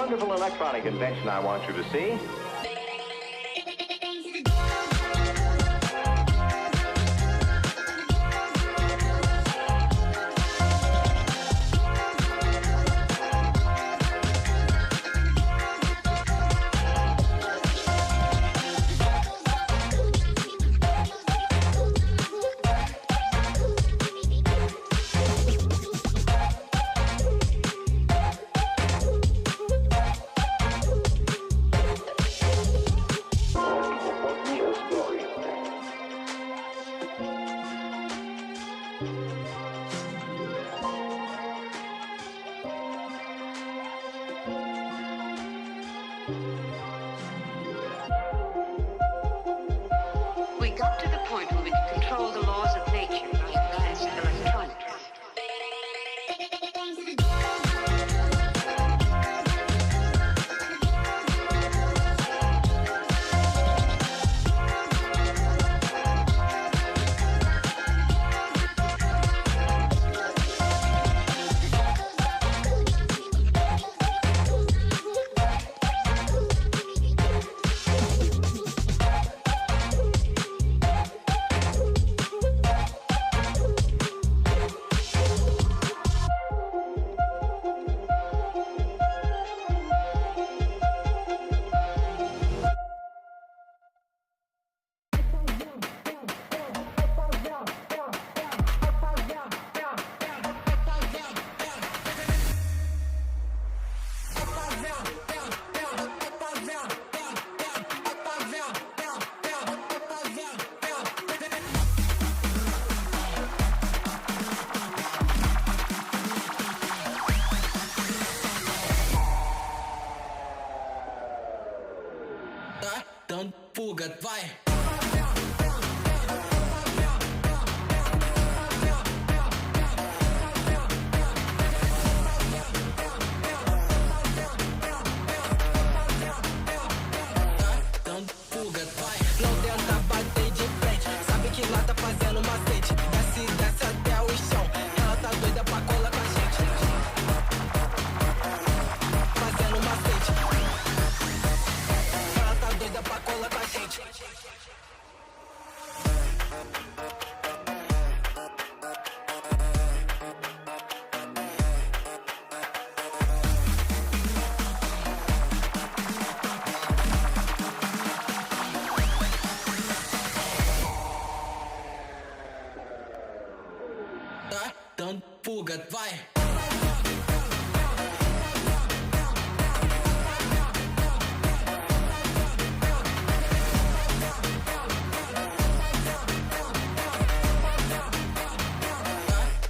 wonderful electronic invention I want you to see. We got to the point where we can control the laws of nature by advanced electronics. Dando fuga, vai! Dando fuga, vai! Não tenta bater de frente, sabe que lá tá fazendo macete. Desce até o chão, ela tá doida pra colar com a gente. Fazendo macete. Ela tá doida pra colar com a gente. Tá dando fuga, vai!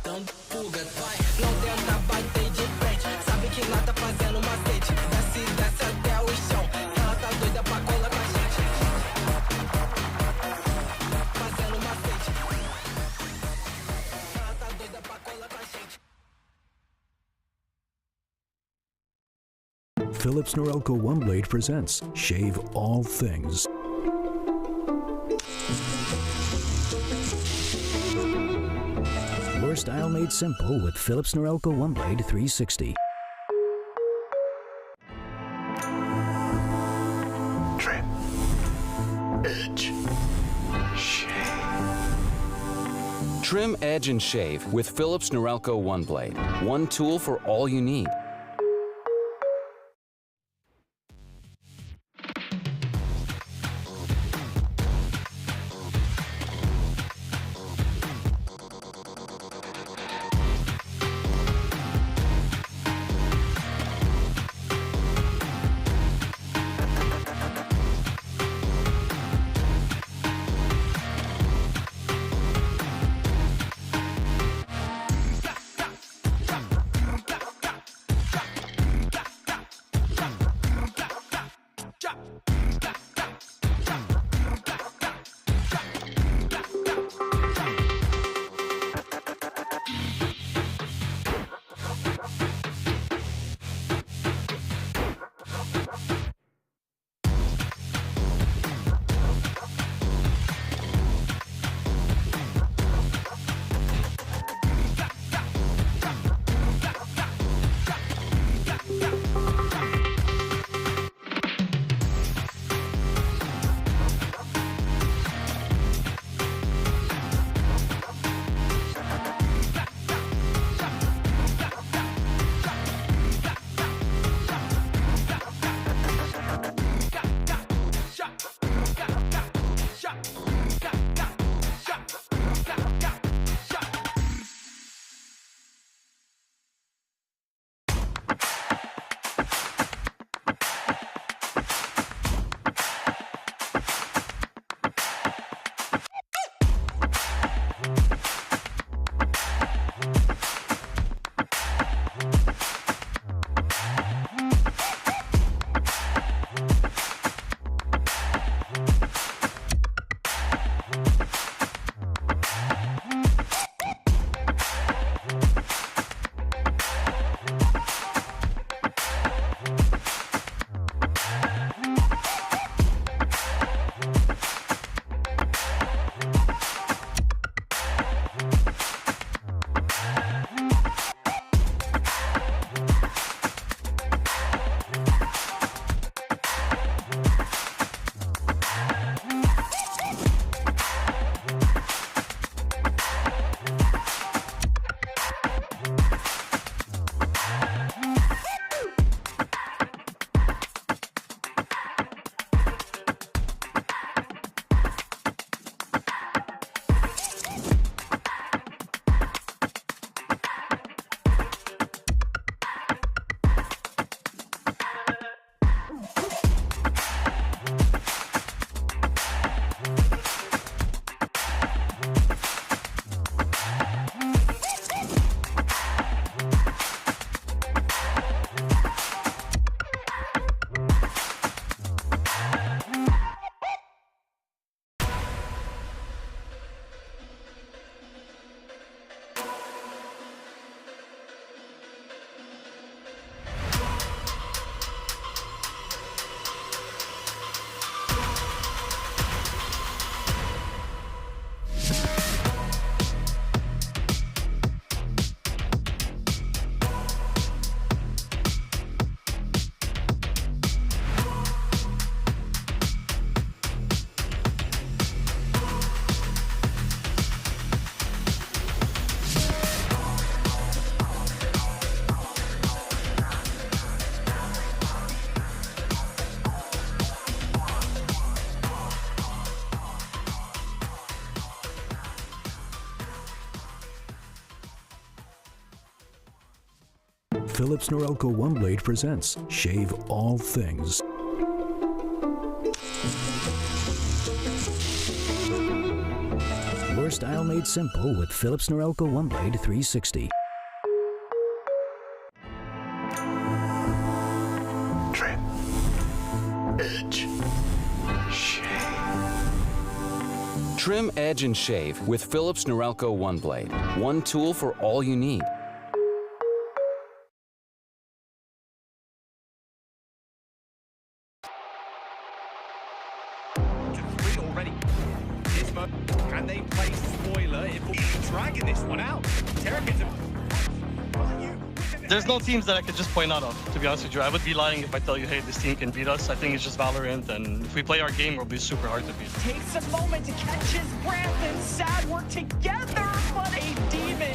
Dando fuga, vai! Não tenta bater de frente, sabe que lá tá fazendo macete. Desce até o chão, ela tá doida pra colar com a gente. Fazendo macete. Ela tá doida pra colar com a gente. Philips Norelco One Blade presents Shave All Things. Your style made simple with Philips Norelco One Blade 360. Trim, edge, shave. Trim, edge, and shave with Philips Norelco One Blade. One tool for all you need. Philips Norelco One Blade presents Shave All Things. Your style made simple with Philips Norelco One Blade 360. Trim. Edge. Shave. Trim, edge, and shave with Philips Norelco One Blade. One tool for all you need. Already. Can they play spoiler? It will be dragging this one out. There's no teams that I could just point out of, to be honest with you. I would be lying if I tell you, hey, this team can beat us. I think it's just Valorant, and if we play our game, we'll be super hard to beat. Takes a moment to catch his breath, and Sad work together, but a demon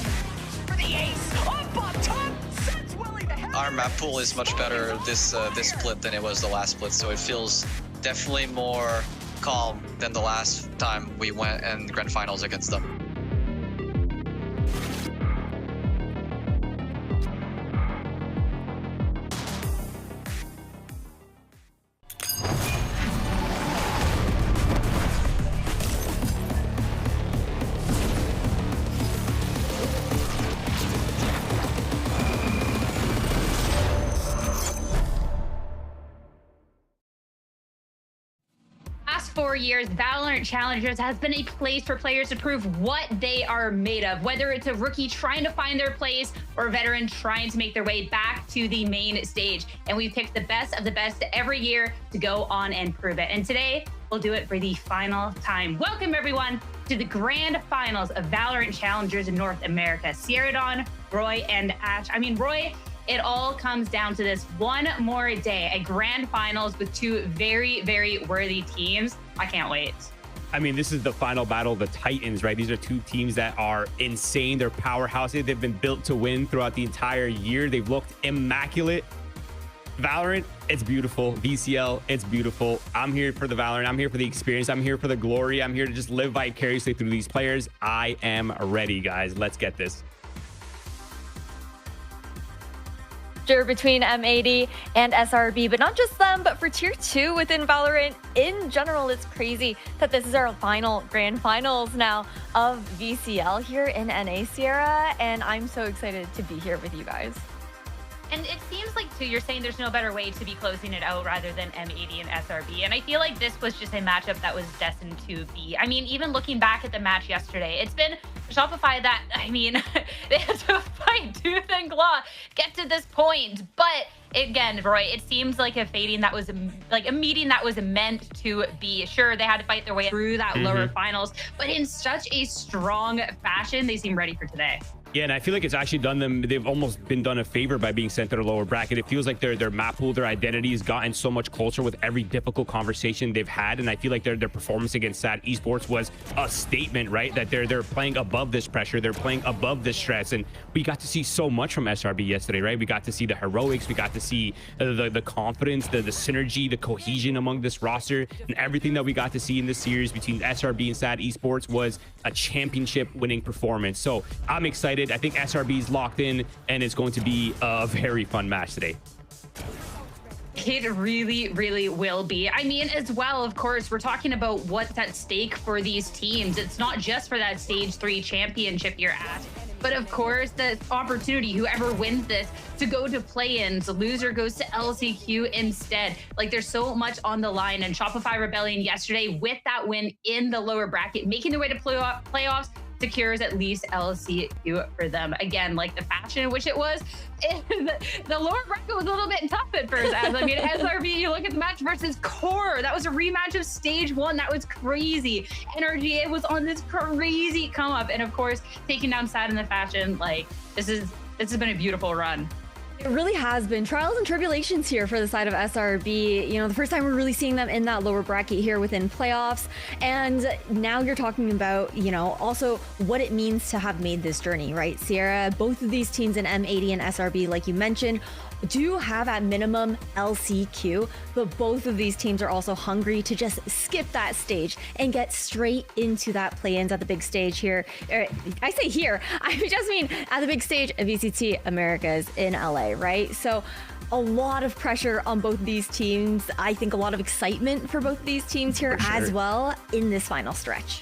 for the ace up on top. Sets Willie the head. Our map pool is much better this split than it was the last split, so it feels definitely more calm than the last time we went in the grand finals against them. Last 4 years, Valorant Challengers has been a place for players to prove what they are made of, whether it's a rookie trying to find their place or a veteran trying to make their way back to the main stage. And we picked the best of the best every year to go on and prove it. And today, we'll do it for the final time. Welcome, everyone, to the grand finals of Valorant Challengers in North America. Sierra Dawn, Roy, and Ash. Roy, it all comes down to this one more day, a grand finals with two very, very worthy teams. I can't wait. This is the final battle of the Titans, right? These are two teams that are insane. They're powerhouses. They've been built to win throughout the entire year. They've looked immaculate. Valorant, it's beautiful. VCL, it's beautiful. I'm here for the Valorant. I'm here for the experience. I'm here for the glory. I'm here to just live vicariously through these players. I am ready, guys. Let's get this. Between M80 and SRB, but not just them, but for tier 2 within Valorant in general. It's crazy that this is our final grand finals now of VCL here in NA, Sierra, and I'm so excited to be here with you guys. And it seems like, too, you're saying there's no better way to be closing it out rather than M80 and SRB. And I feel like this was just a matchup that was destined to be. Even looking back at the match yesterday, it's been Shopify that, they had to fight tooth and claw, get to this point. But again, Roy, it seems like a meeting that was meant to be. Sure, they had to fight their way through that lower finals, but in such a strong fashion, they seem ready for today. Yeah, and I feel like it's actually done them, they've almost been done a favor by being sent to the lower bracket. It feels like their map pool, their identity has gotten so much closer with every difficult conversation they've had. And I feel like their performance against SAD Esports was a statement, right? That they're playing above this pressure, they're playing above this stress. And we got to see so much from SRB yesterday, right? We got to see the heroics, we got to see the confidence, the synergy, the cohesion among this roster, and everything that we got to see in this series between SRB and SAD Esports was a championship winning performance. So I'm excited. I think SRB is locked in, and it's going to be a very fun match today. It really, really will be. As well, of course, we're talking about what's at stake for these teams. It's not just for that stage 3 championship you're at, but of course, the opportunity, whoever wins this, to go to play-ins. The loser goes to LCQ instead. There's so much on the line. And Shopify Rebellion yesterday, with that win in the lower bracket, making their way to playoffs, secures at least LCQ for them. Again, the fashion in which it was, the lower bracket was a little bit tough at first. SRB, you look at the match versus Core. That was a rematch of stage 1. That was crazy. NRGA was on this crazy come up. And of course, taking down SAD in the fashion, this has been a beautiful run. It really has been trials and tribulations here for the side of SRB. The first time we're really seeing them in that lower bracket here within playoffs. And now you're talking about, also what it means to have made this journey, right? Sierra, both of these teams in M80 and SRB, like you mentioned, do have at minimum LCQ, but both of these teams are also hungry to just skip that stage and get straight into that play-ins at the big stage here. I say here, I just mean at the big stage of VCT Americas in LA. play, right? So a lot of pressure on both these teams. I think a lot of excitement for both of these teams here as well in this final stretch.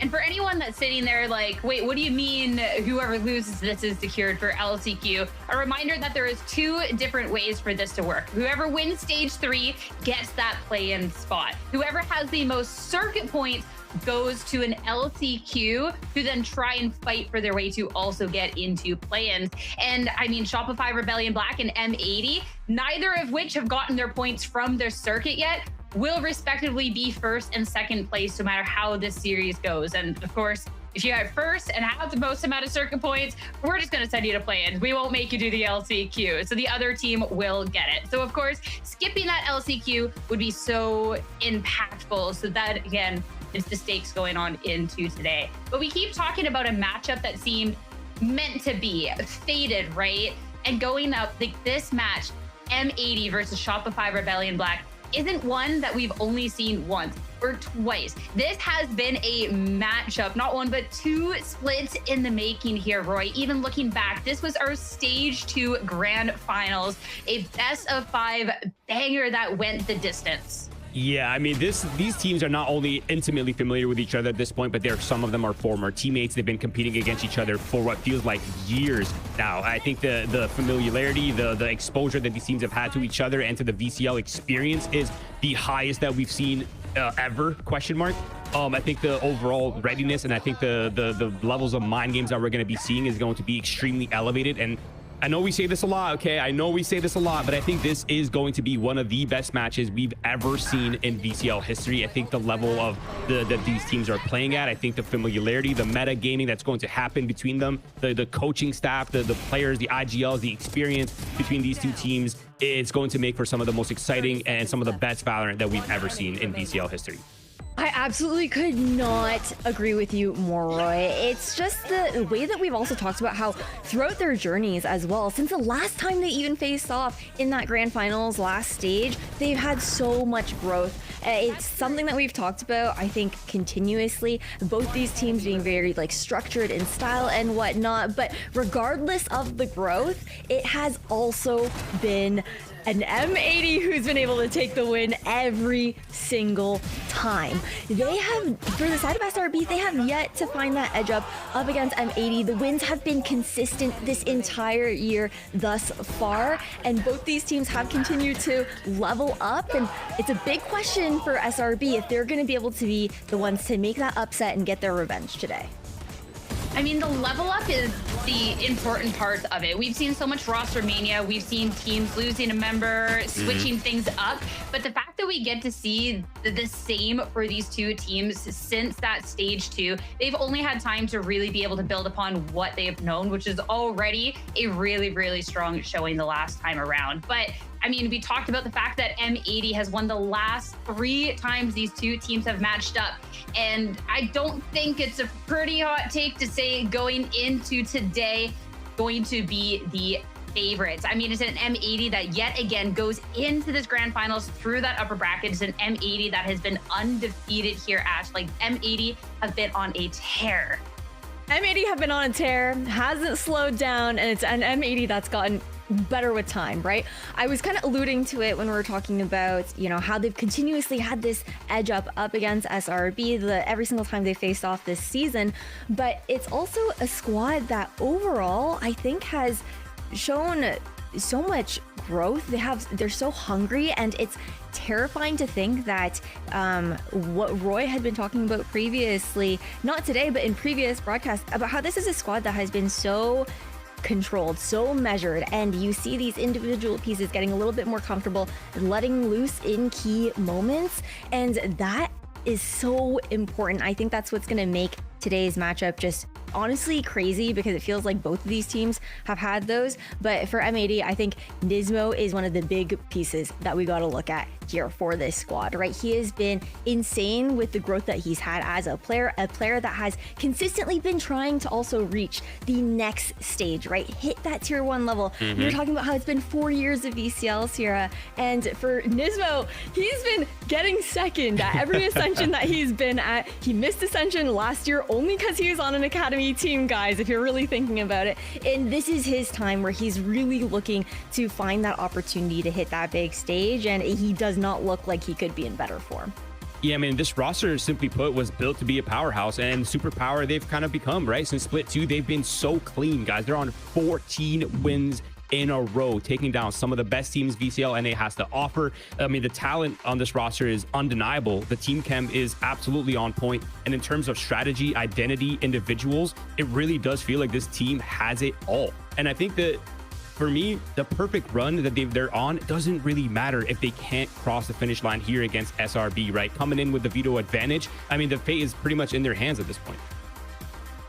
And for anyone that's sitting there like, wait, what do you mean whoever loses this is secured for LCQ? A reminder that there is 2 different ways for this to work. Whoever wins stage 3 gets that play-in spot. Whoever has the most circuit points goes to an LCQ to then try and fight for their way to also get into play-ins. And I mean, Shopify, Rebellion Black, and M80, neither of which have gotten their points from their circuit yet, will respectively be first and second place no matter how this series goes. And of course, if you have first and have the most amount of circuit points, we're just going to send you to play-ins. We won't make you do the LCQ. So the other team will get it. So of course, skipping that LCQ would be so impactful. So that, again, is the stakes going on into today. But we keep talking about a matchup that seemed meant to be, fated, right? And going up, like this match, M80 versus Shopify Rebellion Black, isn't one that we've only seen once or twice. This has been a matchup, not one, but 2 splits in the making here, Roy. Even looking back, this was our stage 2 grand finals, a best of 5 banger that went the distance. Yeah, I mean, these teams are not only intimately familiar with each other at this point, but some of them are former teammates. They've been competing against each other for what feels like years now. I think the familiarity, the exposure that these teams have had to each other and to the VCL experience is the highest that we've seen ever, question mark. I think the overall readiness and I think the levels of mind games that we're going to be seeing is going to be extremely elevated. And I know we say this a lot, okay? I know we say this a lot, but I think this is going to be one of the best matches we've ever seen in VCL history. I think the level of that these teams are playing at, I think the familiarity, the meta gaming that's going to happen between them, the coaching staff, the players, the IGLs, the experience between these 2 teams, it's going to make for some of the most exciting and some of the best Valorant that we've ever seen in VCL history. I absolutely could not agree with you more, Roy. It's just the way that we've also talked about how throughout their journeys as well, since the last time they even faced off in that grand finals last stage, they've had so much growth. It's something that we've talked about, I think, continuously, both these teams being very like structured in style and whatnot, but regardless of the growth, it has also been an M80 who's been able to take the win every single time. They have, for the side of SRB, they have yet to find that edge up against M80. The wins have been consistent this entire year thus far, and both these teams have continued to level up, and it's a big question for SRB if they're going to be able to be the ones to make that upset and get their revenge today. I mean, the level up is the important part of it. We've seen so much roster mania. We've seen teams losing a member, switching things up. But the fact that we get to see the same for these 2 teams since that stage 2, they've only had time to really be able to build upon what they've known, which is already a really, really strong showing the last time around. But I mean, we talked about the fact that M80 has won the last 3 times these 2 teams have matched up. And I don't think it's a pretty hot take to say going into today, going to be the favorites. I mean, it's an M80 that yet again goes into this grand finals through that upper bracket. It's an M80 that has been undefeated here, Ash. Like, M80 have been on a tear. M80 have been on a tear, hasn't slowed down, and it's an M80 that's gotten better with time, right? I was kind of alluding to it when we were talking about, you know, how they've continuously had this edge up against SRB every single time they faced off this season, but it's also a squad that overall I think has shown so much growth. They're so hungry, and it's terrifying to think that what Roy had been talking about previously, not today, but in previous broadcasts, about how this is a squad that has been so controlled, so measured, and you see these individual pieces getting a little bit more comfortable and letting loose in key moments, and that is so important. I think that's what's going to make today's matchup just honestly crazy, because it feels like both of these teams have had those. But for M80, I think Nismo is one of the big pieces that we got to look at here for this squad, right? He has been insane with the growth that he's had as a player that has consistently been trying to also reach the next stage, right? Hit that tier 1 level. We were talking about how it's been 4 years of VCL, Sierra, and for Nismo, he's been getting second at every Ascension that he's been at. He missed Ascension last year only because he was on an academy 2020 team, guys, if you're really thinking about it. And this is his time where he's really looking to find that opportunity to hit that big stage, and he does not look like he could be in better form. Yeah, I mean, this roster, simply put, was built to be a powerhouse, and superpower they've kind of become, right? Since Split 2, they've been so clean, guys. They're on 14 wins in a row, taking down some of the best teams VCL NA has to offer. I mean, the talent on this roster is undeniable. The team chem is absolutely on point. And in terms of strategy, identity, individuals, it really does feel like this team has it all. And I think that for me, the perfect run that they're on doesn't really matter if they can't cross the finish line here against SRB, right? Coming in with the veto advantage, I mean, the fate is pretty much in their hands at this point.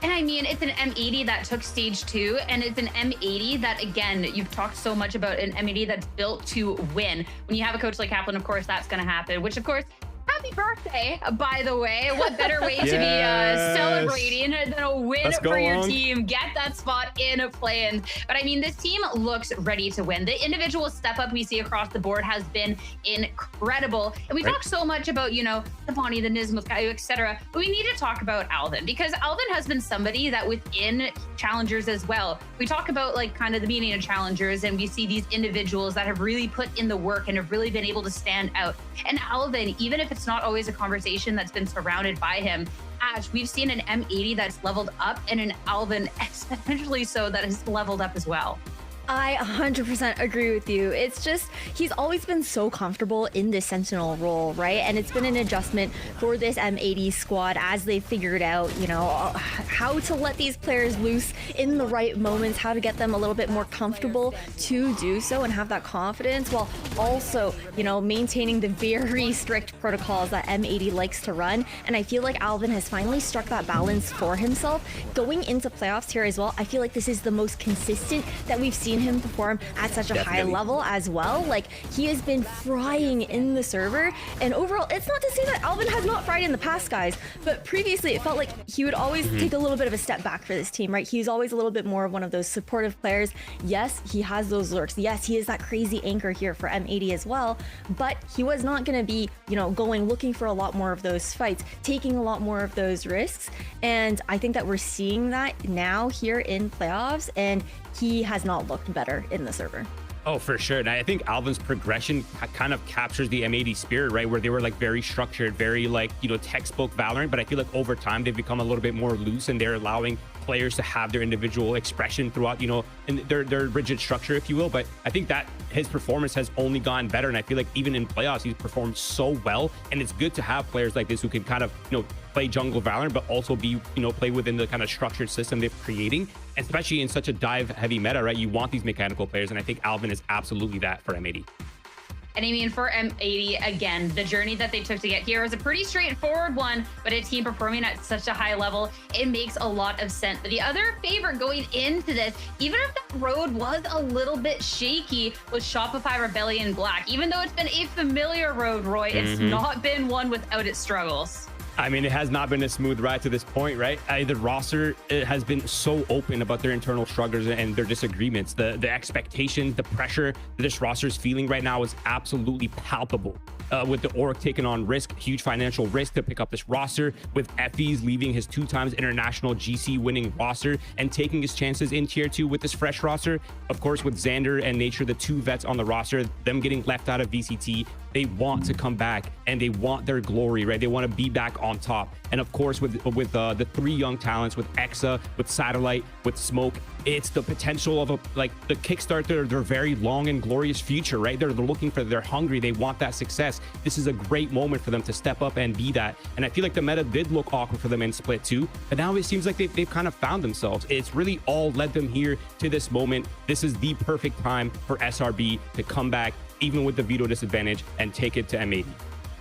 And I mean, it's an M80 that took stage 2, and it's an M80 that, again, you've talked so much about an M80 that's built to win. When you have a coach like Kaplan, of course, that's going to happen, which, of course, happy birthday, by the way. What better way to be celebrating than a win for your team? Get that spot in play-ins. But I mean, this team looks ready to win. The individual step up we see across the board has been incredible. And we talk so much about, you know, the Bonnie, the Nismus, etc. But we need to talk about Alvin, because Alvin has been somebody that within Challengers as well. We talk about like kind of the meaning of Challengers, and we see these individuals that have really put in the work and have really been able to stand out. And Alvin, even if it's not always a conversation that's been surrounded by him, Ash, we've seen an M80 that's leveled up and an Alvin exponentially so that has leveled up as well. I 100% agree with you. It's just, he's always been so comfortable in this Sentinel role, right? And it's been an adjustment for this M80 squad as they figured out, you know, how to let these players loose in the right moments, how to get them a little bit more comfortable to do so and have that confidence, while also, you know, maintaining the very strict protocols that M80 likes to run. And I feel like Alvin has finally struck that balance for himself. Going into playoffs here as well, I feel like this is the most consistent that we've seen him perform at such a high level as well. Like, he has been frying in the server, and overall, it's not to say that Alvin has not fried in the past, guys, but previously it felt like he would always take a little bit of a step back for this team, right? He's always a little bit more of one of those supportive players. Yes, he has those lurks. Yes, he is that crazy anchor here for M80 as well, but he was not going to be, you know, looking for a lot more of those fights, taking a lot more of those risks. And I think that we're seeing that now here in playoffs, and he has not looked better in the server. Oh, for sure. And I think Alvin's progression kind of captures the M80 spirit, right? Where they were like very structured, very like, you know, textbook Valorant. But I feel like over time, they've become a little bit more loose, and they're allowing players to have their individual expression throughout, you know, and their rigid structure, if you will. But I think that his performance has only gotten better. And I feel like even in playoffs, he's performed so well. And it's good to have players like this who can kind of, you know, play jungle Valorant, but also be, you know, play within the kind of structured system they're creating. Especially in such a dive heavy meta, right? You want these mechanical players. And I think Alvin is absolutely that for M80. And I mean, for M80, again, the journey that they took to get here was a pretty straightforward one, but a team performing at such a high level, it makes a lot of sense. But the other favorite going into this, even if that road was a little bit shaky, was Shopify Rebellion Black. Even though it's been a familiar road, Roy, it's not been one without its struggles. I mean, it has not been a smooth ride to this point, right? The roster has been so open about their internal struggles and their disagreements. The expectations, the pressure that this roster is feeling right now is absolutely palpable. With the Orc taking on risk, huge financial risk to pick up this roster, with Effie's leaving his 2x international GC winning roster and taking his chances in tier 2 with this fresh roster. Of course, with Xander and Nature, the 2 vets on the roster, them getting left out of VCT, they want to come back and they want their glory, right? They want to be back on top. And of course, with the 3 young talents, with Exa, with Satellite, with Smoke, it's the potential of the kickstart their very long and glorious future, right? They're looking for, they're hungry, they want that success. This is a great moment for them to step up and be that. And I feel like the meta did look awkward for them in Split 2, but now it seems like they've kind of found themselves. It's really all led them here to this moment. This is the perfect time for SRB to come back, even with the veto disadvantage, and take it to M80.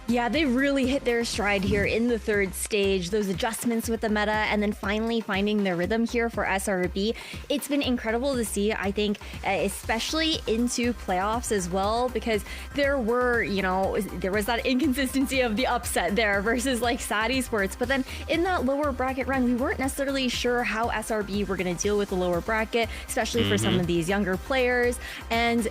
Yeah, they really hit their stride here in the 3rd stage, those adjustments with the meta, and then finally finding their rhythm here for SRB. It's been incredible to see, I think, especially into playoffs as well, because there were, you know, there was that inconsistency of the upset there versus like SAD Esports. But then in that lower bracket run, we weren't necessarily sure how SRB were going to deal with the lower bracket, especially for some of these younger players. And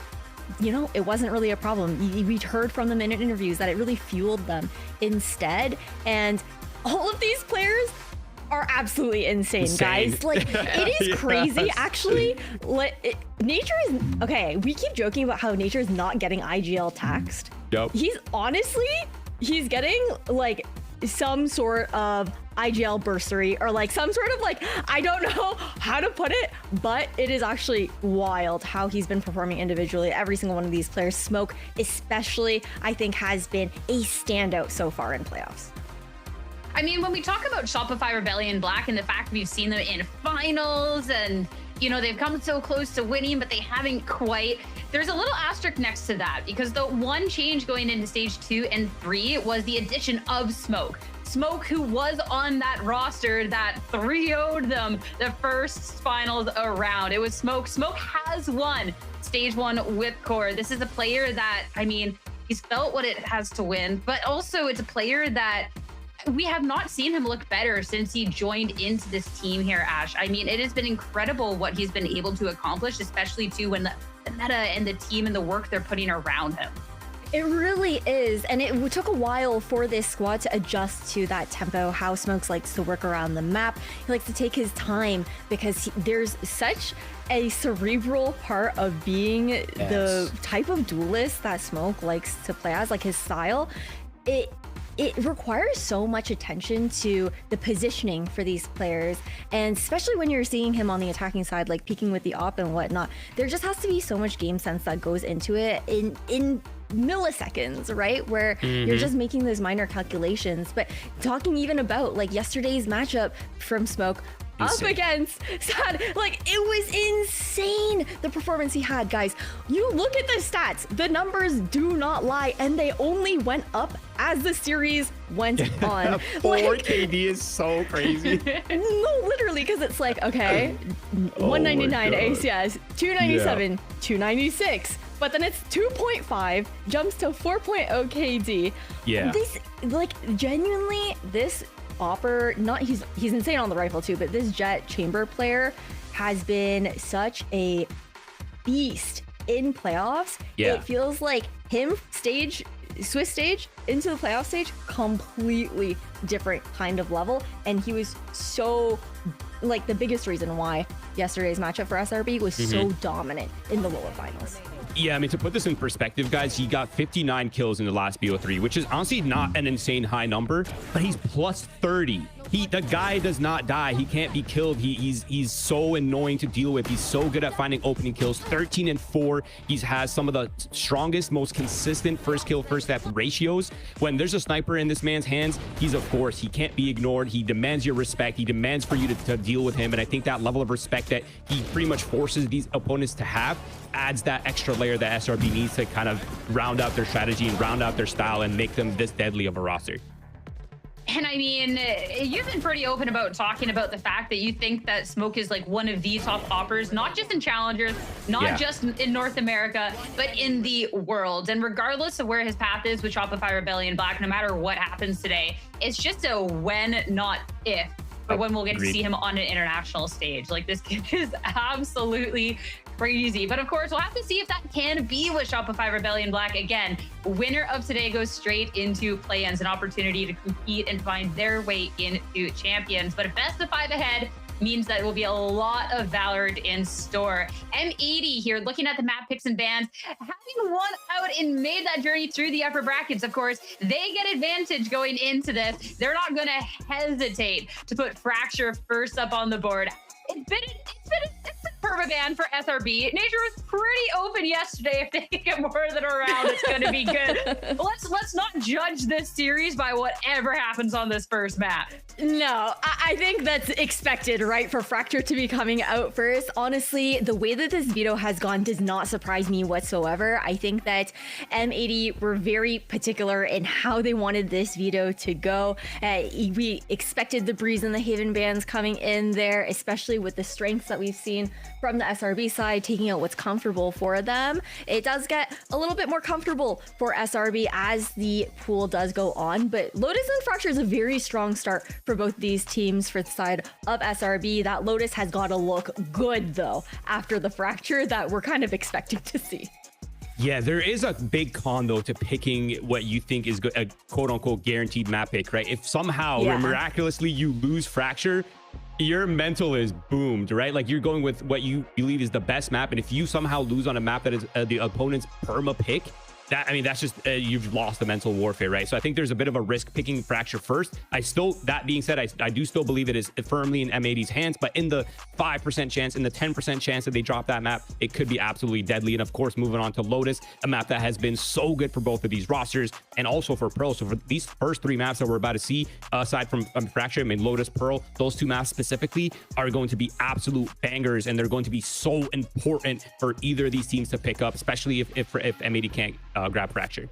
you know, it wasn't really a problem. We'd heard from them in interviews that it really fueled them instead. And all of these players, are absolutely insane, guys. Like, it is crazy. Yes. Actually, Nature is okay. We keep joking about how Nature is not getting IGL taxed. Yep. He's getting like some sort of IGL bursary, or like some sort of like, I don't know how to put it, but it is actually wild how he's been performing individually. Every single one of these players, Smoke especially, I think has been a standout so far in playoffs. I mean, when we talk about Shopify Rebellion Black and the fact we've seen them in finals and, you know, they've come so close to winning, but they haven't quite. There's a little asterisk next to that, because the one change going into stage 2 and 3 was the addition of Smoke. Smoke, who was on that roster that 3-0'd them the first finals around. It was Smoke. Smoke has won stage 1 with Core. This is a player that, I mean, he's felt what it has to win, but also it's a player that we have not seen him look better since he joined into this team here, Ash. I mean, it has been incredible what he's been able to accomplish, especially too when the meta and the team and the work they're putting around him. It really is, and it took a while for this squad to adjust to that tempo, how Smokes likes to work around the map. He likes to take his time because there's such a cerebral part of being the type of duelist that Smoke likes to play as, like his style. It requires so much attention to the positioning for these players, and especially when you're seeing him on the attacking side, like peeking with the op and whatnot, there just has to be so much game sense that goes into it in milliseconds, right? Where you're just making those minor calculations. But talking even about like yesterday's matchup from Smoke up against Sad, like it was insane the performance he had, guys. You look at the stats, the numbers do not lie, and they only went up as the series went on. 4 KD is so crazy. No, literally, because it's like, okay, 199 ACS, 297, 296, but then it's 2.5, jumps to 4.0 KD. Yeah. This, like, genuinely, this Opper, he's insane on the rifle too, but this Jet Chamber player has been such a beast in playoffs. Yeah. It feels like him Swiss stage into the playoff stage, completely different kind of level. And he was so, like, the biggest reason why yesterday's matchup for SRB was so dominant in the lower finals. Yeah, I mean, to put this in perspective, guys, he got 59 kills in the last BO3, which is honestly not an insane high number, but he's plus 30. The guy does not die. He can't be killed. He's so annoying to deal with. He's so good at finding opening kills. 13 and 4. He has some of the strongest, most consistent first kill, first step ratios. When there's a sniper in this man's hands, he's a force. He can't be ignored. He demands your respect. He demands for you to deal with him. And I think that level of respect that he pretty much forces these opponents to have adds that extra layer that SRB needs to kind of round out their strategy and round out their style and make them this deadly of a roster. And I mean, you've been pretty open about talking about the fact that you think that Smoke is like one of the top oppers, not just in Challengers, not just in North America, but in the world. And regardless of where his path is with Shopify Rebellion Black, no matter what happens today, it's just a when, not if, but when we'll get to see him on an international stage. Like, this kid is absolutely crazy. But of course, we'll have to see if that can be with Shopify Rebellion Black. Again, winner of today goes straight into play-ins, an opportunity to compete and find their way into champions. But a best of 5 ahead means that there will be a lot of Valorant in store. M80 here, looking at the map picks and bans, having won out and made that journey through the upper brackets. Of course, they get advantage going into this. They're not going to hesitate to put Fracture first up on the board. It's been a permaban for SRB. Nature was pretty open yesterday. If they can get more than a round, it's going to be good. Let's not judge this series by whatever happens on this first map. No, I think that's expected, right? For Fracture to be coming out first. Honestly, the way that this veto has gone does not surprise me whatsoever. I think that M80 were very particular in how they wanted this veto to go. We expected the Breeze and the Haven bans coming in there, especially with the strengths that we've seen from the SRB side, taking out what's comfortable for them. It does get a little bit more comfortable for SRB as the pool does go on, but Lotus and Fracture is a very strong start for both these teams. For the side of SRB, that Lotus has got to look good though after the Fracture that we're kind of expecting to see. Yeah, there is a big con though to picking what you think is a quote unquote guaranteed map pick, right? If somehow miraculously you lose Fracture, your mental is boomed, right? Like you're going with what you believe is the best map, and if you somehow lose on a map that is the opponent's perma pick, that, I mean, that's just you've lost the mental warfare, right? So I think there's a bit of a risk picking Fracture first. That being said, I do still believe it is firmly in M80's hands, but in the 5% chance, in the 10% chance that they drop that map, it could be absolutely deadly. And of course, moving on to Lotus, a map that has been so good for both of these rosters and also for Pearl. So for these first 3 maps that we're about to see, aside from Fracture, I mean, Lotus, Pearl, those 2 maps specifically are going to be absolute bangers, and they're going to be so important for either of these teams to pick up, especially if M80 can't grab Fracture.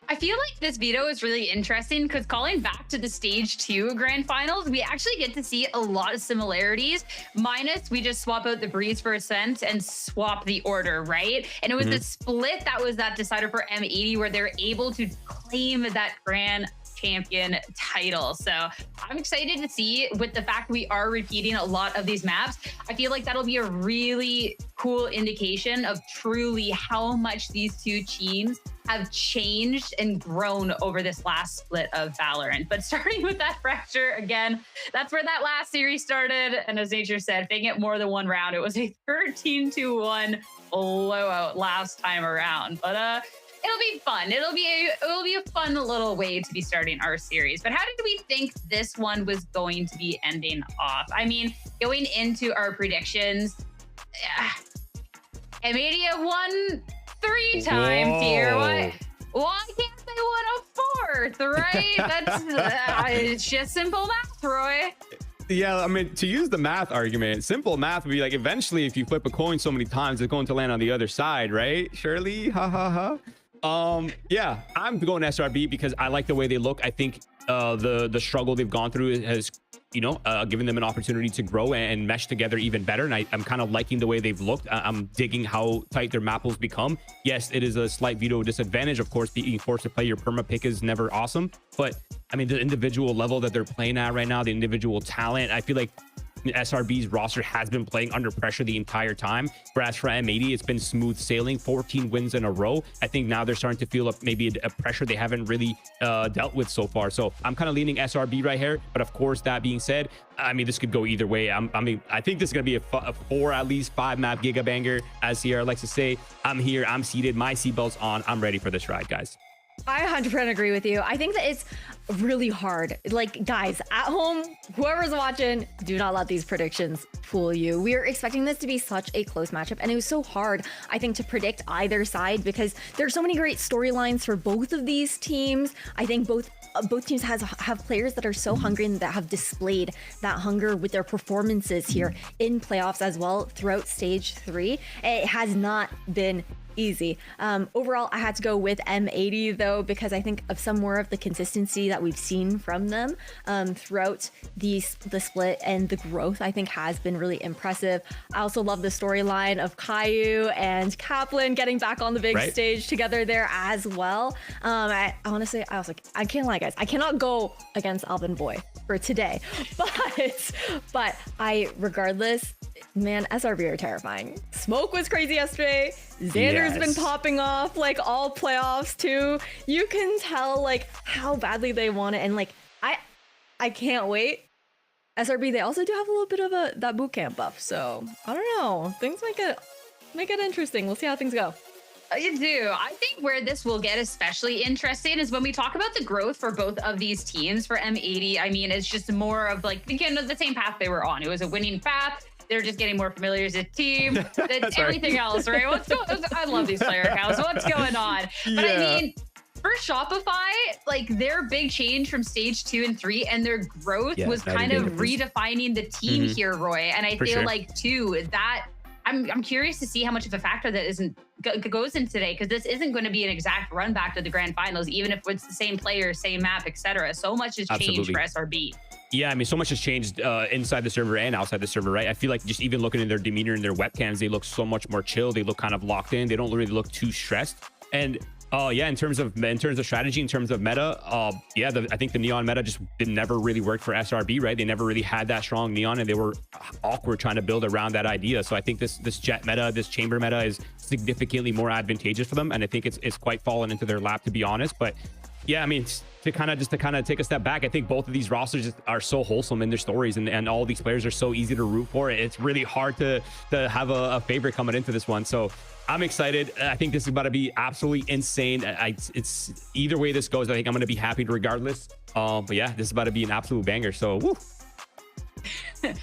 I feel like this veto is really interesting because calling back to the stage 2 grand finals, we actually get to see a lot of similarities, minus we just swap out the Breeze for Ascent and swap the order, right? And it was the split that was that decider for M80 where they're able to claim that grand champion title. So I'm excited to see, with the fact we are repeating a lot of these maps, I feel like that'll be a really cool indication of truly how much these 2 teams have changed and grown over this last split of Valorant. But starting with that Fracture again, that's where that last series started. And as Nature said, if they get more than 1 round, it was a 13-1 blowout last time around. But it'll be fun. It'll be a fun little way to be starting our series. But how did we think this one was going to be ending off? I mean, going into our predictions, M80 won 3 times here. Why can't they win a 4th, right? That's it's just simple math, Roy. Yeah, I mean, to use the math argument, simple math would be like, eventually, if you flip a coin so many times, it's going to land on the other side, right? Shirley, ha ha ha. Yeah, I'm going SRB because I like the way they look. I think the struggle they've gone through has, you know, given them an opportunity to grow and mesh together even better. And I'm kind of liking the way they've looked. I'm digging how tight their map pools become. Yes, it is a slight veto disadvantage. Of course, being forced to play your perma pick is never awesome. But I mean, the individual level that they're playing at right now, the individual talent, I feel like SRB's roster has been playing under pressure the entire time, whereas for M80 it's been smooth sailing, 14 wins in a row. I think now they're starting to feel maybe a pressure they haven't really dealt with so far. So I'm kind of leaning SRB right here. But of course, that being said, I mean, this could go either way. I think this is gonna be a 4, at least 5 map giga banger, as Sierra likes to say. I'm here, I'm seated, my seatbelt's on, I'm ready for this ride, guys. I 100% agree with you. I think that it's really hard. Like, guys, at home, whoever's watching, do not let these predictions fool you. We are expecting this to be such a close matchup, and it was so hard, I think, to predict either side because there's so many great storylines for both of these teams. I think both teams have players that are so hungry and that have displayed that hunger with their performances here in playoffs as well throughout stage 3. It has not been easy. Overall, I had to go with M80 though, because I think of some more of the consistency that we've seen from them throughout the split, and the growth I think has been really impressive. I also love the storyline of Caillou and Kaplan getting back on the big stage together there as well. I can't lie, guys, I cannot go against Alvin Boy for today, but regardless, man, SRB are terrifying. Smoke was crazy yesterday. Xander's been popping off like all playoffs too. You can tell like how badly they want it, and like I can't wait. SRB, they also do have a little bit of that boot camp buff, so I don't know. Things might get interesting. We'll see how things go. You do. I think where this will get especially interesting is when we talk about the growth for both of these teams. For M80, I mean, it's just more of like, again, the same path they were on. It was a winning path. They're just getting more familiar as a team than everything else, right? I love these player accounts. What's going on? But I mean, for Shopify, like their big change from stage 2 and 3 and their growth was kind of redefining the team here, Roy. And I feel like too, that I'm curious to see how much of a factor that goes in today, because this isn't going to be an exact run back to the grand finals, even if it's the same player, same map, etc. So much has changed for SRB. Yeah, I mean, so much has changed inside the server and outside the server, right? I feel like just even looking at their demeanor and their webcams, they look so much more chill. They look kind of locked in. They don't really look too stressed. And Oh yeah, in terms of strategy, in terms of meta, yeah, I think the Neon meta just never really worked for SRB, right? They never really had that strong Neon, and they were awkward trying to build around that idea. So I think this Jet meta, this Chamber meta, is significantly more advantageous for them, and I think it's quite fallen into their lap, to be honest. But yeah, I mean, to kind of take a step back, I think both of these rosters are so wholesome in their stories, and all these players are so easy to root for. It's really hard to have a favorite coming into this one. So I'm excited. I think this is about to be absolutely insane. It's either way this goes, I think I'm going to be happy regardless. But yeah, this is about to be an absolute banger. So woo. I'm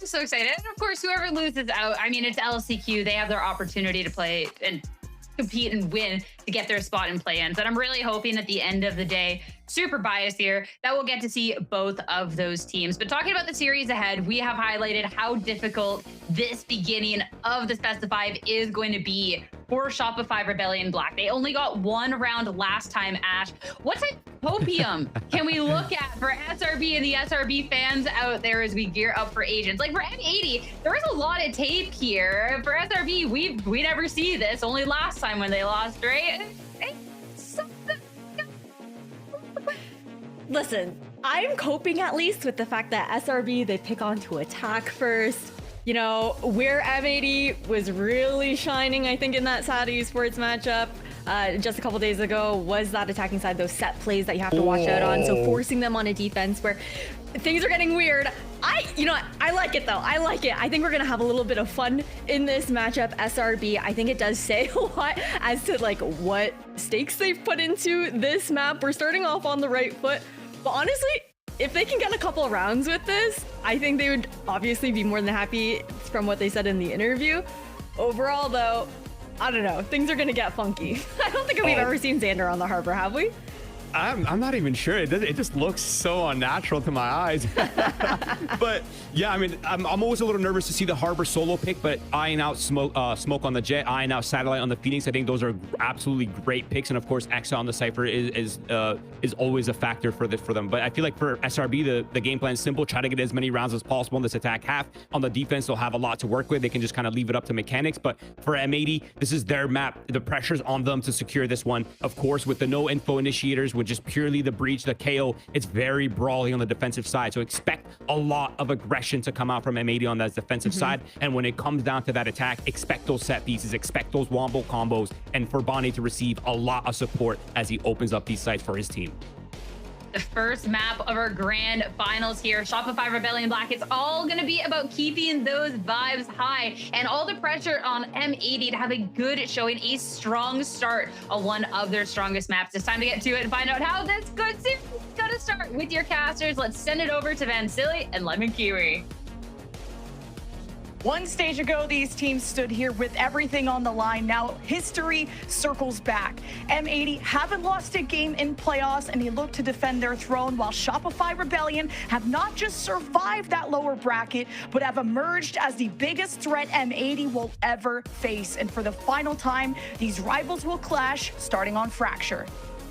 so excited. And of course, whoever loses out, I mean, it's LCQ. They have their opportunity to play and compete and win to get their spot in play-ins. And I'm really hoping at the end of the day, super biased here, that we'll get to see both of those teams. But talking about the series ahead, we have highlighted how difficult this beginning of the Best of 5 is going to be for Shopify Rebellion Black. They only got one round last time, Ash. What type of copium can we look at for SRB and the SRB fans out there as we gear up for Agents? Like for M80, there is a lot of tape here. For SRB, we never see this, only last time when they lost, right? Listen, I'm coping at least with the fact that SRB, they pick on to attack first. You know, where M80 was really shining, I think, in that SAD Esports matchup just a couple days ago was that attacking side, those set plays that you have to watch out on. So forcing them on a defense where things are getting weird. You know what? I like it though. I like it. I think we're gonna have a little bit of fun in this matchup. SRB, I think it does say a lot as to like what stakes they've put into this map. We're starting off on the right foot, but honestly, if they can get a couple rounds with this, I think they would obviously be more than happy from what they said in the interview. Overall though, I don't know, things are gonna get funky. I don't think we've ever seen Xander on the Harbor, have we? I'm not even sure. It just looks so unnatural to my eyes. But yeah, I mean, I'm always a little nervous to see the Harbor solo pick, but eyeing out Smoke on the Jet, eyeing out Satellite on the Phoenix, I think those are absolutely great picks. And of course, Exa on the Cypher is always a factor for them. But I feel like for SRB, the game plan is simple: try to get as many rounds as possible in this attack half. On the defense, they'll have a lot to work with. They can just kind of leave it up to mechanics. But for M80, this is their map. The pressure's on them to secure this one. Of course, with the no info initiators, with just purely the breach, the KO, it's very brawly on the defensive side. So expect a lot of aggression to come out from M80 on that defensive side. And when it comes down to that attack, expect those set pieces, expect those wombo combos, and for Bonnie to receive a lot of support as he opens up these sites for his team. The first map of our grand finals here, Shopify Rebellion Black. It's all going to be about keeping those vibes high and all the pressure on M80 to have a good showing, a strong start on one of their strongest maps. It's time to get to it and find out how this good series is going to start with your casters. Let's send it over to Van Silly and Lemon Kiwi. One stage ago, these teams stood here with everything on the line. Now history circles back. M80 haven't lost a game in playoffs, and they look to defend their throne, while Shopify Rebellion have not just survived that lower bracket, but have emerged as the biggest threat M80 will ever face. And for the final time, these rivals will clash starting on Fracture.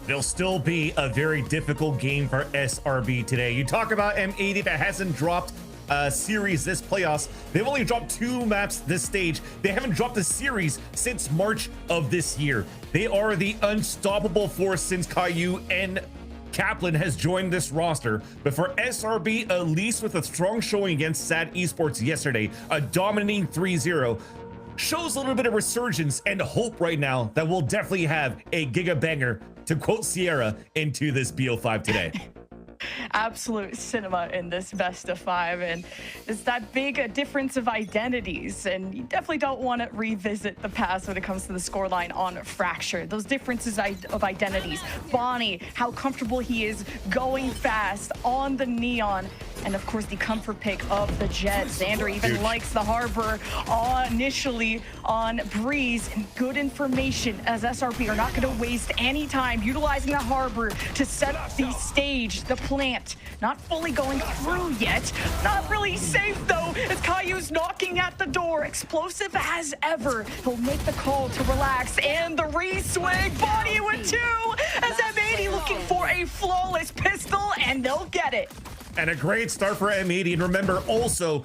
There'll still be a very difficult game for SRB today. You talk about M80 that hasn't dropped series this playoffs. They've only dropped 2 maps this stage. They haven't dropped a series since March of this year. They are the unstoppable force since Caillou and Kaplan has joined this roster. But for SRB, at least with a strong showing against SAD Esports yesterday, a dominating 3-0, shows a little bit of resurgence and hope right now that we'll definitely have a giga banger, to quote Sierra, into this BO5 today. Absolute cinema in this best of 5, and it's that big difference of identities, and you definitely don't want to revisit the past when it comes to the scoreline on Fracture. Those differences of identities. Bonnie, how comfortable he is going fast on the Neon, and of course the comfort pick of the Jet. Xander even likes the Harbor initially on Breeze, and good information as SRB are not going to waste any time utilizing the Harbor to set up the stage, the plant. Not fully going through yet. Not really safe though, as Caillou's knocking at the door. Explosive as ever. He'll make the call to relax, and the re-swing. Bonnie with 2 as M80 looking for a flawless pistol, and they'll get it. And a great start for M80. And remember also,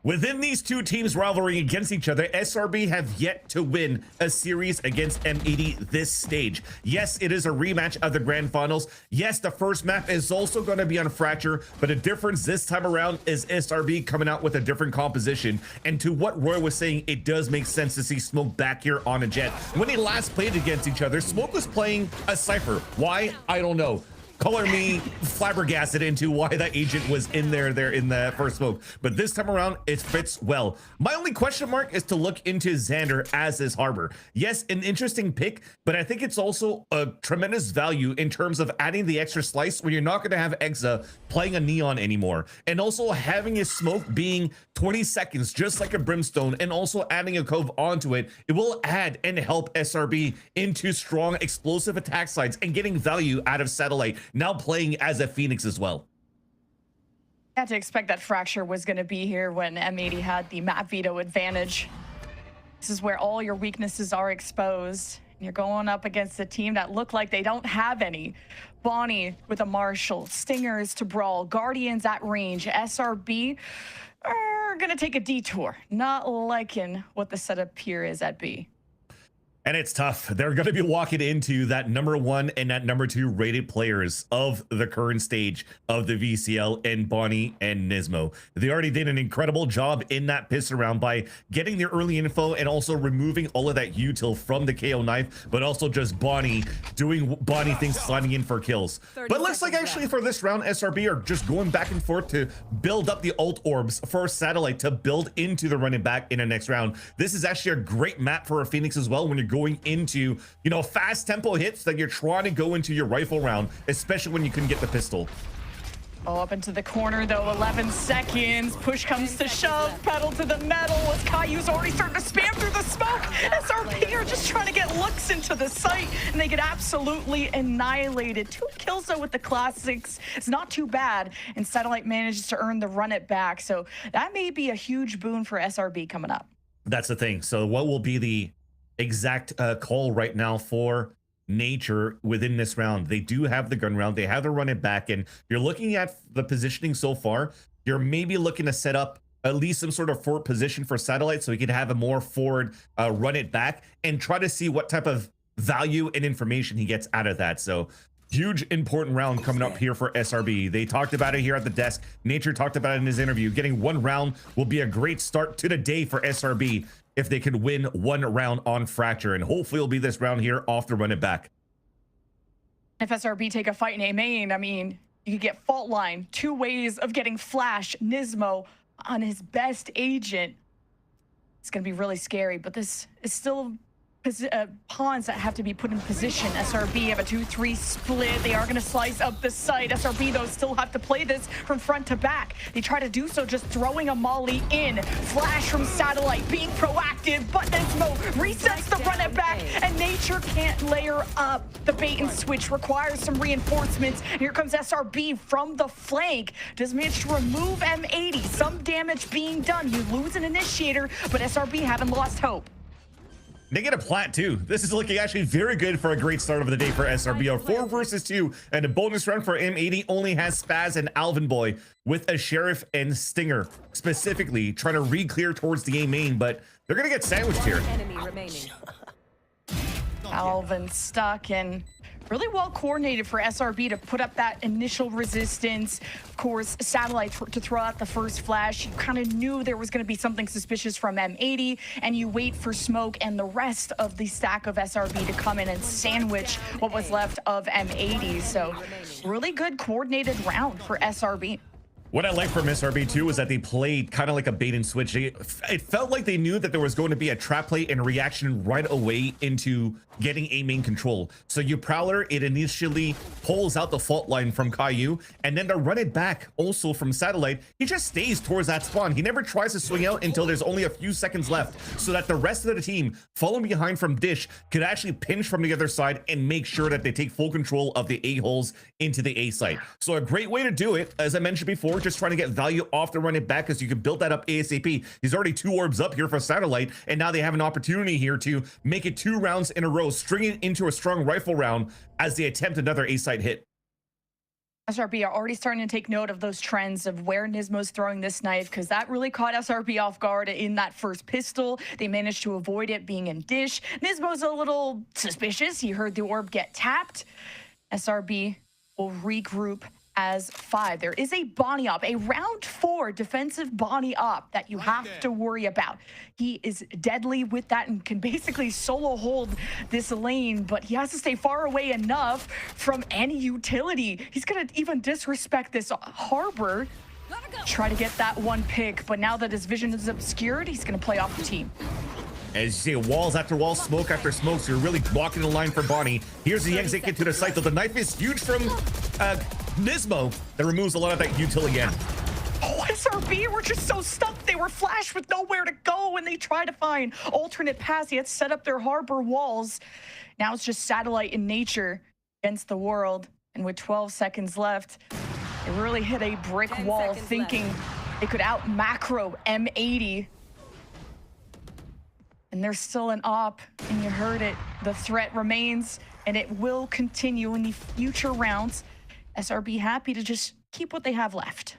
Within these two teams rivaling against each other, SRB have yet to win a series against M80 this stage. Yes, it is a rematch of the grand finals. Yes, the first map is also going to be on Fracture, but the difference this time around is SRB coming out with a different composition. And to what Roy was saying, it does make sense to see Smoke back here on a Jet. When they last played against each other, Smoke was playing a Cypher. Why? I don't know. Color me flabbergasted into why that agent was in there in the first smoke, but this time around it fits well. My only question mark is to look into Xander as his Harbor. Yes, an interesting pick, but I think it's also a tremendous value in terms of adding the extra slice when you're not going to have Exa playing a Neon anymore, and also having his smoke being 20 seconds just like a Brimstone, and also adding a Cove onto it. It will add and help SRB into strong explosive attack sides and getting value out of Satellite, now playing as a Phoenix as well. I had to expect that Fracture was going to be here when M80 had the map veto advantage. This is where all your weaknesses are exposed. You're going up against a team that look like they don't have any. Bonnie with a Marshall, Stingers to Brawl, Guardians at range. SRB are going to take a detour. Not liking what the setup here is at B. And it's tough. They're going to be walking into that #1 and that #2 rated players of the current stage of the VCL, and Bonnie and Nismo. They already did an incredible job in that piss around by getting their early info and also removing all of that util from the KO knife, but also just Bonnie doing Bonnie things, sliding in for kills. But looks like actually for this round, SRB are just going back and forth to build up the ult orbs for Satellite to build into the running back in the next round. This is actually a great map for a Phoenix as well when you're going into, you know, fast tempo hits that you're trying to go into your rifle round, especially when you couldn't get the pistol. Oh, up into the corner though, 11 seconds. Push comes to shove, pedal to the metal as Caillou's already starting to spam through the smoke. SRB are just trying to get looks into the site, and they get absolutely annihilated. 2 kills though with the classics. It's not too bad, and Satellite manages to earn the run it back. So that may be a huge boon for SRB coming up. That's the thing. So what will be the exact call right now for Nature within this round? They do have the gun round, they have to run it back, and you're looking at the positioning so far. You're maybe looking to set up at least some sort of forward position for Satellite so he can have a more forward run it back and try to see what type of value and information he gets out of that. So huge important round coming up here for SRB. They talked about it here at the desk. Nature talked about it in his interview. Getting 1 round will be a great start to the day for SRB if they could win 1 round on Fracture, and hopefully it'll be this round here off the run it back. If SRB take a fight in A main, I mean, you could get Fault Line, 2 ways of getting Flash, Nismo on his best agent. It's going to be really scary, but this is still pawns that have to be put in position. SRB have a 2-3 split. They are going to slice up the site. SRB, though, still have to play this from front to back. They try to do so just throwing a molly in. Flash from Satellite being proactive, but Nismo resets the run it back, and Nature can't layer up. The bait and switch requires some reinforcements. Here comes SRB from the flank. Does manage to remove M80. Some damage being done. You lose an initiator, but SRB haven't lost hope. They get a plat too. This is looking actually very good for a great start of the day for SRB. A 4 versus 2 and a bonus round for M80 only has Spaz and Alvin Boy with a Sheriff and Stinger specifically trying to re-clear towards the A main, but they're gonna get sandwiched here. Alvin stuck, and really well coordinated for SRB to put up that initial resistance. Of course, Satellite to throw out the first flash. You kind of knew there was going to be something suspicious from M80, and you wait for Smoke and the rest of the stack of SRB to come in and sandwich what was left of M80. So really good coordinated round for SRB. What I like from SRB too is that they played kind of like a bait and switch. It felt like they knew that there was going to be a trap play and reaction right away into getting A main control. So you Prowler, it initially pulls out the fault line from Caillou, and then to run it back also from Satellite, he just stays towards that spawn. He never tries to swing out until there's only a few seconds left, so that the rest of the team following behind from Dish could actually pinch from the other side and make sure that they take full control of the A holes into the A site. So a great way to do it, as I mentioned before, just trying to get value off the run it back, because you can build that up ASAP. He's already 2 orbs up here for Satellite, and now they have an opportunity here to make it 2 rounds in a row, string it into a strong rifle round as they attempt another A site hit. SRB are already starting to take note of those trends of where Nismo's throwing this knife, because that really caught SRB off guard in that first pistol. They managed to avoid it being in dish. Nismo's a little suspicious. He heard the orb get tapped. SRB will regroup as 5. There is a Bonnie op, a round 4 defensive Bonnie op that you have to worry about. He is deadly with that and can basically solo hold this lane, but he has to stay far away enough from any utility. He's gonna even disrespect this harbor, try to get that one pick, but now that his vision is obscured, he's gonna play off the team. As you see, walls after walls, smoke after smoke, so you're really blocking the line for Bonnie. Here's the exit kit to the site, though the knife is huge from Nismo. That removes a lot of that util again. Oh, SRB were just so stuck. They were flashed with nowhere to go, and they try to find alternate paths. They had set up their harbor walls. Now it's just satellite in nature against the world. And with 12 seconds left, they really hit a brick wall thinking they could out macro M80. And there's still an op, and you heard it. The threat remains, and it will continue in the future rounds. SRB happy to just keep what they have left.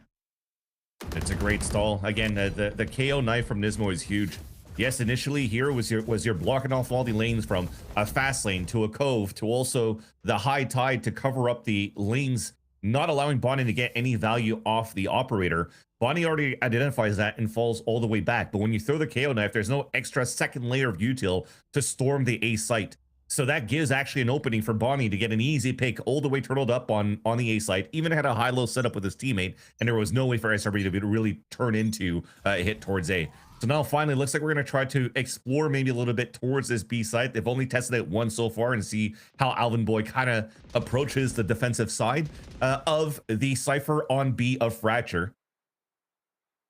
It's a great stall. Again, the KO knife from Nismo is huge. Yes, initially here was your blocking off all the lanes from a fast lane to a cove to also the high tide to cover up the lanes, not allowing Bonnie to get any value off the operator. Bonnie already identifies that and falls all the way back. But when you throw the KO knife, there's no extra second layer of util to storm the A site. So that gives actually an opening for Bonnie to get an easy pick all the way turtled up on the A site. Even had a high-low setup with his teammate, and there was no way for SRB to really turn into a hit towards A. So now finally, looks like we're going to try to explore maybe a little bit towards this B site. They've only tested it once so far and see how Alvin Boy kind of approaches the defensive side of the Cypher on B of Fracture.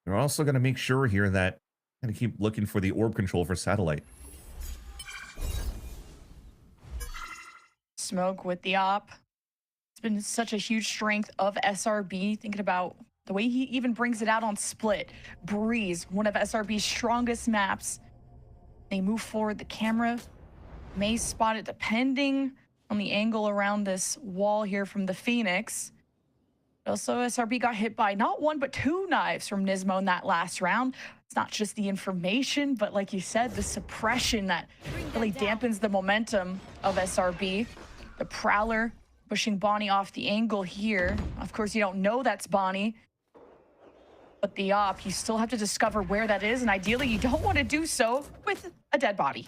They're also going to make sure here that going to keep looking for the orb control for satellite. Smoke with the op. It's been such a huge strength of SRB, thinking about the way he even brings it out on split. Breeze, one of SRB's strongest maps. They move forward. The camera may spot it depending on the angle around this wall here from the Phoenix. Also, SRB got hit by not 1, but 2 knives from Nismo in that last round. It's not just the information, but like you said, the suppression that really dampens the momentum of SRB. The Prowler pushing Bonnie off the angle here. Of course, you don't know that's Bonnie, but the op, you still have to discover where that is, and ideally, you don't want to do so with a dead body.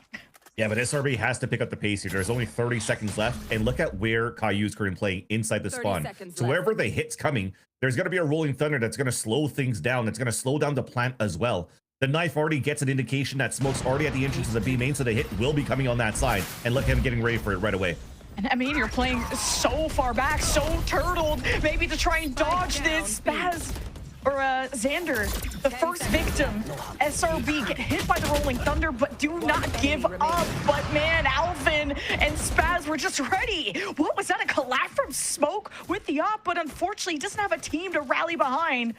Yeah, but SRB has to pick up the pace here. There's only 30 seconds left, and look at where Caillou's currently playing inside the spawn. So wherever the hit's coming, there's going to be a rolling thunder that's going to slow things down. It's going to slow down the plant as well. The knife already gets an indication that smoke's already at the entrance of the B main, so the hit will be coming on that side. And look at him getting ready for it right away. And I mean, you're playing so far back, so turtled, maybe to try and dodge this. Spaz or Xander, the first victim. SRB get hit by the rolling thunder, but do not give up. But man, Alvin and Spaz were just ready. What was that, a collab from Smoke with the op? But unfortunately, he doesn't have a team to rally behind.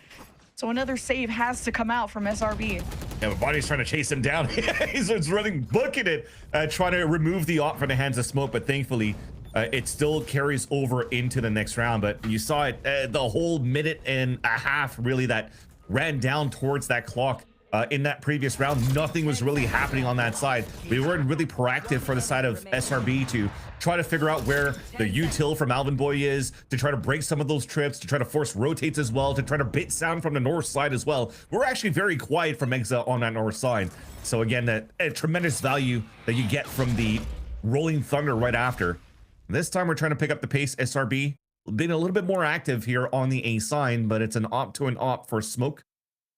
So another save has to come out from SRB. Yeah, but Bonnie's trying to chase him down. He's running, booking it, trying to remove the op from the hands of Smoke, but thankfully, it still carries over into the next round. But you saw it, the whole minute and a half, really, that ran down towards that clock. In that previous round, nothing was really happening on that side. We weren't really proactive for the side of SRB to try to figure out where the util from Alvin Boy is, to try to break some of those trips, to try to force rotates as well, to try to bait sound from the north side as well. We're actually very quiet from Exa on that north side. So again, that tremendous value that you get from the rolling thunder right after. This time we're trying to pick up the pace. SRB being a little bit more active here on the A side, but it's an op to an op for Smoke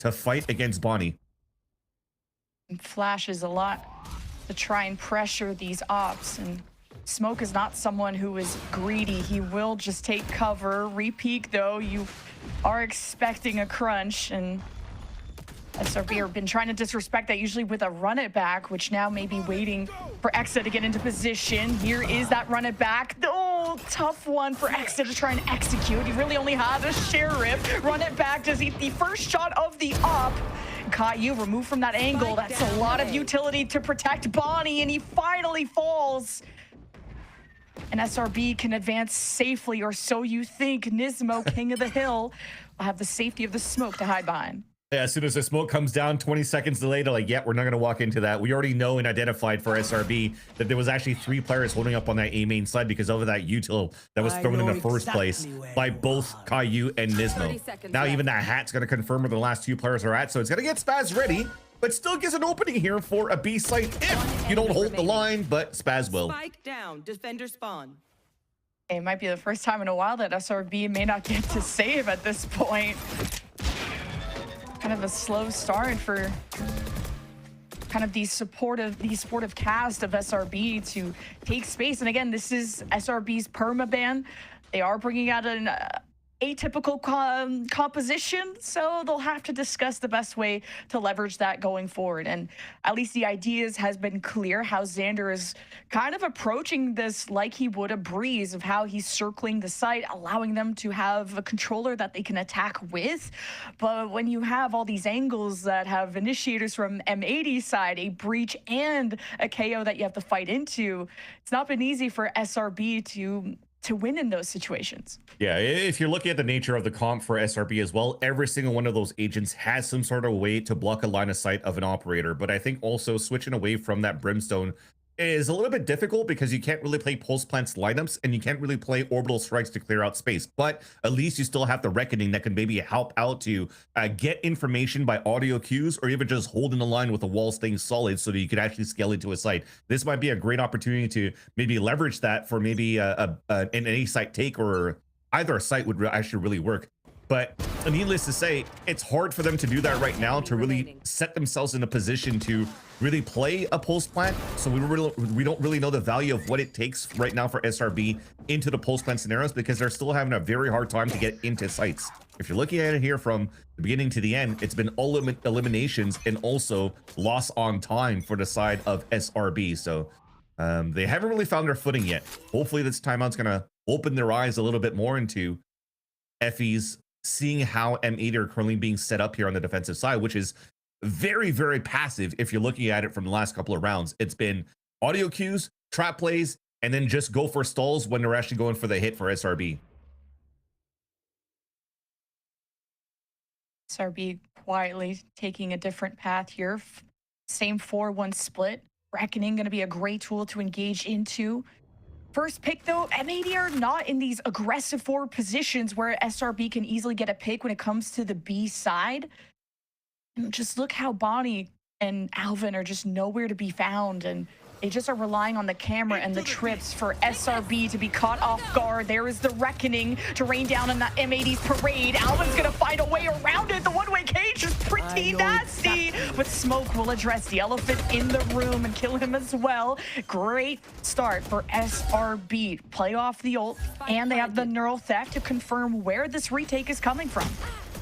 to fight against Bonnie. Flashes a lot to try and pressure these ops, and Smoke is not someone who is greedy. He will just take cover. Re-peek though, you are expecting a crunch, and SRB have been trying to disrespect that, usually with a run it back, which now may be waiting for Exa to get into position. Here is that run it back. Oh, tough one for Exa to try and execute. He really only had a sheriff. Run it back does eat the first shot of the op. Caillou removed from that angle. That's a lot of utility to protect Bonnie, and he finally falls. and SRB can advance safely, or so you think. Nismo, king of the hill, will have the safety of the smoke to hide behind. Yeah, as soon as the smoke comes down, 20 seconds delayed, like, yeah, we're not going to walk into that. We already know and identified for SRB that there was actually 3 players holding up on that A main side because of that util that was thrown in the first place by both Caillou and Nismo. Now even that hat's going to confirm where the last 2 players are at, so it's going to get Spaz ready, but still gives an opening here for a B site if you don't hold the line, but Spaz will. Spike down, defender spawn. It might be the first time in a while that SRB may not get to save at this point. Kind of a slow start for kind of the supportive cast of SRB to take space. And again, this is SRB's permaban. They are bringing out an atypical composition, so they'll have to discuss the best way to leverage that going forward. And at least the ideas has been clear how Xander is kind of approaching this like he would a Breeze, of how he's circling the site, allowing them to have a controller that they can attack with. But when you have all these angles that have initiators from M80 side, a breach and a KO that you have to fight into, it's not been easy for SRB to win in those situations. Yeah, if you're looking at the nature of the comp for SRB as well, every single one of those agents has some sort of way to block a line of sight of an operator. But I think also switching away from that Brimstone is a little bit difficult because you can't really play pulse plants lineups and you can't really play orbital strikes to clear out space. But at least you still have the Reckoning that can maybe help out to get information by audio cues, or even just holding the line with the wall staying solid so that you could actually scale into a site. This might be a great opportunity to maybe leverage that for maybe an A site take, or either a site would actually really work. But needless to say, it's hard for them to do that right now, to really set themselves in a position to really play a pulse plant. So we don't really know the value of what it takes right now for SRB into the pulse plant scenarios, because they're still having a very hard time to get into sites. If you're looking at it here from the beginning to the end, it's been all eliminations and also loss on time for the side of SRB. So they haven't really found their footing yet. Hopefully this timeout's going to open their eyes a little bit more into FE's seeing how M80 are currently being set up here on the defensive side, which is very, very passive. If you're looking at it from the last couple of rounds, it's been audio cues, trap plays, and then just go for stalls when they're actually going for the hit for SRB. SRB quietly taking a different path here. Same 4-1 split. Reckoning going to be a great tool to engage into. First pick, though, M80 are not in these aggressive forward positions where SRB can easily get a pick when it comes to the B side. And just look how Bonnie and Alvin are just nowhere to be found, and they just are relying on the camera and the trips for SRB to be caught off guard. There is the Reckoning to rain down on the M80's parade. Alvin's gonna find a way around it. The one-way cage is pretty nasty, but Smoke will address the elephant in the room and kill him as well. Great start for SRB. Play off the ult, and they have the neural theft to confirm where this retake is coming from.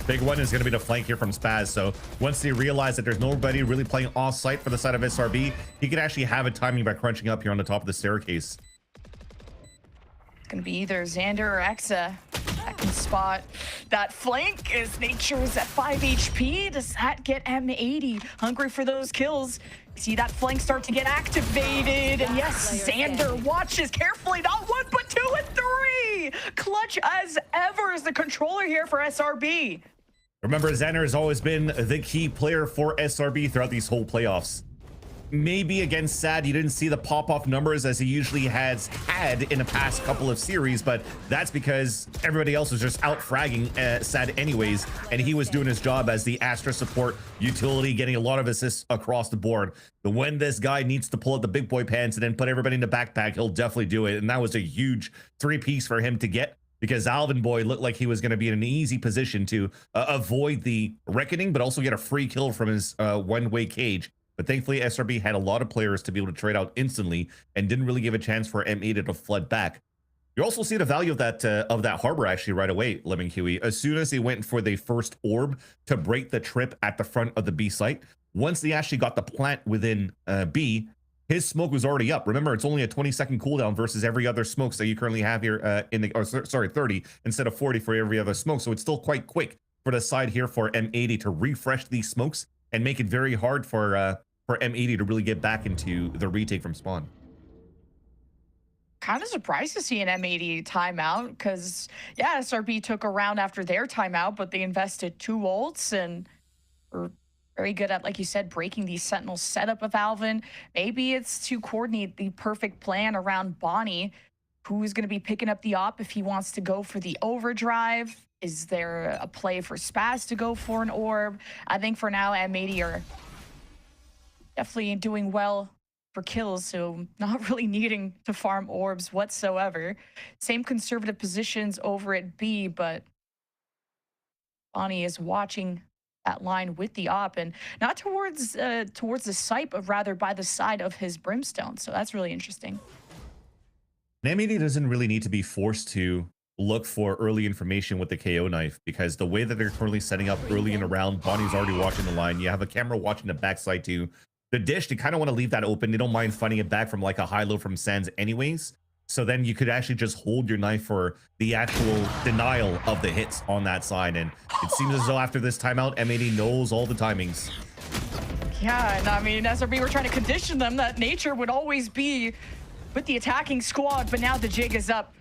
Big one is going to be the flank here from Spaz. So once they realize that there's nobody really playing off-site for the side of SRB, he can actually have a timing by crunching up here on the top of the staircase. It's going to be either Xander or Exa that can spot that flank, as Nature's at 5 HP. Does that get M80 hungry for those kills? See that flank start to get activated, and yes, Xander watches carefully, not 1, but 2 and 3. Clutch as ever is the controller here for SRB. Remember, Xander has always been the key player for SRB throughout these whole playoffs. Maybe against Sad, you didn't see the pop-off numbers as he usually has had in the past couple of series, but that's because everybody else was just out fragging Sad anyways, and he was doing his job as the Astra support utility, getting a lot of assists across the board. But when this guy needs to pull out the big boy pants and then put everybody in the backpack, he'll definitely do it, and that was a huge 3-piece for him to get, because Alvin Boy looked like he was going to be in an easy position to avoid the Reckoning, but also get a free kill from his one-way cage. But thankfully, SRB had a lot of players to be able to trade out instantly and didn't really give a chance for M80 to flood back. You also see the value of that harbor actually right away, Lemon Kiwi. As soon as they went for the first orb to break the trip at the front of the B site, once they actually got the plant within B, his smoke was already up. Remember, it's only a 20-second cooldown versus every other smokes that you currently have here 30 instead of 40 for every other smoke. So it's still quite quick for the side here for M80 to refresh these smokes and make it very hard for M80 to really get back into the retake from spawn. kind of surprised to see an M80 timeout because, yeah, SRB took a round after their timeout, but they invested 2 ults and were very good at, like you said, breaking the Sentinel setup of Alvin. Maybe it's to coordinate the perfect plan around Bonnie, who's going to be picking up the op if he wants to go for the overdrive. Is there a play for Spaz to go for an orb? I think for now, M80 are definitely doing well for kills, so not really needing to farm orbs whatsoever. Same conservative positions over at B, but Bonnie is watching that line with the op and not towards the site, but rather by the side of his brimstone. So that's really interesting. M80 doesn't really need to be forced to look for early information with the KO knife, because the way that they're currently setting up early in a round, Bonnie's already watching the line. You have a camera watching the backside too. The dish, they kind of want to leave that open. They don't mind fighting it back from like a high-low from Sands anyways. So then you could actually just hold your knife for the actual denial of the hits on that side. And it seems as though after this timeout, M80 knows all the timings. Yeah, and I mean, SRB were trying to condition them that nature would always be with the attacking squad, but now the jig is up.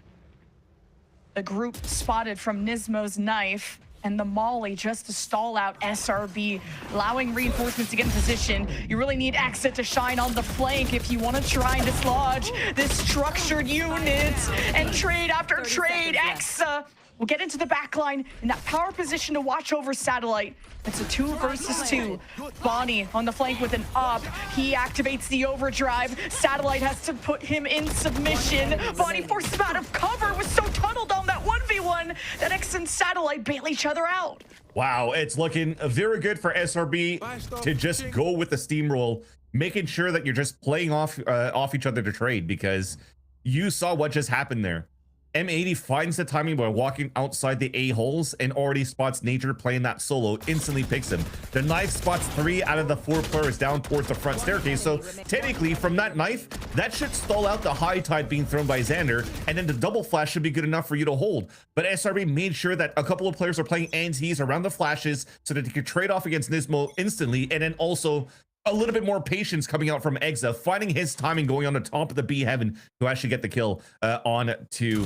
The group spotted from Nismo's knife and the molly just to stall out SRB, allowing reinforcements to get in position. You really need Exa to shine on the flank if you want to try and dislodge this structured unit. And trade after trade, Exa will get into the back line in that power position to watch over Satellite. It's a 2 versus 2. Bonnie on the flank with an op. He activates the overdrive. Satellite has to put him in submission. Bonnie forces him out of cover, was so tunneled on that 1v1 that X and Satellite bail each other out. Wow, it's looking very good for SRB to just go with the steamroll, making sure that you're just playing off each other to trade, because you saw what just happened there. M80 finds the timing by walking outside the A-holes and already spots Nature playing that solo, instantly picks him. The knife spots 3 out of the 4 players down towards the front staircase, so technically from that knife, that should stall out the high tide being thrown by Xander, and then the double flash should be good enough for you to hold. But SRB made sure that a couple of players are playing antis around the flashes so that they could trade off against Nismo instantly, and then also a little bit more patience coming out from Exa, finding his timing going on the top of the B heaven to actually get the kill on to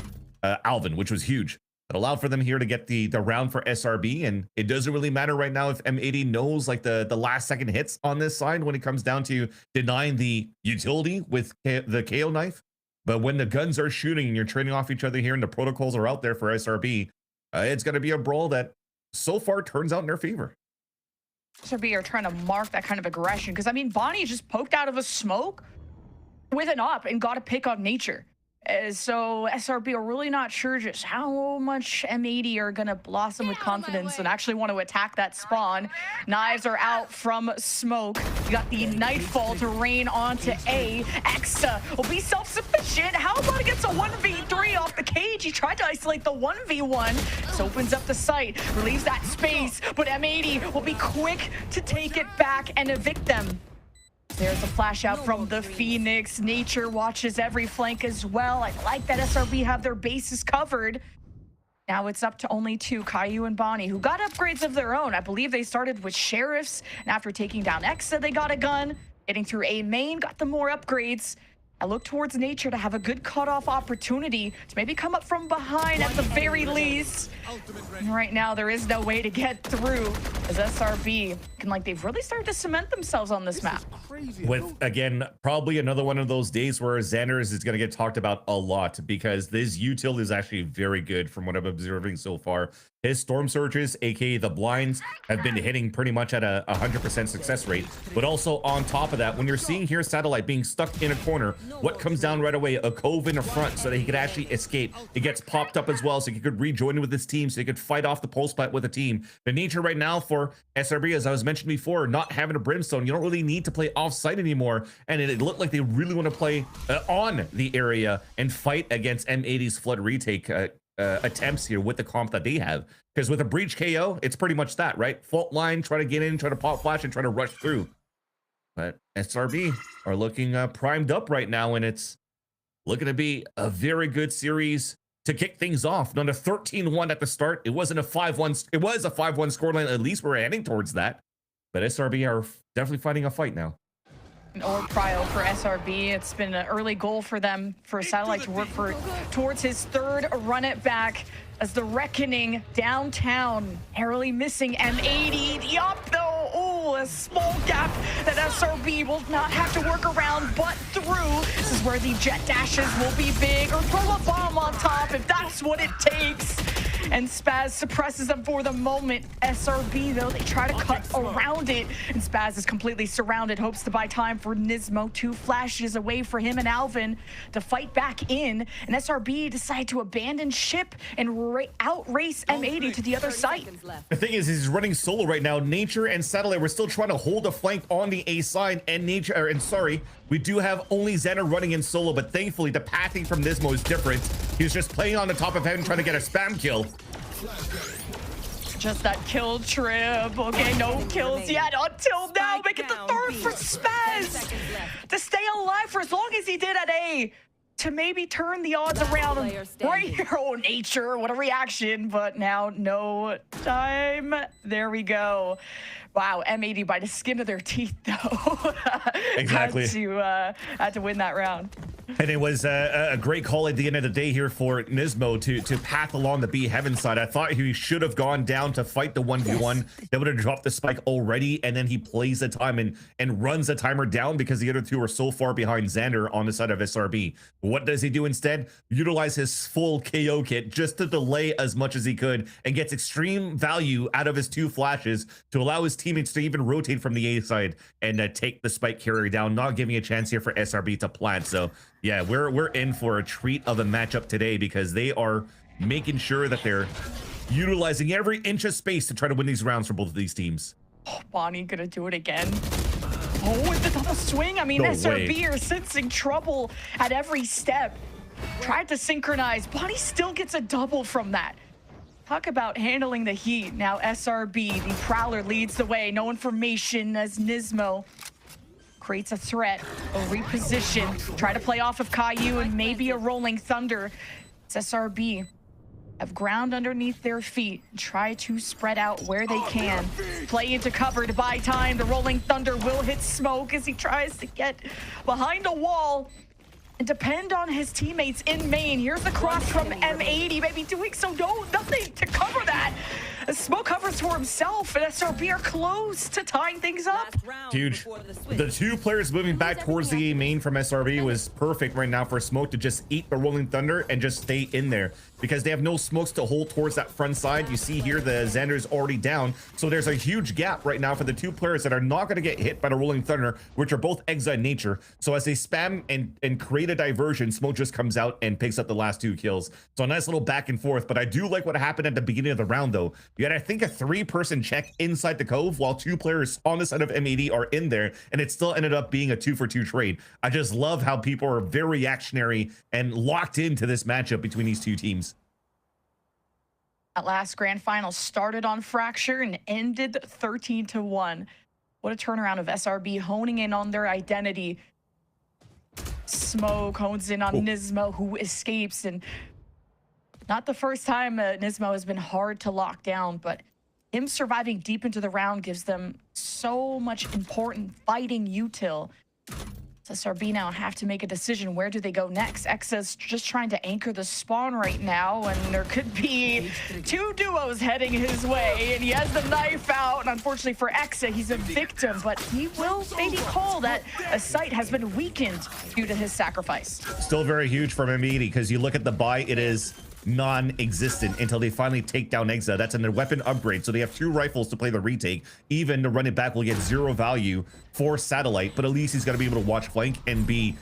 Alvin, which was huge. It allowed for them here to get the round for SRB, and it doesn't really matter right now if M80 knows like the last second hits on this side when it comes down to denying the utility with the KO knife. But when the guns are shooting and you're trading off each other here and the protocols are out there for SRB, it's going to be a brawl that so far turns out in their favor. SRB are trying to mark that kind of aggression because, I mean, Bonnie just poked out of a smoke with an op and got a pick on Nature. So SRB are really not sure just how much M80 are going to blossom with confidence and actually want to attack that spawn. Knives are out from smoke. You got the Nightfall to rain onto A. Exa will be self-sufficient. How about against a 1v3 off the cage? He tried to isolate the 1v1. This opens up the site, relieves that space, but M80 will be quick to take it back and evict them. There's a flash out from the Phoenix. Nature watches every flank as well. I like that SRB have their bases covered. Now it's up to only 2, Caillou and Bonnie, who got upgrades of their own. I believe they started with Sheriffs, and after taking down Exa, they got a gun. Getting through A main, got them more upgrades. I look towards Nature to have a good cutoff opportunity to maybe come up from behind at the very least. And right now, there is no way to get through as SRB can, like, they've really started to cement themselves on this map. With, again, probably another one of those days where Xander's is going to get talked about a lot, because this util is actually very good from what I'm observing so far. His storm surges, aka the blinds, have been hitting pretty much at a 100% success rate. But also on top of that, when you're seeing here Satellite being stuck in a corner, what comes down right away? A cove in the front so that he could actually escape. It gets popped up as well so he could rejoin with his team, so he could fight off the pulse plat with a team. The nature right now for SRB, as I was mentioned before, not having a brimstone, you don't really need to play off-site anymore. And it looked like they really want to play on the area and fight against M80's flood retake attempts here with the comp that they have, because with a breach KO, it's pretty much that, right? Fault line, try to get in, try to pop flash, and try to rush through. But SRB are looking primed up right now, and it's looking to be a very good series to kick things off. Not a 13-1 at the start. It wasn't a 5-1. It was a 5-1 scoreline. At least we're heading towards that. But SRB are definitely fighting a fight now. or prio for SRB. It's been an early goal for them, for Satellite to work towards his third run it back as the reckoning downtown, narrowly missing M80. Yup, though, oh, a small gap that SRB will not have to work around, but through. This is where the jet dashes will be big, or throw a bomb on top if that's what it takes. And Spaz suppresses them for the moment. SRB, though, they try to cut around it. And Spaz is completely surrounded, hopes to buy time for Nismo. 2 flashes away for him and Alvin to fight back in. And SRB decide to abandon ship and outrace M80 to the other site. The thing is, he's running solo right now. Nature and Satellite, we're still trying to hold a flank on the A side. And Nature, we do have only Xander running in solo, but thankfully the pathing from Nismo is different. He was just playing on the top of heaven trying to get a spam kill. Just that kill trip. Okay, no kills yet until now. Make it the third for Spaz to stay alive for as long as he did at A, to maybe turn the odds around. Right here, oh, Nature, what a reaction, but now no time. There we go. Wow, M80 by the skin of their teeth, though. Exactly. had to win that round. And it was a great call at the end of the day here for Nismo to path along the B heaven side. I thought he should have gone down to fight the 1v1. They would have dropped the spike already, and then he plays the time and runs the timer down because the other two are so far behind Xander on the side of SRB. What does he do instead? Utilize his full KO kit just to delay as much as he could and gets extreme value out of his 2 flashes to allow his teammates to even rotate from the A side and take the spike carrier down, not giving a chance here for SRB to plant. So yeah, we're in for a treat of a matchup today because they are making sure that they're utilizing every inch of space to try to win these rounds for both of these teams. Oh, Bonnie gonna do it again. Oh, with the double swing. I mean, No SRB way. are sensing trouble at every step. Tried to synchronize. Bonnie still gets a double from that. Talk about handling the heat. Now SRB, the Prowler, leads the way. No information as Nismo creates a threat, a reposition. Try to play off of Caillou and maybe a Rolling Thunder. It's SRB. Have ground underneath their feet. Try to spread out where they can. Play into cover to buy time. The Rolling Thunder will hit smoke as he tries to get behind a wall and depend on his teammates in main. Here's the cross from M80, maybe doing so. No, nothing to cover that. A smoke covers for himself, and SRB are close to tying things up. Huge. The 2 players moving back towards the A main from SRB was perfect right now for Smoke to just eat the Rolling Thunder and just stay in there because they have no smokes to hold towards that front side. You see here the Xander's already down, so there's a huge gap right now for the 2 players that are not going to get hit by the Rolling Thunder, which are both Exa in nature. So as they spam and create a diversion, Smoke just comes out and picks up the last 2 kills. So a nice little back and forth, but I do like what happened at the beginning of the round though. You had, I think, a 3-person check inside the cove while 2 players on the side of M80 are in there, and it still ended up being a 2-for-2 trade. I just love how people are very reactionary and locked into this matchup between these 2 teams. That last grand final started on Fracture and ended 13-1. What a turnaround of SRB honing in on their identity. Smoke hones in on Nismo, who escapes, and not the first time Nismo has been hard to lock down, but him surviving deep into the round gives them so much important fighting util. SRB now have to make a decision. Where do they go next? Exa's just trying to anchor the spawn right now, and there could be 2 duos heading his way, and he has the knife out. And unfortunately for Exa, he's a victim, but he will maybe call that a site has been weakened due to his sacrifice. Still very huge from M80 because you look at the buy, it is non-existent until they finally take down Exa. That's in their weapon upgrade, so they have 2 rifles to play the retake. Even the run it back will get 0 value for Satellite, but at least he's got to be able to watch flank and be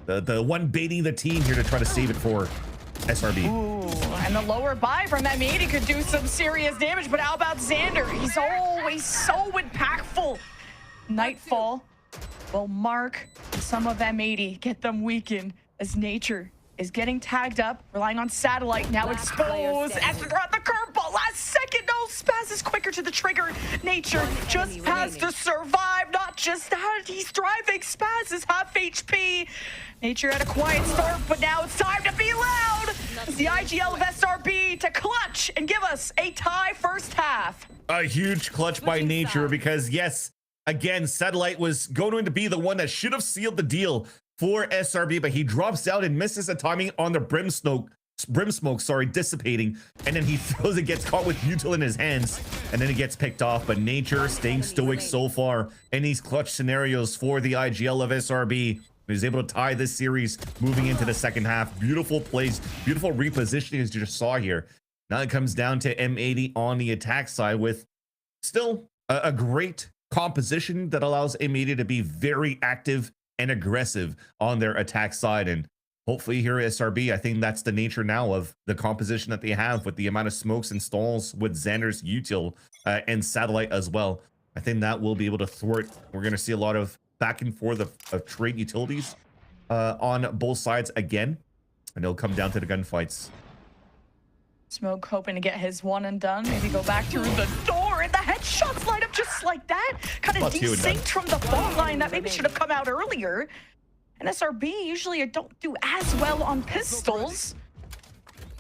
the one baiting the team here to try to save it for SRB. Ooh, and the lower buy from M80 could do some serious damage, but how about Xander? He's always so impactful. Nightfall will mark some of M80, get them weakened as Nature is getting tagged up, relying on Satellite, now exposed. As they're on the curveball, last second, no, Spaz is quicker to the trigger. Nature just has to survive, not just that, he's thriving. Spaz is half HP. Nature had a quiet start, but now it's time to be loud. It's the IGL of SRB to clutch and give us a tie first half. A huge clutch by Nature because, yes, Again, Satellite was going to be the one that should have sealed the deal for SRB, but he drops out and misses the timing on the brim smoke, dissipating, and then he throws it, gets caught with util in his hands, and then it gets picked off. But Nature staying stoic so far in these clutch scenarios for the IGL of SRB. He's able to tie this series moving into the second half. Beautiful plays, beautiful repositioning as you just saw here. Now it comes down to M80 on the attack side with still a great composition that allows M80 to be very active and aggressive on their attack side. And hopefully here at SRB, I think that's the nature now of the composition that they have with the amount of smokes and stalls with Xander's util and Satellite as well. I think that will be able to thwart. We're going to see a lot of back and forth of trade utilities on both sides again, and it'll come down to the gunfights. Smoke hoping to get his one and done. Maybe go back through the door, and the headshots light up just like that. Kind of desynced from the fault line. That maybe should have come out earlier. And SRB usually don't do as well on pistols.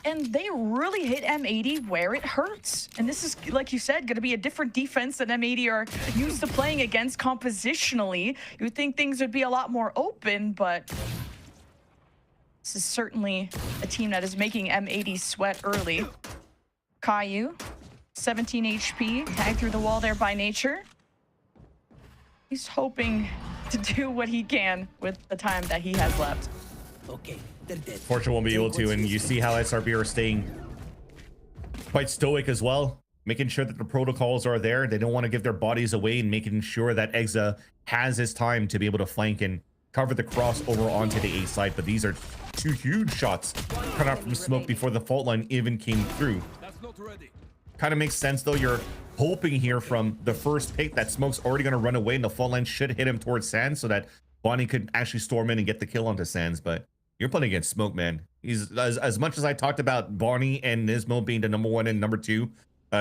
And they really hit M80 where it hurts. And this is, like you said, going to be a different defense that M80 are used to playing against compositionally. You would think things would be a lot more open, but this is certainly a team that is making M80 sweat early. Caillou, 17 HP, tagged through the wall there by Nature. He's hoping to do what he can with the time that he has left. Okay. Fortune won't be able to, and you see how SRB are staying quite stoic as well, making sure that the protocols are there. They don't want to give their bodies away, and making sure that Exa has his time to be able to flank and cover the cross over onto the A side. But these are two huge shots cut out from smoke before the fault line even came through. Kind of makes sense though. You're hoping here from the first pick that Smoke's already going to run away, and the fault line should hit him towards Sands so that Bonnie could actually storm in and get the kill onto Sands. But you're playing against Smoke, man. He's as much as I talked about Bonnie and Nismo being the #1 and #2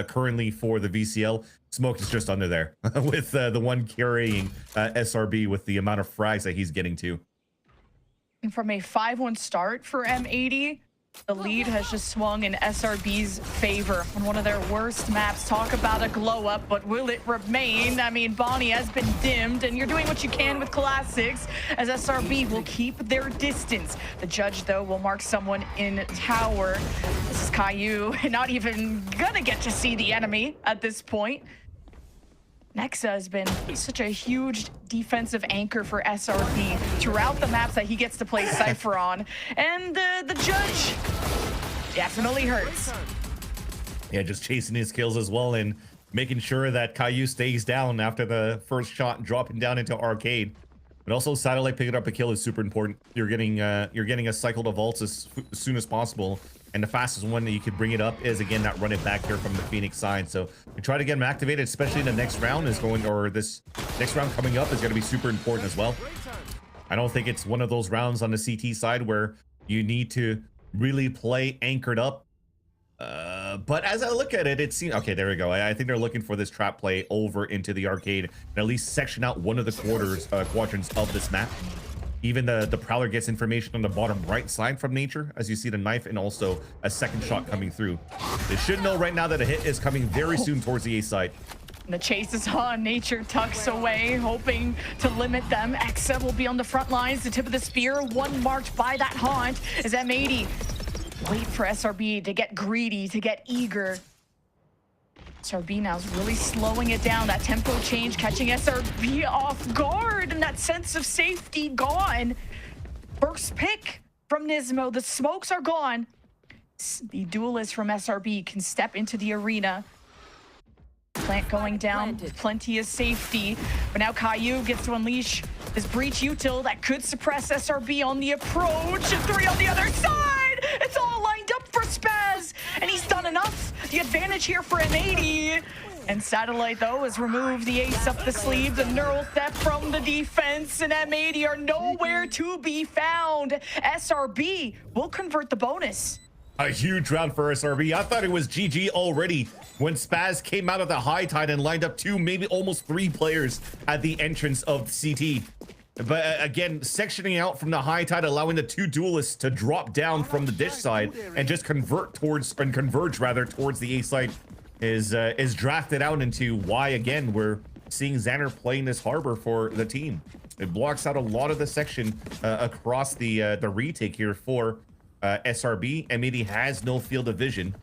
currently for the VCL, Smoke is just under there with the one carrying SRB with the amount of frags that he's getting to. And from a 5-1 start for M80, the lead has just swung in SRB's favor on one of their worst maps. Talk about a glow up, but will it remain? I mean, Bonnie has been dimmed, and you're doing what you can with classics as SRB will keep their distance. The judge, though, will mark someone in tower. This is Caillou, not even gonna get to see the enemy at this point. Nexa has been such a huge defensive anchor for SRB throughout the maps that he gets to play Cypher on. And the judge definitely hurts. Yeah, just chasing his kills as well and making sure that Caillou stays down after the first shot, dropping down into Arcade. But also Satellite picking up a kill is super important. You're getting a cycle to vaults as soon as possible. And the fastest one that you could bring it up is, again, that run it back here from the Phoenix side. So we try to get him activated, especially in the next round is going, or this next round coming up is going to be super important as well. I don't think it's one of those rounds on the CT side where you need to really play anchored up. But as I look at it, it seems, okay, there we go. I think they're looking for this trap play over into the arcade and at least section out one of the quadrants of this map. Even the Prowler gets information on the bottom right side from Nature, as you see the knife, and also a second shot coming through. They should know right now that a hit is coming very soon towards the A side. The chase is on. Nature tucks away, hoping to limit them. Exa will be on the front lines, the tip of the spear. One marked by that haunt is M80. Wait for SRB to get greedy, to get eager. SRB now is really slowing it down. That tempo change catching SRB off guard, and that sense of safety gone. First pick from Nismo. The smokes are gone. The duelist from SRB can step into the arena. Plant going down, plenty of safety. But now Caillou gets to unleash his breach util that could suppress SRB on the approach. And 3 on the other side! It's all lined up for Spaz! And he's done enough. The advantage here for M80. And Satellite, though, has removed the ace up the sleeve. The neural theft from the defense. And M80 are nowhere to be found. SRB will convert the bonus. A huge round for SRB. I thought it was GG already when Spaz came out of the high tide and lined up 2, maybe almost 3 players at the entrance of CT. But again, sectioning out from the high tide, allowing the 2 duelists to drop down from the dish side and just converge rather towards the A side is drafted out into why, again, we're seeing Xander playing this harbor for the team. It blocks out a lot of the section across the retake here for SRB. M80 has no field of vision.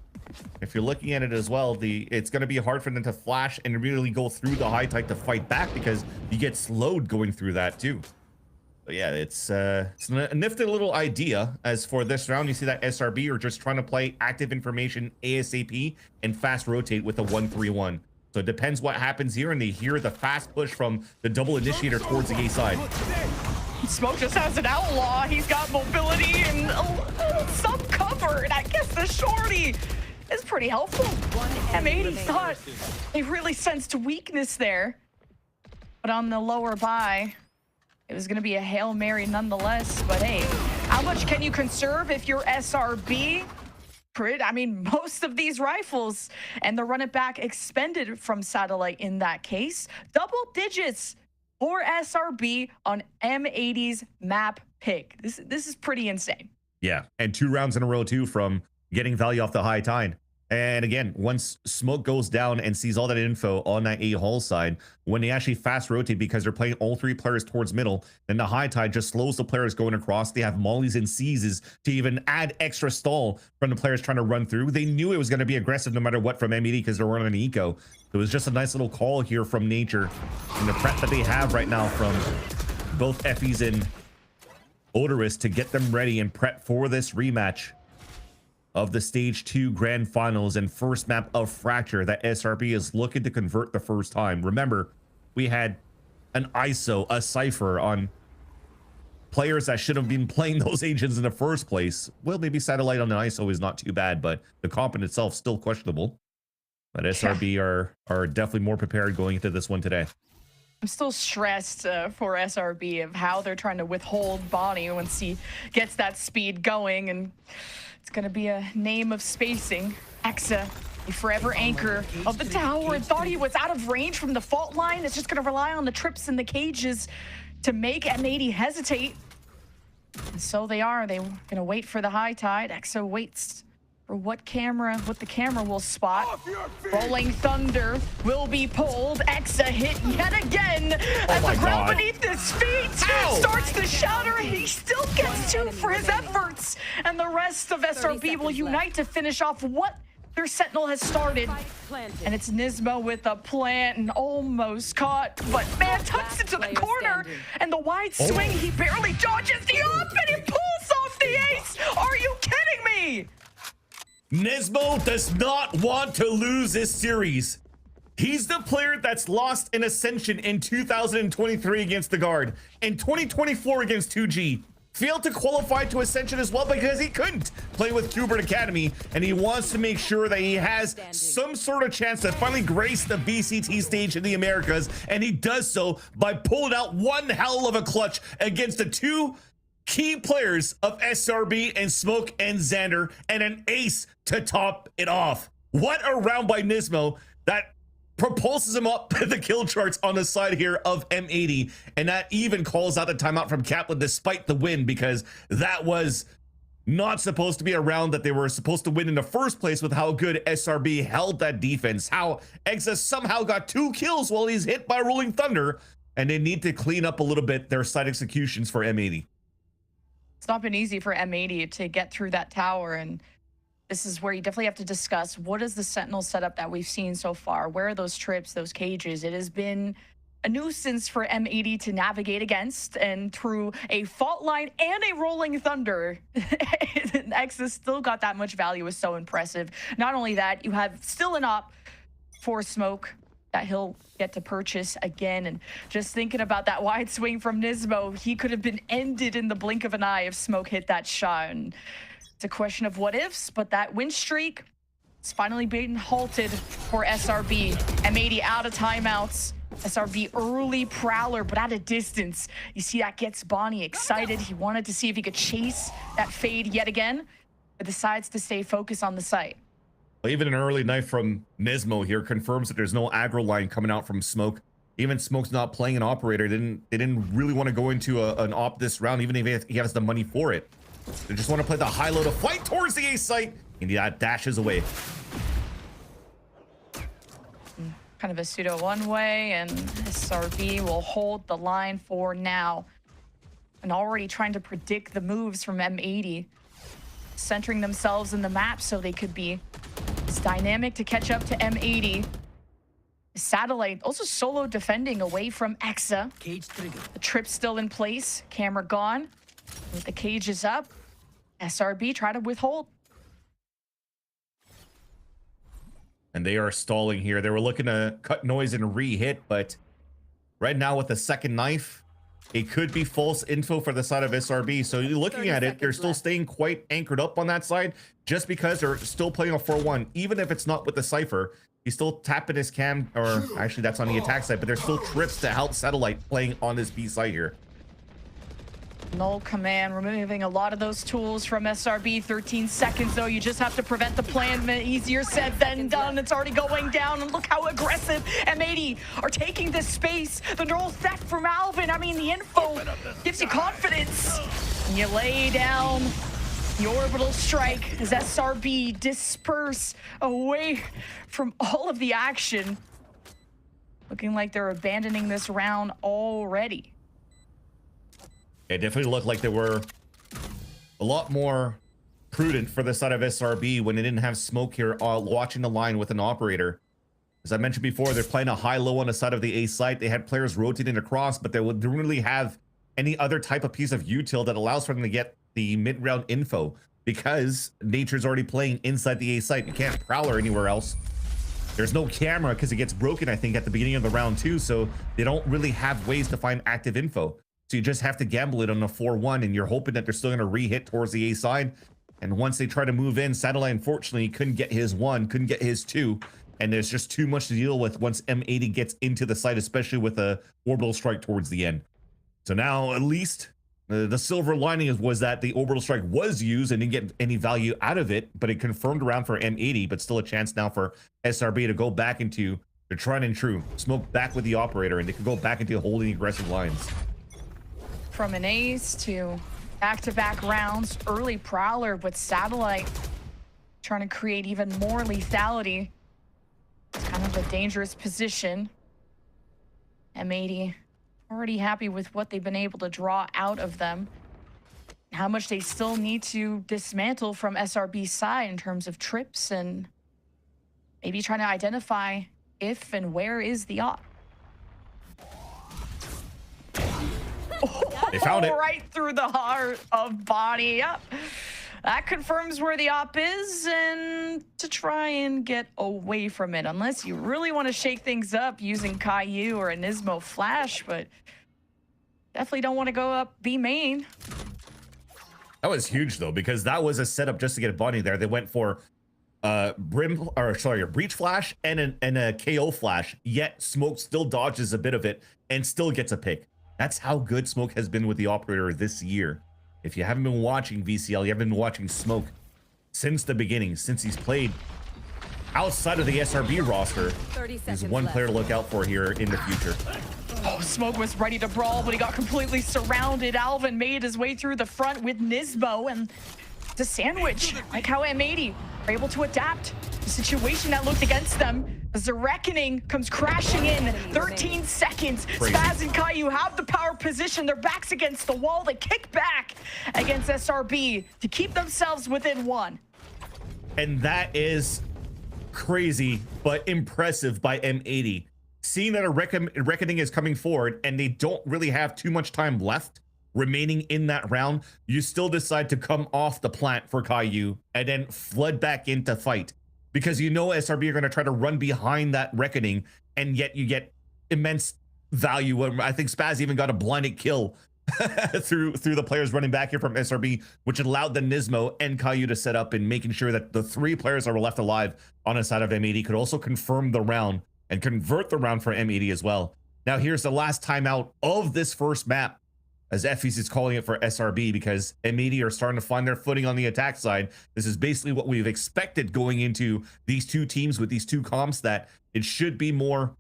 If you're looking at it as well, it's going to be hard for them to flash and really go through the high tide to fight back, because you get slowed going through that too. But yeah, it's a nifty little idea. As for this round, you see that SRB are just trying to play active information ASAP and fast rotate with a 1-3-1. So it depends what happens here, and they hear the fast push from the double initiator towards the A side. Smoke just has an outlaw. He's got mobility and some cover, and I guess the shorty is pretty helpful. M80 thought they really sensed weakness there, but on the lower buy, it was going to be a Hail Mary nonetheless. But hey, how much can you conserve if you're SRB? I mean, most of these rifles and the run it back expended from Satellite in that case. Double digits for SRB on M80's map pick. This is pretty insane. Yeah, and 2 rounds in a row too from getting value off the high tide. And again, once Smoke goes down and sees all that info on that A hall side, when they actually fast rotate because they're playing all 3 players towards middle, then the high tide just slows the players going across. They have mollies and seizes to even add extra stall from the players trying to run through. They knew it was going to be aggressive no matter what from M80 because they're running an eco. It was just a nice little call here from nature, and the prep that they have right now from both Effies and Odorous to get them ready and prep for this rematch of the stage 2 grand finals and first map of Fracture that SRB is looking to convert the first time. Remember, we had an ISO, a Cypher on players that should have been playing those agents in the first place. Well, maybe Satellite on the ISO is not too bad, but the comp in itself still questionable. But SRB are definitely more prepared going into this one today. I'm still stressed for SRB of how they're trying to withhold Bonnie once he gets that speed going, and it's going to be a name of spacing. Exa, a forever anchor of the tower, and thought he was out of range from the fault line. It's just going to rely on the trips and the cages to make M80 hesitate. And so they are. They're going to wait for the high tide. Exa waits for what the camera will spot. Rolling Thunder will be pulled. Exa hit yet again as the ground beneath his feet starts to shatter. He still gets 2 for his efforts, and the rest of SRB will unite to finish off what their Sentinel has started. And it's Nismo with a plant and almost caught, but man tucks into the corner, and the wide swing, he barely dodges the up, and he pulls off the ace. Are you kidding me? Nismo does not want to lose this series. He's the player that's lost in Ascension in 2023 against the Guard, in 2024 against 2G. Failed to qualify to Ascension as well because he couldn't play with Kubert Academy, and he wants to make sure that he has some sort of chance to finally grace the BCT stage in the Americas, and he does so by pulling out one hell of a clutch against the 2 key players of SRB and Smoke and Xander, and an ace to top it off. What a round by Nismo that propulses him up the kill charts on the side here of M80, and that even calls out the timeout from Kaplan despite the win, because that was not supposed to be a round that they were supposed to win in the first place with how good SRB held that defense, how Exa somehow got 2 kills while he's hit by Rolling Thunder, and they need to clean up a little bit their side executions for M80. It's not been easy for M80 to get through that tower, and this is where you definitely have to discuss what is the Sentinel setup that we've seen so far. Where are those trips, those cages? It has been a nuisance for M80 to navigate against, and through a fault line and a Rolling Thunder, X has still got that much value. Is so impressive. Not only that, you have still an op for Smoke that he'll get to purchase again. And just thinking about that wide swing from Nismo, he could have been ended in the blink of an eye if Smoke hit that shot. And it's a question of what ifs, but that win streak is finally being halted for SRB. M80 out of timeouts. SRB early prowler, but at a distance. You see that gets Bonnie excited. He wanted to see if he could chase that fade yet again, but decides to stay focused on the site. Even an early knife from Nismo here confirms that there's no aggro line coming out from Smoke. Even Smoke's not playing an operator. They didn't really want to go into an op this round, even if he has the money for it. They just want to play the high low to fight towards the A site, and that dashes away. kind of a pseudo one-way, and SRB will hold the line for now. And already trying to predict the moves from M80, centering themselves in the map so they could be as dynamic to catch up to M80. Satellite also solo defending away from Exa. The trip's still in place, camera gone. With the cages up, SRB try to withhold. And they are stalling here. They were looking to cut noise and re-hit, but right now with the second knife, it could be false info for the side of SRB. So you're looking at it, they're still staying quite anchored up on that side just because they're still playing a 4-1. Even if it's not with the Cypher, he's still tapping his cam, or actually that's on the attack side, but there's still trips to help Satellite playing on this B side here. Null command, removing a lot of those tools from SRB. 13 seconds though, you just have to prevent the plan. Easier said than done. It's already going down, and look how aggressive M80 are taking this space. The neural theft from Alvin, I mean, the info gives you confidence. And you lay down the orbital strike as SRB disperse away from all of the action. Looking like they're abandoning this round already. It definitely looked like they were a lot more prudent for the side of SRB when they didn't have smoke here watching the line with an operator. As I mentioned before, they're playing a high-low on the side of the A site. They had players rotating across, but they didn't really have any other type of piece of util that allows for them to get the mid-round info because Nature's already playing inside the A site. You can't Prowler anywhere else. There's no camera because it gets broken, I think, at the beginning of the round too, so they don't really have ways to find active info. So you just have to gamble it on a 4-1, and you're hoping that they're still going to re-hit towards the A side. And once they try to move in, Satellite, unfortunately, couldn't get his 1, couldn't get his 2. And there's just too much to deal with once M80 gets into the site, especially with a orbital strike towards the end. So now, at least, the silver lining was that the orbital strike was used and didn't get any value out of it, but it confirmed around for M80, but still a chance now for SRB to go back into the tried and true. Smoke back with the operator, and they could go back into holding aggressive lines. From an ace to back-to-back rounds, early Prowler with Satellite trying to create even more lethality. It's kind of a dangerous position. M80 already happy with what they've been able to draw out of them. How much they still need to dismantle from SRB's side in terms of trips and maybe trying to identify if and where is the op. They found it. Right through the heart of body. Yep. That confirms where the op is, and to try and get away from it, unless you really want to shake things up using Caillou or a Nismo flash, but definitely don't want to go up B main. That was huge though, because that was a setup just to get a body there. They went for a breach flash and a KO flash, yet Smoke still dodges a bit of it and still gets a pick. That's how good Smoke has been with the operator this year. If you haven't been watching VCL, you haven't been watching Smoke since the beginning, since he's played outside of the SRB roster. He's one player to look out for here in the future. Oh, Smoke was ready to brawl, but he got completely surrounded. Alvin made his way through the front with Nismo, and the sandwich, like how M80 are able to adapt the situation that looked against them. As the reckoning comes crashing in, 13 seconds. Crazy. Spaz and Caillou have the power position. Their backs against the wall. They kick back against SRB to keep themselves within 1. And that is crazy, but impressive by M80. Seeing that a reckoning is coming forward and they don't really have too much time left remaining in that round, you still decide to come off the plant for Caillou and then flood back into fight. Because you know SRB are going to try to run behind that reckoning, and yet you get immense value. I think Spaz even got a blinded kill through the players running back here from SRB, which allowed the Nismo and Caillou to set up and making sure that the 3 players that were left alive on the side of M80 could also confirm the round and convert the round for M80 as well. Now here's the last timeout of this first map, as FEC is calling it for SRB, because M80 are starting to find their footing on the attack side. This is basically what we've expected going into these two teams with these two comps, that it should be more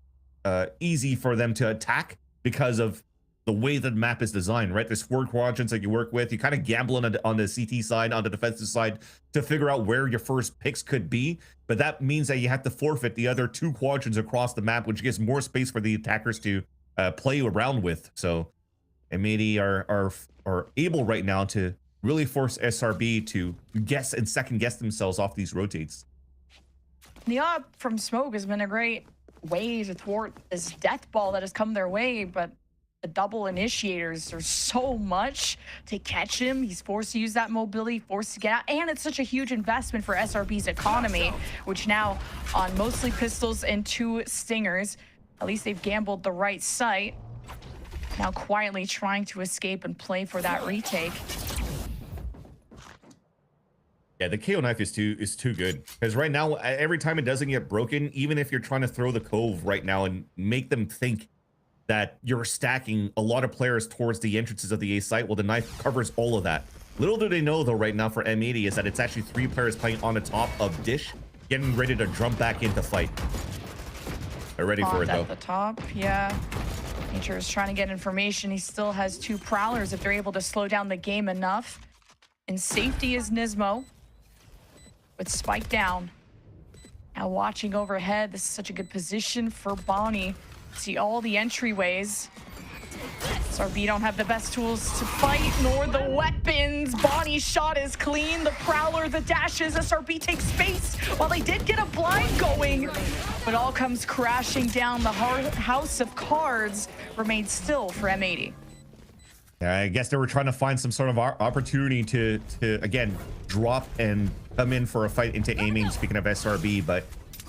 easy for them to attack because of the way that the map is designed, right? There's 4 quadrants that you work with. You kind of gamble on the CT side, on the defensive side, to figure out where your first picks could be. But that means that you have to forfeit the other 2 quadrants across the map, which gives more space for the attackers to play around with. So M80 are able right now to really force SRB to guess and second guess themselves off these rotates. The op from Smoke has been a great way to thwart this death ball that has come their way, but the double initiators, there's so much to catch him. He's forced to use that mobility, forced to get out, and it's such a huge investment for SRB's economy, which now on mostly pistols and 2 stingers, at least they've gambled the right site. Now quietly trying to escape and play for that retake. Yeah, the KO knife is too good, because right now every time it doesn't get broken, even if you're trying to throw the cove right now and make them think that you're stacking a lot of players towards the entrances of the A site, well, the knife covers all of that. Little do they know though right now for M80 is that it's actually 3 players playing on the top of Dish, getting ready to jump back into fight. They're ready for it though. At the top, yeah. Nature is trying to get information. He still has 2 prowlers if they're able to slow down the game enough. In safety is Nismo with Spike down. Now watching overhead, this is such a good position for Bonnie. See all the entryways. SRB don't have the best tools to fight, nor the weapons. Bonnie's shot is clean. The Prowler, the dashes. SRB takes space while they did get a blind going. But all comes crashing down. The house of cards remains still for M80. Yeah, I guess they were trying to find some sort of opportunity to again, drop and come in for a fight into aiming, speaking of SRB. But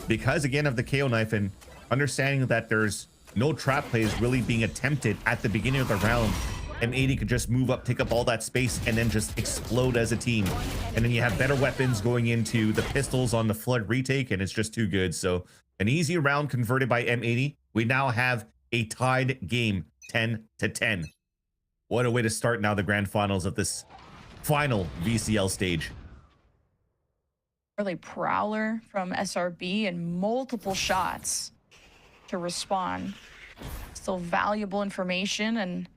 because, again, of the KO knife and understanding that there's no trap plays really being attempted at the beginning of the round, M80 could just move up, take up all that space, and then just explode as a team. And then you have better weapons going into the pistols on the Flood retake, and it's just too good. So an easy round converted by M80. We now have a tied game, 10-10. What a way to start now the grand finals of this final VCL stage. Really Prowler from SRB and multiple shots to respond. Still valuable information, and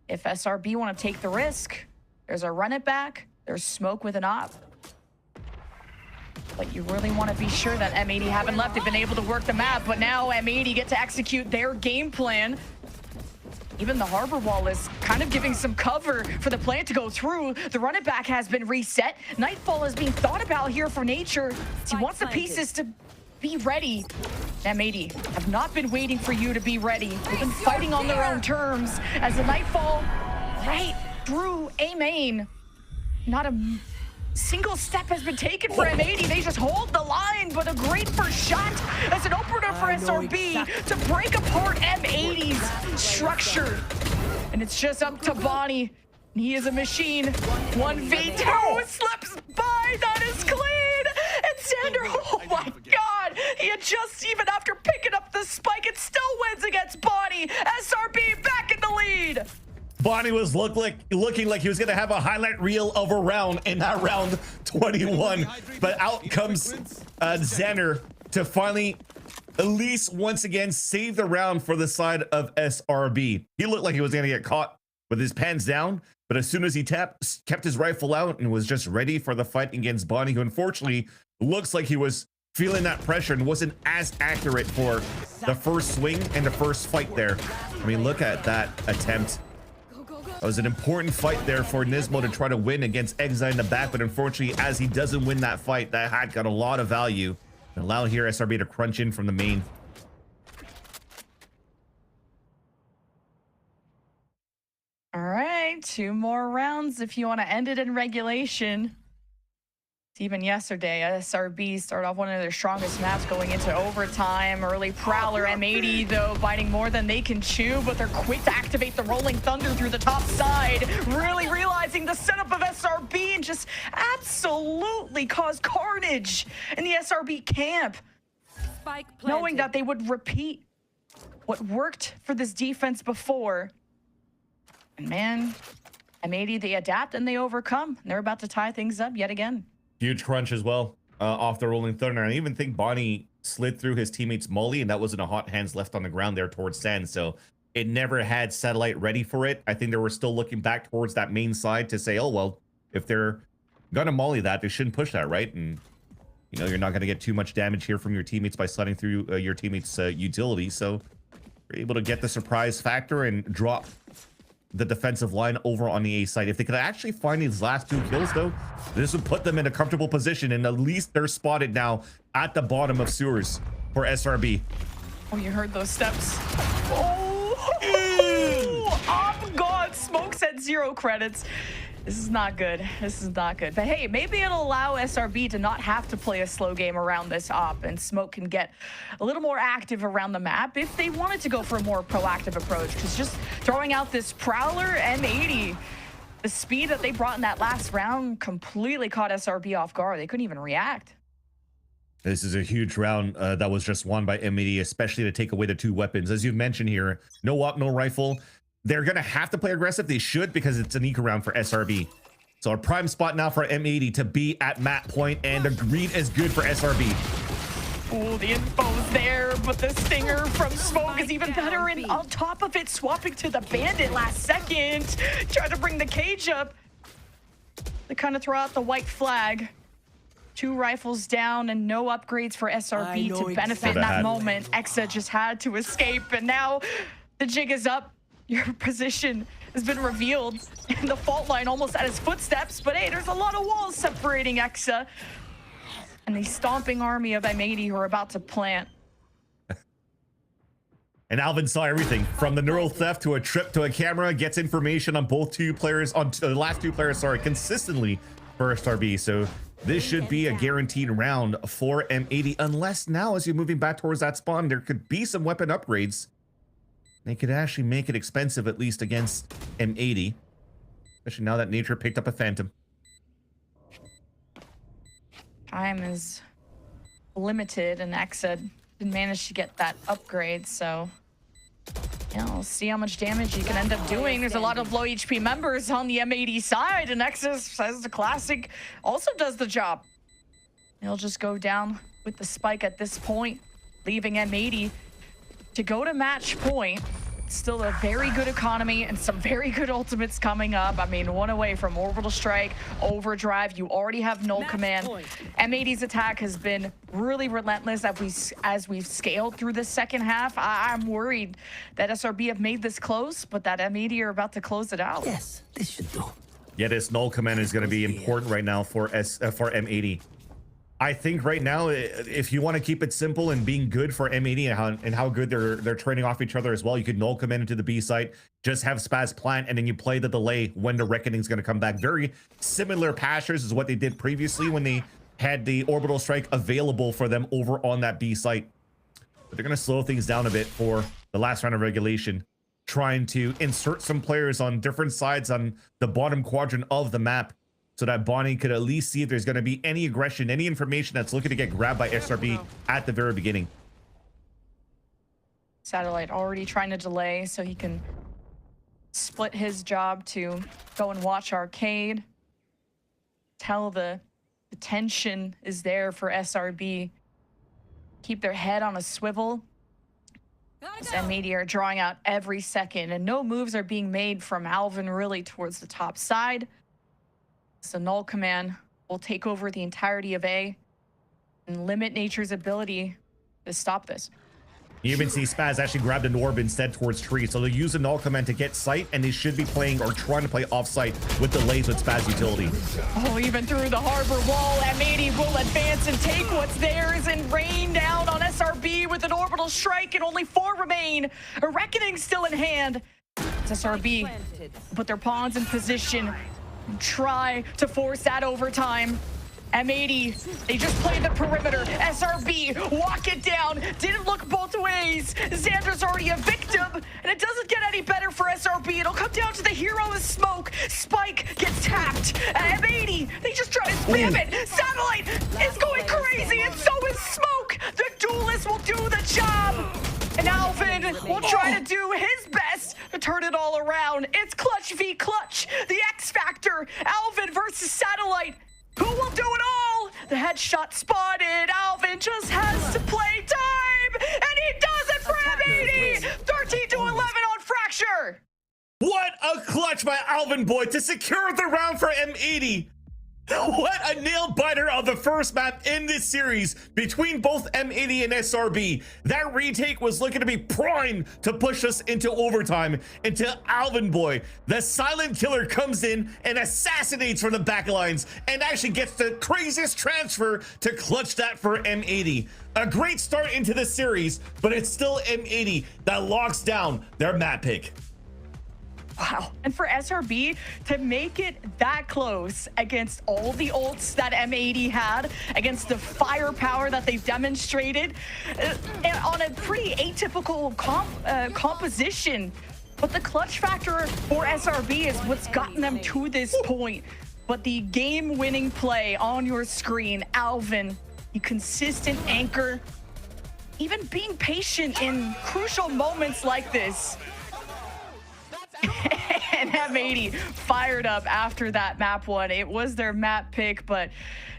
if SRB want to take the risk, there's a run it back, there's Smoke with an op. But you really want to be sure that M80 haven't left. They've been able to work the map, but now M80 get to execute their game plan. Even the harbor wall is kind of giving some cover for the plan to go through. The run it back has been reset. Nightfall is being thought about here for Nature. He wants the pieces to be ready. M80 have not been waiting for you to be ready. They've been fighting on their own terms as the Nightfall right through A main. Not a single step has been taken for M80. They just hold the line, but a great first shot as an opener for SRB to break apart M80's structure. And it's just up to Bonnie. He is a machine. 1v2 slips by. That is clean. And Xander, oh my God. He adjusts even after picking up the spike. It still wins against Bonnie. SRB back in the lead. Bonnie was looking like he was going to have a highlight reel of a round in that round 21. But out comes Xander to finally, at least once again, save the round for the side of SRB. He looked like he was going to get caught with his pants down. But as soon as he kept his rifle out and was just ready for the fight against Bonnie, who unfortunately looks like he was feeling that pressure and wasn't as accurate for the first swing and the first fight there. I mean, look at that attempt. That was an important fight there for Nismo to try to win against Exile in the back, but unfortunately, as he doesn't win that fight, that hat got a lot of value and allowed here SRB to crunch in from the main. All right, 2 more rounds if you want to end it in regulation. Even yesterday, SRB started off one of their strongest maps going into overtime. Early Prowler M80, though, biting more than they can chew, but they're quick to activate the Rolling Thunder through the top side, really realizing the setup of SRB and just absolutely cause carnage in the SRB camp, knowing that they would repeat what worked for this defense before. And man, M80, they adapt and they overcome. They're about to tie things up yet again. Huge crunch as well off the Rolling Thunder. I even think Bonnie slid through his teammate's molly, and that wasn't a hot hands left on the ground there towards sand. So it never had satellite ready for it. I think they were still looking back towards that main side to say, oh, well, if they're gonna molly that, they shouldn't push that, right? And you know, you're not gonna get too much damage here from your teammates by sliding through your teammates' utility. So you're able to get the surprise factor and drop the defensive line over on the A side. If they could actually find these last 2 kills, though, this would put them in a comfortable position, and at least they're spotted now at the bottom of sewers for SRB. Oh, you heard those steps. Oh, oh God, Smoke's at 0 credits. This is not good. This is not good. But hey, maybe it'll allow SRB to not have to play a slow game around this op, and Smoke can get a little more active around the map if they wanted to go for a more proactive approach. Because just throwing out this Prowler M80, the speed that they brought in that last round completely caught SRB off guard. They couldn't even react. This is a huge round that was just won by M80, especially to take away the 2 weapons. As you've mentioned here, no op, no rifle. They're going to have to play aggressive. They should, because it's an eco round for SRB. So a prime spot now for M80 to be at map point, and the green is good for SRB. Oh, the info's there, but the stinger from Smoke is even better. And on top of it, swapping to the bandit last second. Trying to bring the cage up. They kind of throw out the white flag. 2 rifles down and no upgrades for SRB to benefit in that moment. Exa just had to escape, and now the jig is up. Your position has been revealed, and the fault line almost at his footsteps. But hey, there's a lot of walls separating Exa and the stomping army of M80 who are about to plant. And Alvin saw everything from the neural theft to a trip to a camera, gets information on both 2 players, on the last 2 players, sorry, consistently for SRB. So this should be a guaranteed round for M80, unless now as you're moving back towards that spawn, there could be some weapon upgrades. They could actually make it expensive, at least against M80. Especially now that Nature picked up a Phantom. Time is limited, and Exa didn't manage to get that upgrade, so yeah, we'll see how much damage you can end up doing. There's a lot of low HP members on the M80 side, and Exa says the classic also does the job. He'll just go down with the spike at this point, leaving M80 to go to match point. Still a very good economy and some very good ultimates coming up. I mean, 1 away from Orbital Strike, Overdrive. You already have Null Command. M80's attack has been really relentless as we've scaled through the second half. I'm worried that SRB have made this close, but that M80 are about to close it out. Yes, this should do. Yeah, this Null Command is going to be important right now for M80. I think right now, if you want to keep it simple and being good for M80 and how good they're trading off each other as well, you could Null Command into the B site, just have Spaz plant, and then you play the delay when the Reckoning is going to come back. Very similar pastures is what they did previously when they had the Orbital Strike available for them over on that B site. But they're going to slow things down a bit for the last round of regulation, trying to insert some players on different sides on the bottom quadrant of the map, so that Bonnie could at least see if there's going to be any aggression, any information that's looking to get grabbed by SRB at the very beginning. Satellite already trying to delay so he can split his job to go and watch Arcade. Tell the tension is there for SRB. Keep their head on a swivel. As M80 are drawing out every second, and no moves are being made from Alvin really towards the top side. So Null Command will take over the entirety of A and limit Nature's ability to stop this. You even see Spaz actually grabbed an orb instead towards tree, so they'll use a Null Command to get sight, and they should be playing or trying to play off-site with delays with Spaz utility. Oh, even through the harbor wall, M80 will advance and take what's theirs and rain down on SRB with an Orbital Strike, and only 4 remain. A Reckoning still in hand. SRB put their pawns in position, try to force that overtime. M80, they just played the perimeter. SRB, walk it down. Didn't look both ways. Xander's already a victim, and it doesn't get any better for SRB. It'll come down to the hero of Smoke. Spike gets tapped. M80, they just try to spam it. Satellite is going crazy, and so is Smoke. The duelist will do the job. And Alvin will try to do his best to turn it all around. It's Clutch v Clutch, the X Factor. Alvin versus Satellite. Who will do it all? The headshot spotted. Alvin just has to play time, and he does it for M80. 13-11 on What a clutch by Alvin Boy to secure the round for M80. What a nail biter of the first map in this series between both M80 and SRB. That retake was looking to be primed to push us into overtime until Alvin Boy, the silent killer, comes in and assassinates from the back lines and actually gets the craziest transfer to clutch that for M80. A great start into the series, but it's still M80 that locks down their map pick. Wow. And for SRB to make it that close against all the ults that M80 had, against the firepower that they've demonstrated, and on a pretty atypical composition. But the clutch factor for SRB is what's gotten them to this point. But the game-winning play on your screen, Alvin, the consistent anchor, even being patient in crucial moments like this. And M80 fired up after that map one. It was their map pick, but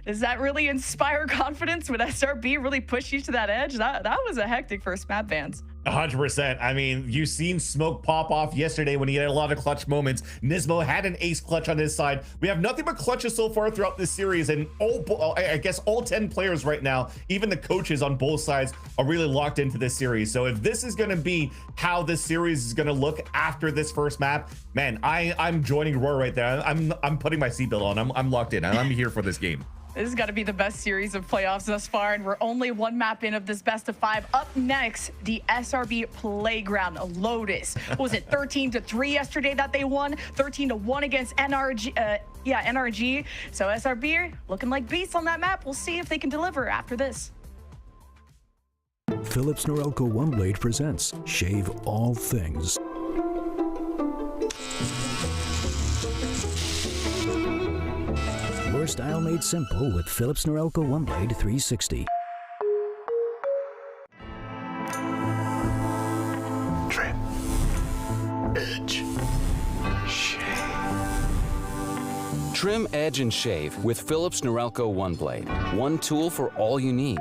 does that really inspire confidence? Would SRB really push you to that edge? That was a hectic first map, Vance. 100%. I mean, you've seen Smoke pop off yesterday when he had a lot of clutch moments. Nismo had an ace clutch on his side. We have nothing but clutches so far throughout this series, and I guess all 10 players right now, even the coaches on both sides, are really locked into this series. So if this is going to be how this series is going to look after this first map, man, I'm joining Roar right there. I'm putting my seatbelt on. I'm locked in. I'm here for this game. This has got to be the best series of playoffs thus far, and we're only one map in of this best of 5. Up next, the SRB Playground Lotus. What was it, 13-3 yesterday that they won? 13-1 against NRG. NRG. So SRB looking like beasts on that map. We'll see if they can deliver after this. Philips Norelco OneBlade presents Shave All Things. Your style made simple with Philips Norelco OneBlade 360. Trim, edge, shave. Trim, edge, and shave with Philips Norelco OneBlade. One tool for all you need.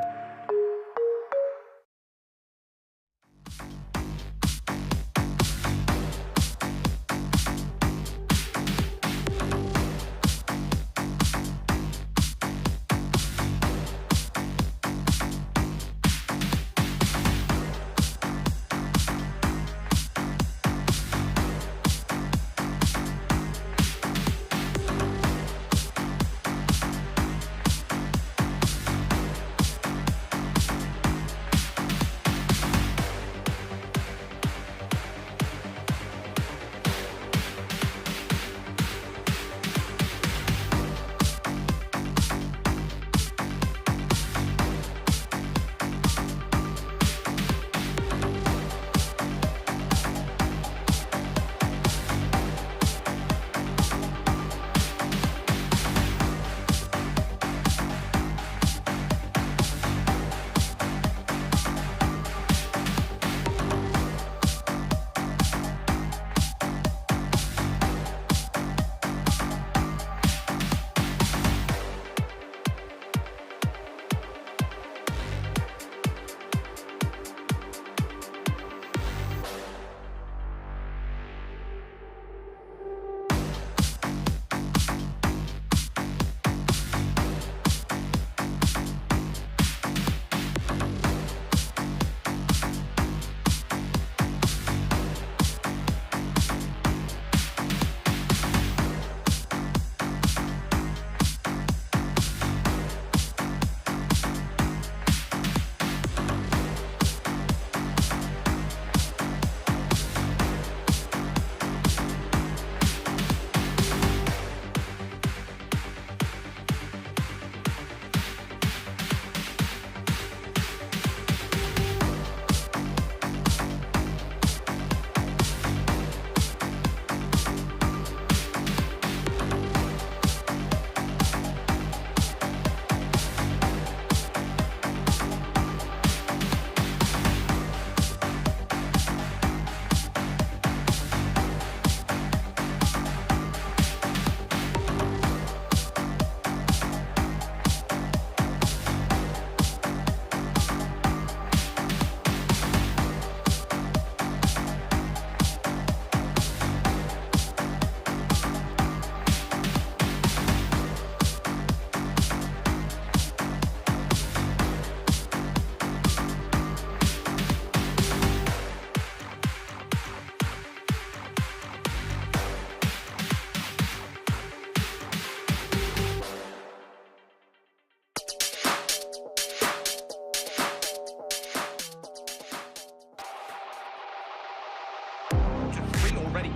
to 3 already.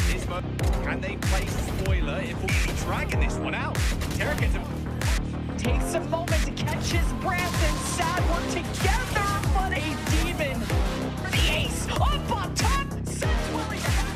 Nismo, can they play spoiler? It will be dragging this one out. Terra gets him. Takes a moment to catch his breath, and Sad work together, but a demon for the ace up on top. Sad's willing to have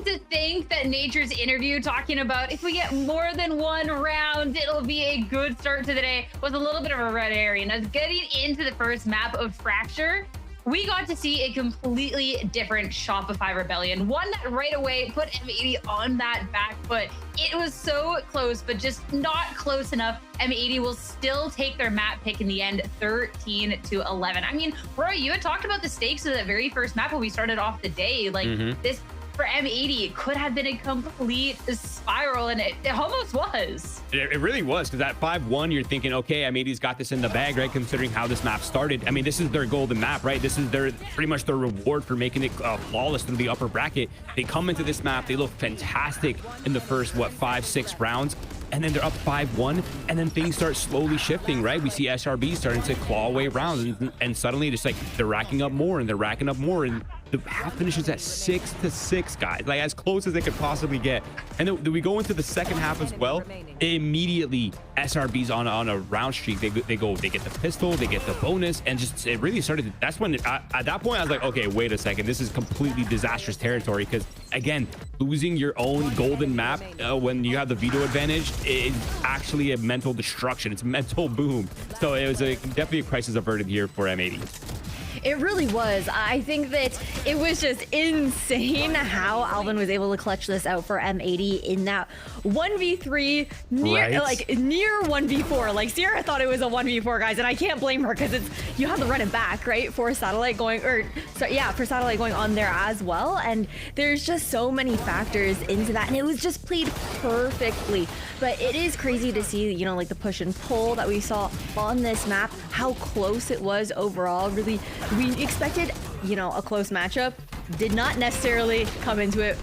to think that Nature's interview talking about if we get more than 1 round, it'll be a good start to the day was a little bit of a red area. And as getting into the first map of Fracture, we got to see a completely different Shopify Rebellion, one that right away put M80 on that back foot. It was so close, but just not close enough. M80 will still take their map pick in the end, 13-11. I mean, Roy, you had talked about the stakes of that very first map when we started off the day. Like this for M80, it could have been a complete spiral, and it almost was. It really was, because at 5-1, you're thinking, okay, M80's got this in the bag, right? Considering how this map started. I mean, this is their golden map, right? This is their pretty much their reward for making it flawless through the upper bracket. They come into this map, they look fantastic in the first, 5-6 rounds. And then they're up 5-1, and then things start slowly shifting, right? We see SRB starting to claw away rounds, and suddenly just like they're racking up more, and they're racking up more, and the half finishes at 6-6, guys, like as close as they could possibly get. And then we go into the second half as well. Immediately, SRB's on a round streak. They get the pistol, they get the bonus, and just it really started. That's when at that point I was like, okay, wait a second, this is completely disastrous territory, because again, losing your own golden map when you have the veto advantage is actually a mental destruction. It's a mental boom. So it was definitely a crisis averted here for M80. It really was. I think that it was just insane how Alvin was able to clutch this out for M80 in that 1v3 near near 1v4. Like Sierra thought it was a 1v4, guys, and I can't blame her, because it's you have to run it back, right? For Satellite going, for Satellite going on there as well. And there's just so many factors into that, and it was just played perfectly. But it is crazy to see, you know, like the push and pull that we saw on this map, how close it was overall. Really, we expected, you know, a close matchup. Did not necessarily come into it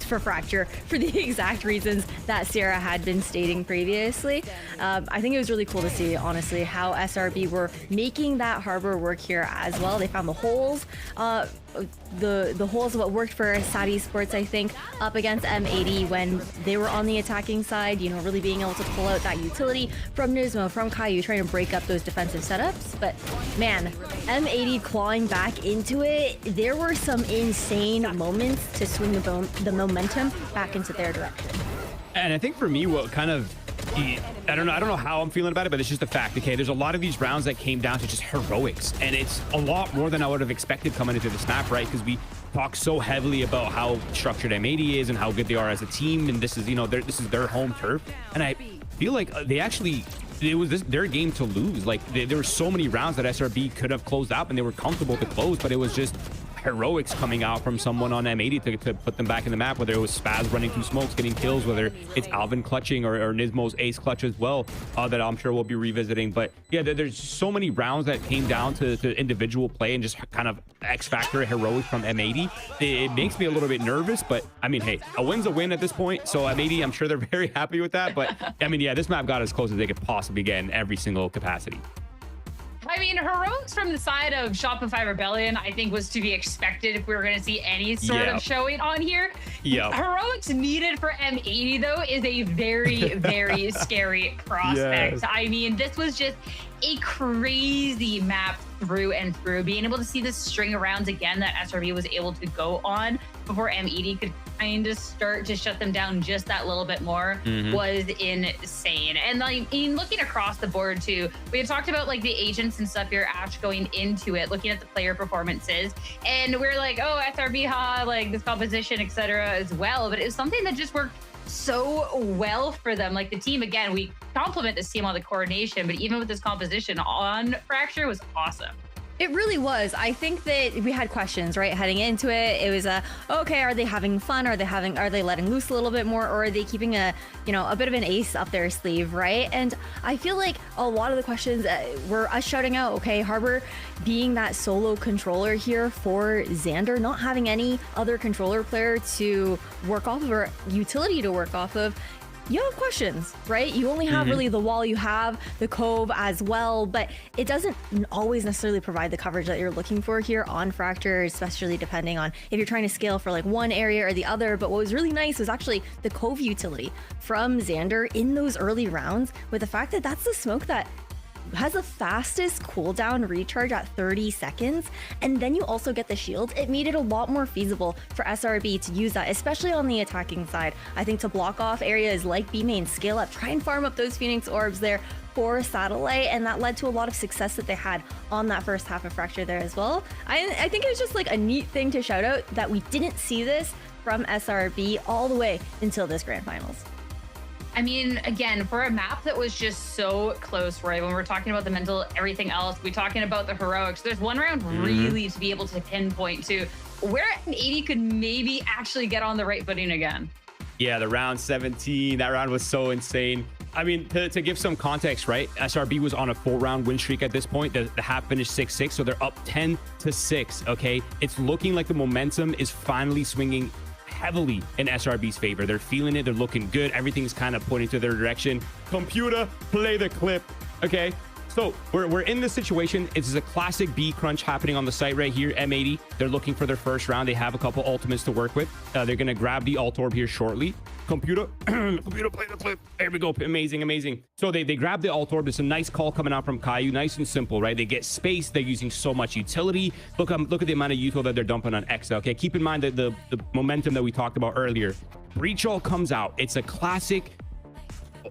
for Fracture for the exact reasons that Sierra had been stating previously. I think it was really cool to see, honestly, how SRB were making that harbor work here as well. They found the holes. The holes of what worked for SAD Esports, I think, up against M80 when they were on the attacking side, you know, really being able to pull out that utility from Nismo, from Caillou, trying to break up those defensive setups. But man, M80 clawing back into it, there were some insane moments to swing the momentum back into their direction. And I think for me, what kind of, I don't know how I'm feeling about it, but it's just a fact. Okay, there's a lot of these rounds that came down to just heroics, and it's a lot more than I would have expected coming into this map, right? Because we talk so heavily about how structured M80 is and how good they are as a team, and this is, you know, this is their home turf, and I feel like they actually, it was their game to lose. Like there were so many rounds that SRB could have closed out, and they were comfortable to close, but it was just heroics coming out from someone on M80 to put them back in the map, whether it was Spaz running through smokes, getting kills, whether it's Alvin clutching or Nismo's ace clutch as well, that I'm sure we'll be revisiting. But yeah, there's so many rounds that came down to individual play and just kind of X factor heroics from M80. It makes me a little bit nervous, but I mean, hey, a win's a win at this point. So M80, I'm sure they're very happy with that. But I mean, yeah, this map got as close as they could possibly get in every single capacity. I mean, heroics from the side of Shopify Rebellion, I think, was to be expected if we were going to see any sort of showing on here. Heroics needed for M80, though, is a very, very scary prospect. Yes. I mean, this was just a crazy map through and through. Being able to see this string of rounds again that SRB was able to go on before M80 could kind of start to shut them down just that little bit more was insane. And like, in looking across the board too, we had talked about like the agents and stuff here, Ash, going into it, looking at the player performances, and we're like, oh, SRB, like this composition, etc. as well. But it was something that just worked so well for them. Like the team, again, we compliment this team on the coordination, but even with this composition on Fracture was awesome. It really was. I think that we had questions, right, heading into it. It was okay, are they having fun? Are they letting loose a little bit more, or are they keeping a bit of an ace up their sleeve, right? And I feel like a lot of the questions were us shouting out, okay, Harbor being that solo controller here for Xander, not having any other controller player to work off of or utility to work off of. you have questions, right? You only have really the wall, you have the cove as well, but it doesn't always necessarily provide the coverage that you're looking for here on Fracture, especially depending on if you're trying to scale for like one area or the other. But what was really nice was actually the cove utility from Xander in those early rounds, with the fact that that's the smoke that has the fastest cooldown recharge at 30 seconds, and then you also get the shield. It made it a lot more feasible for SRB to use that, especially on the attacking side. I think to block off areas like B main, scale up, try and farm up those Phoenix orbs there for Satellite, and that led to a lot of success that they had on that first half of Fracture there as well. I think it was just like a neat thing to shout out that we didn't see this from SRB all the way until this grand finals. I mean, again, for a map that was just so close, right? When we're talking about the mental, everything else, we're talking about the heroics. There's one round really to be able to pinpoint to where M80 could maybe actually get on the right footing again. Yeah, the round 17, that round was so insane. I mean, to give some context, right? SRB was on a 4-round win streak at this point. The half finished 6-6, so they're up 10-6, okay? It's looking like the momentum is finally swinging heavily in SRB's favor. They're feeling it. They're looking good. Everything's kind of pointing to their direction. Computer, play the clip. Okay, so we're in this situation. It's a classic B crunch happening on the site right here. M80, they're looking for their first round. They have a couple ultimates to work with. They're going to grab the alt orb here shortly. Computer, computer, play the clip. There we go. Amazing, amazing. So they grab the alt orb. It's a nice call coming out from Caillou. Nice and simple, right? They get space. They're using so much utility. Look at the amount of util that they're dumping on Exa. Okay, keep in mind that the momentum that we talked about earlier. Breach all comes out. It's a classic.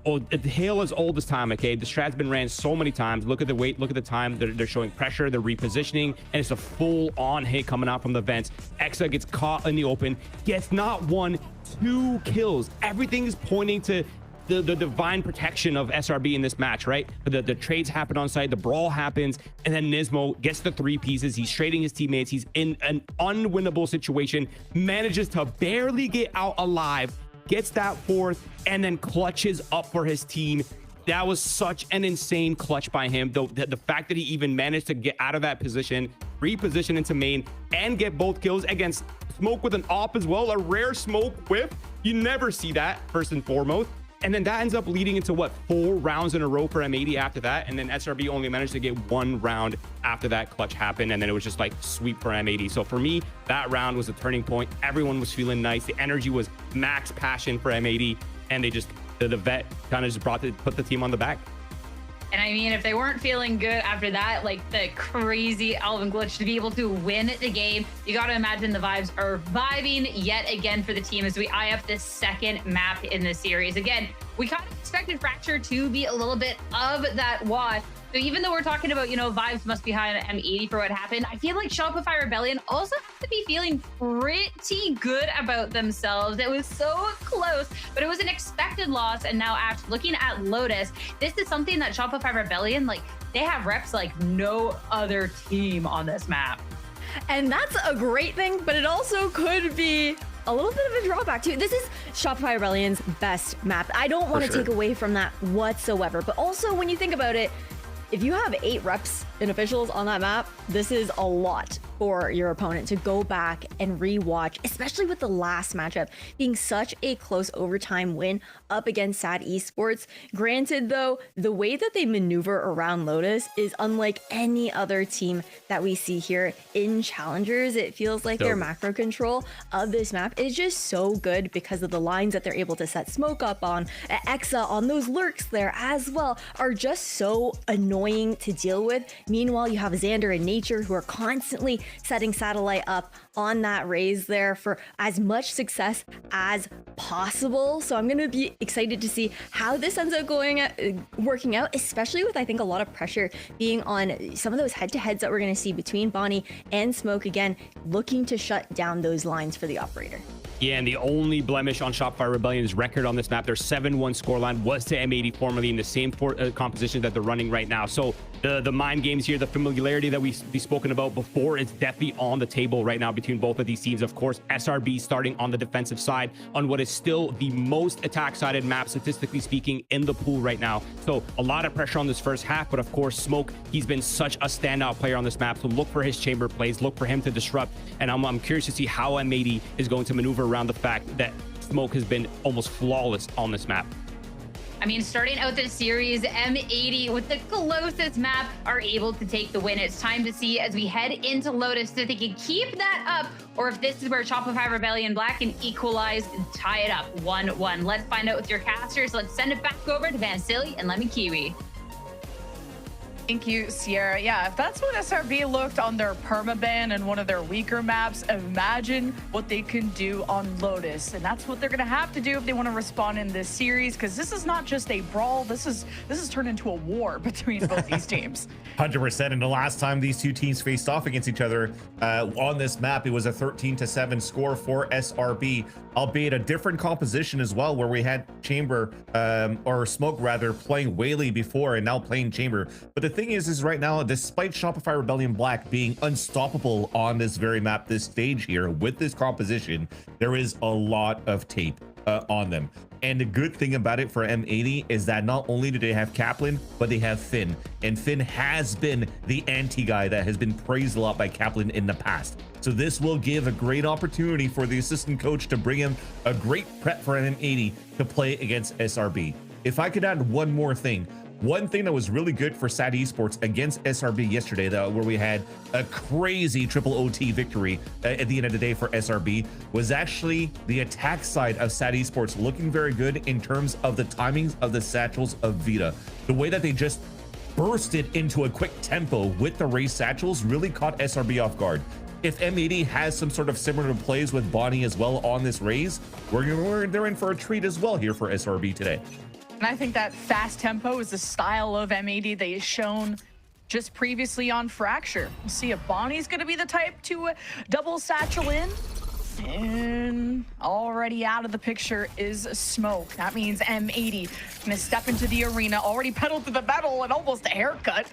Oh, hail as old as time. Okay, the strat's been ran so many times. Look at the weight, look at the time. They're showing pressure, they're repositioning, and it's a full-on hit coming out from the vents. Exa gets caught in the open, gets not 1, 2 kills. Everything is pointing to the divine protection of SRB in this match, right? The trades happen on site, the brawl happens, and then Nismo gets the 3 pieces. He's trading his teammates. He's in an unwinnable situation, manages to barely get out alive, gets that 4th, and then clutches up for his team. That was such an insane clutch by him. The fact that he even managed to get out of that position, reposition into main, and get both kills against Smoke with an op as well, a rare Smoke whip. You never see that, first and foremost. And then that ends up leading into what, 4 rounds in a row for M80 after that. And then SRB only managed to get 1 round after that clutch happened. And then it was just like sweep for M80. So for me, that round was a turning point. Everyone was feeling nice. The energy was max passion for M80. And they just, the vet kind of just put the team on the back. And I mean, if they weren't feeling good after that, like the crazy Alvin glitch to be able to win the game, you got to imagine the vibes are vibing yet again for the team as we eye up this second map in the series. Again, we kind of expected Fracture to be a little bit of that wash. So even though we're talking about, you know, vibes must be high on M80 for what happened, I feel like Shopify Rebellion also has to be feeling pretty good about themselves. It was so close, but it was an expected loss. And now after looking at Lotus, this is something that Shopify Rebellion, like, they have reps like no other team on this map. And that's a great thing, but it also could be a little bit of a drawback too. This is Shopify Rebellion's best map. I don't want to take away from that whatsoever, but also when you think about it, if you have 8 reps in officials on that map, this is a lot for your opponent to go back and rewatch, especially with the last matchup being such a close overtime win up against SAD Esports. Granted though, the way that they maneuver around Lotus is unlike any other team that we see here in Challengers. It feels like their macro control of this map is just so good because of the lines that they're able to set smoke up on. Exa on those lurks there as well are just so annoying to deal with. Meanwhile, you have Xander and Nature who are constantly setting Satellite up on that raise there for as much success as possible. So I'm going to be excited to see how this ends up working out, especially with, I think, a lot of pressure being on some of those head-to-heads that we're going to see between Bonnie and Smoke, again, looking to shut down those lines for the operator. Yeah, and the only blemish on Shopify Rebellion's record on this map, their 7-1 scoreline was to M80 formerly in the same composition that they're running right now. So the mind games here, the familiarity that we've spoken about before, is definitely on the table right now between both of these teams. Of course, SRB starting on the defensive side on what is still the most attack-sided map, statistically speaking, in the pool right now. So a lot of pressure on this first half, but of course, Smoke, he's been such a standout player on this map. So look for his chamber plays, look for him to disrupt. And I'm curious to see how M80 is going to maneuver around the fact that Smoke has been almost flawless on this map. I mean, starting out this series, M80 with the closest map are able to take the win. It's time to see as we head into Lotus if they can keep that up or if this is where Shopify Rebellion Black can equalize and tie it up 1-1. Let's find out with your casters. Let's send it back over to Vansili and Lemon Kiwi. Thank you, Sierra. Yeah, if that's what SRB looked on their permaban and one of their weaker maps, imagine what they can do on Lotus. And that's what they're going to have to do if they want to respond in this series, because this is not just a brawl. This is turned into a war between both these teams. 100%. And the last time these two teams faced off against each other on this map, it was a 13-7 score for SRB, albeit a different composition as well, where we had Chamber or Smoke rather playing Whaley before and now playing Chamber. But the thing is right now, despite Shopify Rebellion Black being unstoppable on this very map, this stage here with this composition, there is a lot of tape on them. And the good thing about it for M80 is that not only do they have Kaplan, but they have Finn. And Finn has been the anti-guy that has been praised a lot by Kaplan in the past. So this will give a great opportunity for the assistant coach to bring him a great prep for M80 to play against SRB. If I could add one more thing, one thing that was really good for SAT Esports against SRB yesterday, though, where we had a crazy triple OT victory at the end of the day for SRB, was actually the attack side of SAT Esports looking very good in terms of the timings of the satchels of Vita. The way that they just bursted into a quick tempo with the race satchels really caught SRB off guard. If M80 has some sort of similar plays with Bonnie as well on this raise, they're in for a treat as well here for SRB today. And I think that fast tempo is the style of M80 they've shown just previously on Fracture. We'll see if Bonnie's going to be the type to double satchel in. And already out of the picture is Smoke. That means M80 going to step into the arena, already pedaled to the metal and almost a haircut.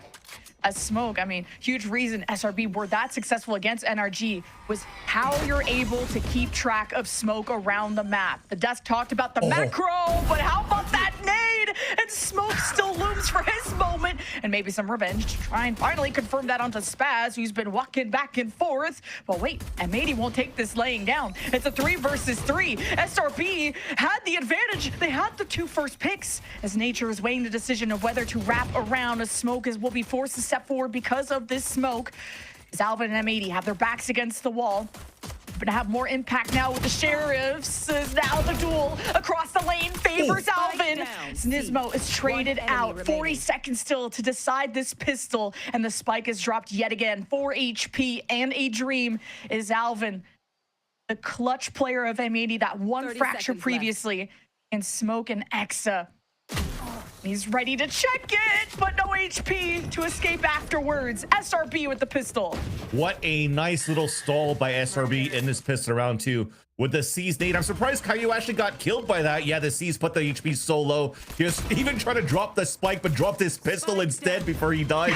As Smoke, I mean, huge reason SRB were that successful against NRG was how you're able to keep track of Smoke around the map. The desk talked about the macro, but how about that nade? And Smoke still looms for his moment, and maybe some revenge to try and finally confirm that onto Spaz, who's been walking back and forth. But wait, M80 won't take this laying down. It's a 3 versus 3. SRB had the advantage. They had the 2 first picks, as Nature is weighing the decision of whether to wrap around, as Smoke will be forced to step forward because of this smoke. As Alvin and M80 have their backs against the wall. Gonna have more impact now with the Sheriffs. Now the duel across the lane favors Alvin. Nismo is traded out. 40 seconds still to decide this pistol, and the spike is dropped yet again. 4 HP and a dream is Alvin, the clutch player of M80 that won Fracture previously, and Smoke and Exa. He's ready to check it, but no HP to escape afterwards. SRB with the pistol. What a nice little stall by SRB in this pistol round 2 with the C's nade. I'm surprised Caillou actually got killed by that. Yeah, the C's put the HP so low. He was even trying to drop the spike, but dropped his pistol instead before he died.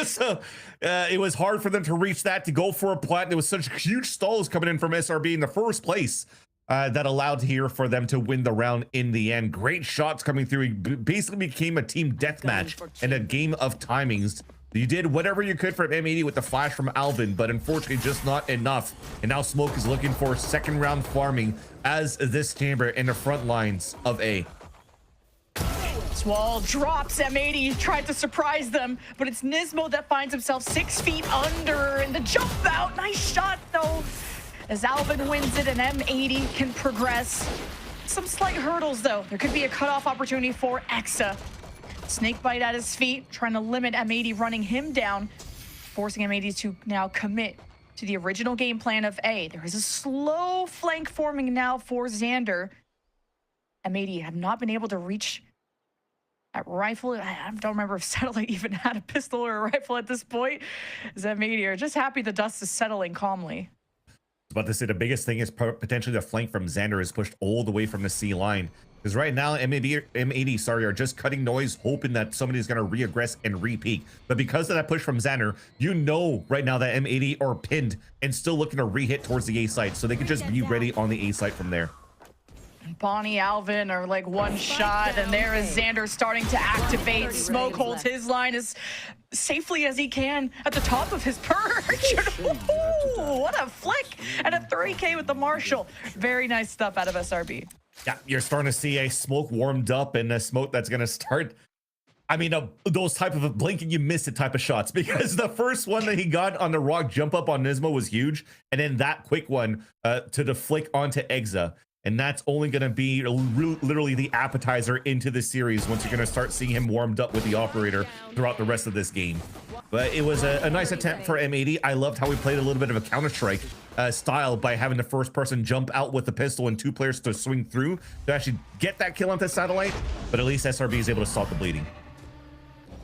So it was hard for them to reach that, to go for a plant. There was such huge stalls coming in from SRB in the first place. That allowed here for them to win the round in the end. Great shots coming through. It basically became a team deathmatch and a game of timings. You did whatever you could for M80 with the flash from Alvin, but unfortunately just not enough. And now Smoke is looking for second round farming as this Chamber in the front lines of A. Wall drops. M80 tried to surprise them, but it's Nismo that finds himself 6 feet under, and the jump out. Nice shot though, as Alvin wins it and M80 can progress. Some slight hurdles though. There could be a cutoff opportunity for Exa. Snakebite at his feet, trying to limit M80 running him down, forcing M80 to now commit to the original game plan of A. There is a slow flank forming now for Xander. M80 have not been able to reach that rifle. I don't remember if Satellite even had a pistol or a rifle at this point. As M80 are just happy the dust is settling calmly. About to say the biggest thing is potentially the flank from Xander is pushed all the way from the C line, because right now M80 are just cutting noise, hoping that somebody's going to re-aggress and re-peek. But because of that push from Xander, you know right now that M80 are pinned and still looking to re-hit towards the A site, so they could just be ready on the A site from there. Bonnie, Alvin are like one shot, and there is Xander starting to activate. Smoke holds his line as safely as he can at the top of his perch. What a flick! And a 30K with the Marshall. Very nice stuff out of SRB. Yeah, you're starting to see a smoke warmed up and a smoke that's going to start. I mean, those type of blinking you miss it type of shots, because the first one that he got on the rock jump up on Nismo was huge. And then that quick one to deflect onto Exa. And that's only going to be literally the appetizer into the series once you're going to start seeing him warmed up with the operator throughout the rest of this game. But it was a nice attempt for M80. I loved how he played a little bit of a Counter-Strike style by having the first person jump out with the pistol and 2 players to swing through to actually get that kill onto Satellite. But at least SRB is able to stop the bleeding.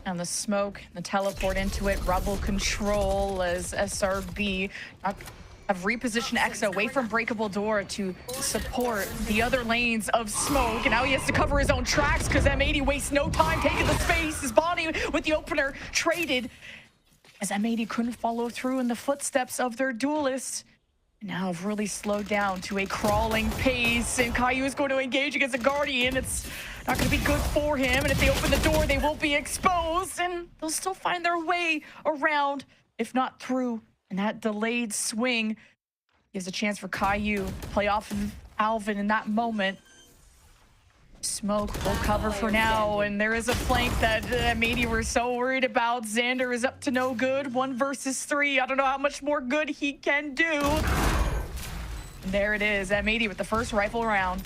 And the smoke, the teleport into it, rubble control as SRB have repositioned Exa away from breakable door to support the other lanes of smoke. And now he has to cover his own tracks because M80 wastes no time taking the space. His body with the opener traded as M80 couldn't follow through in the footsteps of their duelists. Now have really slowed down to a crawling pace, and Caillou is going to engage against a Guardian. It's not going to be good for him, and if they open the door, they will be exposed, and they'll still find their way around, if not through. And that delayed swing gives a chance for Caillou to play off of Alvin in that moment. Smoke will cover for now, and there is a flank that M80 were so worried about. Xander is up to no good, 1 versus 3. I don't know how much more good he can do. And there it is, M80 with the first rifle round.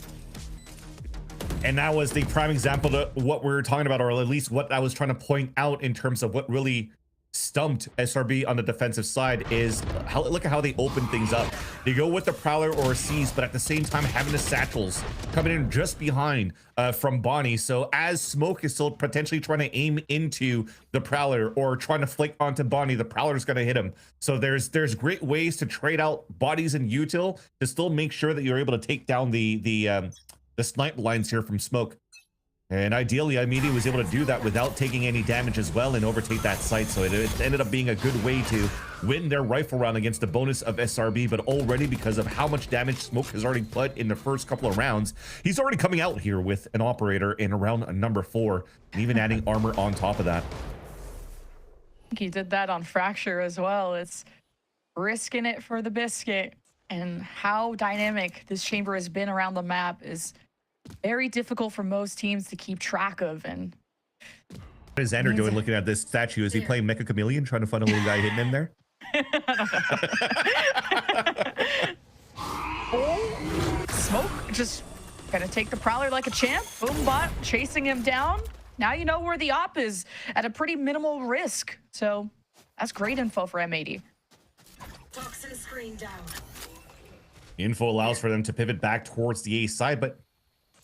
And that was the prime example of what we were talking about, or at least what I was trying to point out in terms of what really stumped SRB on the defensive side is look at how they open things up. They go with the Prowler or Seize, but at the same time having the satchels coming in just behind from Bonnie. So as Smoke is still potentially trying to aim into the Prowler or trying to flick onto Bonnie, the Prowler's going to hit him. So there's great ways to trade out bodies and util to still make sure that you're able to take down the snipe lines here from Smoke. And ideally, M80 was able to do that without taking any damage as well and overtake that site. So it ended up being a good way to win their rifle round against the bonus of SRB. But already, because of how much damage Smoke has already put in the first couple of rounds, he's already coming out here with an operator in round number 4, and even adding armor on top of that. I think he did that on Fracture as well. It's risking it for the biscuit. And how dynamic this chamber has been around the map is very difficult for most teams to keep track of. And what is Xander doing looking at this statue? Is he playing Mecha Chameleon, trying to find a little guy hidden in there? Smoke just gonna take the Prowler like a champ. Boom bot chasing him down. Now you know where the op is at a pretty minimal risk. So that's great info for M80. Toxin screen down. Info allows for them to pivot back towards the A side, but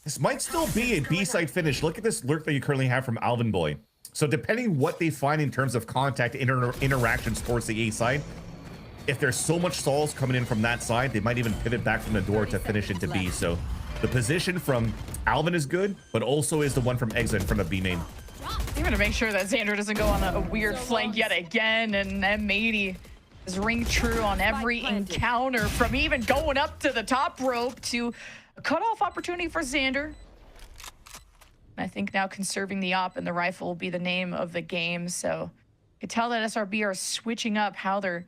this might still be a B side finish. Look at this lurk that you currently have from Alvin Boy. So depending what they find in terms of contact interactions towards the A side, if there's so much stalls coming in from that side, they might even pivot back from the door to finish into B. So the position from Alvin is good, but also is the one from Exa in front of B main. Even to make sure that Xander doesn't go on a weird flank yet again, and M80 is ring true on every encounter, from even going up to the top rope to a cutoff opportunity for Xander. I think now conserving the op and the rifle will be the name of the game. So you can tell that SRB are switching up how they're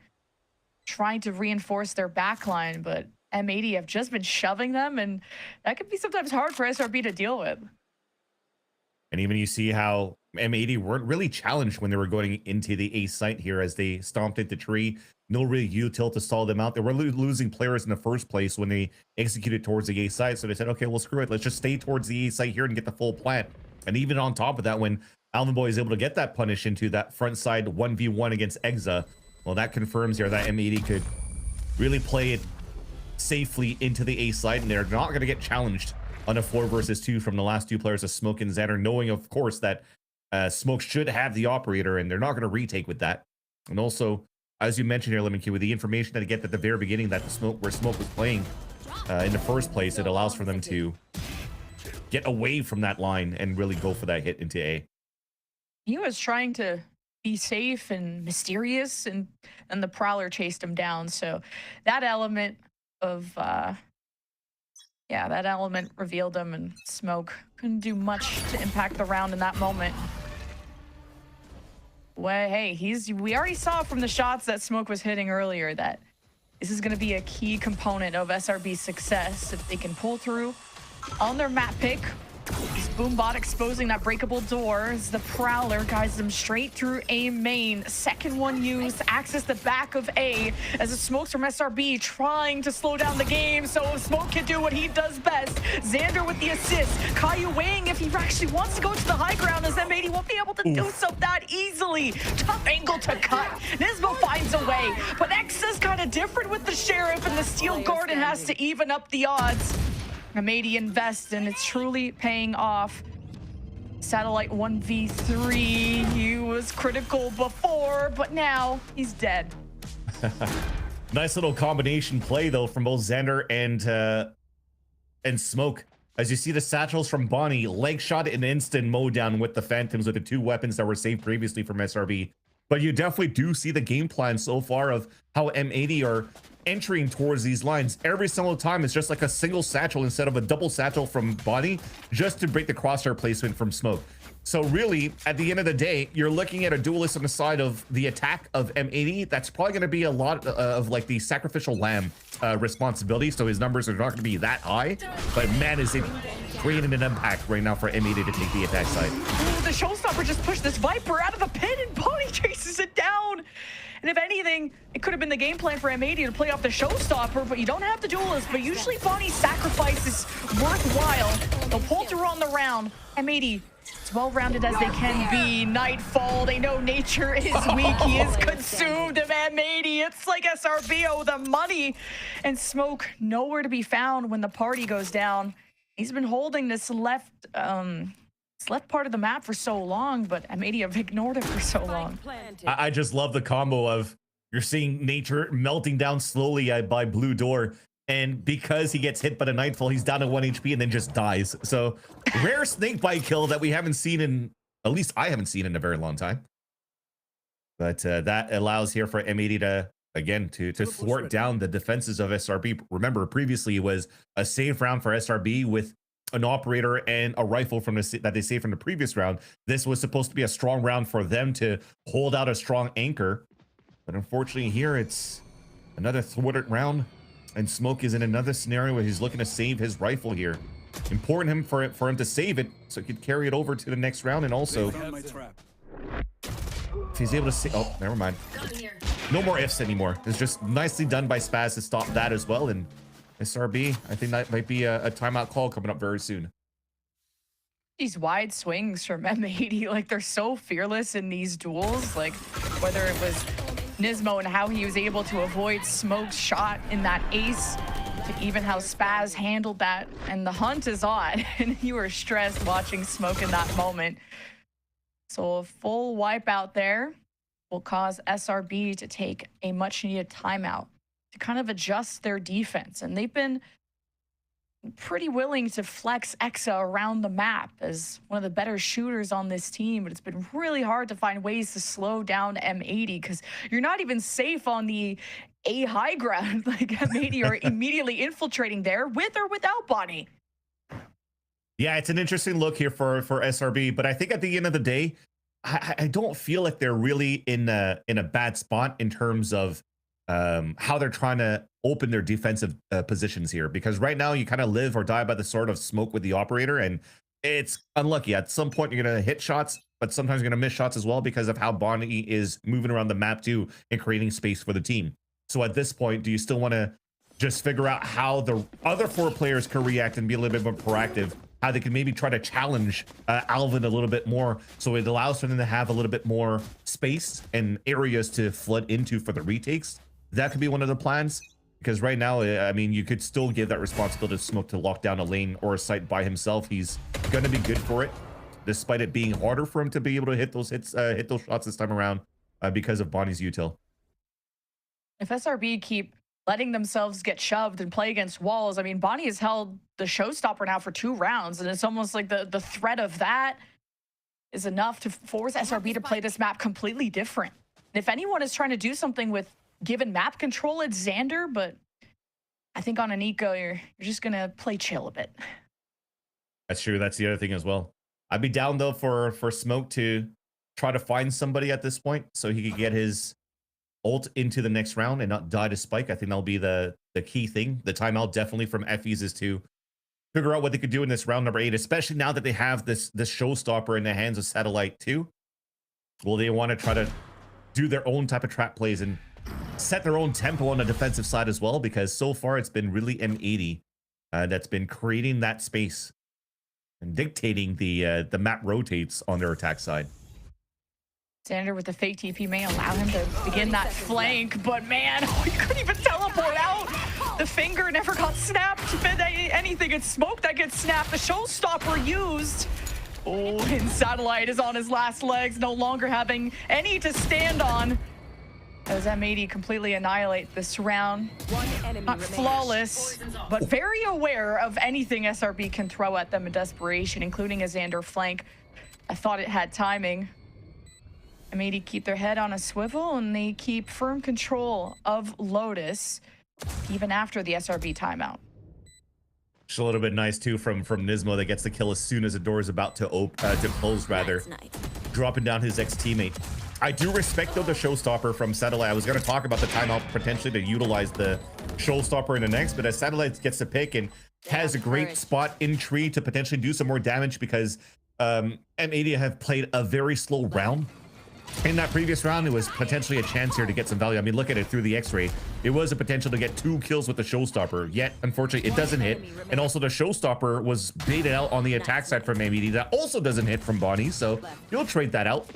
trying to reinforce their backline, but M80 have just been shoving them, and that can be sometimes hard for SRB to deal with. And even you see how M80 weren't really challenged when they were going into the A site here as they stomped into tree. No real util to stall them out. They were losing players in the first place when they executed towards the A site. So they said, okay, well, screw it. Let's just stay towards the A site here and get the full plant. And even on top of that, when Alvin Boy is able to get that punish into that front side 1v1 against Exa, well, that confirms here that M80 could really play it safely into the A side, and they're not going to get challenged on a 4 versus 2 from the last 2 players of Smoke and Xander, knowing, of course, that Smoke should have the operator, and they're not going to retake with that. And also, as you mentioned here, Lemon Q, with the information that I get at the very beginning that Smoke was playing in the first place, it allows for them to get away from that line and really go for that hit into A. He was trying to be safe and mysterious, and the Prowler chased him down. So that element of that element revealed him, and Smoke couldn't do much to impact the round in that moment. Well, hey, we already saw from the shots that Smoke was hitting earlier that this is going to be a key component of SRB's success. If they can pull through on their map pick. Boombot exposing that breakable door as the Prowler guides them straight through A main. Second one used to access the back of A as the smokes from SRB trying to slow down the game so Smoke can do what he does best. Xander with the assist. Caillou weighing if he actually wants to go to the high ground as M80 won't be able to do so that easily. Tough angle to cut. Nismo finds a way, but X is kind of different with the Sheriff and the Steel Garden has to even up the odds. M80 invests, and it's truly paying off. Satellite 1v3, he was critical before, but now he's dead. Nice little combination play, though, from both Xander and Smoke. As you see the satchels from Bonnie, leg shot and instant mow down with the Phantoms with the 2 weapons that were saved previously from SRB. But you definitely do see the game plan so far of how M80 are entering towards these lines. Every single time it's just like a single satchel instead of a double satchel from Bonnie, just to break the crosshair placement from Smoke. So really, at the end of the day, you're looking at a duelist on the side of the attack of M80. That's probably going to be a lot of like the sacrificial lamb responsibility. So his numbers are not going to be that high. But man, is it creating an impact right now for M80 to take the attack side. Ooh, the showstopper just pushed this Viper out of the pit and Bonnie chases it down. And if anything, it could have been the game plan for M80 to play off the showstopper, but you don't have the duelist. But usually Bonnie's sacrifice is worthwhile. They'll pull through on the round. M80, as well-rounded as they can be. Nightfall, they know nature is weak. He is consumed of M80. It's like SRB owe the money. And Smoke, nowhere to be found when the party goes down. He's been holding this left part of the map for so long, but M80 have ignored it for so long. I just love the combo of you're seeing nature melting down slowly by Blue Door, and because he gets hit by the Nightfall, he's down to 1 HP and then just dies. So rare snakebite kill that we haven't seen in, at least I haven't seen in a very long time. But that allows here for M80 to, again, to thwart down the defenses of SRB. Remember, previously it was a safe round for SRB with an operator and a rifle from that they saved from the previous round. This was supposed to be a strong round for them to hold out a strong anchor, but unfortunately here it's another thwarted round, and Smoke is in another scenario where he's looking to save his rifle here. Important for him to save it so he could carry it over to the next round, and also if he's able to save, oh, never mind. No more ifs anymore. It's just nicely done by Spaz to stop that as well, and SRB, I think that might be a timeout call coming up very soon. These wide swings from M80, like they're so fearless in these duels, like whether it was Nismo and how he was able to avoid Smoke's shot in that ace, to even how Spaz handled that. And the hunt is on, and you were stressed watching Smoke in that moment. So a full wipeout there will cause SRB to take a much needed timeout to kind of adjust their defense. And they've been pretty willing to flex Exa around the map as one of the better shooters on this team, but it's been really hard to find ways to slow down M80 because you're not even safe on the A high ground. Like M80 are immediately infiltrating there with or without Bonnie. Yeah, it's an interesting look here for SRB, but I think at the end of the day, I don't feel like they're really in a bad spot in terms of how they're trying to open their defensive positions here, because right now you kind of live or die by the sword of Smoke with the operator, and it's unlucky. At some point you're going to hit shots, but sometimes you're going to miss shots as well because of how Bonnie is moving around the map too and creating space for the team. So at this point, do you still want to just figure out how the other 4 players can react and be a little bit more proactive, how they can maybe try to challenge Alvin a little bit more, so it allows for them to have a little bit more space and areas to flood into for the retakes? That could be one of the plans, because right now, I mean, you could still give that responsibility to Smoke to lock down a lane or a site by himself. He's going to be good for it, despite it being harder for him to be able to hit those shots this time around because of Bonnie's util. If SRB keep letting themselves get shoved and play against walls, I mean, Bonnie has held the showstopper now for 2 rounds, and it's almost like the threat of that is enough to force SRB to play this map completely different. And if anyone is trying to do something with given map control, it's Xander, but I think on an eco, you're just gonna play chill a bit. That's true. That's the other thing as well. I'd be down though for Smoke to try to find somebody at this point so he could get his ult into the next round and not die to spike. I think that'll be the key thing. The timeout definitely from Effie's is to figure out what they could do in this round number 8, especially now that they have this showstopper in the hands of Satellite too. Will they want to try to do their own type of trap plays and set their own tempo on the defensive side as well? Because so far it's been really M80 that's been creating that space and dictating the map rotates on their attack side. Xander with the fake TP may allow him to begin that flank, but man, you couldn't even teleport out. The finger never got snapped. Anything, it's smoke that gets snapped. The showstopper used. Oh, and Satellite is on his last legs, no longer having any to stand on. As M80 completely annihilate this round. Not flawless, but very aware of anything SRB can throw at them in desperation, including a Xander flank. I thought it had timing. M80 keep their head on a swivel, and they keep firm control of Lotus, even after the SRB timeout. Just a little bit nice too from Nismo that gets the kill as soon as the door is about to close, rather, dropping down his ex-teammate. I do respect though the showstopper from Satellite. I was going to talk about the timeout potentially to utilize the showstopper in the next, but as Satellite gets to pick and has a great spot in tree to potentially do some more damage, because M80 have played a very slow round. In that previous round, it was potentially a chance here to get some value. I mean, look at it through the X-ray. It was a potential to get 2 kills with the showstopper, yet unfortunately it doesn't hit. And also the showstopper was baited out on the attack side from M80. That also doesn't hit from Bonnie, so you'll trade that out.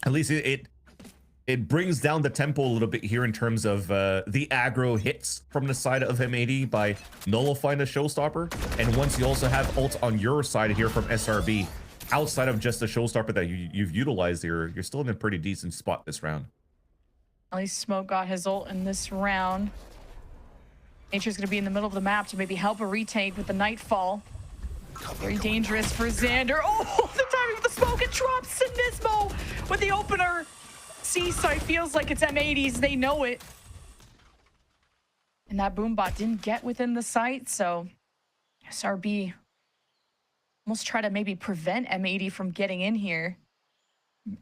At least it brings down the tempo a little bit here in terms of the aggro hits from the side of M80 by nullifying the showstopper. And once you also have ult on your side here from SRB, outside of just the showstopper that you've utilized here, you're still in a pretty decent spot this round. At least Smoke got his ult in this round. Nature's going to be in the middle of the map to maybe help a retake with the Nightfall. Very dangerous for Xander. Oh, the timing of the smoke, it drops to Nismo with the opener. Seaside feels like it's M80s, they know it. And that boombot didn't get within the site, so SRB almost try to maybe prevent M80 from getting in here.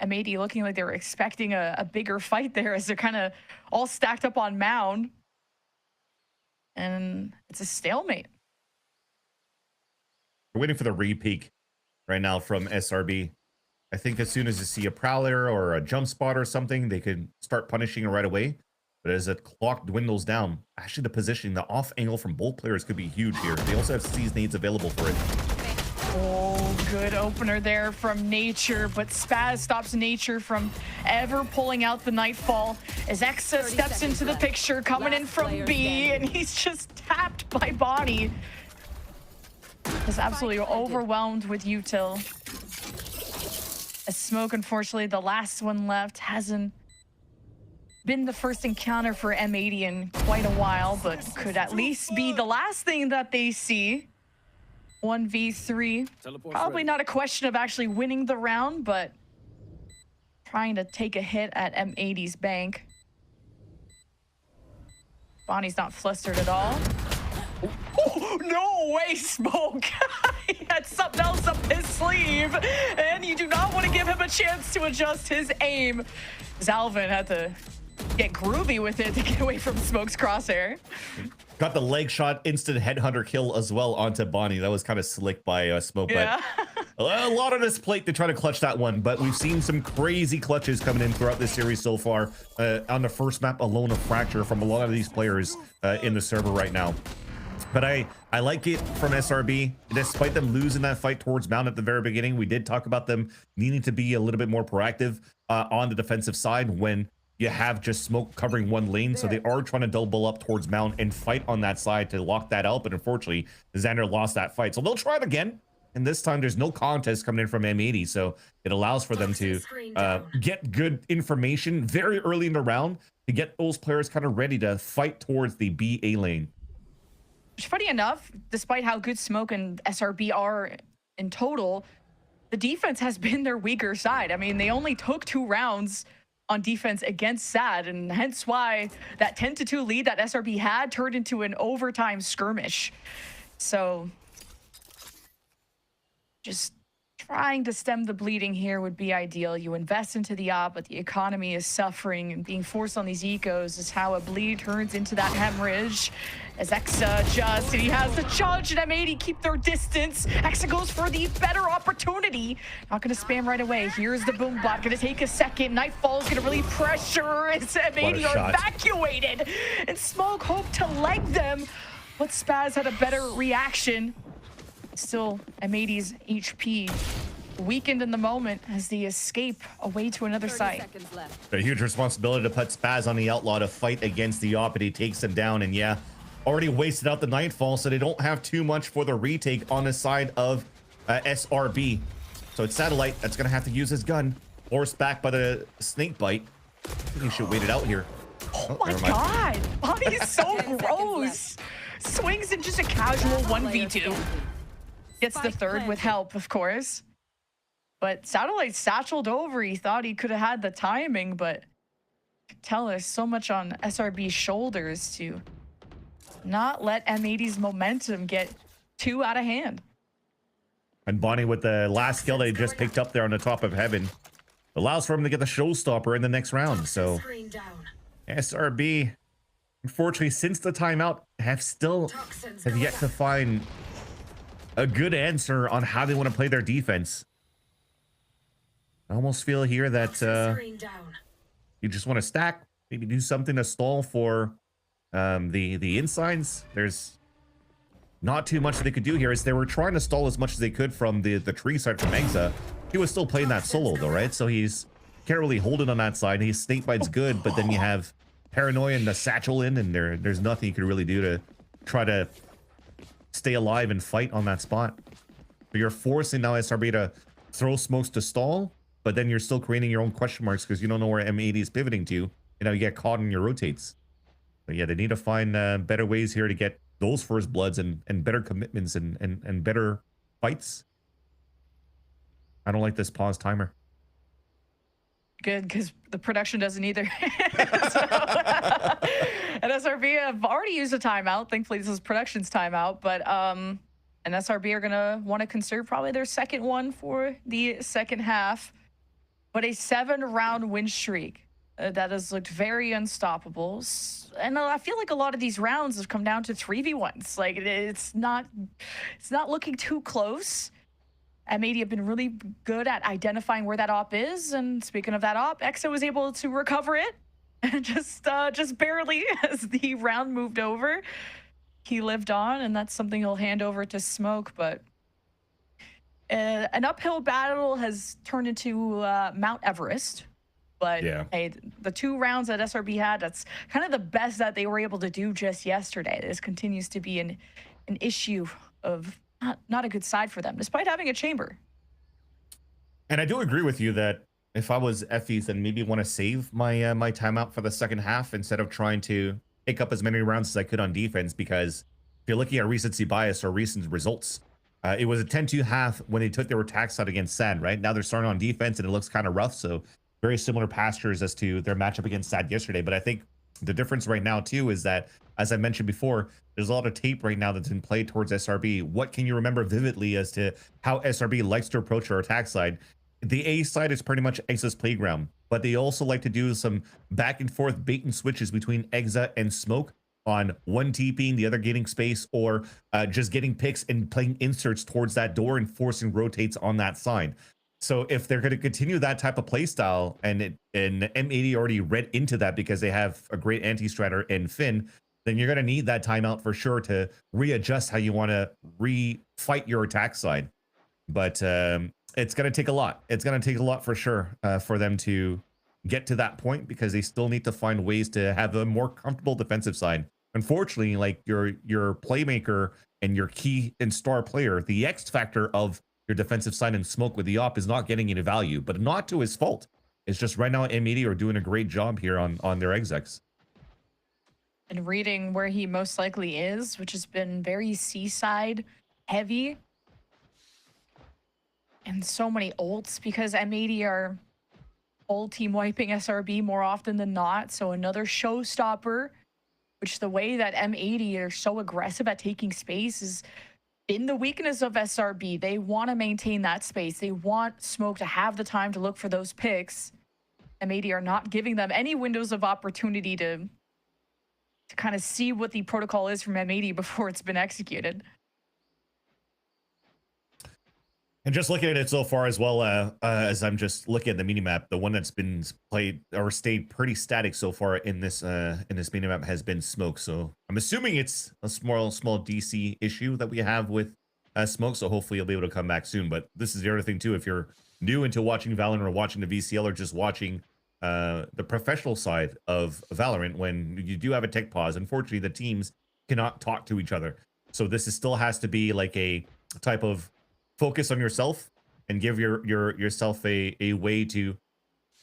M80 looking like they were expecting a bigger fight there as they're kind of all stacked up on Mound. And it's a stalemate. We're waiting for the re-peek right now from SRB. I think as soon as you see a Prowler or a jump spot or something, they could start punishing it right away. But as the clock dwindles down, actually the positioning, the off angle from both players could be huge here. They also have seize nades available for it. Oh, good opener there from Nature, but Spaz stops Nature from ever pulling out the Nightfall as Exa steps into the picture, coming in from B, and he's just tapped by Bonnie. He's absolutely overwhelmed with util. As Smoke, unfortunately, the last one left, hasn't been the first encounter for M80 in quite a while, but could at least be the last thing that they see. 1v3. Probably not a question of actually winning the round, but trying to take a hit at M80's bank. Bonnie's not flustered at all. Oh, no way, Smoke! He had something else up his sleeve, and you do not want to give him a chance to adjust his aim. Zalvin had to get groovy with it to get away from Smoke's crosshair. Got the leg shot, instant headhunter kill as well onto Bonnie. That was kind of slick by Smoke, yeah. But a lot on this plate to try to clutch that one. But we've seen some crazy clutches coming in throughout this series so far on the first map alone of Fracture from a lot of these players in the server right now. But I like it from SRB, despite them losing that fight towards Mount at the very beginning. We did talk about them needing to be a little bit more proactive on the defensive side when you have just Smoke covering one lane. So they are trying to double up towards Mount and fight on that side to lock that out. But unfortunately, Xander lost that fight. So they'll try it again. And this time there's no contest coming in from M80. So it allows for them to get good information very early in the round to get those players kind of ready to fight towards the BA lane. Funny enough, despite how good Smoke and SRB are in total, the defense has been their weaker side. I mean, they only took 2 rounds on defense against SAD, and hence why that 10-2 lead that SRB had turned into an overtime skirmish. So just trying to stem the bleeding here would be ideal. You invest into the op, but the economy is suffering, and being forced on these ecos is how a bleed turns into that hemorrhage. As Exa adjusts, and he has the Challenge and M80 keep their distance. Exa goes for the better opportunity. Not gonna spam right away. Here's the boom bot, gonna take a second. Nightfall's gonna really pressure as M80 are evacuated. And Smoke hoped to leg them, but Spaz had a better reaction. Still, M80's HP weakened in the moment as they escape away to another site. A huge responsibility to put Spaz on the outlaw to fight against the op, and he takes him down. And yeah, already wasted out the Nightfall, so they don't have too much for the retake on the side of SRB. So it's Satellite that's going to have to use his gun. Forced back by the snake bite. I think he should wait it out here. Oh my god! Bonnie is so gross. Swings in just a casual 1v2. Gets the third with help, of course. But Satellite satcheled over. He thought he could have had the timing, but tell us so much on SRB's shoulders to not let M80's momentum get too out of hand. And Bonnie with the last kill that he just picked up there on the top of heaven allows for him to get the showstopper in the next round. So SRB, unfortunately, since the timeout, have yet to find a good answer on how they want to play their defense. I almost feel here that you just want to stack, maybe do something to stall for the insides. There's not too much they could do here, as they were trying to stall as much as they could from the tree side from Exa. He was still playing that solo though, right? So he's can't really hold it on that side. His snake bite's good, but then you have Paranoia and the satchel in, and there's nothing you could really do to try to stay alive and fight on that spot. But you're forcing now SRB to throw smokes to stall, but then you're still creating your own question marks because you don't know where M80 is pivoting to. You know, you get caught in your rotates. But yeah, they need to find better ways here to get those first bloods and better commitments and better fights. I don't like this pause timer. Good, because the production doesn't either. And SRB have already used a timeout. Thankfully, this is production's timeout. But and SRB are gonna want to conserve probably their second one for the second half. But a 7-round win streak that has looked very unstoppable. And I feel like a lot of these rounds have come down to 3v1s. Like it's not looking too close. M80 have been really good at identifying where that op is, and speaking of that op, Exa was able to recover it, just barely as the round moved over. He lived on, and that's something he'll hand over to Smoke. But an uphill battle has turned into Mount Everest. But yeah, hey, the 2 rounds that SRB had, that's kind of the best that they were able to do just yesterday. This continues to be an issue of not a good side for them, despite having a chamber. And I do agree with you that if I was Effie's, then maybe want to save my my timeout for the second half instead of trying to pick up as many rounds as I could on defense, because if you're looking at recency bias or recent results, it was a 10-2 half when they took their attack side against SAD, right? Now they're starting on defense and it looks kind of rough, so very similar pastures as to their matchup against SAD yesterday. But I think the difference right now too is that, as I mentioned before, there's a lot of tape right now that's been played towards SRB. What can you remember vividly as to how SRB likes to approach our attack side? The A side is pretty much Exa's playground, but they also like to do some back and forth bait and switches between Exa and Smoke on one TPing, the other getting space, or just getting picks and playing inserts towards that door and forcing rotates on that side. So if they're going to continue that type of play style, and M80 already read into that because they have a great anti-stratter in Finn, then you're going to need that timeout for sure to readjust how you want to re-fight your attack side. But it's going to take a lot. It's going to take a lot for sure for them to get to that point, because they still need to find ways to have a more comfortable defensive side. Unfortunately, like your playmaker and your key and star player, the X factor of your defensive side and Smoke with the op is not getting any value, but not to his fault. It's just right now M80 are doing a great job here on their execs. And reading where he most likely is, which has been very seaside heavy. And so many ults, because M80 are ult team wiping SRB more often than not. So another showstopper, which the way that M80 are so aggressive at taking space is been the weakness of SRB. They want to maintain that space. They want Smoke to have the time to look for those picks. M80 are not giving them any windows of opportunity to kind of see what the protocol is from M80 before it's been executed. And just looking at it so far as well, as I'm just looking at the minimap, the one that's been played or stayed pretty static so far in this minimap has been Smoke. So I'm assuming it's a small DC issue that we have with Smoke. So hopefully you'll be able to come back soon. But this is the other thing too. If you're new into watching Valorant or watching the VCL or just watching the professional side of Valorant, when you do have a tech pause, unfortunately the teams cannot talk to each other. So this still has to be like a type of focus on yourself and give yourself a way to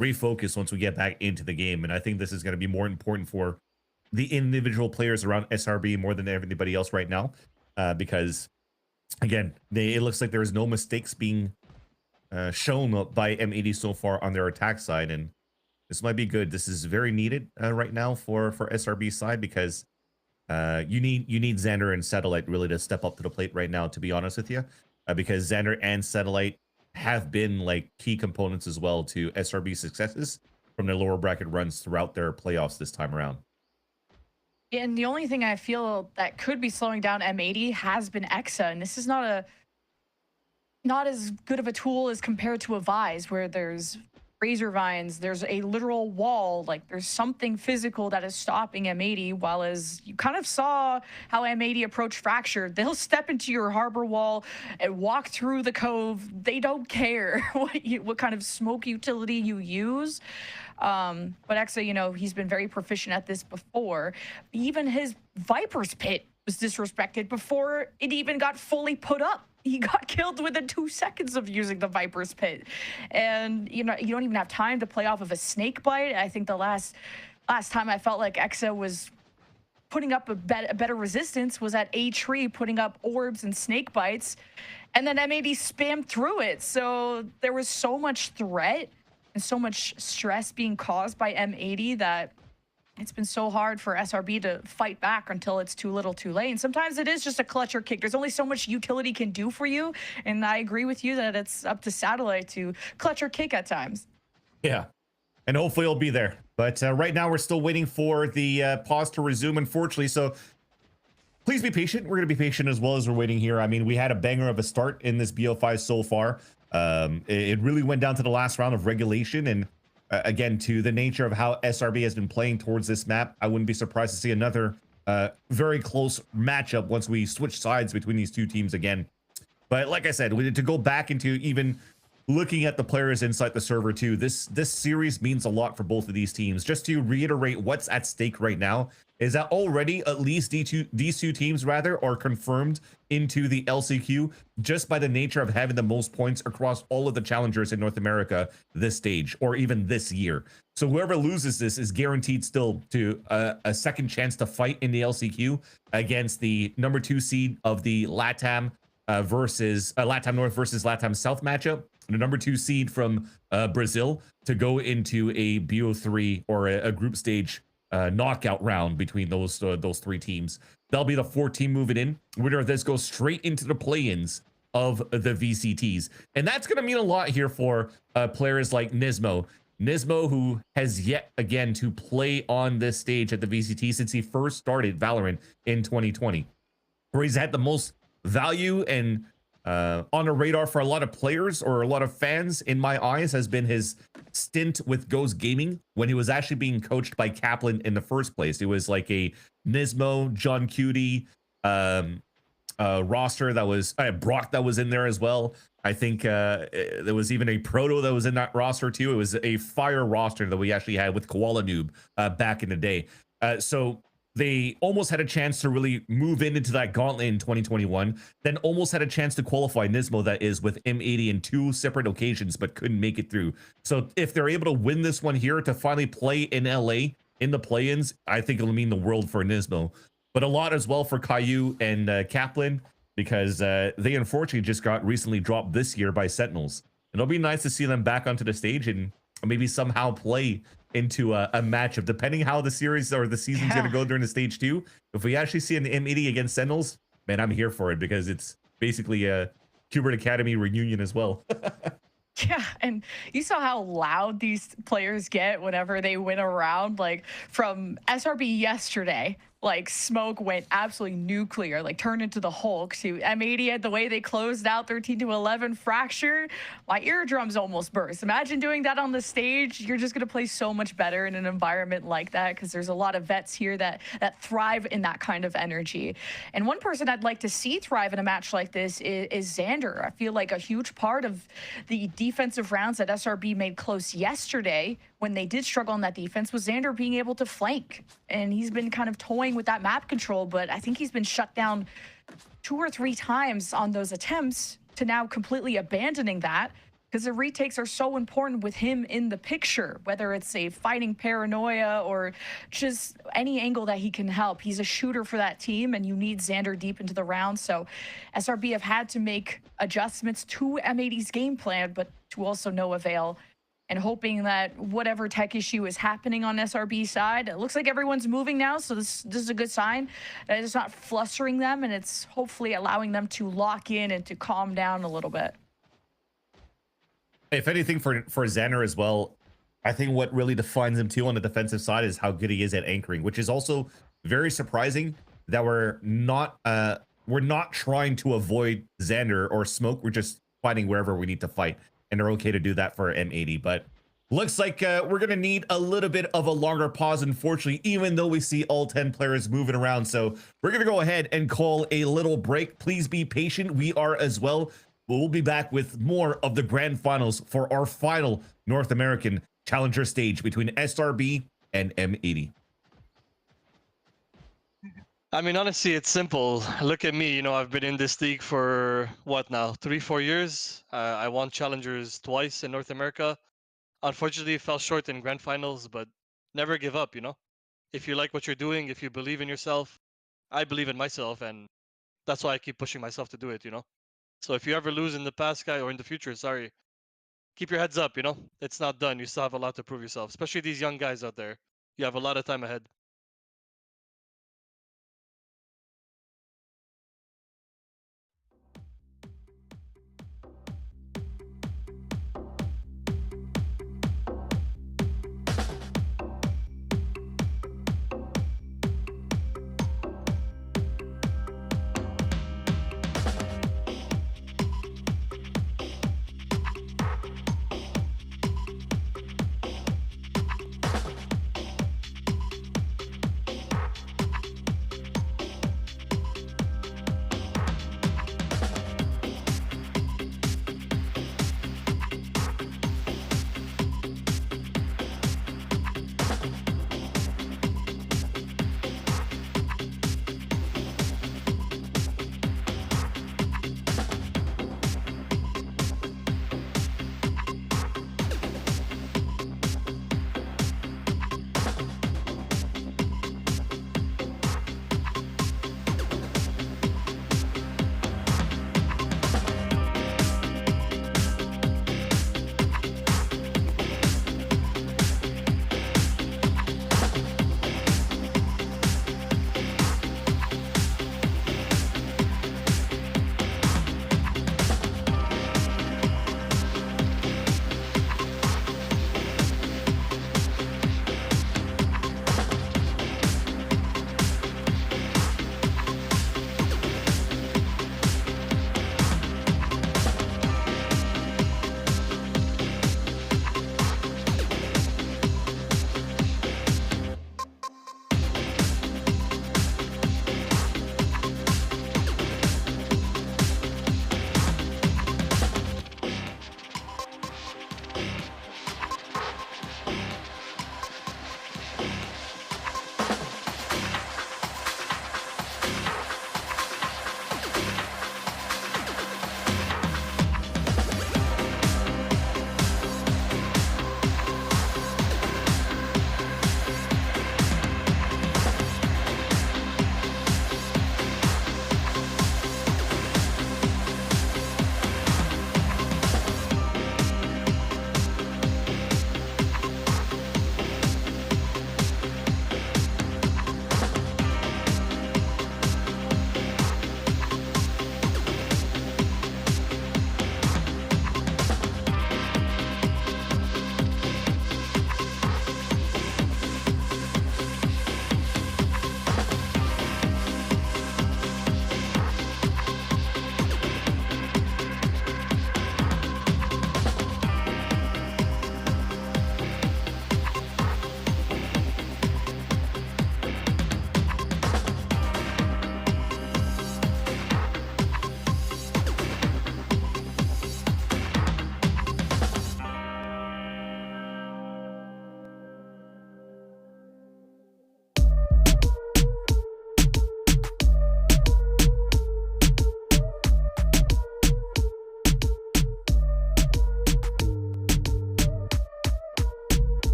refocus once we get back into the game. And I think this is going to be more important for the individual players around SRB more than everybody else right now, because again, it looks like there is no mistakes being shown by M80 so far on their attack side, and this might be good. This is very needed right now for SRB side, because you need Xander and Satellite really to step up to the plate right now, to be honest with you. Because Xander and Satellite have been like key components as well to SRB successes from their lower bracket runs throughout their playoffs this time around. And the only thing I feel that could be slowing down M80 has been Exa, and this is not as good of a tool as compared to a Vise, where there's razor vines, there's a literal wall, like there's something physical that is stopping M80, while as you kind of saw how M80 approach Fracture. They'll step into your harbor wall and walk through the cove. They don't care what kind of smoke utility you use. But Exa, you know, he's been very proficient at this before. Even his Viper's Pit was disrespected before it even got fully put up. He got killed within 2 seconds of using the Viper's Pit. And, you know, you don't even have time to play off of a snake bite. I think the last time I felt like Exa was putting up a better resistance was at A tree, putting up orbs and snake bites. And then M80 spammed through it. So there was so much threat and so much stress being caused by M80 that it's been so hard for SRB to fight back until it's too little too late. And sometimes it is just a clutcher kick. There's only so much utility can do for you. And I agree with you that it's up to Satellite to clutch or kick at times. Yeah, and hopefully it'll be there. But right now we're still waiting for the pause to resume, unfortunately. So please be patient. We're going to be patient as well as we're waiting here. I mean, we had a banger of a start in this BO5 so far. It really went down to the last round of regulation, and again, to the nature of how SRB has been playing towards this map, I wouldn't be surprised to see another very close matchup once we switch sides between these two teams again. But like I said, we need to go back into even looking at the players inside the server too. This series means a lot for both of these teams. Just to reiterate what's at stake right now is that already at least these two teams rather are confirmed into the LCQ just by the nature of having the most points across all of the challengers in North America this stage, or even this year. So whoever loses this is guaranteed still to a second chance to fight in the LCQ against the #2 seed of the LATAM versus LATAM North versus LATAM South matchup, and the #2 seed from Brazil to go into a BO3 or a group stage knockout round between those three teams. That'll be the 4-team moving in. Winner of this goes straight into the play-ins of the VCTs, and that's going to mean a lot here for players like Nismo, who has yet again to play on this stage at the VCT since he first started Valorant in 2020, where he's had the most value and on a radar for a lot of players or a lot of fans in my eyes has been his stint with Ghost Gaming when he was actually being coached by Kaplan in the first place. It was like a Nismo, John Cutie roster that was Brock that was in there as well. I think there was even a Proto that was in that roster too. It was a fire roster that we actually had with Koala Noob back in the day. So they almost had a chance to really move into that gauntlet in 2021, then almost had a chance to qualify Nismo, that is, with M80 in 2 separate occasions, but couldn't make it through. So if they're able to win this one here to finally play in LA in the play-ins, I think it'll mean the world for Nismo. But a lot as well for Caillou and Kaplan, because they unfortunately just got recently dropped this year by Sentinels. It'll be nice to see them back onto the stage and maybe somehow play into a matchup, depending how the series or the season's going to go during the stage 2. If we actually see an M80 against Sentinels, man, I'm here for it, because it's basically a Hubert Academy reunion as well. Yeah, and you saw how loud these players get whenever they win a round. Like from SRB yesterday, like Smoke went absolutely nuclear, like turned into the Hulk. To M80, the way they closed out 13-11 Fracture, my eardrums almost burst. Imagine doing that on the stage. You're just gonna play so much better in an environment like that because there's a lot of vets here that thrive in that kind of energy. And one person I'd like to see thrive in a match like this is Xander. I feel like a huge part of the defensive rounds that SRB made close yesterday when they did struggle on that defense was Xander being able to flank. And he's been kind of toying with that map control, but I think he's been shut down 2 or 3 times on those attempts to now completely abandoning that because the retakes are so important with him in the picture, whether it's a fighting paranoia or just any angle that he can help. He's a shooter for that team, and you need Xander deep into the round. So SRB have had to make adjustments to M80's game plan, but to also no avail. And hoping that whatever tech issue is happening on SRB's side, it looks like everyone's moving now, so this is a good sign. That it's not flustering them, and it's hopefully allowing them to lock in and to calm down a little bit. If anything, for Xander as well, I think what really defines him too on the defensive side is how good he is at anchoring, which is also very surprising that we're not trying to avoid Xander or Smoke. We're just fighting wherever we need to fight. And they're okay to do that for M80, but looks like we're gonna need a little bit of a longer pause, unfortunately, even though we see all 10 players moving around. So we're gonna go ahead and call a little break. Please be patient. We are as well. We'll be back with more of the grand finals for our final North American Challenger stage between SRB and M80. I mean, honestly, it's simple. Look at me. You know, I've been in this league for what now, 3-4 years. I won Challengers twice in North America. Unfortunately, fell short in grand finals, but never give up, you know? If you like what you're doing, if you believe in yourself, I believe in myself, and that's why I keep pushing myself to do it, you know? So if you ever lose in the past, guy, or in the future, sorry, keep your heads up, you know? It's not done. You still have a lot to prove yourself, especially these young guys out there. You have a lot of time ahead.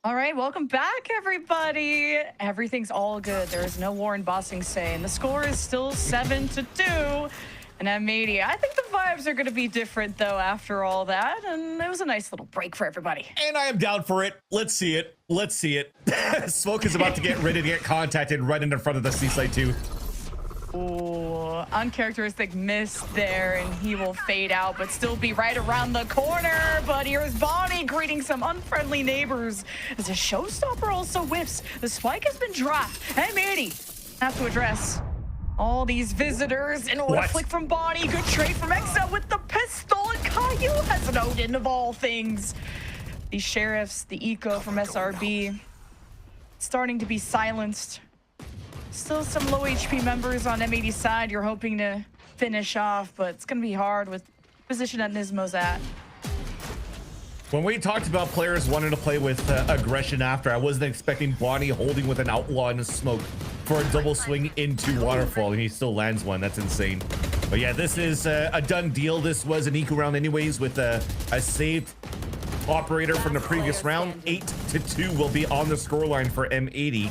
All right, welcome back, everybody. Everything's all good. There's no Warren Bossing say, and the score is still 7-2. And M80, I think the vibes are going to be different, though, after all that. And it was a nice little break for everybody. And I am down for it. Let's see it. Let's see it. Smoke is about to get ready to get contacted right in front of the C-site, too. Ooh, uncharacteristic miss there, and he will fade out, but still be right around the corner. But here's Bonnie greeting some unfriendly neighbors as a showstopper also whiffs. The spike has been dropped. M80 have to address all these visitors in order to flick from Bonnie. Good trade from Exa with the pistol, and Caillou has an Odin of all things. These sheriffs, the eco from SRB, starting to be silenced. Still some low HP members on M80's side you're hoping to finish off, but it's going to be hard with the position that Nismo's at. When we talked about players wanting to play with aggression after, I wasn't expecting Bonnie holding with an outlaw in the smoke for a double swing into Waterfall, and he still lands one. That's insane. But yeah, this is a done deal. This was an eco round anyways with a saved operator from the previous round. 8-2 will be on the scoreline for M80.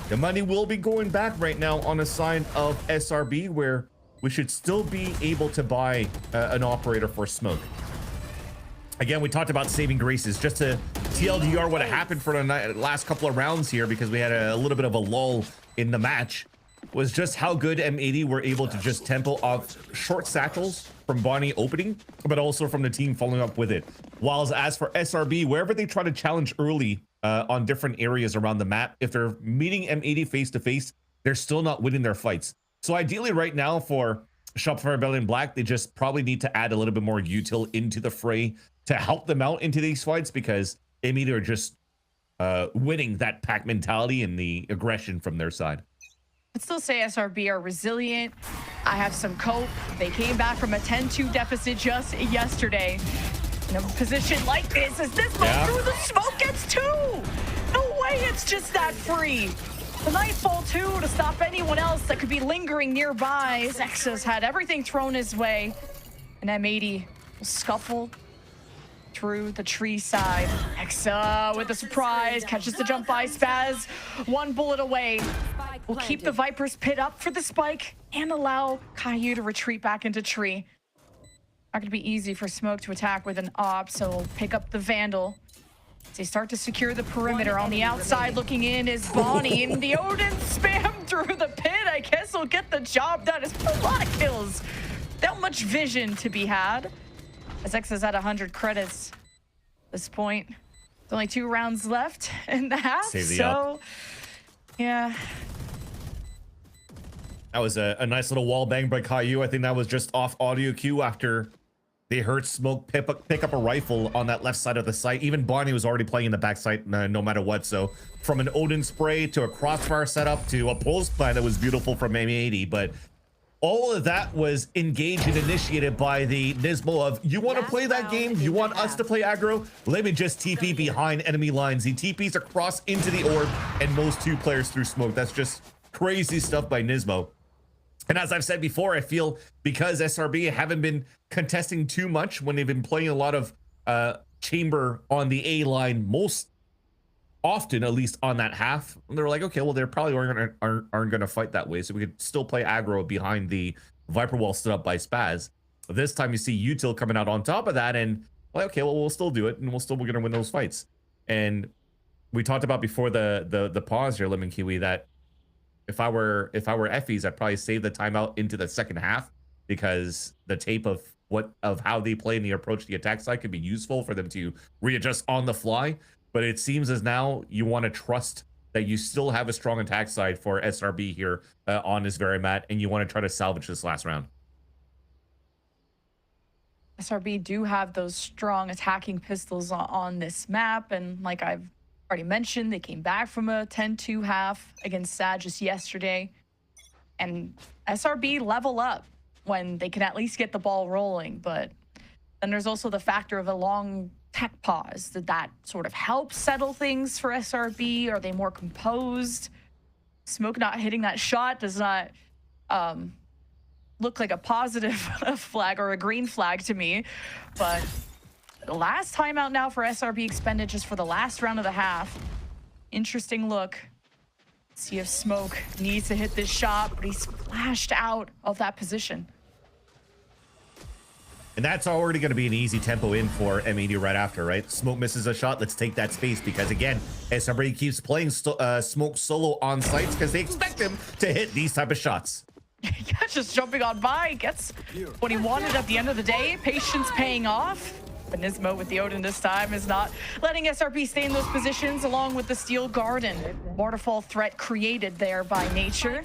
The money will be going back right now on the side of SRB, where we should still be able to buy an operator for smoke. Again, we talked about saving graces. Just to TLDR what happened for the last couple of rounds here, because we had a little bit of a lull in the match, was just how good M80 were able to just tempo off short satchels from Bonnie opening, but also from the team following up with it. While as for SRB, wherever they try to challenge early on different areas around the map, if they're meeting M80 face to face, they're still not winning their fights. So ideally right now for Shopify Rebellion Black, they just probably need to add a little bit more util into the fray to help them out into these fights, because M80 are just winning that pack mentality and the aggression from their side. I'd still say SRB are resilient. I have some cope. They came back from a 10-2 deficit just yesterday. In a position like this, as this goes through the smoke gets 2. No way it's just that free. The Nightfall 2 to stop anyone else that could be lingering nearby. Exa's had everything thrown his way. And M80 will scuffle through the tree side. Exa with a surprise, catches the jump by Spaz. 1 bullet away. Will keep the Viper's pit up for the spike and allow Caillou to retreat back into tree. Not gonna be easy for Smoke to attack with an op, so we'll pick up the Vandal. As they start to secure the perimeter on the outside, looking in is Bonnie, and the Odin spam through the pit. I guess will get the job done. It's a lot of kills. Not much vision to be had. As X is at 100 credits at this point. There's only 2 rounds left in the half, so yeah. That was a nice little wall bang by Caillou. I think that was just off audio cue after they heard Smoke pick up a rifle on that left side of the site. Even Bonnie was already playing in the back site no matter what. So from an Odin spray to a crossfire setup to a pulse plan that was beautiful from M80. But all of that was engaged and initiated by the Nismo of, you want to play that game? You want us to play aggro? Let me just TP behind enemy lines. He TPs across into the orb and mows 2 players through smoke. That's just crazy stuff by Nismo. And as I've said before, I feel because SRB haven't been contesting too much when they've been playing a lot of chamber on the A line, most often, at least on that half, and they're like, okay, well, they're probably aren't going to fight that way, so we could still play aggro behind the Viper wall stood up by Spaz. This time you see Util coming out on top of that, and like, okay, well, we'll still do it, and we're going to win those fights. And we talked about before the pause here, Lemon Kiwi, that if I were Effies, I'd probably save the timeout into the second half, because the tape of how they play and the approach to the attack side could be useful for them to readjust on the fly. But it seems as now you want to trust that you still have a strong attack side for SRB here on this very mat, and you want to try to salvage this last round. SRB do have those strong attacking pistols on this map, and like I've already mentioned, they came back from a 10-2 half against Sad just yesterday, and SRB level up when they can at least get the ball rolling. But then there's also the factor of a long tech pause. Did that sort of help settle things for SRB? Are they more composed? Smoke not hitting that shot does not look like a positive flag or a green flag to me. But the last timeout now for SRB expended just for the last round of the half. Interesting look. See if Smoke needs to hit this shot, but he's flashed out of that position. And that's already going to be an easy tempo in for M80 right after, right? Smoke misses a shot. Let's take that space because, again, SRB keeps playing Smoke solo on sites because they expect him to hit these type of shots. Yeah, just jumping on by. Gets what he wanted at the end of the day. Patience paying off. But Nismo with the Odin this time is not letting SRB stay in those positions along with the Steel Garden. Waterfall threat created there by nature.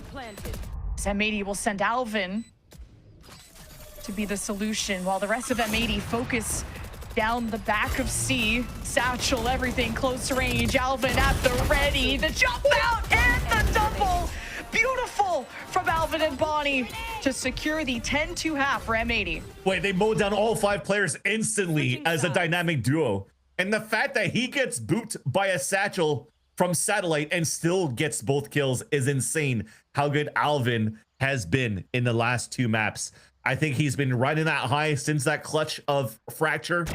M80 will send Alvin to be the solution while the rest of M80 focus down the back of C. Satchel, everything close to range. Alvin at the ready. The jump out and the double. Beautiful from Alvin and Bonnie to secure the 10-2 half for M80. Wait, they mowed down all 5 players instantly as a dynamic duo. And the fact that he gets booped by a satchel from Satellite and still gets both kills is insane. How good Alvin has been in the last 2 maps. I think he's been riding that high since that clutch of Fracture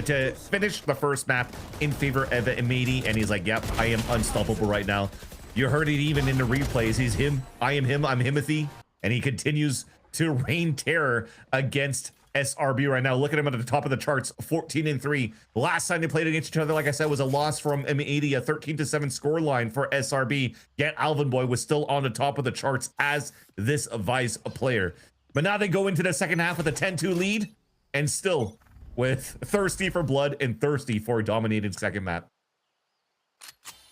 to finish the first map in favor of M80. And he's like, yep, I am unstoppable right now. You heard it even in the replays. He's him. I am him. I'm Himothy. And he continues to rain terror against SRB right now. Look at him at the top of the charts, 14-3. Last time they played against each other, like I said, was a loss from M80, a 13-7 score line for SRB. Yet Alvin Boy was still on the top of the charts as this Vice player. But now they go into the second half with a 10-2 lead and still with thirsty for blood and thirsty for a dominated second map.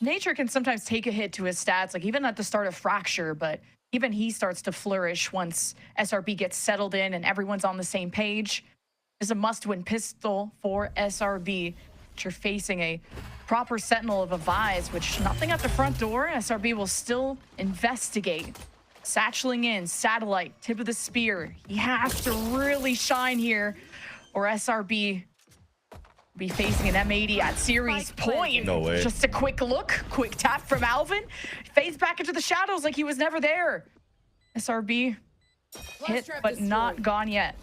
Nature can sometimes take a hit to his stats, like even at the start of Fracture, but even he starts to flourish once SRB gets settled in and everyone's on the same page. It's a must-win pistol for SRB. You're facing a proper Sentinel of a Vise, which nothing at the front door. SRB will still investigate. Satcheling in, Satellite, tip of the spear. He has to really shine here, or SRB be facing an M80 at series point. No way. Just a quick look, quick tap from Alvin. Fades back into the shadows like he was never there. SRB hit, but not gone yet.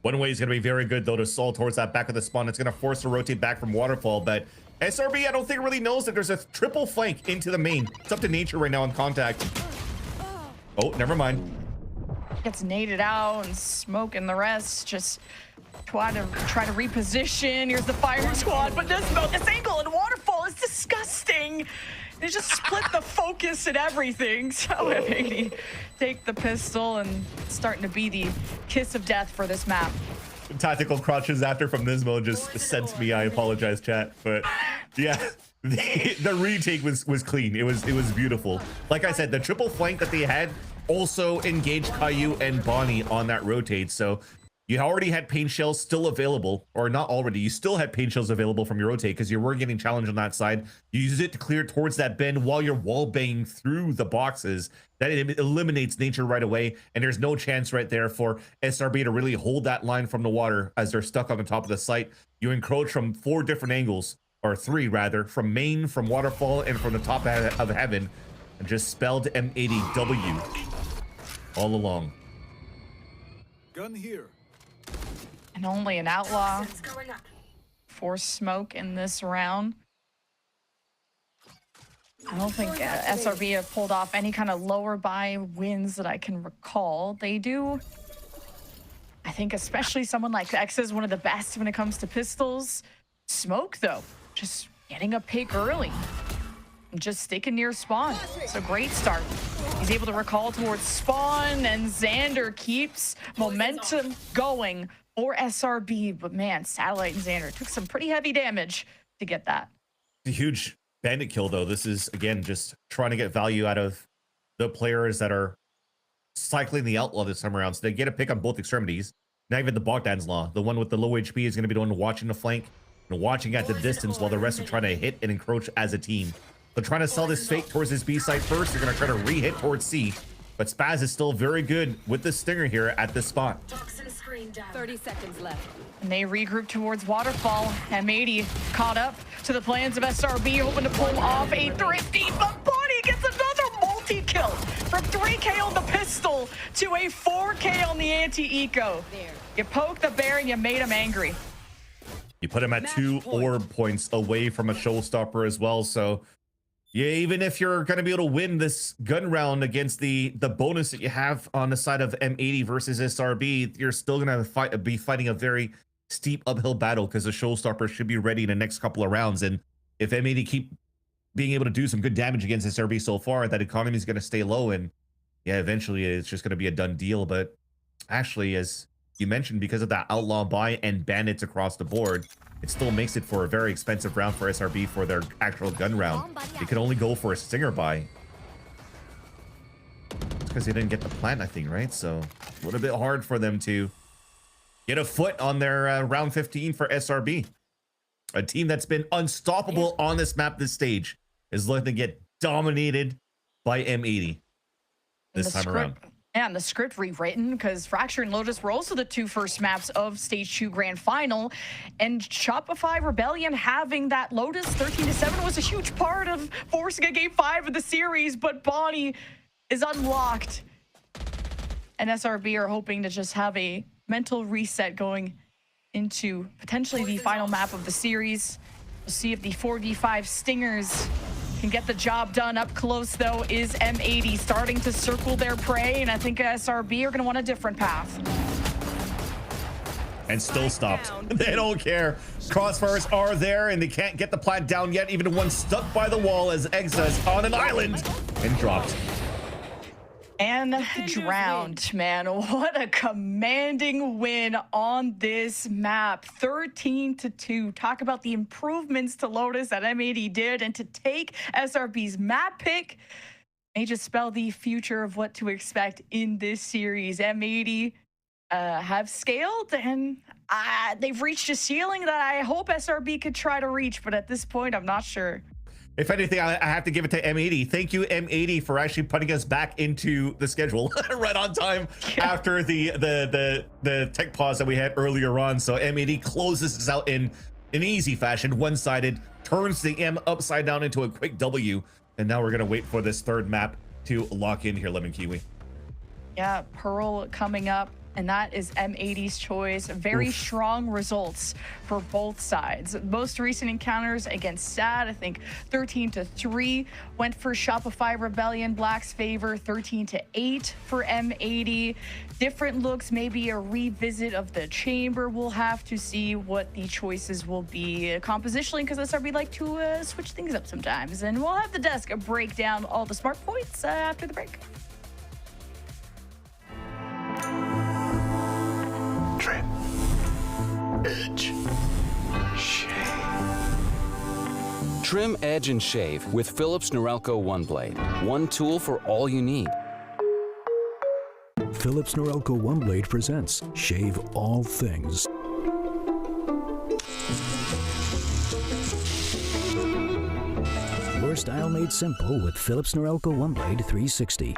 One way is going to be very good, though, to stall towards that back of the spawn. It's going to force to rotate back from Waterfall, but SRB, I don't think really knows that there's a triple flank into the main. It's up to Nature right now on contact. Oh, never mind. Gets naded out and Smoke and the rest just try to reposition. Here's the firing squad, but this angle and Waterfall is disgusting. They just split the focus and everything. So M80 take the pistol and it's starting to be the kiss of death for this map. Tactical crotches after from Nismo just sent me. I apologize, chat, but yeah, the retake was clean. It was beautiful. Like I said, the triple flank that they had also engaged Caillou and Bonnie on that rotate. So you already had paint shells still available, or not already. You still had paint shells available from your rotate because you were getting challenged on that side. You use it to clear towards that bend while you're wall banging through the boxes. That eliminates Nature right away, and there's no chance right there for SRB to really hold that line from the water as they're stuck on the top of the site. You encroach from 4 different angles, or 3 rather, from main, from Waterfall, and from the top of heaven, and just spelled M80W all along. Gun here. And only an outlaw for Smoke in this round. I don't think SRB have pulled off any kind of lower buy wins that I can recall. They do. I think especially someone like X is one of the best when it comes to pistols. Smoke, though, just getting a pick early and just sticking near spawn. It's a great start. He's able to recall towards spawn, and Xander keeps momentum going for SRB. But man, Satellite and Xander took some pretty heavy damage to get that. A huge bandit kill, though. This is, again, just trying to get value out of the players that are cycling the outlaw this time around. So they get a pick on both extremities. Now even the Bogdan's Law, the one with the low HP, is going to be the one watching the flank and watching at the distance while the rest are trying to hit and encroach as a team. They're trying to sell this fake towards his B side first. They're going to try to re-hit towards C. But Spaz is still very good with the stinger here at this spot. 30 seconds left. And they regroup towards Waterfall. M80 caught up to the plans of SRB, hoping to pull off a thrifty, but Bonnie gets another multi-kill from 3K on the pistol to a 4K on the anti-eco. You poked the bear and you made him angry. You put him at 2 orb points away from a showstopper as well. So yeah, even if you're going to be able to win this gun round against the bonus that you have on the side of M80 versus SRB, you're still going to be fighting a very steep uphill battle because the showstopper should be ready in the next couple of rounds. And if M80 keep being able to do some good damage against SRB so far, that economy is going to stay low. And yeah, eventually it's just going to be a done deal. But actually, as you mentioned, because of that outlaw buy and bandits across the board, it still makes it for a very expensive round for SRB for their actual gun round. They could only go for a stinger buy. It's because they didn't get the plant, I think, right? So a little bit hard for them to get a foot on their round 15 for SRB. A team that's been unstoppable on this map this stage is looking to get dominated by M80 this time around. Yeah, and the script rewritten because Fracture and Lotus were also the 2 first maps of Stage 2 Grand Final. And Shopify Rebellion having that Lotus 13-7 was a huge part of forcing a Game 5 of the series, but Bonnie is unlocked. And SRB are hoping to just have a mental reset going into potentially the final map of the series. We'll see if the 4v5 Stingers can get the job done. Up close, though, is M80 starting to circle their prey, and I think SRB are going to want a different path. And still stopped. They don't care. Crossfires are there, and they can't get the plant down yet. Even one stuck by the wall as Exa is on an island and dropped. And drowned, man. What a commanding win on this map. 13-2. Talk about the improvements to Lotus that M80 did, and to take SRB's map pick may just spell the future of what to expect in this series. M80 have scaled, and they've reached a ceiling that I hope SRB could try to reach, but at this point, I'm not sure. If anything, I have to give it to M80. Thank you, M80, for actually putting us back into the schedule right on time after the tech pause that we had earlier on. So M80 closes this out in an easy fashion, one-sided, turns the M upside down into a quick W, and now we're gonna wait for this third map to lock in here, Lemon Kiwi. Yeah, Pearl coming up, and that is M80's choice. Very strong results for both sides. Most recent encounters against SAD, I think 13-3 went for Shopify Rebellion, Black's favor, 13-8 for M80. Different looks, maybe a revisit of the chamber. We'll have to see what the choices will be compositionally, because SRB like to switch things up sometimes. And we'll have the desk break down all the smart points after the break. Trim, edge, shave. Trim, edge, and shave with Philips Norelco One Blade. One tool for all you need. Philips Norelco One Blade presents Shave All Things. Your style made simple with Philips Norelco One Blade 360.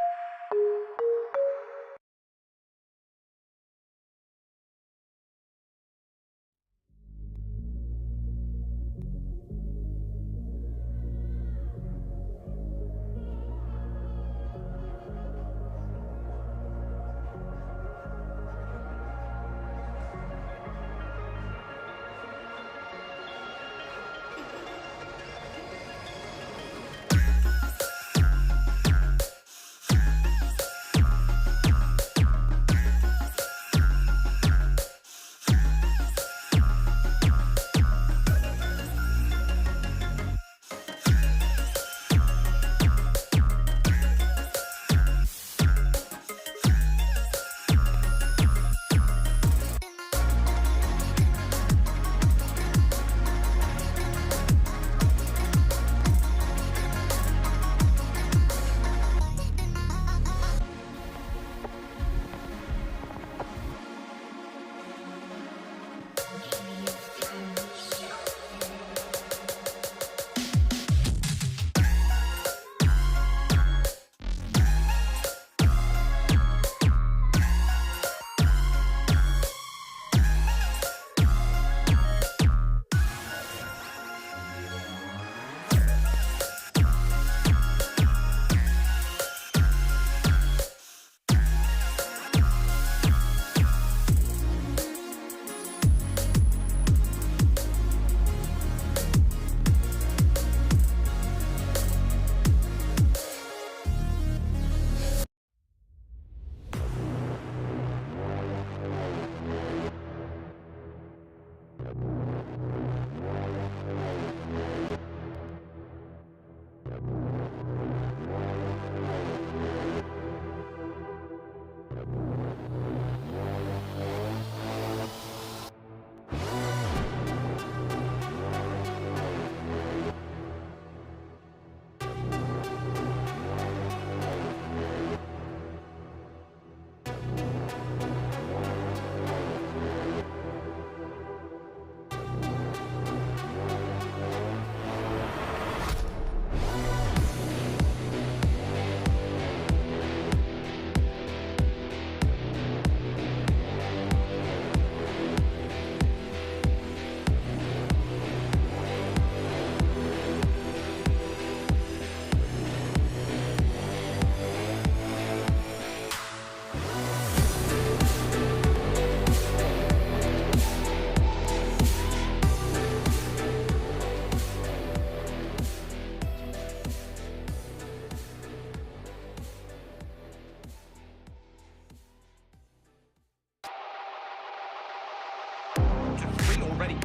Already.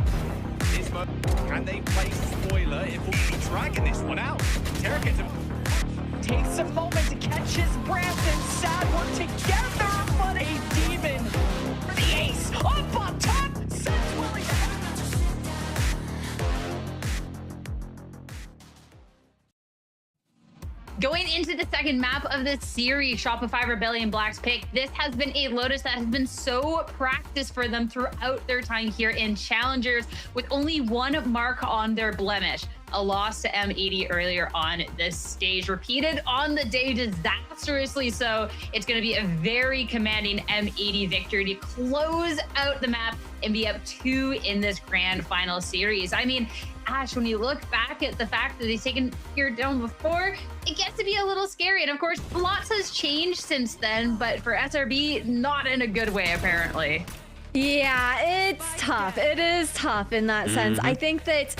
Can they play spoiler? It will be dragging this one out. Terra gets him. Takes a moment to catch his breath and Sad work together, but a demon. The ace up on top. Sad's willing to have Going into the second map of this series, Shopify Rebellion Black's pick, this has been a Lotus that has been so practiced for them throughout their time here in Challengers, with only one mark on their blemish. A loss to M80 earlier on this stage, repeated on the day disastrously so. It's going to be a very commanding M80 victory to close out the map and be up 2 in this grand final series. I mean, Ash, when you look back at the fact that they've taken here down before, it gets to be a little scary. And of course, lots has changed since then, but for SRB, not in a good way, apparently. Yeah, it's tough. It is tough in that sense. I think that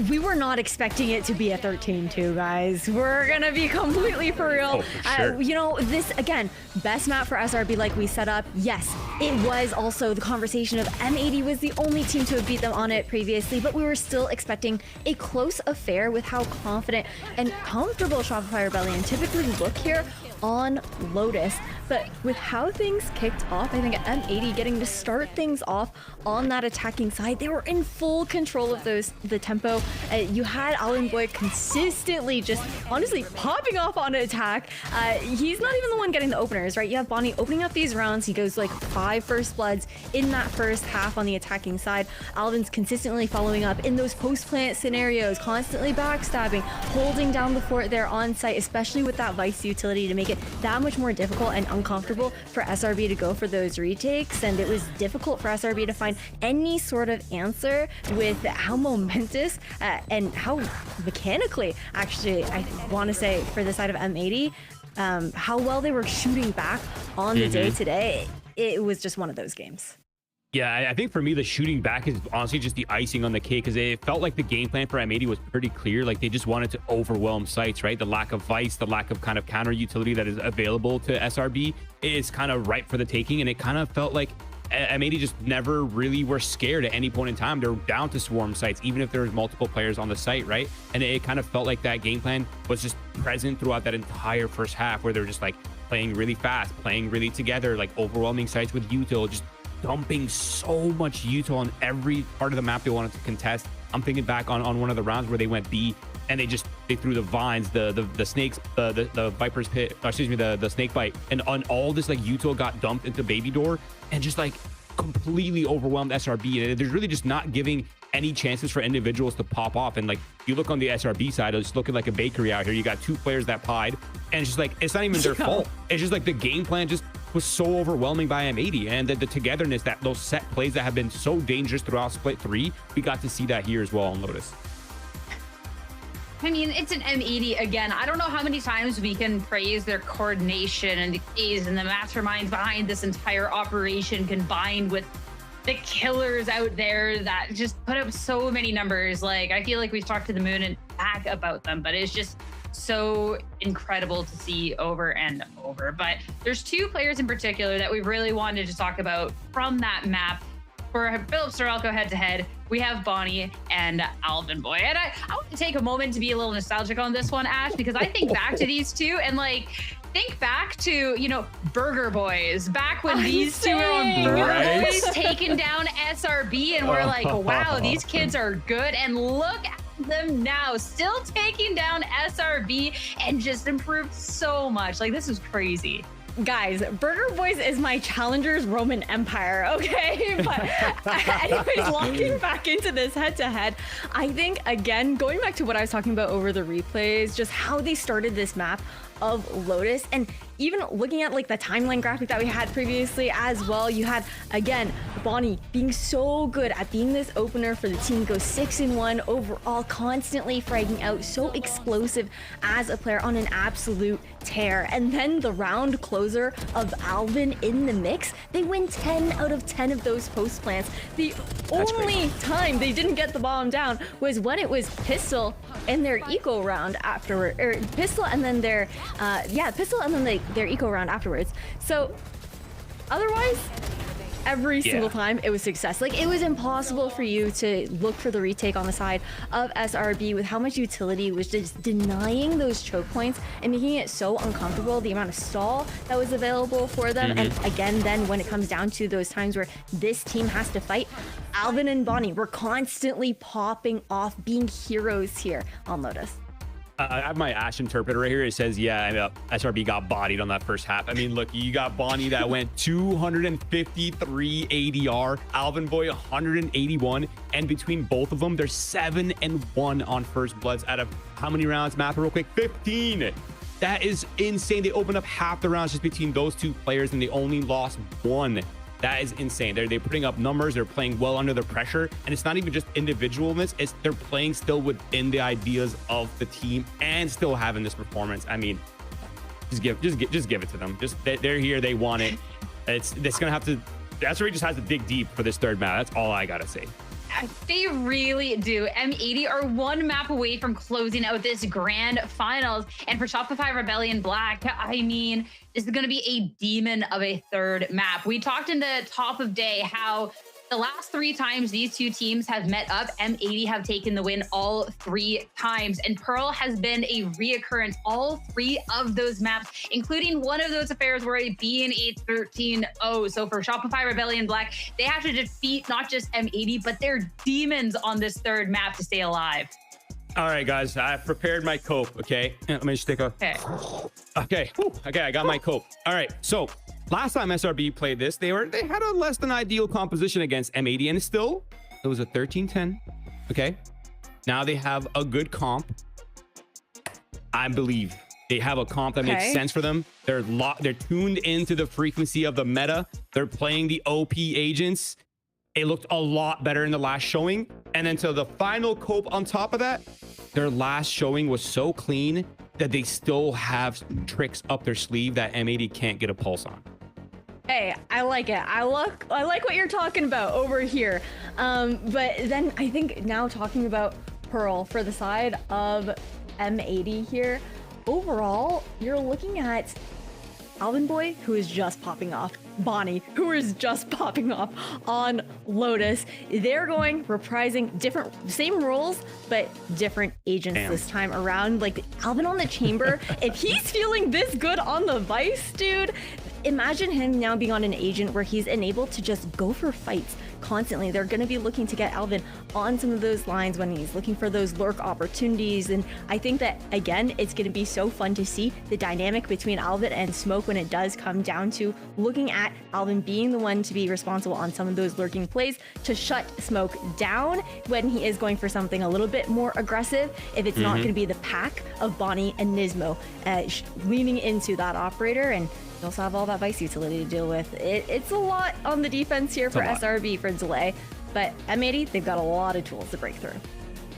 we were not expecting it to be a 13-2, guys. We're going to be completely for real. For sure. You know, this, again, best map for SRB like we set up. Yes, it was also the conversation of M80 was the only team to have beat them on it previously, but we were still expecting a close affair with how confident and comfortable Shopify Rebellion typically look here on Lotus. But with how things kicked off, I think M80 getting to start things off on that attacking side, they were in full control of the tempo. You had Alan Boyd consistently just honestly popping off on an attack. He's not even the one getting the openers, right? You have Bonnie opening up these rounds. He goes like 5 first bloods in that first half on the attacking side. Alvin's consistently following up in those post-plant scenarios, constantly backstabbing, holding down the fort there on site, especially with that Vice utility to make it that much more difficult and uncomfortable for SRB to go for those retakes. And it was difficult for SRB to find any sort of answer with how momentous and how mechanically, actually, I want to say for the side of M80, how well they were shooting back on the day today. It was just one of those games. Yeah, I think for me, the shooting back is honestly just the icing on the cake, because it felt like the game plan for M80 was pretty clear. Like, they just wanted to overwhelm sites, right? The lack of Vice, the lack of kind of counter utility that is available to SRB is kind of ripe for the taking. And it kind of felt like M80 just never really were scared at any point in time. They're down to swarm sites, even if there's multiple players on the site, right? And it kind of felt like that game plan was just present throughout that entire first half, where they're just like playing really fast, playing really together, like overwhelming sites with util, just dumping so much util on every part of the map they wanted to contest. I'm thinking back on one of the rounds where they went B and they threw the vines, the snakes, the viper's pit, excuse me, the snake bite, and on all this like util got dumped into baby door and just like completely overwhelmed SRB. And there's really just not giving any chances for individuals to pop off. And like, you look on the SRB side, it's looking like a bakery out here. You got 2 players that pied, and it's just like, it's not even their fault. It's just like the game plan just was so overwhelming by M80, and the togetherness, that those set plays that have been so dangerous throughout split 3, we got to see that here as well on Lotus. I mean, it's an M80 again. I don't know how many times we can praise their coordination and the A's and the masterminds behind this entire operation, combined with the killers out there that just put up so many numbers. Like, I feel like we've talked to the moon and back about them, but it's just so incredible to see over and over. But there's 2 players in particular that we really wanted to talk about from that map for Philips Norelco head-to-head. we have Bonnie and Alvin Boy. And I want to take a moment to be a little nostalgic on this one, Ash, because I think back to these two and like, think back to, you know, Burger Boys, back when these two were on Burger Boys taking down SRB, and we're like, wow, these kids are good. And look at them now, still taking down SRB and just improved so much. Like, this is crazy. Guys, Burger Boys is my Challengers Roman Empire, okay? But anyways, locking back into this head-to-head, I think, again, going back to what I was talking about over the replays, just how they started this map of Lotus, and even looking at like the timeline graphic that we had previously as well, you had, again, Bonnie being so good at being this opener for the team, goes 6-1 overall, constantly fragging out, so explosive as a player on an absolute tear. And then the round closer of Alvin in the mix, they win 10 out of 10 of those post plants. The only time they didn't get the bomb down was when it was Pistol in their eco round afterward, or Pistol and then their Pistol and then their eco round afterwards. So otherwise, every single time it was success. Like, it was impossible for you to look for the retake on the side of SRB with how much utility was just denying those choke points and making it so uncomfortable, the amount of stall that was available for them. And again, then when it comes down to those times where this team has to fight, Alvin and Bonnie were constantly popping off, being heroes here on Lotus. I have my Ash interpreter right here. It says, yeah, SRB got bodied on that first half. I mean, look, you got Bonnie that went 253 ADR, Alvin Boy 181, and between both of them, they're 7-1 on first bloods out of how many rounds? Math real quick, 15. That is insane. They opened up half the rounds just between those two players, and they only lost one. That is insane. They're putting up numbers. They're playing well under the pressure, and it's not even just individualness. It's they're playing still within the ideas of the team and still having this performance. I mean, just give it to them. Just they're here. They want it. It's gonna have to. SRB just has to dig deep for this third map. That's all I gotta say. They really do. M80 are one map away from closing out this grand finals. And for Shopify Rebellion Black, I mean, this is going to be a demon of a third map. We talked in the top of day how the last 3 times these two teams have met up, M80 have taken the win all 3 times. And Pearl has been a reoccurrence all 3 of those maps, including one of those affairs where it being a 13-0. So for Shopify Rebellion Black, they have to defeat not just M80, but their demons on this third map to stay alive. All right, guys, I've prepared my cope, okay? Let me just take a... Okay, I got my cope. All right, so last time SRB played this, they had a less than ideal composition against M80, and still, it was a 13-10, okay? Now they have a good comp. I believe they have a comp that makes sense for them. They're tuned into the frequency of the meta. They're playing the OP agents. It looked a lot better in the last showing. And then to the final cope on top of that, their last showing was so clean that they still have tricks up their sleeve that M80 can't get a pulse on. Hey, I like it. I like what you're talking about over here. But then I think now talking about Pearl for the side of M80 here, overall, you're looking at Alvin Boy, who is just popping off, Bonnie, who is just popping off on Lotus. They're going reprising same roles, but different agents this time around. Like Alvin on the chamber, if he's feeling this good on the Vice, dude, imagine him now being on an agent where he's enabled to just go for fights constantly. They're going to be looking to get Alvin on some of those lines when he's looking for those lurk opportunities. And I think that, again, it's going to be so fun to see the dynamic between Alvin and Smoke when it does come down to looking at Alvin being the one to be responsible on some of those lurking plays to shut Smoke down when he is going for something a little bit more aggressive, if it's not going to be the pack of Bonnie and Nismo leaning into that operator. And you also have all that Vice utility to deal with. It's a lot on the defense here for SRB for delay, but M80, they've got a lot of tools to break through.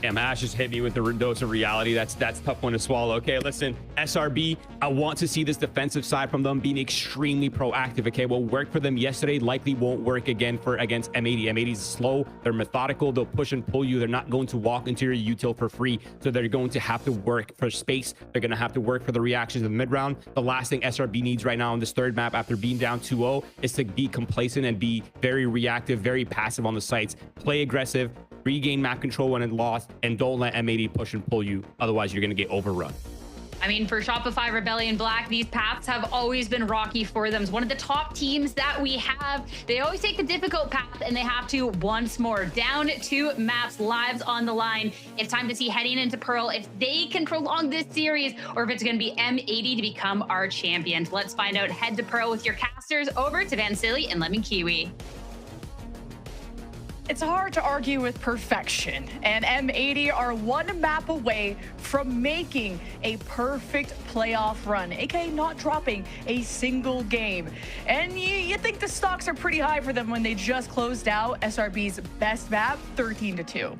Yeah, Ash just hit me with the dose of reality. That's tough one to swallow. Okay, listen, SRB, I want to see this defensive side from them being extremely proactive. Okay, what worked for them yesterday likely won't work again against M80. M80's slow, they're methodical, they'll push and pull you. They're not going to walk into your util for free, so they're going to have to work for space. They're going to have to work for the reactions in the mid round. The last thing SRB needs right now on this third map after being down 2-0 is to be complacent and be very reactive, very passive on the sites. Play aggressive, regain map control when it lost, and don't let M80 push and pull you. Otherwise, you're going to get overrun. I mean, for Shopify Rebellion Black, these paths have always been rocky for them. It's one of the top teams that we have. They always take the difficult path, and they have to once more. Down 2 maps, lives on the line. It's time to see heading into Pearl if they can prolong this series or if it's going to be M80 to become our champion. Let's find out. Head to Pearl with your casters over to Van Silly and Lemon Kiwi. It's hard to argue with perfection, and M80 are 1 map away from making a perfect playoff run, aka not dropping a single game. And you think the stocks are pretty high for them when they just closed out SRB's best map, 13-2.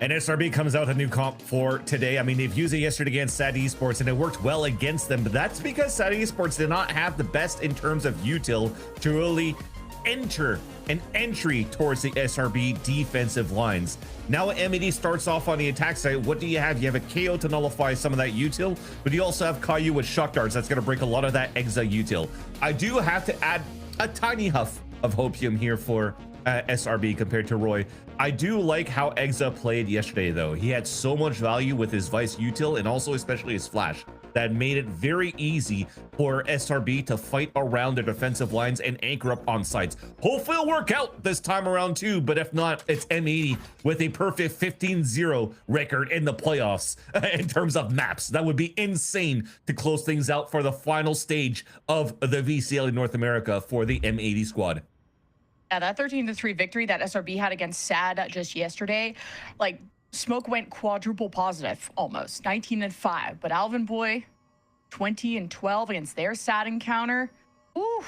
And SRB comes out a new comp for today. I mean, they've used it yesterday against SAD Esports, and it worked well against them, but that's because SAD Esports did not have the best in terms of util to really enter an entry towards the SRB defensive lines. Now M80 starts off on the attack side. What do you have? You have a KO to nullify some of that util, but you also have Caillou with shock darts. That's going to break a lot of that Exa util. I do have to add a tiny huff of hopium here for SRB compared to Roy. I do like how Exa played yesterday, though. He had so much value with his Vice util and also especially his flash that made it very easy for SRB to fight around their defensive lines and anchor up on sites. Hopefully it'll work out this time around too, but if not, it's M80 with a perfect 15-0 record in the playoffs in terms of maps. That would be insane to close things out for the final stage of the VCL in North America for the M80 squad. Yeah, that 13-3 victory that SRB had against SAD just yesterday, like, Smoke went quadruple positive, almost 19-5. But Alvin Boy, 20-12 against their SAD encounter. Ooh,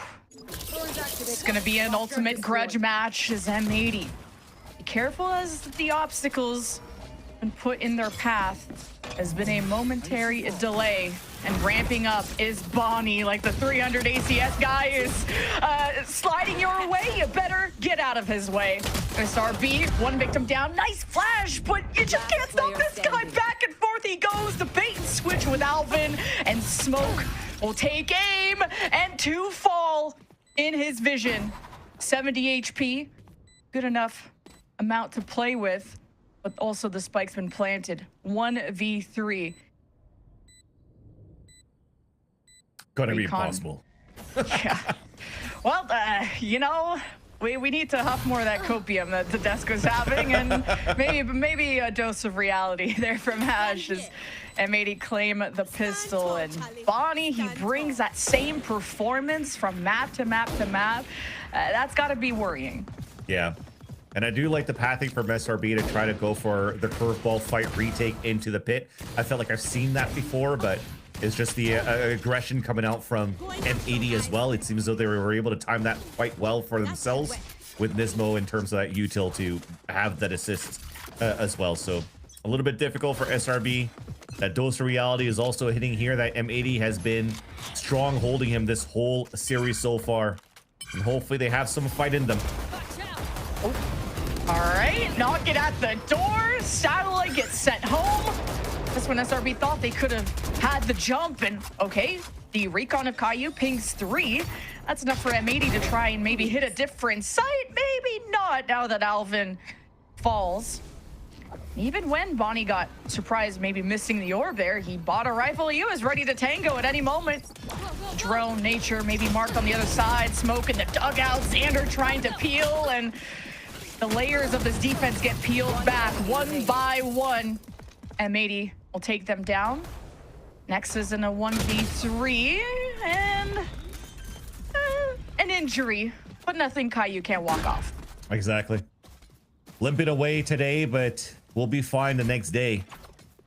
it's gonna be an ultimate grudge match as M80. Be careful as the obstacles been put in their path. Has been a momentary delay, and ramping up is Bonnie. Like the 300 ACS guy is sliding your way. You better get out of his way. SRB, 1 victim down. Nice flash, but you just can't stop this guy. Back and forth he goes. The bait and switch with Alvin, and Smoke will take aim, and 2 fall in his vision. 70 HP, good enough amount to play with. But also the spike's been planted. 1v3. Gonna be impossible. Yeah. Well, you know, we need to huff more of that copium that the desk was having, and maybe a dose of reality there from Hash as M80 claim the pistol. And Bonnie, he brings that same performance from map to map to map. That's got to be worrying. Yeah. And I do like the pathing from SRB to try to go for the curveball fight retake into the pit. I felt like I've seen that before, but it's just the aggression coming out from M80 as well. It seems as though they were able to time that quite well for themselves with Nismo in terms of that util to have that assist as well. So a little bit difficult for SRB. That dose of reality is also hitting here. That M80 has been strong holding him this whole series so far. And hopefully they have some fight in them. Oh. All right, knock it at the door. Satellite gets sent home. That's when SRB thought they could have had the jump. And okay, the recon of Caillou pings 3. That's enough for M80 to try and maybe hit a different site. Maybe not now that Alvin falls. Even when Bonnie got surprised maybe missing the orb there, he bought a rifle. He was ready to tango at any moment. Drone nature maybe marked on the other side. Smoke in the dugout. Xander trying to peel, and the layers of this defense get peeled back 1 by 1. M80 will take them down. Next is in a 1v3, and an injury, but nothing Caillou can't walk off. Exactly. Limping away today, but we'll be fine the next day.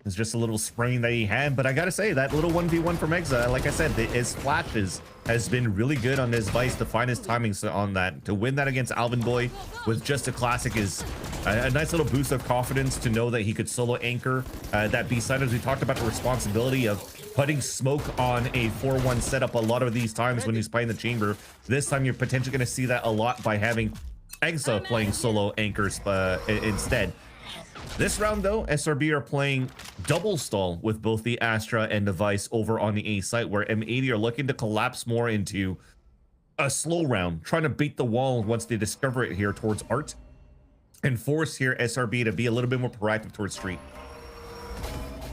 It's just a little sprain that he had, but I gotta say, that little 1v1 from Exa, like I said, his flashes has been really good on his Vice to find his timings on that. To win that against Alvin Boy with just a classic is a nice little boost of confidence to know that he could solo anchor that B-side. As we talked about the responsibility of putting Smoke on a 4-1 setup a lot of these times when he's playing the chamber. This time you're potentially going to see that a lot by having Exa playing solo anchors instead. This round, though, SRB are playing double stall with both the Astra and the Vice over on the A site, where M80 are looking to collapse more into a slow round, trying to beat the wall once they discover it here towards Art. and force here SRB to be a little bit more proactive towards street.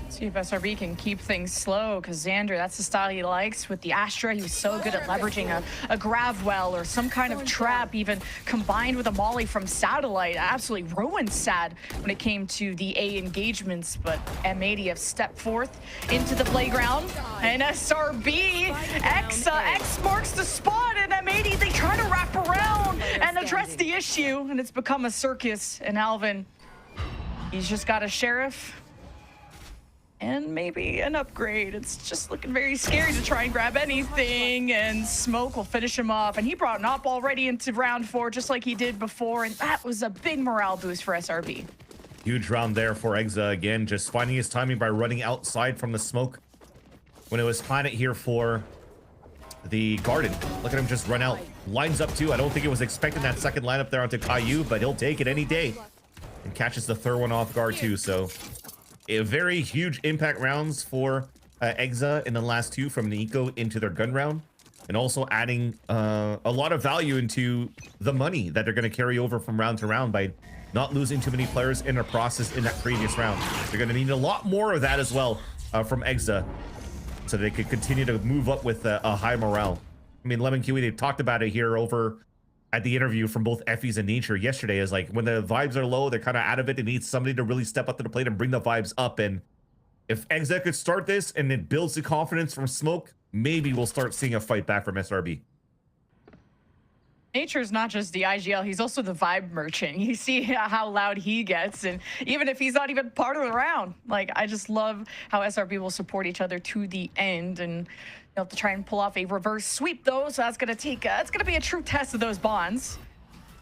See if SRB can keep things slow, because Xander, that's the style he likes. With the Astra, he was so good at leveraging a grav well or some kind of trap, even combined with a molly from Satellite. Absolutely ruined Sad when it came to the A engagements, but M80 have stepped forth into the playground. And SRB, X marks the spot, and M80, they try to wrap around and address the issue, and it's become a circus. And Alvin, he's just got a Sheriff and maybe an upgrade. It's just looking very scary to try and grab anything, and Smoke will finish him off. And he brought an op already into round 4, just like he did before, and that was a big morale boost for SRB. Huge round there for Exa again, just finding his timing by running outside from the smoke when it was Planet here for the Garden. Look at him just run out. Lines up too. I don't think he was expecting that second lineup there onto Caillou, but he'll take it any day. And catches the third one off guard too, so a very huge impact rounds for Exa in the last 2 from Nico into their gun round, and also adding a lot of value into the money that they're going to carry over from round to round by not losing too many players in the process in that previous round. They're going to need a lot more of that as well from Exa, so they could continue to move up with a high morale. I mean, Lemon Kiwi, they talked about it here over at the interview from both Effie's and Nature yesterday, is like when the vibes are low, they're kind of out of it. They need somebody to really step up to the plate and bring the vibes up. And if Exa could start this and it builds the confidence from Smoke, maybe we'll start seeing a fight back from SRB. Nature's not just the IGL, he's also the vibe merchant. You see how loud he gets, and even if he's not even part of the round. Like, I just love how SRB will support each other to the end, and they'll have to try and pull off a reverse sweep though, so that's gonna take it's gonna be a true test of those bonds.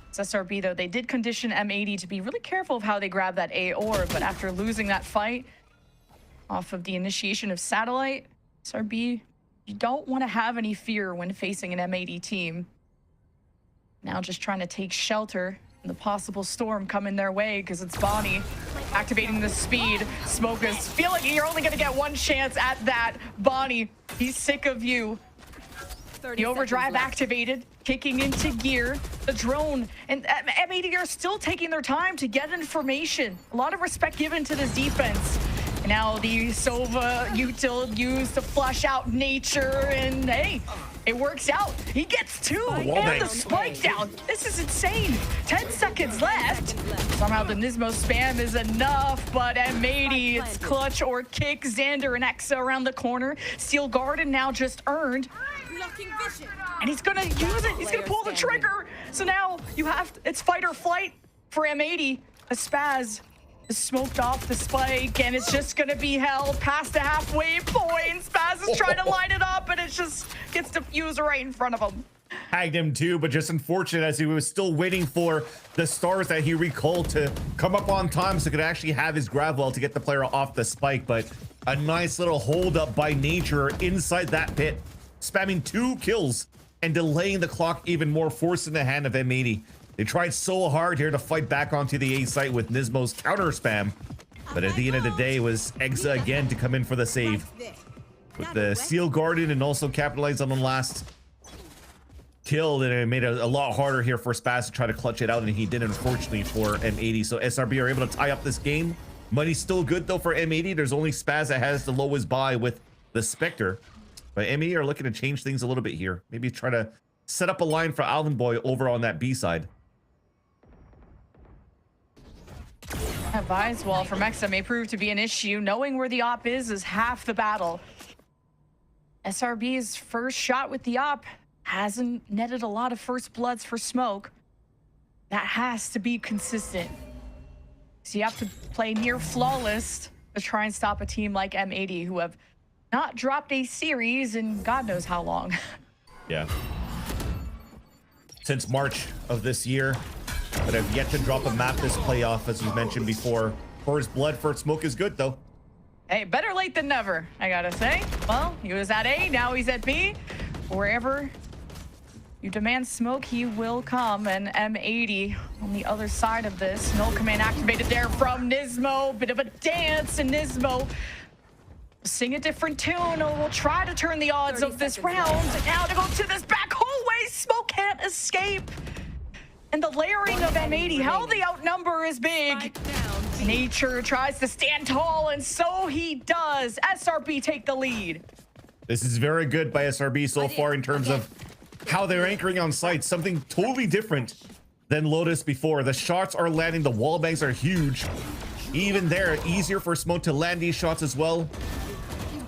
It's SRB though, they did condition M80 to be really careful of how they grab that A orb, but after losing that fight off of the initiation of Satellite, SRB, you don't want to have any fear when facing an M80 team. Now just trying to take shelter in the possible storm coming their way, because it's Bonnie activating the speed. Smoke is feeling you're only going to get one chance at that. Bonnie, he's sick of you. The overdrive activated, kicking into gear. The drone and M80 are still taking their time to get information. A lot of respect given to this defense. And now the Sova util used to flush out Nature, and hey, it works out. He gets 2 and the spike down. This is insane. 10 seconds left. Somehow the Nismo spam is enough, but M80, it's clutch or kick. Xander and Exa around the corner. Steel Garden now just earned. And he's gonna use it. He's gonna pull the trigger. So now you have to, it's fight or flight for M80. A Spaz is smoked off the spike, and it's just gonna be held past the halfway point. Spaz is trying to line it up, and it just gets defused right in front of him. Tagged him too, but just unfortunate as he was still waiting for the stars that he recalled to come up on time so he could actually have his grab well to get the player off the spike. But a nice little hold up by Nature inside that pit, spamming 2 kills and delaying the clock even more, forcing the hand of M80. They tried so hard here to fight back onto the A site with Nismo's counter spam, but at the end of the day, it was Exa again to come in for the save with the Seal Garden and also capitalize on the last kill. And it made it a lot harder here for Spaz to try to clutch it out, and he did, unfortunately, for M80. So SRB are able to tie up this game. Money's still good though for M80. There's only Spaz that has the lowest buy with the Spectre, but M80 are looking to change things a little bit here. Maybe try to set up a line for Alvin Boy over on that B side. That buys wall from Exa may prove to be an issue. Knowing where the op is half the battle. SRB's first shot with the op hasn't netted a lot of first bloods for Smoke. That has to be consistent. So you have to play near flawless to try and stop a team like M80, who have not dropped a series in God knows how long. Yeah. Since March of this year, but have yet to drop a map this playoff, as you mentioned before. First blood for Smoke is good, though. Hey, better late than never, I gotta say. Well, he was at A, now he's at B. Wherever you demand Smoke, he will come. And M80 on the other side of this. Null command activated there from Nismo. Bit of a dance, and Nismo sing a different tune. We'll try to turn the odds of this round. Now to go to this back hallway. Smoke can't escape. And the layering of M80, how the outnumber is big. Nature tries to stand tall, and so he does. SRB take the lead. This is very good by SRB so far in terms of how they're anchoring on site. Something totally different than Lotus before. The shots are landing. The wall bangs are huge. Even there, easier for Smoke to land these shots as well.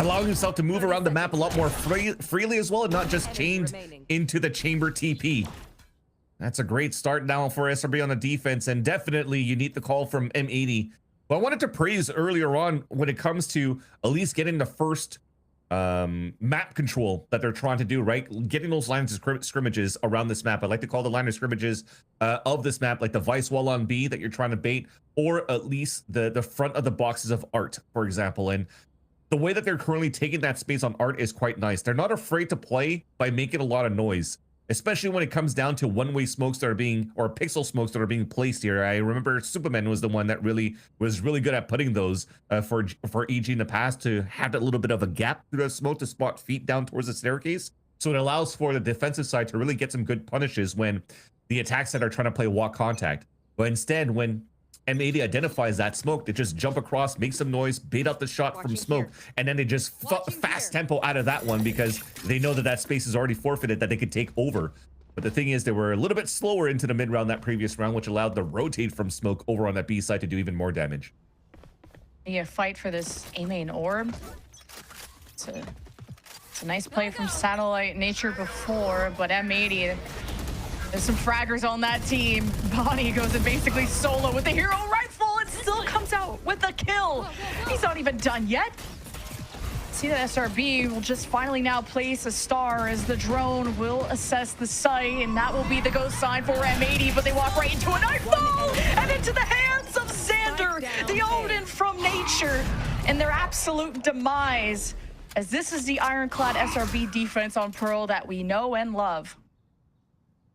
Allowing himself to move around the map a lot more freely as well, and not just chained into the chamber TP. That's a great start now for SRB on the defense, and definitely you need the call from M80. But I wanted to praise earlier on when it comes to at least getting the first map control that they're trying to do, right? Getting those lines of scrimmages around this map. I like to call the line of scrimmages of this map like the vice wall on B that you're trying to bait, or at least the front of the boxes of art, for example. And the way that they're currently taking that space on art is quite nice. They're not afraid to play by making a lot of noise, especially when it comes down to one-way smokes that are being, or pixel smokes that are being placed here. I remember Superman was the one that was really good at putting those for EG in the past, to have that little bit of a gap through the smoke to spot feet down towards the staircase. So it allows for the defensive side to really get some good punishes when the attack side are trying to play walk contact. But instead, when M80 identifies that smoke, they just jump across, make some noise, bait out the shot from smoke, and then they just fast tempo out of that one because they know that that space is already forfeited, that they could take over. But the thing is, they were a little bit slower into the mid round that previous round, which allowed the rotate from smoke over on that B side to do even more damage. Yeah, fight for this A main orb. It's a nice play from Satellite Nature before, but M80, there's some fraggers on that team. Bonnie goes in basically solo with the hero rifle and still comes out with a kill. He's not even done yet. See that SRB will just finally now place a star as the drone will assess the site, and that will be the go sign for M80, but they walk right into a nightfall and into the hands of Xander, the Odin from Nature, and their absolute demise, as this is the ironclad SRB defense on Pearl that we know and love.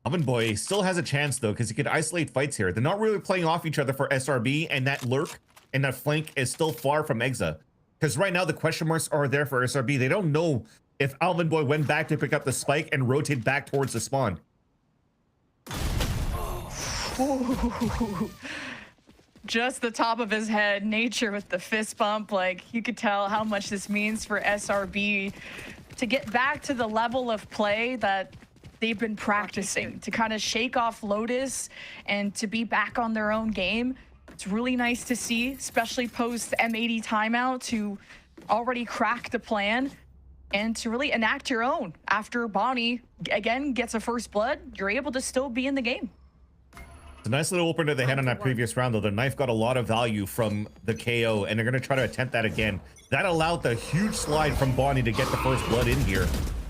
Alvin Boy still has a chance though, because he could isolate fights here. They're not really playing off each other for SRB, and that lurk and that flank is still far from Exa. Because right now the question marks are there for SRB. They don't know if Alvin Boy went back to pick up the spike and rotate back towards the spawn. Ooh. Just the top of his head, Nature with the fist bump. Like, you could tell how much this means for SRB to get back to the level of play that they've been practicing, to kind of shake off Lotus and to be back on their own game. It's really nice to see, especially post M80 timeout, to already crack the plan and to really enact your own. After Bonnie, again, gets a first blood, you're able to still be in the game. It's a nice little opener they had on that previous round, though. The knife got a lot of value from the KO, and they're going to try to attempt that again. That allowed the huge slide from Bonnie to get the first blood in here,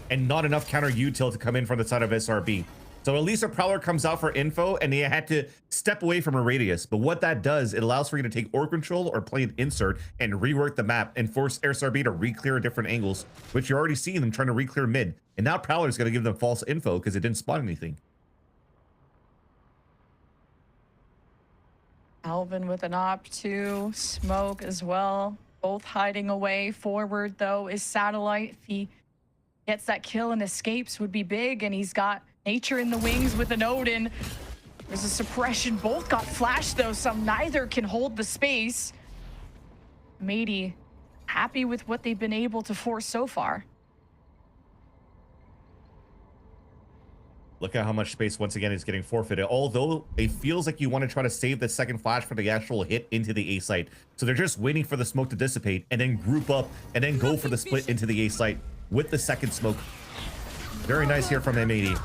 and not enough counter util to come in from the side of SRB. So at least a Prowler comes out for info, and they had to step away from a radius. But what that does, it allows for you to take orb control or play an insert and rework the map and force SRB to re-clear different angles, which you're already seeing them trying to re-clear mid. And now Prowler's going to give them false info because it didn't spot anything. Alvin with an op 2, Smoke as well, both hiding away. Forward though is Satellite. If he gets that kill and escapes, would be big, and he's got Nature in the wings with an Odin. There's a suppression. Both got flashed though, so neither can hold the space. M80 happy with what they've been able to force so far. Look at how much space once again is getting forfeited, although it feels like you want to try to save the second flash for the actual hit into the A site. So they're just waiting for the smoke to dissipate and then group up and then go for the split into the A site with the second smoke. Very nice here from M80.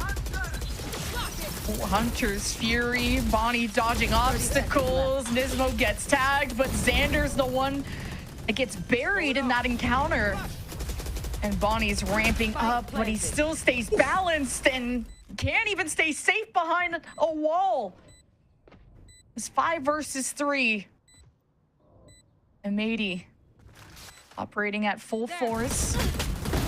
Hunter's Fury, Bonnie dodging obstacles, Nismo gets tagged, but Xander's the one that gets buried in that encounter. And Bonnie's ramping up, but he still stays balanced and can't even stay safe behind a wall. It's 5 versus 3. M80 operating at full force.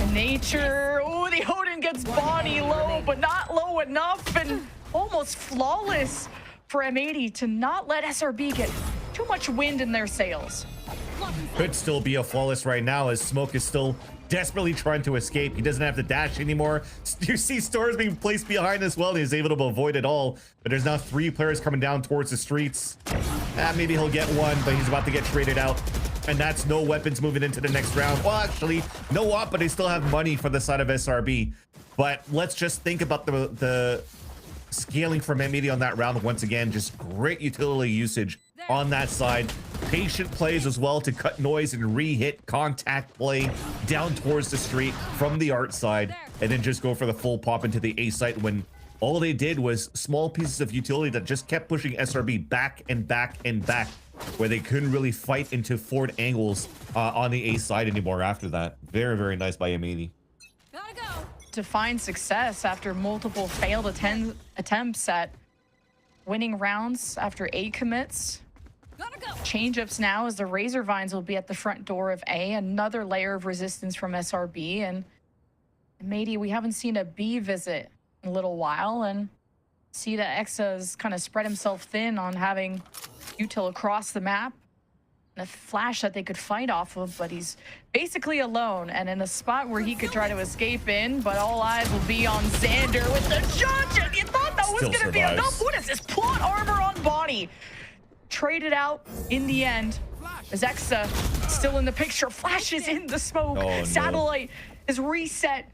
And Nature, oh, the Odin gets Bonnie low, but not low enough, and almost flawless for M80 to not let SRB get too much wind in their sails. Could still be a flawless right now as Smoke is still desperately trying to escape. He doesn't have to dash anymore. You see stores being placed behind as well, and he's able to avoid it all. But there's now 3 players coming down towards the streets. Maybe he'll get one, but he's about to get traded out. And that's no weapons moving into the next round. Well, actually, no op, but they still have money for the side of SRB. But let's just think about the scaling from M80 on that round once again. Just great utility usage on that side. Patient plays as well to cut noise and re-hit contact play down towards the street from the art side, and then just go for the full pop into the A site when all they did was small pieces of utility that just kept pushing SRB back and back and back, where they couldn't really fight into forward angles on the A side anymore after that. Very, very nice by M80. To find success after multiple failed attempts at winning rounds after A commits. Change-ups now as the Razor Vines will be at the front door of A. Another layer of resistance from SRB. And M80, we haven't seen a B visit in a little while. And see that Exa's kind of spread himself thin on having util across the map. And a flash that they could fight off of, but he's basically alone and in a spot where he could try to escape in, but all eyes will be on Xander with the judge, and you thought that was going to be enough. What is this? Plot armor on body. Traded out in the end as Exa still in the picture. Flashes in the smoke. Satellite is reset,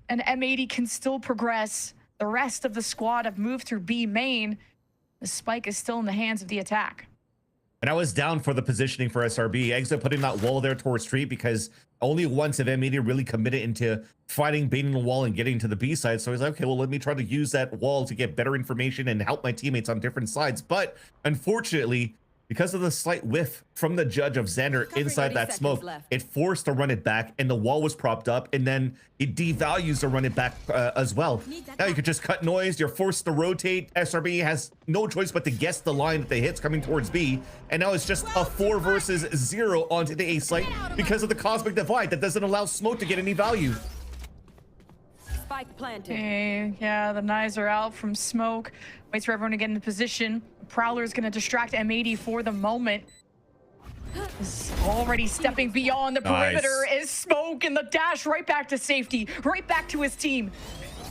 and M80 can still progress. The rest of the squad have moved through B main. The spike is still in the hands of the attack. And I was down for the positioning for SRB. Exa putting that wall there towards street because only once have M80 really committed into fighting, baiting the wall, and getting to the B side. So he's like, okay, well, let me try to use that wall to get better information and help my teammates on different sides. But unfortunately, because of the slight whiff from the judge of Xander inside that smoke, it forced to run it back, and the wall was propped up, and then it devalues to run it back as well. Now you could just cut noise. You're forced to rotate. SRB has no choice but to guess the line that the hit's coming towards B, and now it's just a 4 versus 0 onto the A site because of the cosmic divide that doesn't allow smoke to get any value. Spike planted. Okay, yeah, the knives are out from smoke. Waits for everyone to get into position. Prowler is going to distract M80 for the moment. Is already stepping beyond the perimeter is smoke, and the dash right back to safety, right back to his team.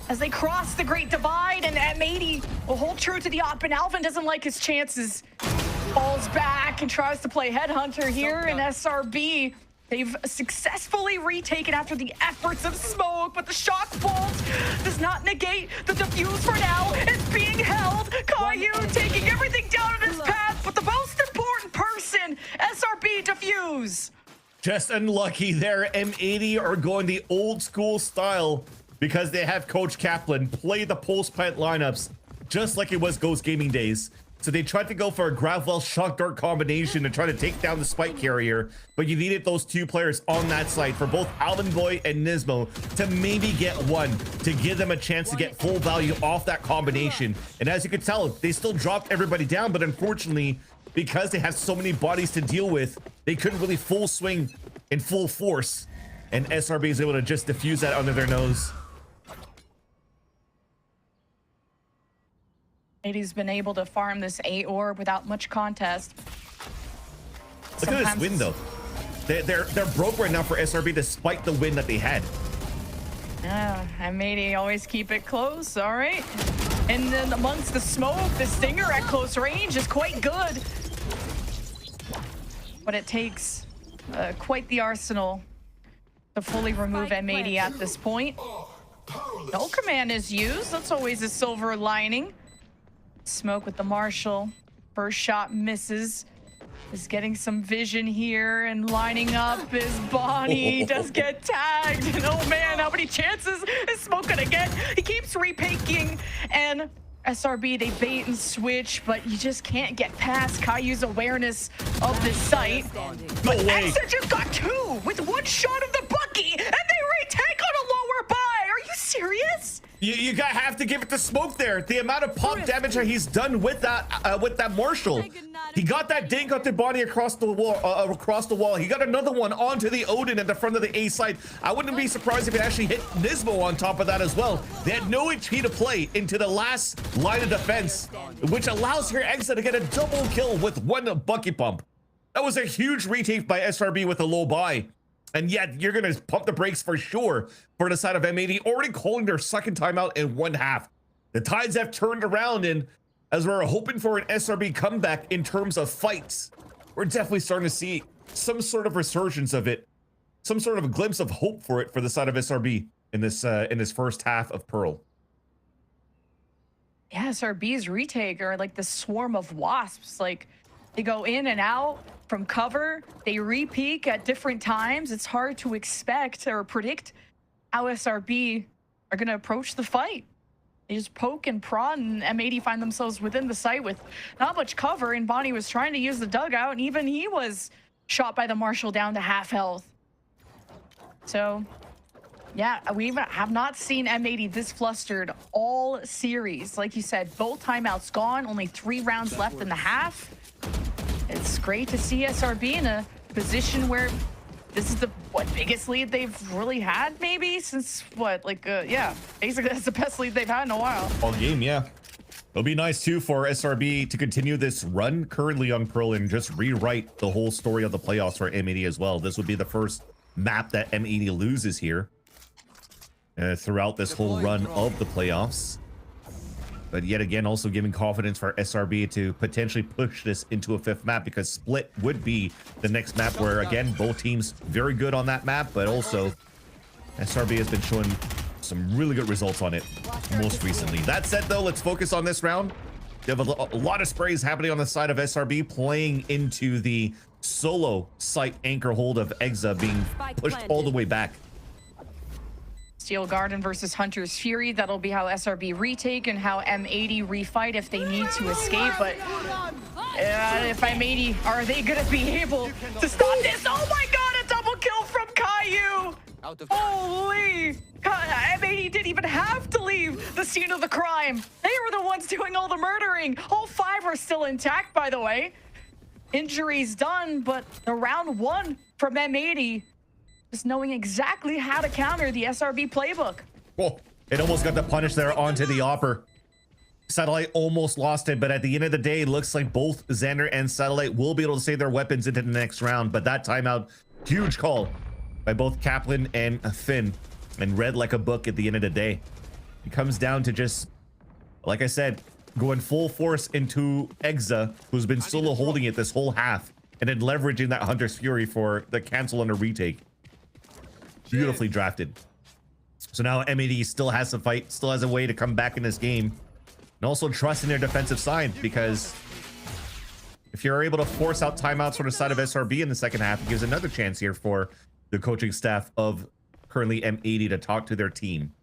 As they cross the Great Divide, and M80 will hold true to the op, and Alvin doesn't like his chances. Falls back and tries to play headhunter here, and SRB, they've successfully retaken after the efforts of smoke, but the shock bolt does not negate the defuse for now. It's being held. Caillou taking everything down in his path, but the most important person, SRB defuse. Just unlucky there. M80 are going the old school style because they have Coach Kaplan play the pulse plant lineups just like it was Ghost Gaming days. So they tried to go for a Gravwell shock dart combination to try to take down the spike carrier, but you needed those 2 players on that site for both Alvin Boy and Nismo to maybe get one to give them a chance to get full value off that combination. And as you can tell, they still dropped everybody down, but unfortunately, because they have so many bodies to deal with, they couldn't really full swing in full force. And SRB is able to just diffuse that under their nose. He's been able to farm this A orb without much contest. Look at this win though. They're broke right now for SRB despite the win that they had. Yeah, M80 always keep it close. All right. And then amongst the smoke, the Stinger at close range is quite good. But it takes quite the arsenal to fully remove M80 at this point. No command is used. That's always a silver lining. Smoke with the Marshall. First shot misses. Is getting some vision here and lining up his body. Does get tagged. And oh man, how many chances is Smoke gonna get? He keeps repaking, and SRB, they bait and switch, but you just can't get past Caillou's awareness of this site. But Exa just got 2 with 1 shot of the Bucky, and they retake on a lower buy. Are you serious? You have to give it to Smoke there. The amount of pop damage that he's done with that Marshall. He got that dink out the body across the wall. He got another one onto the Odin at the front of the A side. I wouldn't be surprised if it actually hit Nismo on top of that as well. They had no HP to play into the last line of defense, which allows here Exa to get a double kill with 1 Bucky pump. That was a huge retake by SRB with a low buy. And yet you're going to pump the brakes for sure for the side of M80, already calling their second timeout in 1/2. The tides have turned around, and as we're hoping for an SRB comeback in terms of fights, we're definitely starting to see some sort of resurgence of it, some sort of a glimpse of hope for it for the side of SRB in this first half of Pearl. Yeah, SRB's retake are like the swarm of wasps. Like, they go in and out from cover, they re-peak at different times. It's hard to expect or predict how SRB are going to approach the fight. They just poke and prod, and M80 find themselves within the site with not much cover, and Bonnie was trying to use the dugout, and even he was shot by the Marshal down to half health. So, yeah, we have not seen M80 this flustered all series. Like you said, both timeouts gone, only 3 rounds left in the half. It's great to see SRB in a position where this is the biggest lead they've really had, maybe since yeah, basically that's the best lead they've had in a while. All game, yeah. It'll be nice too for SRB to continue this run currently on Pearl and just rewrite the whole story of the playoffs for M80 as well. This would be the first map that M80 loses here throughout this whole run of the playoffs. But yet again, also giving confidence for SRB to potentially push this into a 5th map, because Split would be the next map where, again, both teams very good on that map, but also SRB has been showing some really good results on it most recently. That said, though, let's focus on this round. You have a lot of sprays happening on the side of SRB, playing into the solo site anchor hold of Exa being pushed all the way back. Steel Garden versus Hunter's Fury. That'll be how SRB retake and how M80 refight if they need to escape. But if M80, are they going to be able to stop this? Oh my god, a double kill from Caillou! Holy! M80 didn't even have to leave the scene of the crime. They were the ones doing all the murdering. All 5 are still intact, by the way. Injuries done, but the round 1 from M80 just knowing exactly how to counter the SRB playbook. Oh, it almost got the punish there onto the Opper. Satellite almost lost it, but at the end of the day, it looks like both Xander and Satellite will be able to save their weapons into the next round. But that timeout, huge call by both Kaplan and Finn, and read like a book at the end of the day. It comes down to just, like I said, going full force into Exa, who's been solo holding it this whole half, and then leveraging that Hunter's Fury for the cancel and a retake. Beautifully drafted. So now M80 still has to fight, still has a way to come back in this game, and also trust in their defensive side, because if you're able to force out timeouts from the side of SRB in the second half, it gives another chance here for the coaching staff of currently M80 to talk to their team.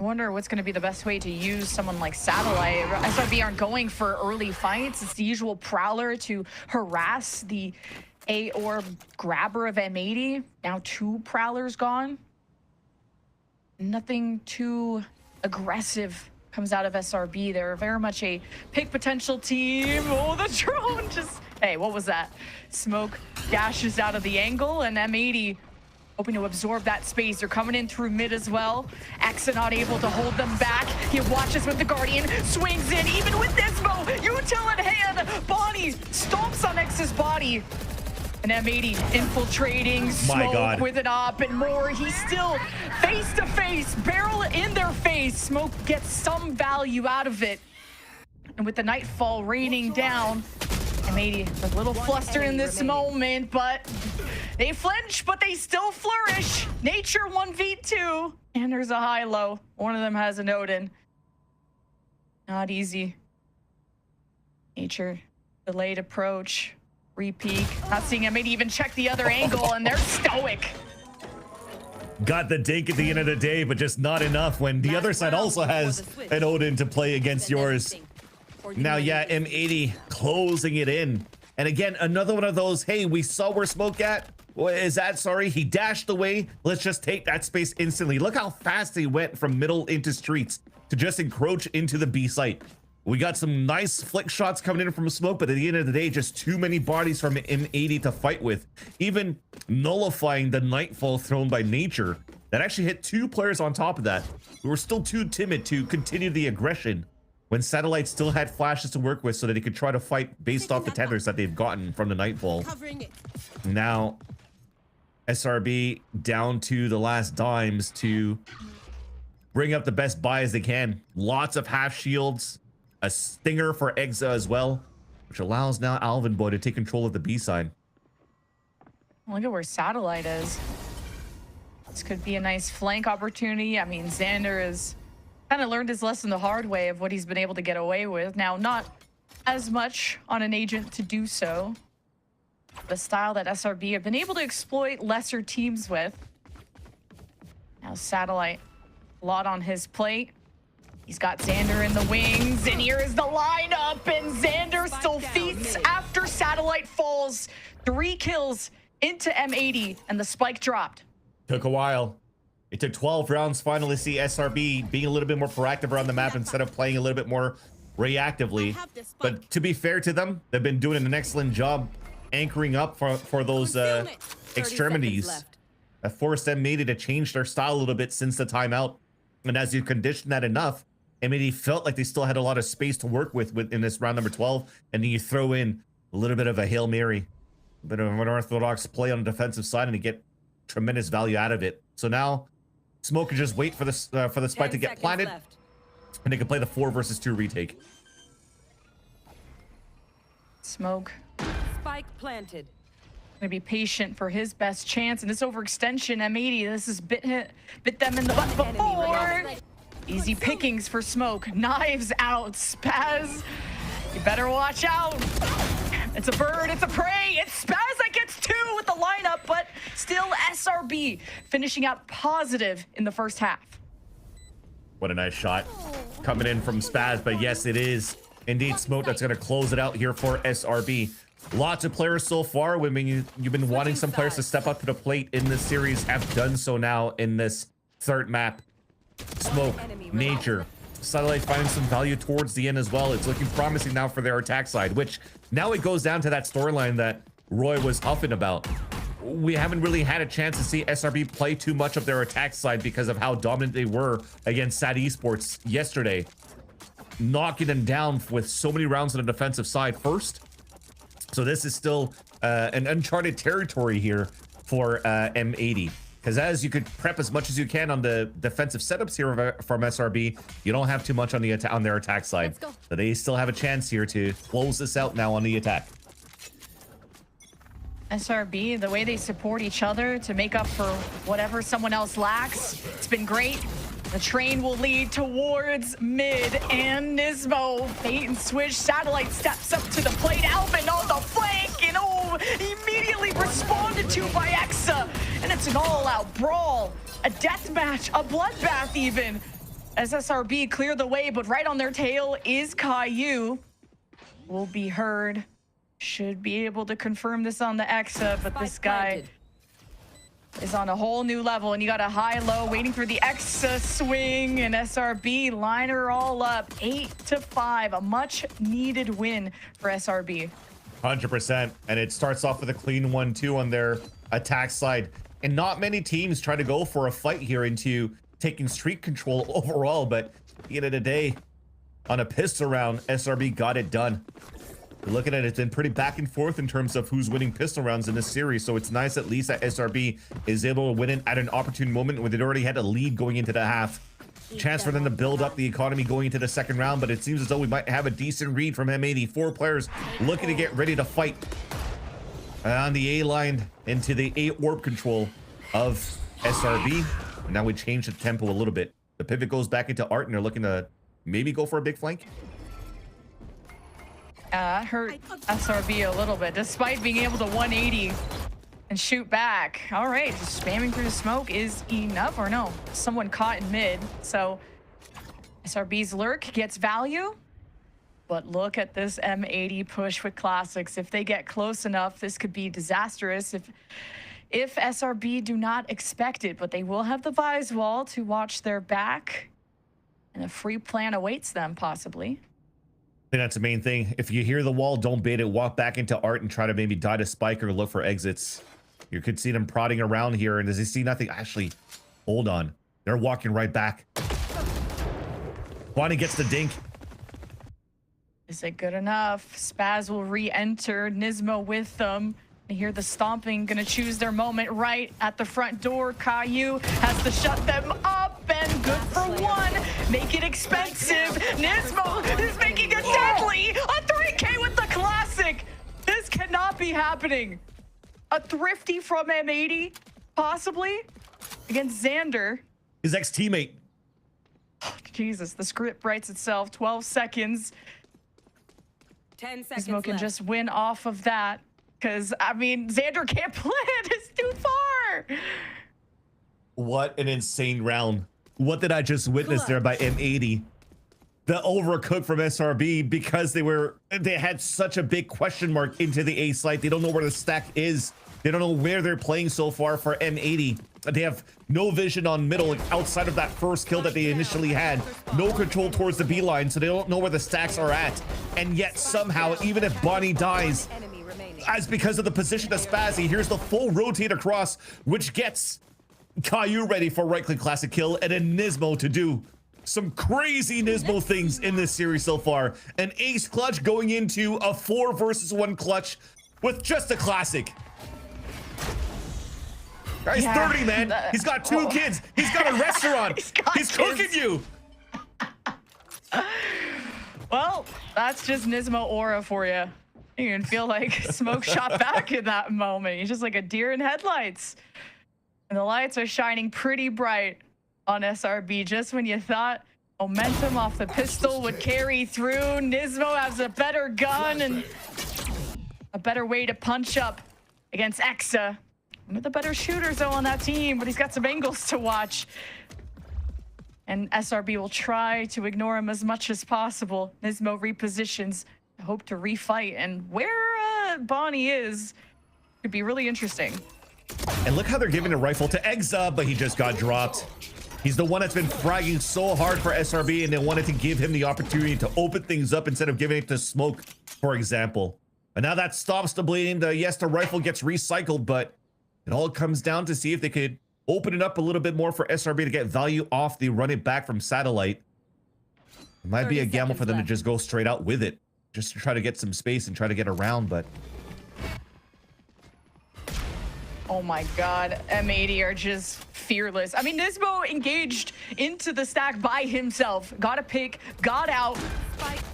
I wonder what's going to be the best way to use someone like Satellite. SRB aren't going for early fights. It's the usual prowler to harass the A-orb grabber of M80. Now 2 prowlers gone. Nothing too aggressive comes out of SRB. They're very much a pick potential team. Oh, the drone just... Hey, what was that? Smoke dashes out of the angle, and M80 hoping to absorb that space. They're coming in through mid as well. Exa not able to hold them back. He watches with the Guardian, swings in, even with this bow. Util in hand. Bonnie stomps on Exa's body. And M80 infiltrating, Smoke with an op and more. He's still face to face, barrel in their face. Smoke gets some value out of it. And with the nightfall raining down, M80 a little flustered in this moment, but they flinch, but they still flourish. Nature 1v2, and there's a high-low. One of them has an Odin. Not easy. Nature, delayed approach. Re-peek. Not seeing M80 even check the other angle, and they're stoic. Got the dink at the end of the day, but just not enough when the other side also has an Odin to play against yours. Now, yeah, M80 closing it in. And again, another one of those, hey, we saw where Smoke at. What is that? Sorry, he dashed away. Let's just take that space instantly. Look how fast he went from middle into streets to just encroach into the B site. We got some nice flick shots coming in from Smoke, but at the end of the day, just too many bodies from M80 to fight with. Even nullifying the nightfall thrown by Nature. That actually hit 2 players on top of that, who were still too timid to continue the aggression when Satellite still had flashes to work with so that they could try to fight based off the tethers that they've gotten from the Nightfall. Now, SRB down to the last dimes to bring up the best buy as they can. Lots of half shields, a stinger for Exa as well, which allows now Alvin Boy to take control of the B side. Look at where Satellite is. This could be a nice flank opportunity. I mean, Xander has kind of learned his lesson the hard way of what he's been able to get away with. Now, not as much on an agent to do so. The style that SRB have been able to exploit lesser teams with. Now, Satellite, a lot on his plate. He's got Xander in the wings, and here is the lineup, and Xander still feats after Satellite falls. 3 kills into M80, and the spike dropped. Took a while. It took 12 rounds finally to see SRB being a little bit more proactive around the map instead of playing a little bit more reactively. But to be fair to them, they've been doing an excellent job anchoring up for those extremities. That forced M80 to change their style a little bit since the timeout. And as you condition that enough, M80 felt like they still had a lot of space to work with in this round number 12. And then you throw in a little bit of a Hail Mary, a bit of an unorthodox play on the defensive side, and you get tremendous value out of it. So now Smoke can just wait for the spike to get planted, and they can play the 4 versus 2 retake. Smoke. Spike planted. Gonna be patient for his best chance, and this overextension, M80, this has bit them in the butt before. Easy pickings for Smoke. Knives out. Spaz, you better watch out. It's a bird, it's a prey, it's Spaz that gets 2 with the lineup, but still SRB finishing out positive in the first half. What a nice shot coming in from Spaz, but yes, it is indeed Smoke that's going to close it out here for SRB. Lots of players so far. I mean, you've been wanting some players to step up to the plate in this series, have done so now in this third map. Smoke, Nature, Satellite finding some value towards the end as well. It's looking promising now for their attack side, which now it goes down to that storyline that Roy was huffing about. We haven't really had a chance to see SRB play too much of their attack side because of how dominant they were against SAT Esports yesterday, knocking them down with so many rounds on the defensive side first. So this is still an uncharted territory here for M80. Because as you could prep as much as you can on the defensive setups here from SRB, you don't have too much on their attack side. So they still have a chance here to close this out now on the attack. SRB, the way they support each other to make up for whatever someone else lacks, it's been great. The train will lead towards mid, and Nismo, bait and switch. Satellite steps up to the plate. Alvin on the flank, and immediately responded to by Exa. And it's an all-out brawl, a death match, a bloodbath even. As SRB clear the way, but right on their tail is Caillou. Will be heard. Should be able to confirm this on the Exa, but this guy is on a whole new level, and you got a high-low waiting for the Exa swing, and SRB line her all up 8-5, a much-needed win for SRB. 100%, and it starts off with a clean 1-2 on their attack side, and not many teams try to go for a fight here into taking streak control overall, but at the end of the day, on a pistol round, SRB got it done. Looking at it, it's been pretty back and forth in terms of who's winning pistol rounds in this series, so it's nice at least that SRB is able to win it at an opportune moment when they'd already had a lead going into the half. Chance for them to build up the economy going into the second round, but it seems as though we might have a decent read from M80. 4 players looking to get ready to fight on the A line into the A orb control of SRB. Now we change the tempo a little bit. The pivot goes back into Art, and they're looking to maybe go for a big flank. That hurt SRB a little bit, despite being able to 180 and shoot back. All right, just spamming through the smoke is enough, or no? Someone caught in mid, so SRB's lurk gets value. But look at this M80 push with classics. If they get close enough, this could be disastrous if SRB do not expect it, but they will have the Vise wall to watch their back, and a free plan awaits them, possibly. I think that's the main thing. If you hear the wall, don't bait it. Walk back into Art and try to maybe dodge a spike or look for exits. You could see them prodding around here, and does he see nothing? Actually, hold on. They're walking right back. Bonnie gets the dink. Is it good enough? Spaz will re-enter. Nismo with them. I hear the stomping, gonna choose their moment right at the front door. Caillou has to shut them up, and good for one. Make it expensive. Nismo is making it deadly. A 3K with the classic. This cannot be happening. A thrifty from M80, possibly, against Xander. His ex-teammate. Oh, Jesus, the script writes itself. 12 seconds. 10 seconds Nismo can left. just win off of that. Because, I mean, Xander can't play it. It's too far. What an insane round. What did I just witness there by M80? The overcook from SRB, because they had such a big question mark into the A site. They don't know where the stack is. They don't know where they're playing so far for M80. They have no vision on middle outside of that first kill that they initially had. No control towards the B line, so they don't know where the stacks are at. And yet somehow, even if Bonnie dies, as because of the position of Spazzy, here's the full rotate across, which gets Caillou ready for right-click classic kill, and then Nismo to do some crazy Nismo things in this series so far. An ace clutch going into a 4 versus 1 clutch with just a classic. Guy's 30, man. He's got 2 kids. He's got a restaurant. He's cooking you. Well, that's just Nismo aura for you. You can feel like smoke shot back in that moment. He's just like a deer in headlights. And the lights are shining pretty bright on SRB. Just when you thought momentum off the pistol would carry through, Nismo has a better gun and a better way to punch up against Exa. One of the better shooters though on that team, but he's got some angles to watch. And SRB will try to ignore him as much as possible. Nismo repositions, hope to refight, and where Bonnie is could be really interesting. And look how they're giving a rifle to Exa, but he just got dropped. He's the one that's been fragging so hard for SRB, and they wanted to give him the opportunity to open things up instead of giving it to Smoke, for example. And now that stops the bleeding. Yes, the rifle gets recycled, but it all comes down to see if they could open it up a little bit more for SRB to get value off the run it back from Satellite. It might be a gamble for them to just go straight out with it, just to try to get some space and try to get around, but... Oh my God, M80 are just fearless. I mean, Nismo engaged into the stack by himself. Got a pick, got out.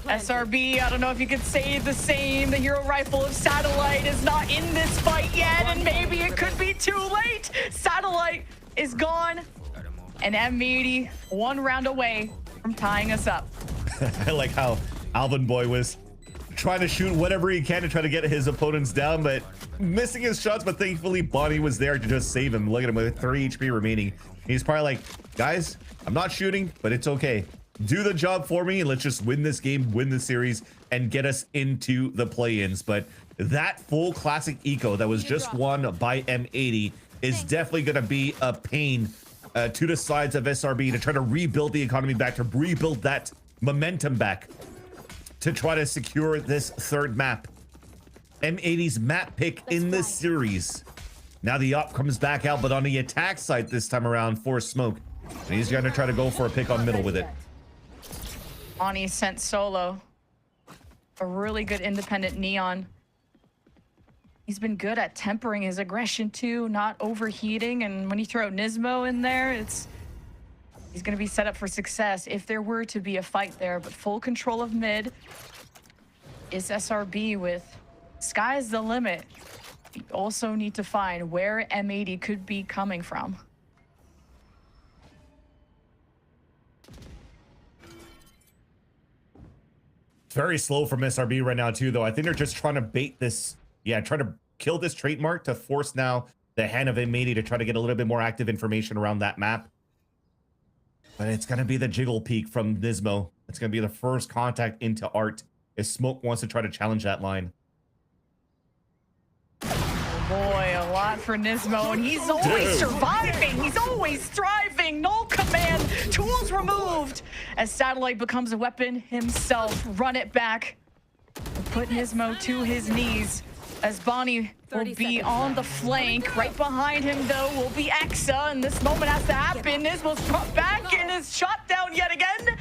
SRB, I don't know if you could say the same. The hero rifle of Satellite is not in this fight yet, and maybe it could be too late. Satellite is gone, and M80 one round away from tying us up. I like how Alvin Boy was trying to shoot whatever he can to try to get his opponents down, but missing his shots. But thankfully Bonnie was there to just save him. Look at him with 3 HP remaining. He's probably like, guys, I'm not shooting, but it's okay. Do the job for me and let's just win this game, win the series, and get us into the play-ins. But that full classic eco that was just won by M80 is definitely going to be a pain to the sides of SRB to try to rebuild the economy back, to rebuild that momentum back, to try to secure this 3rd map. M80's map pick in this series. Now the op comes back out, but on the attack side this time around for Smoke. And he's going to try to go for a pick on middle with it. Bonnie sent solo. A really good independent Neon. He's been good at tempering his aggression too, not overheating. And when you throw Nismo in there, he's going to be set up for success if there were to be a fight there. But full control of mid is SRB with sky's the limit. You also need to find where M80 could be coming from. Very slow from SRB right now too, though. I think they're just trying to bait this, try to kill this trademark to force now the hand of M80 to try to get a little bit more active information around that map. But it's going to be the jiggle peek from Nismo. It's going to be the first contact into Art if Smoke wants to try to challenge that line. Oh boy, a lot for Nismo, and he's always surviving. He's always thriving. Null command, tools removed. As Satellite becomes a weapon himself, run it back. Put Nismo to his knees. as Bonnie will be on the flank. Right behind him, though, will be Exa, and this moment has to happen. Nismo's brought back and is shot down yet again,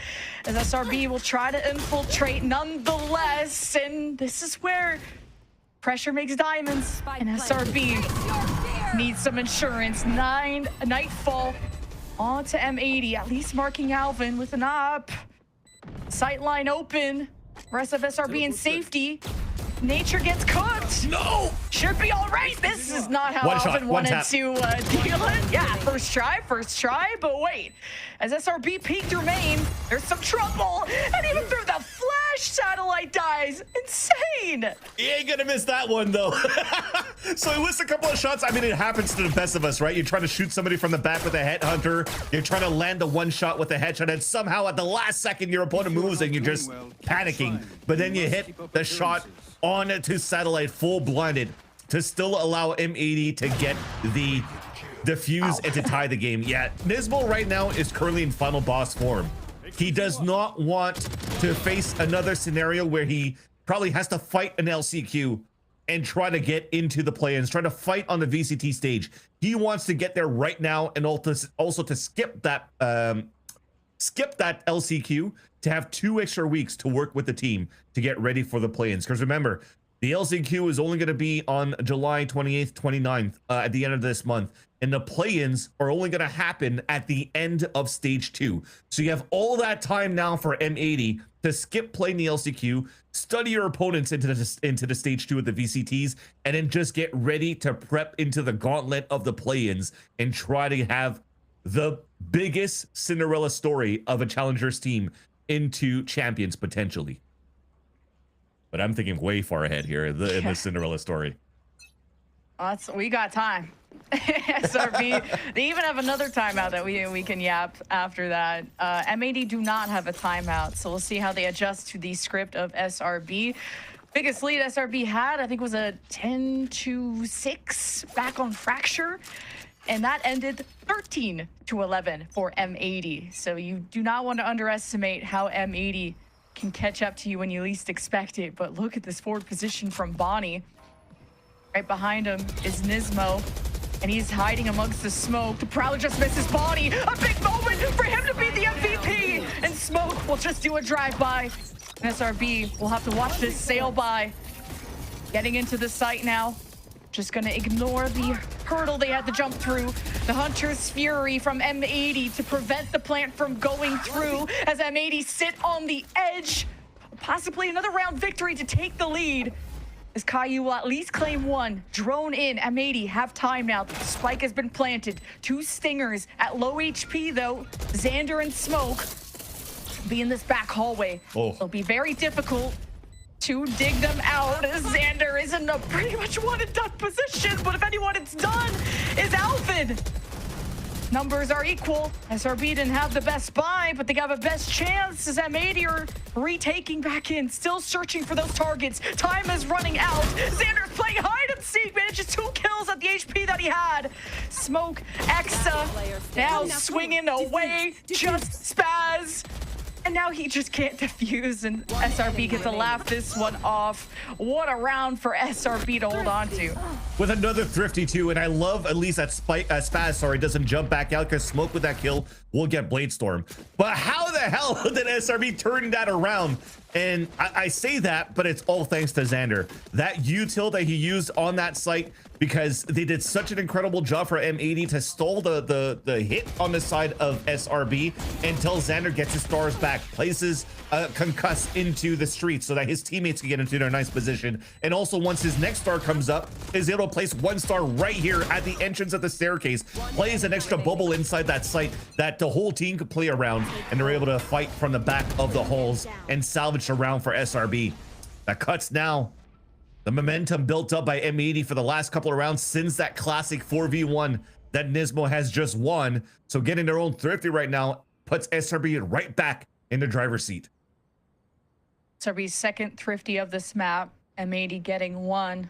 as SRB will try to infiltrate nonetheless, and this is where pressure makes diamonds, and SRB needs some insurance. Nightfall onto M80, at least marking Alvin with an op. Sightline open, rest of SRB in safety. Nature gets cooked. No! Should be all right. This is not how Alvin wanted to deal it. Yeah, first try, but wait. As SRB peeked through main, there's some trouble. And even through the flash, Satellite dies. Insane. He ain't gonna miss that one, though. So he missed a couple of shots. I mean, it happens to the best of us, right? You're trying to shoot somebody from the back with a headhunter. You're trying to land the one shot with a headshot, and somehow at the last second, your opponent moves and you're just panicking. But then you hit the shot on to Satellite full blinded to still allow M80 to get the defuse and to tie the game. Yeah, Nismo right now is currently in final boss form. He does not want to face another scenario where he probably has to fight an LCQ and try to get into the play-ins, try to fight on the VCT stage. He wants to get there right now and also to skip that LCQ to have 2 extra weeks to work with the team to get ready for the play-ins. Because remember, the LCQ is only going to be on July 28th, 29th at the end of this month. And the play-ins are only going to happen at the end of stage 2. So you have all that time now for M80 to skip playing the LCQ, study your opponents into the stage 2 of the VCTs, and then just get ready to prep into the gauntlet of the play-ins and try to have the biggest Cinderella story of a Challengers team into champions potentially. But I'm thinking way far ahead here in the Cinderella story. We got time. SRB, they even have another timeout that we can yap after that. M80 do not have a timeout, so we'll see how they adjust to the script of SRB. Biggest lead SRB had, I think, was a 10-6 back on Fracture, and that ended 13-11 for M80. So you do not want to underestimate how M80 can catch up to you when you least expect it. But look at this forward position from Bonnie. Right behind him is Nismo, and he's hiding amongst the smoke. The Prowler just misses Bonnie. A big moment for him to be the MVP, and Smoke will just do a drive-by. SRB will have to watch this sail by. Getting into the site now. Just gonna ignore the hurdle they had to jump through. The Hunter's Fury from M80 to prevent the plant from going through as M80 sit on the edge. Possibly another round victory to take the lead. As Caillou will at least claim one. Drone in, M80 have time now. The spike has been planted. 2 stingers at low HP though. Xander and Smoke be in this back hallway. It'll be very difficult to dig them out as Xander is in a pretty much one and done position, but if anyone it's done is Alvin. Numbers are equal. SRB didn't have the best buy, but they got the best chance as M80 are retaking back in, still searching for those targets. Time is running out. Xander's playing hide and seek, manages 2 kills at the HP that he had. Smoke, Exa, now swinging away, just Spaz. And now he just can't defuse, and SRB gets to laugh this one off. What a round for SRB to hold on to. With another thrifty too, and I love at least that Spaz, doesn't jump back out because Smoke with that kill will get Blade Storm. But how the hell did SRB turn that around? And I say that, but it's all thanks to Xander. That util that he used on that site, because they did such an incredible job for M80 to stall the hit on the side of SRB until Xander gets his stars back, places concuss into the streets so that his teammates can get into their nice position. And also once his next star comes up, is able to place 1 star right here at the entrance of the staircase, plays an extra bubble inside that site that the whole team could play around, and they're able to fight from the back of the halls and salvage a round for SRB. That cuts now the momentum built up by M80 for the last couple of rounds since that classic 4v1 that Nismo has just won. So getting their own thrifty right now puts SRB right back in the driver's seat. SRB's second thrifty of this map. M80 getting 1.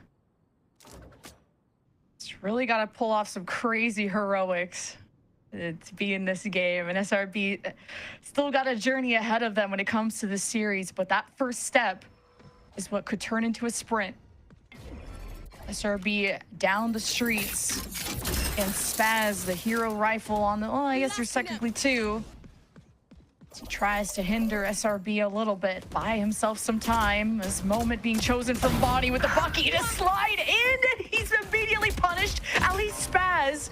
It's really got to pull off some crazy heroics to be in this game, and SRB still got a journey ahead of them when it comes to this series, but that first step is what could turn into a sprint. SRB down the streets. And Spaz, the hero rifle on the, well, I guess there's technically two. He tries to hinder SRB a little bit, buy himself some time. This moment being chosen from Bonnie with the Bucky to slide in, and he's immediately punished. At least Spaz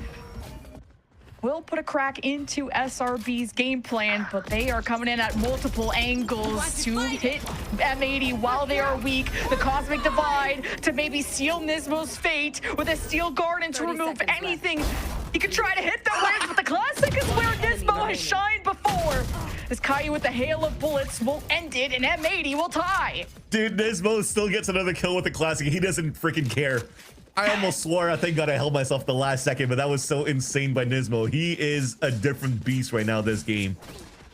will put a crack into SRB's game plan, but they are coming in at multiple angles to hit M80 while they are weak. The Cosmic Divide to maybe seal Nismo's fate with a Steel Garden to remove anything. He could try to hit the lens, but the Classic is where Nismo has shined before. As Caillou with the hail of bullets will end it, and M80 will tie. Dude, Nismo still gets another kill with the Classic. He doesn't freaking care. I almost swore, I thank God I held myself the last second, but that was so insane by Nismo. He is a different beast right now this game.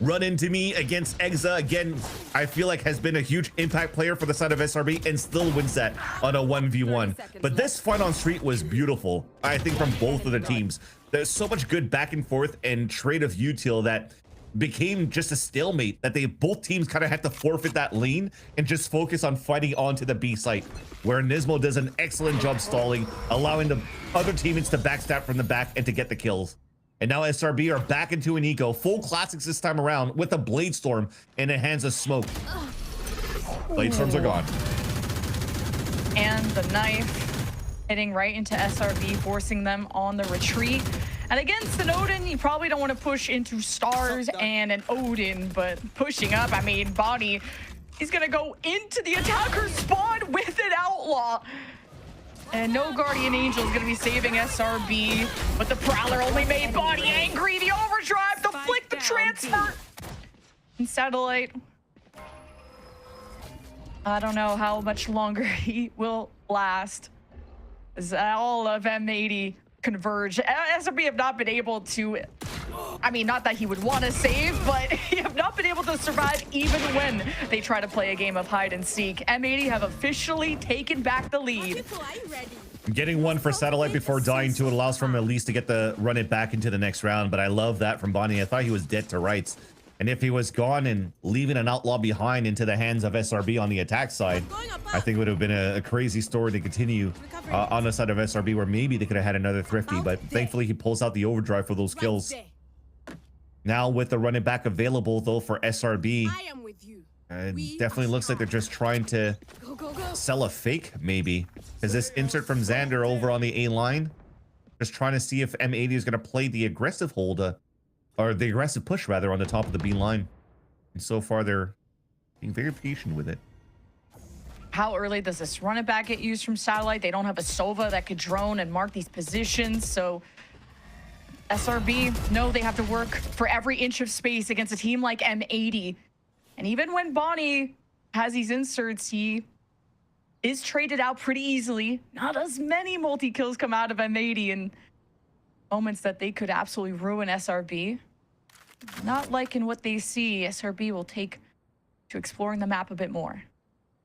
Run into me against Exa, again, I feel like has been a huge impact player for the side of SRB and still wins that on a 1v1. But this fight on street was beautiful, I think, from both of the teams. There's so much good back and forth and trade of util that became just a stalemate, that they both teams kind of had to forfeit that lane and just focus on fighting onto the B site, where Nismo does an excellent job stalling, allowing the other teammates to backstab from the back and to get the kills. And now SRB are back into an eco, full Classics this time around with a Blade Storm in the hands of Smoke. Blade Storms are gone. And the knife hitting right into SRB, forcing them on the retreat. And against an Odin, you probably don't want to push into Stars and an Odin, but pushing up, I mean, Bonnie, he's going to go into the attacker spawn with an Outlaw. And no Guardian Angel is going to be saving SRB, but the Prowler only made Bonnie angry. The overdrive, the flick, the transfer. And Satellite, I don't know how much longer he will last. As all of M80 converge. SRB have not been able to, I mean, not that he would want to save, but he have not been able to survive even when they try to play a game of hide and seek. M80 have officially taken back the lead. Getting one for Satellite before dying to it allows for him at least to get the run it back into the next round, but I love that from Bonnie. I thought he was dead to rights. And if he was gone and leaving an Outlaw behind into the hands of SRB on the attack side, I think it would have been a crazy story to continue on the side of SRB, where maybe they could have had another Thrifty, but thankfully he pulls out the overdrive for those kills. Now with the run it back available though for SRB, it definitely looks like they're just trying to sell a fake maybe. Is this insert from Xander over on the A line? Just trying to see if M80 is going to play the aggressive hold, or the aggressive push rather, on the top of the B line. And so far they're being very patient with it. How early does this run it back get used from Satellite? They don't have a Sova that could drone and mark these positions, so SRB know they have to work for every inch of space against a team like M80. And even when Bonnie has these inserts, he is traded out pretty easily. Not as many multi-kills come out of M80 in moments that they could absolutely ruin SRB. Not liking what they see, SRB will take to exploring the map a bit more.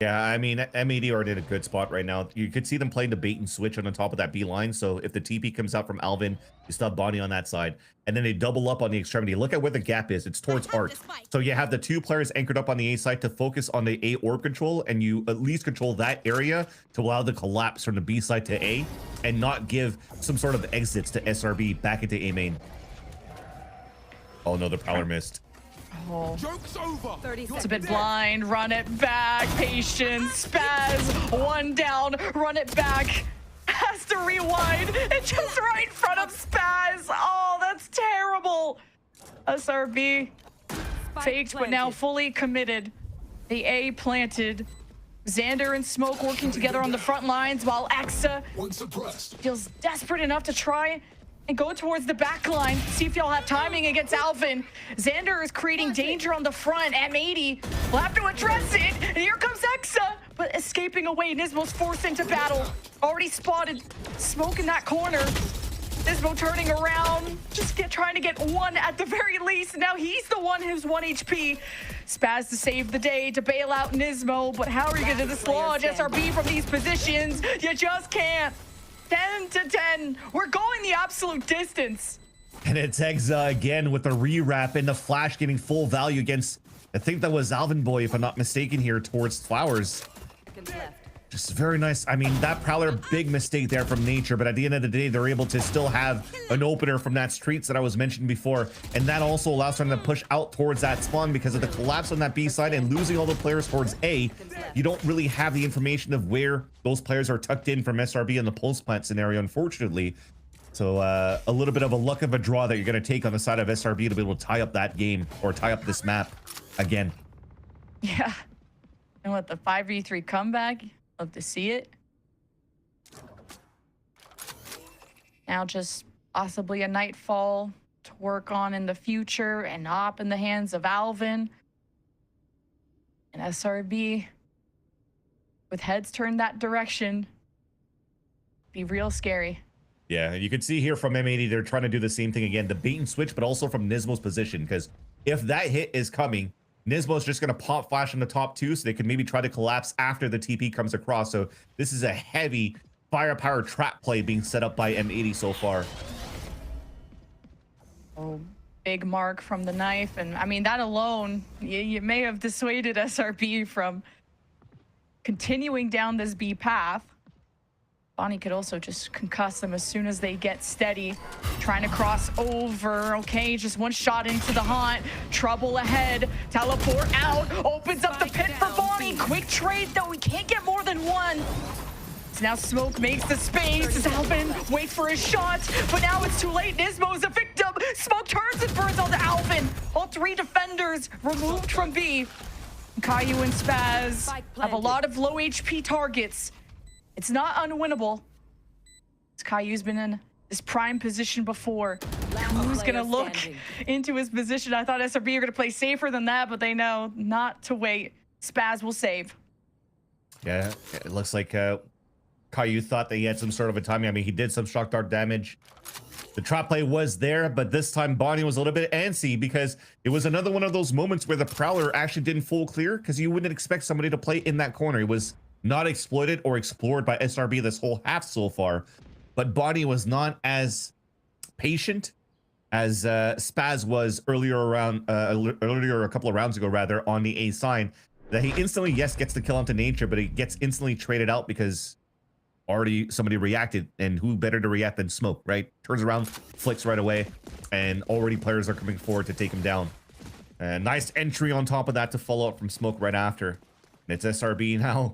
Yeah, I mean, M80 are in a good spot right now. You could see them playing the bait and switch on the top of that B line. So if the TP comes out from Alvin, you still have Bonnie on that side. And then they double up on the extremity. Look at where the gap is. It's towards Art. So you have the two players anchored up on the A side to focus on the A orb control. And you at least control that area to allow the collapse from the B side to A. And not give some sort of exits to SRB back into A main. Oh no, the Prowler missed. Oh. It's a bit blind. Run it back. Patience. Spaz. One down. Run it back. Has to rewind. And just right in front of Spaz. Oh, that's terrible. SRB faked, but now fully committed. The A planted. Xander and Smoke working together on the front lines while Exa feels desperate enough to try and go towards the back line. See if y'all have timing against Alvin. Xander is creating danger on the front. M80 will have to address it. And here comes Exa, but escaping away. Nismo's forced into battle. Already spotted Smoke in that corner. Nismo turning around, just trying to get one at the very least. Now he's the one who's 1 HP. Spaz to save the day, to bail out Nismo, but how are you going to dislodge SRB from these positions? You just can't. 10 to 10. We're going the absolute distance. And it's Exa again with the rewrap and the flash getting full value against, I think that was Alvin Boy, if I'm not mistaken, here towards Flowers. Just very nice. I mean, that Prowler, big mistake there from Nature, but at the end of the day, they're able to still have an opener from that streets that I was mentioning before. And that also allows them to push out towards that spawn because of the collapse on that B side and losing all the players towards A. You don't really have the information of where those players are tucked in from SRB in the post plant scenario, unfortunately. So a little bit of a luck of a draw that you're going to take on the side of SRB to be able to tie up that game or tie up this map again. Yeah. And what, the 5v3 comeback? Love to see it. Now just possibly a Nightfall to work on in the future and op in the hands of Alvin. And SRB, with heads turned that direction, be real scary. Yeah, you can see here from M80, they're trying to do the same thing again, the bait and switch, but also from Nismo's position, because if that hit is coming, Nismo's just going to pop flash in the top two, so they can maybe try to collapse after the TP comes across. So this is a heavy firepower trap play being set up by M80 so far. Oh, big mark from the knife. And I mean, that alone, you may have dissuaded SRB from continuing down this B path. Bonnie could also just concuss them as soon as they get steady. Trying to cross over. Okay, just one shot into the haunt. Trouble ahead. Teleport out. Opens up the pit for Bonnie. Quick trade, though. We can't get more than one. So now Smoke makes the space. Is Alvin waits for his shot, but now it's too late. Nismo's a victim. Smoke turns and burns onto Alvin. All three defenders removed from B. Caillou and Spaz have a lot of low HP targets. It's not unwinnable. Caillou's been in this prime position before. Who's gonna look into his position? I thought SRB are gonna play safer than that, but they know not to wait. Spaz will save. Yeah, it looks like Caillou thought that he had some sort of a timing. I mean, he did some shock dart damage. The trap play was there, but this time Bonnie was a little bit antsy because it was another one of those moments where the Prowler actually didn't full clear, because you wouldn't expect somebody to play in that corner. It was not exploited or explored by SRB this whole half so far, but Bonnie was not as patient as Spaz was earlier a couple of rounds ago rather on the A side, that he instantly, yes, gets the kill onto Nature, but he gets instantly traded out because already somebody reacted, and who better to react than Smoke, right? Turns around, flicks right away, and already players are coming forward to take him down. Nice entry on top of that to follow up from Smoke right after. And it's SRB now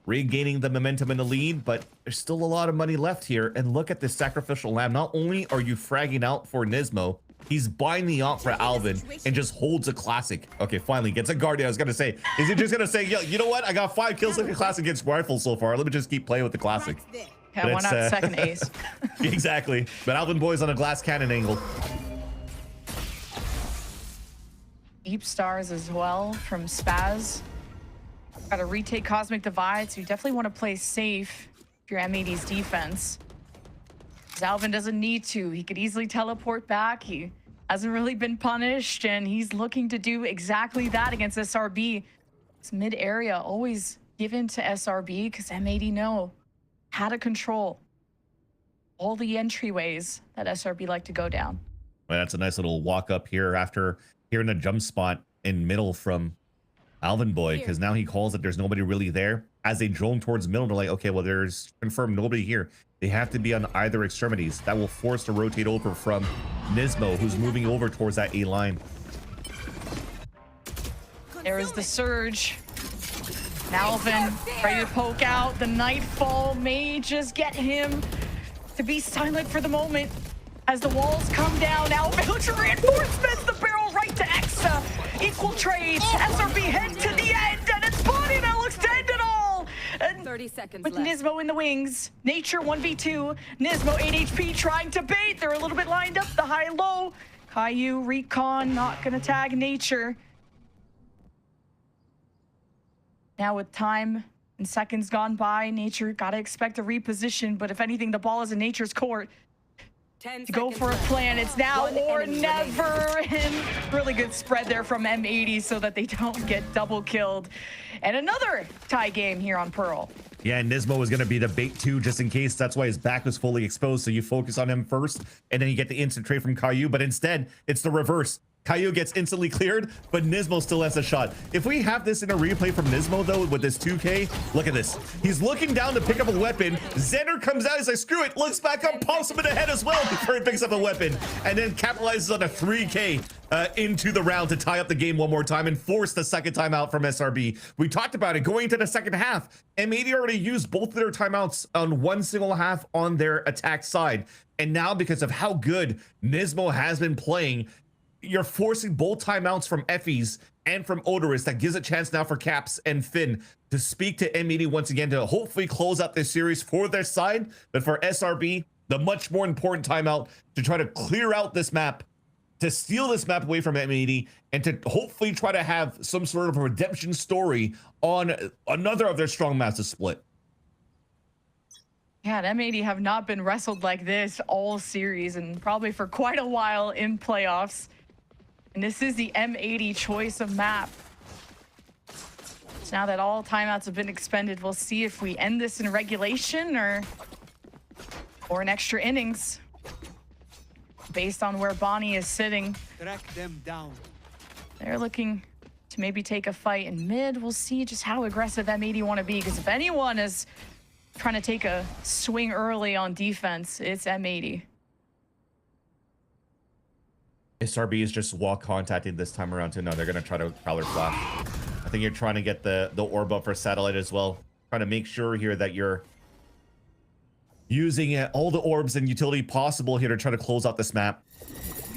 regaining the momentum in the lead, but there's still a lot of money left here. And look at this sacrificial lamb. Not only are you fragging out for Nismo, he's buying the op for Alvin and just holds a classic. Okay, finally gets a guardian. I was gonna say, is he just gonna say, yo, you know what? I got 5 kills in the classic against rifle so far. Let me just keep playing with the classic. Yeah, why not second ace? Exactly. But Alvin boy's on a glass cannon angle. Deep stars as well from Spaz. Got to retake Cosmic Divide, so you definitely want to play safe if you're M80's defense. Alvin doesn't need to. He could easily teleport back. He hasn't really been punished, and he's looking to do exactly that against SRB. This mid area always given to SRB because M80 know how to control all the entryways that SRB like to go down. Well, that's a nice little walk up here after hearing a jump spot in middle from Alvin boy, because now he calls that there's nobody really there. As they drone towards middle, they're like, okay, well, there's confirmed nobody here. They have to be on either extremities. That will force to rotate over from Nismo, who's moving over towards that A line. There is the surge. Alvin ready to poke out. The Nightfall may just get him to be silent for the moment. As the walls come down, Alvin looks for reinforcements. The barrel right to Exa. Equal trades. SRB head to the end, and it's Bonnie that looks to end it all. And 30 seconds with left. Nismo in the wings. Nature 1v2. Nismo 8 HP trying to bait. They're a little bit lined up. The high-low. Caillou, Recon, not going to tag Nature. Now with time and seconds gone by, Nature got to expect a reposition, but if anything, the ball is in Nature's court. To go for a plan. It's now or never. And really good spread there from M80 so that they don't get double killed. And another tie game here on Pearl. Yeah, and Nismo was going to be the bait too, just in case. That's why his back was fully exposed. So you focus on him first, and then you get the instant trade from Caillou. But instead, it's the reverse. Caillou gets instantly cleared, but Nismo still has a shot. If we have this in a replay from Nismo though, with this 2K, look at this. He's looking down to pick up a weapon. Xander comes out, he's like, screw it, looks back up, pops him in the head as well before he picks up a weapon, and then capitalizes on a 3K into the round to tie up the game one more time and force the second timeout from SRB. We talked about it going into the second half. M80 already used both of their timeouts on one single half on their attack side. And now because of how good Nismo has been playing, you're forcing both timeouts from Effie's and from Odorous. That gives a chance now for Caps and Finn to speak to M80 once again to hopefully close out this series for their side. But for SRB, the much more important timeout to try to clear out this map, to steal this map away from M80, and to hopefully try to have some sort of a redemption story on another of their strong maps to split. Yeah, and M80 have not been wrestled like this all series and probably for quite a while in playoffs. And this is the M80 choice of map. So now that all timeouts have been expended, we'll see if we end this in regulation or in extra innings. Based on where Bonnie is sitting. Track them down. They're looking to maybe take a fight in mid. We'll see just how aggressive M80 want to be, because if anyone is trying to take a swing early on defense, it's M80. SRB is just wall contacting this time around too. No, they're gonna try to Prowler flash. I think you're trying to get the orb up for satellite as well. Trying to make sure here that you're using all the orbs and utility possible here to try to close out this map.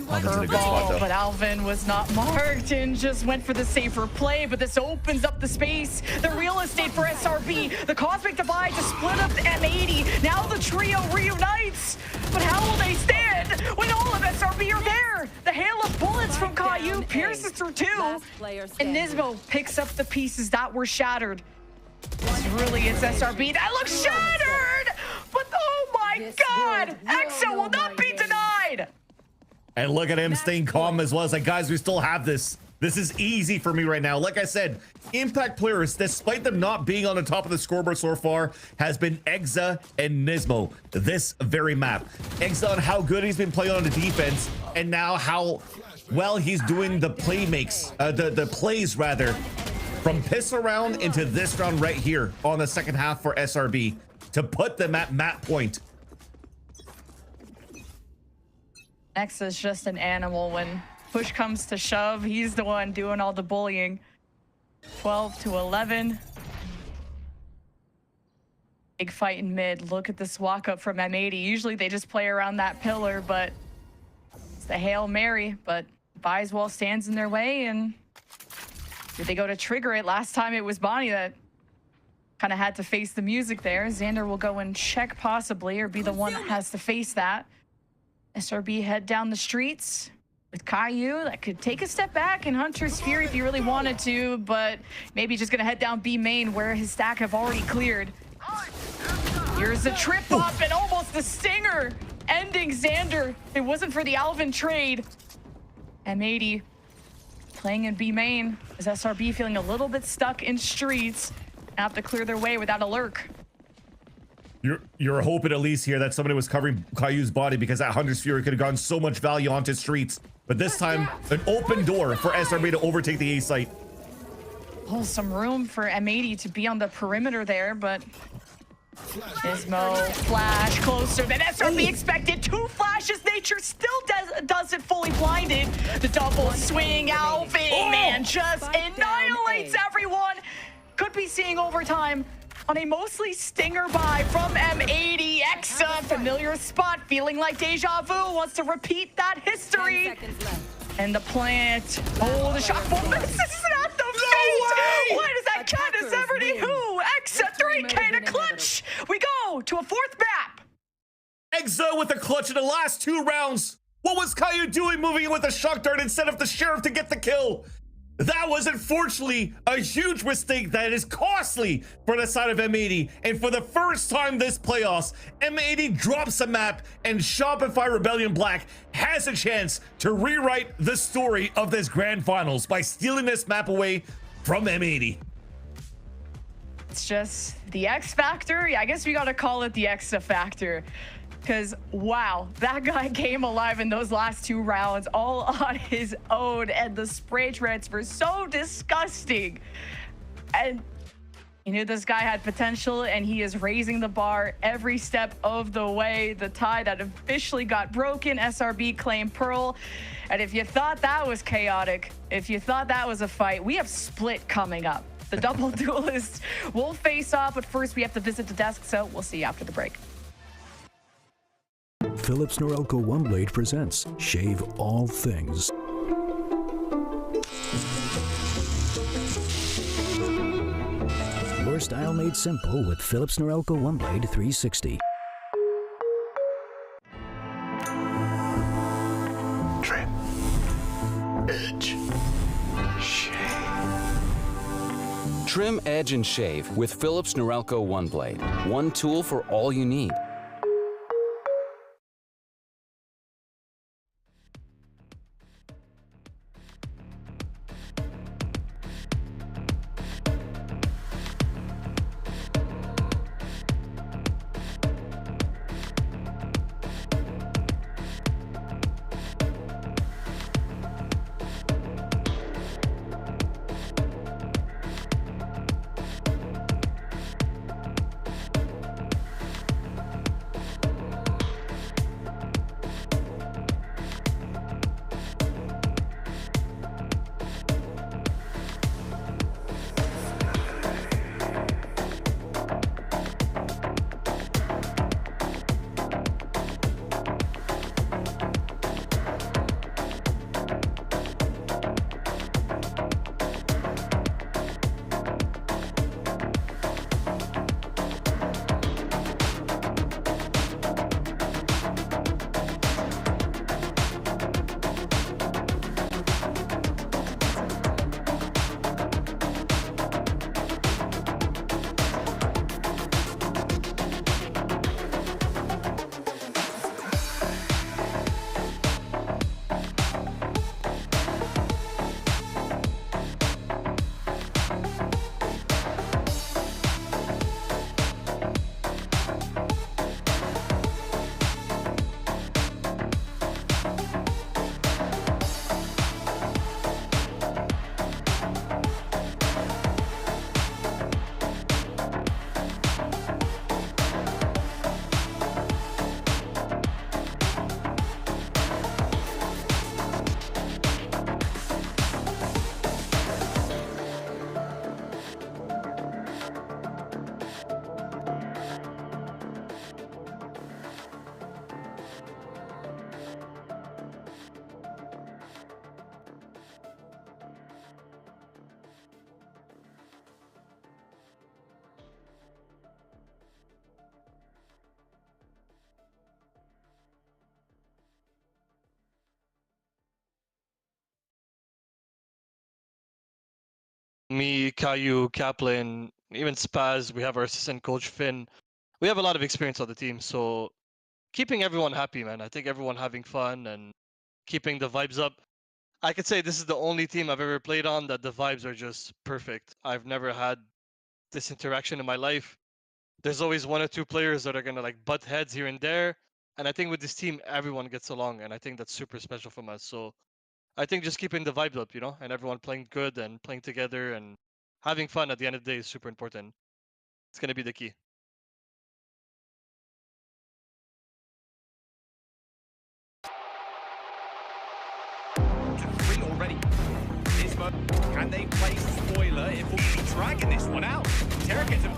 Alvin's in a good spot though. But Alvin was not marked and just went for the safer play, but this opens up the space, the real estate for SRB, the Cosmic Divide to split up the M80. Now the trio reunites, but how will they stand when all of SRB are there? The hail of bullets from Caillou pierces through two, and Nismo picks up the pieces that were shattered. It's SRB that looks shattered, but oh my God, Exa will not be denied. And look at him staying calm as well. It's like, guys, we still have this. This is easy for me right now. Like I said, impact players, despite them not being on the top of the scoreboard so far, has been Exa and Nismo this very map. Exa on how good he's been playing on the defense, and now how well he's doing the the plays rather, from piss around into this round right here on the second half for SRB to put them at map point. Exa's just an animal. When push comes to shove, he's the one doing all the bullying. 12-11. Big fight in mid. Look at this walk up from M80. Usually they just play around that pillar, but it's the Hail Mary. But Biswell stands in their way, and did they go to trigger it? Last time it was Bonnie that kind of had to face the music there. Xander will go and check possibly, or be the one that has to face that. SRB head down the streets with Caillou that could take a step back in Hunter's Fury if he really wanted to, but maybe just gonna head down B main where his stack have already cleared. Here's a trip up and almost the stinger ending Xander. It wasn't for the Alvin trade. M80 playing in B main. Is SRB feeling a little bit stuck in streets and have to clear their way without a lurk. You're hoping at least here that somebody was covering Caillou's body, because that Hunter's Fury could have gotten so much value onto streets. But this time, an open door for SRB to overtake the A site. Oh, some room for M80 to be on the perimeter there, but Nismo flash closer than SRB expected. Two flashes, Nature still does it fully blinded. The double swing, Alvin, man, just annihilates everyone. Could be seeing overtime on a mostly stinger buy from M80. Exa, familiar spot, feeling like deja vu, wants to repeat that history. And the plant, oh, the shock bomb, this is not the fate. What is that cat is everything who? Exa 3K to clutch. We go to a fourth map. Exa with a clutch in the last two rounds. What was Caillou doing moving in with a shock dart instead of the sheriff to get the kill? That was unfortunately a huge mistake that is costly for the side of M80. And for the first time this playoffs, M80 drops a map, and Shopify Rebellion Black has a chance to rewrite the story of this grand finals by stealing this map away from M80. It's just the X factor. Yeah, I guess we gotta call it the Exa factor. Because, wow, that guy came alive in those last 2 rounds all on his own. And the spray trends were so disgusting. And you knew this guy had potential, and he is raising the bar every step of the way. The tie that officially got broken, SRB claimed Pearl. And if you thought that was chaotic, if you thought that was a fight, we have Split coming up. The double duelists will face off, but first we have to visit the desk, so we'll see you after the break. Philips Norelco OneBlade presents Shave All Things. Your style made simple with Philips Norelco OneBlade 360. Trim. Edge. Shave. Trim, edge, and shave with Philips Norelco OneBlade. One tool for all you need. Me, Caillou, Kaplan, even Spaz, we have our assistant coach Finn. We have a lot of experience on the team, so keeping everyone happy, man. I think everyone having fun and keeping the vibes up. I could say this is the only team I've ever played on that the vibes are just perfect. I've never had this interaction in my life. There's always 1 or 2 players that are gonna like butt heads here and there, and I think with this team everyone gets along, and I think that's super special from us. So I think just keeping the vibes up, you know, and everyone playing good and playing together and having fun at the end of the day is super important. It's gonna be the key. Already. Can they place spoiler? It will be dragging this one out. Terra gets him.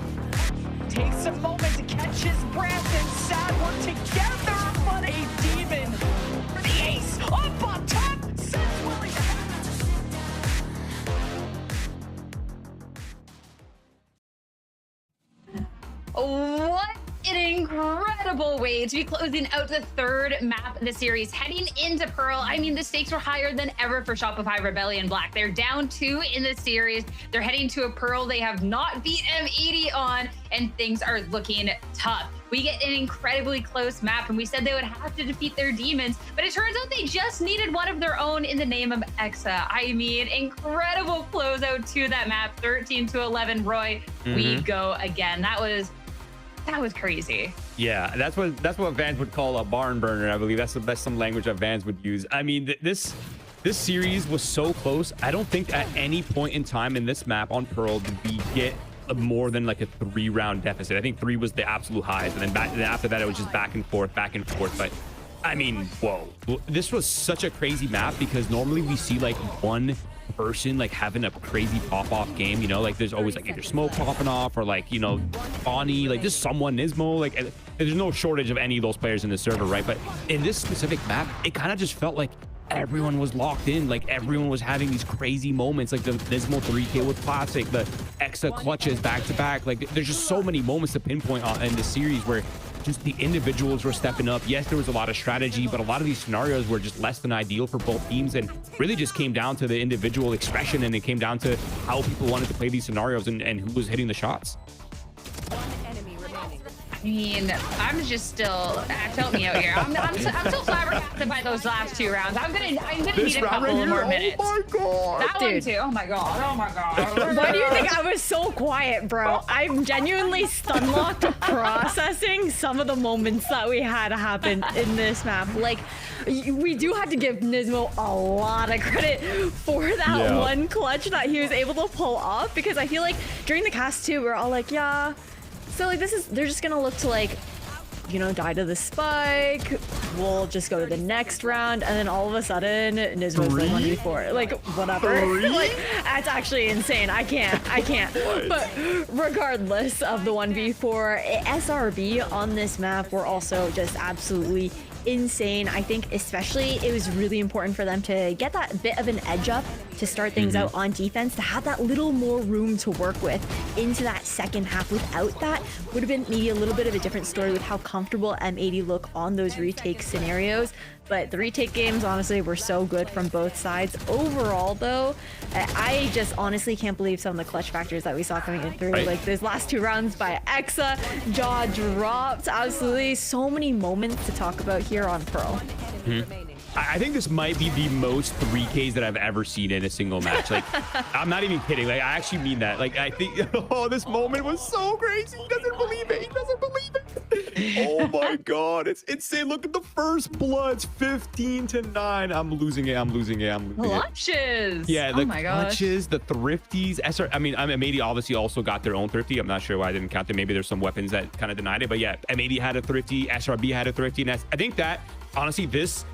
Takes a moment to catch his breath, and Sad work together, but a demon for the ace up on top. Sad's willing to What an incredible way to be closing out the 3rd map of the series, heading into Pearl. I mean, the stakes were higher than ever for Shopify Rebellion Black. They're down 2 in the series. They're heading to a Pearl they have not beat M80 on, and things are looking tough. We get an incredibly close map, and we said they would have to defeat their demons, but it turns out they just needed one of their own in the name of Exa. I mean, incredible closeout to that map, 13-11. Roy, we go again. That was That was crazy. Yeah, that's what Vans would call a barn burner. I believe that's some language that Vans would use. I mean, this series was so close. I don't think at any point in time in this map on Pearl did we get more than like a 3-round deficit. I think 3 was the absolute highest, and then after that it was just back and forth. But I mean, whoa, this was such a crazy map because normally we see like one person like having a crazy pop-off game, you know, like there's always like either smoke popping off or like, you know, Bonnie, like just someone, Nismo, like there's no shortage of any of those players in the server, right? But in this specific map, it kind of just felt like everyone was locked in, like everyone was having these crazy moments, like the Nismo 3K with Classic, the Exa clutches back to back. Like there's just so many moments to pinpoint in this series where just the individuals were stepping up. Yes, there was a lot of strategy, but a lot of these scenarios were just less than ideal for both teams, and really just came down to the individual expression, and it came down to how people wanted to play these scenarios and who was hitting the shots. I mean, I'm just still help me out here. I'm still flabbergasted by those last 2 rounds. I'm gonna need a couple more minutes. Oh my god, that dude. one too. Oh my god. Why do you think I was so quiet, bro? I'm genuinely stun locked processing some of the moments that we had happen in this map. Like, we do have to give Nismo a lot of credit for that one clutch that he was able to pull off, because I feel like during the cast too, we're all like, yeah. So like they're just gonna look to like, you know, die to the spike. We'll just go to the next round, and then all of a sudden Nismo's like 1v4. Like whatever. Like that's actually insane. I can't. But regardless of the 1v4, SRB on this map were also just absolutely insane. I think especially it was really important for them to get that bit of an edge up to start things out on defense, to have that little more room to work with into that second half. Without that, would have been maybe a little bit of a different story with how comfortable M80 look on those retake scenarios. But the retake games honestly were so good from both sides. Overall though, I just honestly can't believe some of the clutch factors that we saw coming in through. Like those last 2 rounds by Exa, jaw dropped. Absolutely so many moments to talk about here on Pearl. I think this might be the most 3Ks that I've ever seen in a single match. Like, I'm not even kidding. Like, I actually mean that. Like, I think, oh, this moment was so crazy. He doesn't believe it. He doesn't believe it. Oh my God. It's insane. Look at the first bloods, 15-9. I'm losing it. Clutches. Yeah, the oh my clutches, the thrifties. I mean, M80 obviously also got their own thrifty. I'm not sure why I didn't count them. Maybe there's some weapons that kind of denied it. But yeah, M80 had a thrifty. SRB had a thrifty. And I think that, honestly, this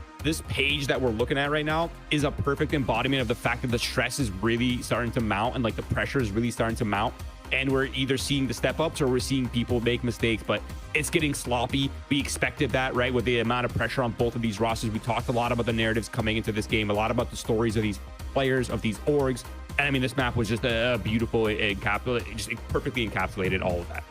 page that we're looking at right now is a perfect embodiment of the fact that the stress is really starting to mount, and like the pressure is really starting to mount, and we're either seeing the step ups or we're seeing people make mistakes, but it's getting sloppy. We expected that, right? With the amount of pressure on both of these rosters. We talked a lot about the narratives coming into this game, a lot about the stories of these players, of these orgs, and I mean, this map was just a beautiful just perfectly encapsulated all of that.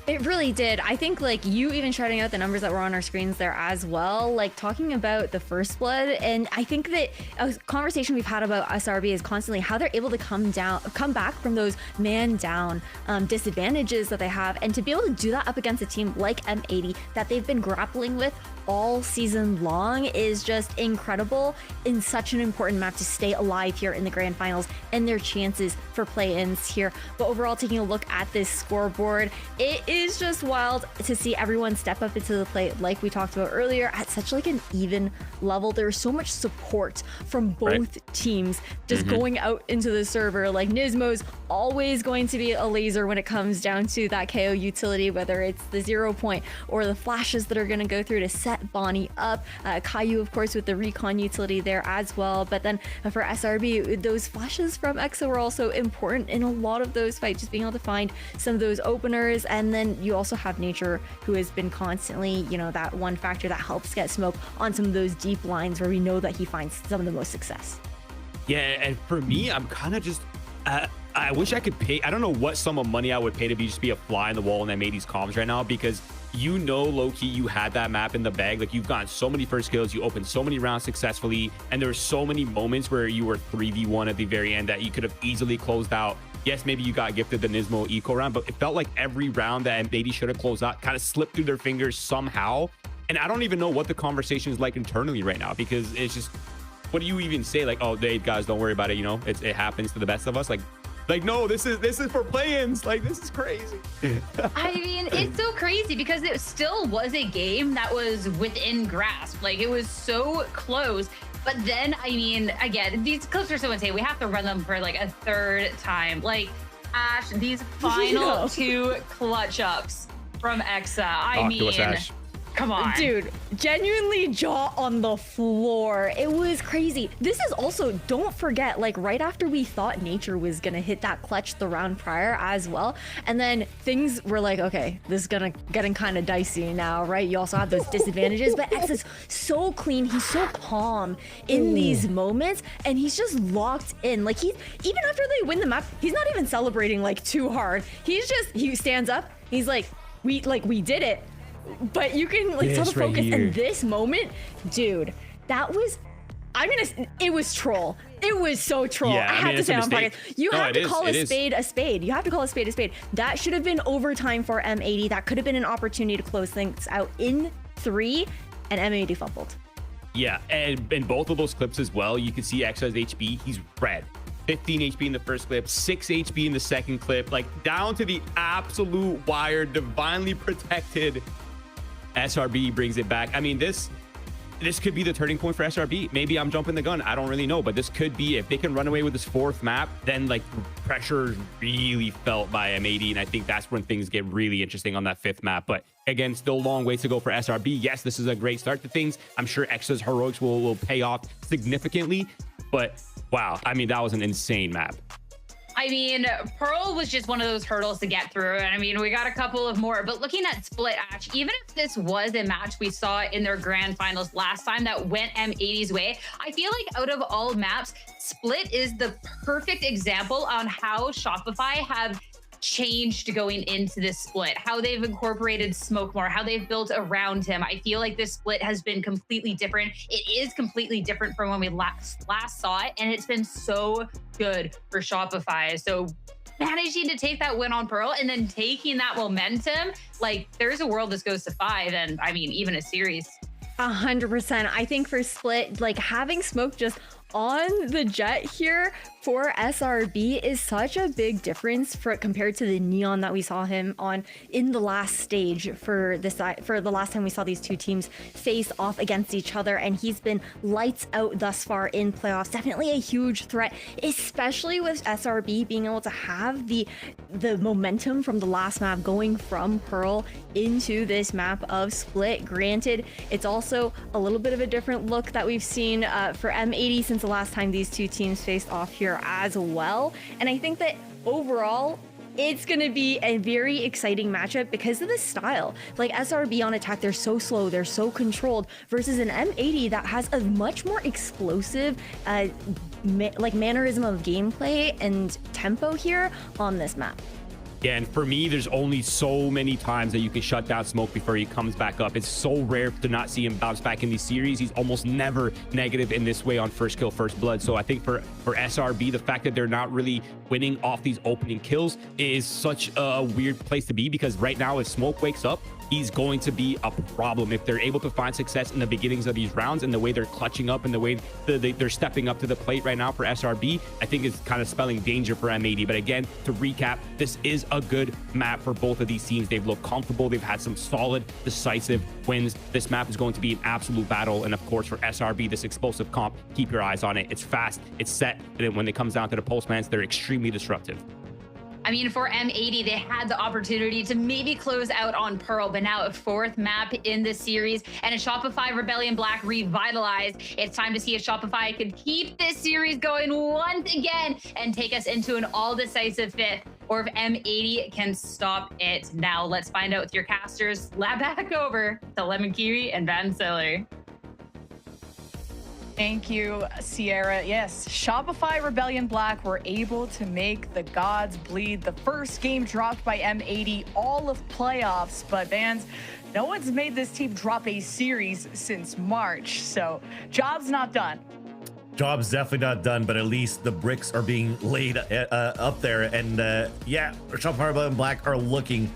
It really did. I think like you even shouting out the numbers that were on our screens there as well, like talking about the first blood. And I think that a conversation we've had about SRB is constantly how they're able to come back from those man down disadvantages that they have, and to be able to do that up against a team like M80 that they've been grappling with all season long is just incredible in such an important map to stay alive here in the grand finals and their chances for play-ins here. But overall, taking a look at this scoreboard, it is just wild to see everyone step up into the plate like we talked about earlier at such like an even level. There's so much support from both teams just going out into the server. Like Nismo's always going to be a laser when it comes down to that KO utility, whether it's the 0 point or the flashes that are going to go through to set Bonnie up. Caillou, of course, with the recon utility there as well. But then for SRB, those flashes from Exa were also important in a lot of those fights, just being able to find some of those openers. And then you also have Nature, who has been constantly, you know, that one factor that helps get smoke on some of those deep lines where we know that he finds some of the most success. Yeah, and for me, I'm kind of just I wish I could pay. I don't know what sum of money I would pay to just be a fly in the wall in M80's comms right now, because you know, low-key, you had that map in the bag. Like, you've gotten so many first kills, you opened so many rounds successfully, and there were so many moments where you were 3v1 at the very end that you could have easily closed out. Yes, maybe you got gifted the Nismo eco round, but it felt like every round that M80 should have closed out kind of slipped through their fingers somehow. And I don't even know what the conversation is like internally right now, because it's just, what do you even say? Like, oh, hey, guys, don't worry about it, you know, it happens to the best of us. Like, Like, no, this is for play-ins. Like, this is crazy. I mean, it's so crazy because it still was a game that was within grasp. Like, it was so close. But then, I mean, again, these clips are so insane. We have to run them for like a third time. Like, Ash, these final two clutch ups from Exa. I mean, come on. Dude, genuinely jaw on the floor. It was crazy. This is also, don't forget, like right after we thought Nature was gonna hit that clutch the round prior as well, and then things were like, okay, this is getting kind of dicey now, right? You also have those disadvantages, but X is so clean. He's so calm in these moments, and he's just locked in. Like even after they win the map, he's not even celebrating like too hard. He stands up. He's like, we did it. But you can like tell the focus in this moment, dude. That was, it was troll. It was so troll. Yeah, I had to say on podcast. You have to call a spade a spade. You have to call a spade a spade. That should have been overtime for M80. That could have been an opportunity to close things out in 3, and M80 fumbled. Yeah, and in both of those clips as well, you can see X's HB. He's red. 15 HP in the first clip, 6 HP in the second clip, like down to the absolute wire, divinely protected. SRB brings it back. I mean, this could be the turning point for SRB. Maybe I'm jumping the gun. I don't really know, but this could be, if they can run away with this 4th map, then like pressure is really felt by M80, and I think that's when things get really interesting on that 5th map. But again, still a long ways to go for SRB. Yes, this is a great start to things. I'm sure X's heroics will pay off significantly, but wow, I mean, that was an insane map. I mean, Pearl was just one of those hurdles to get through. And I mean, we got a couple of more, but looking at Split, Ash, even if this was a match we saw in their grand finals last time that went M80's way, I feel like out of all maps, Split is the perfect example on how Shopify have changed going into this split, how they've incorporated Smoke more, how they've built around him. I feel like this split has been completely different. It is completely different from when we last saw it, and it's been so good for Shopify. So managing to take that win on Pearl and then taking that momentum, like there's a world this goes to 5, and I mean, even a series. 100%. I think for Split, like having Smoke just on the jet here for SRB is such a big difference compared to the Neon that we saw him on in the last stage for the last time we saw these two teams face off against each other, and he's been lights out thus far in playoffs. Definitely a huge threat, especially with SRB being able to have the momentum from the last map going from Pearl into this map of Split. Granted, it's also a little bit of a different look that we've seen for M80 since the last time these two teams faced off here as well. And I think that overall, it's going to be a very exciting matchup because of the style. Like SRB on attack, they're so slow, they're so controlled, versus an M80 that has a much more explosive mannerism of gameplay and tempo here on this map. Yeah, and for me, there's only so many times that you can shut down Smoke before he comes back up. It's so rare to not see him bounce back in these series. He's almost never negative in this way on first kill, first blood. So I think for SRB, the fact that they're not really winning off these opening kills is such a weird place to be, because right now if Smoke wakes up, he's going to be a problem. If they're able to find success in the beginnings of these rounds and the way they're clutching up and the way they're stepping up to the plate right now for SRB, I think it's kind of spelling danger for M80. But again, to recap, this is a good map for both of these teams. They've looked comfortable. They've had some solid, decisive wins. This map is going to be an absolute battle. And of course, for SRB, this explosive comp, keep your eyes on it. It's fast, it's set, and then when it comes down to the postmans, they're extremely disruptive. I mean, for M80, they had the opportunity to maybe close out on Pearl, but now a 4th map in the series and a Shopify Rebellion Black revitalized. It's time to see if Shopify can keep this series going once again and take us into an all-decisive 5th, or if M80 can stop it. Now, let's find out with your casters. Lab back over to Lemon Kiwi and Van Siller. Thank you, Sierra. Yes, Shopify Rebellion Black were able to make the gods bleed. The first game dropped by M80 all of playoffs, but Vans, no one's made this team drop a series since March, so job's not done. Job's definitely not done, but at least the bricks are being laid up there. And yeah, Shopify Rebellion Black are looking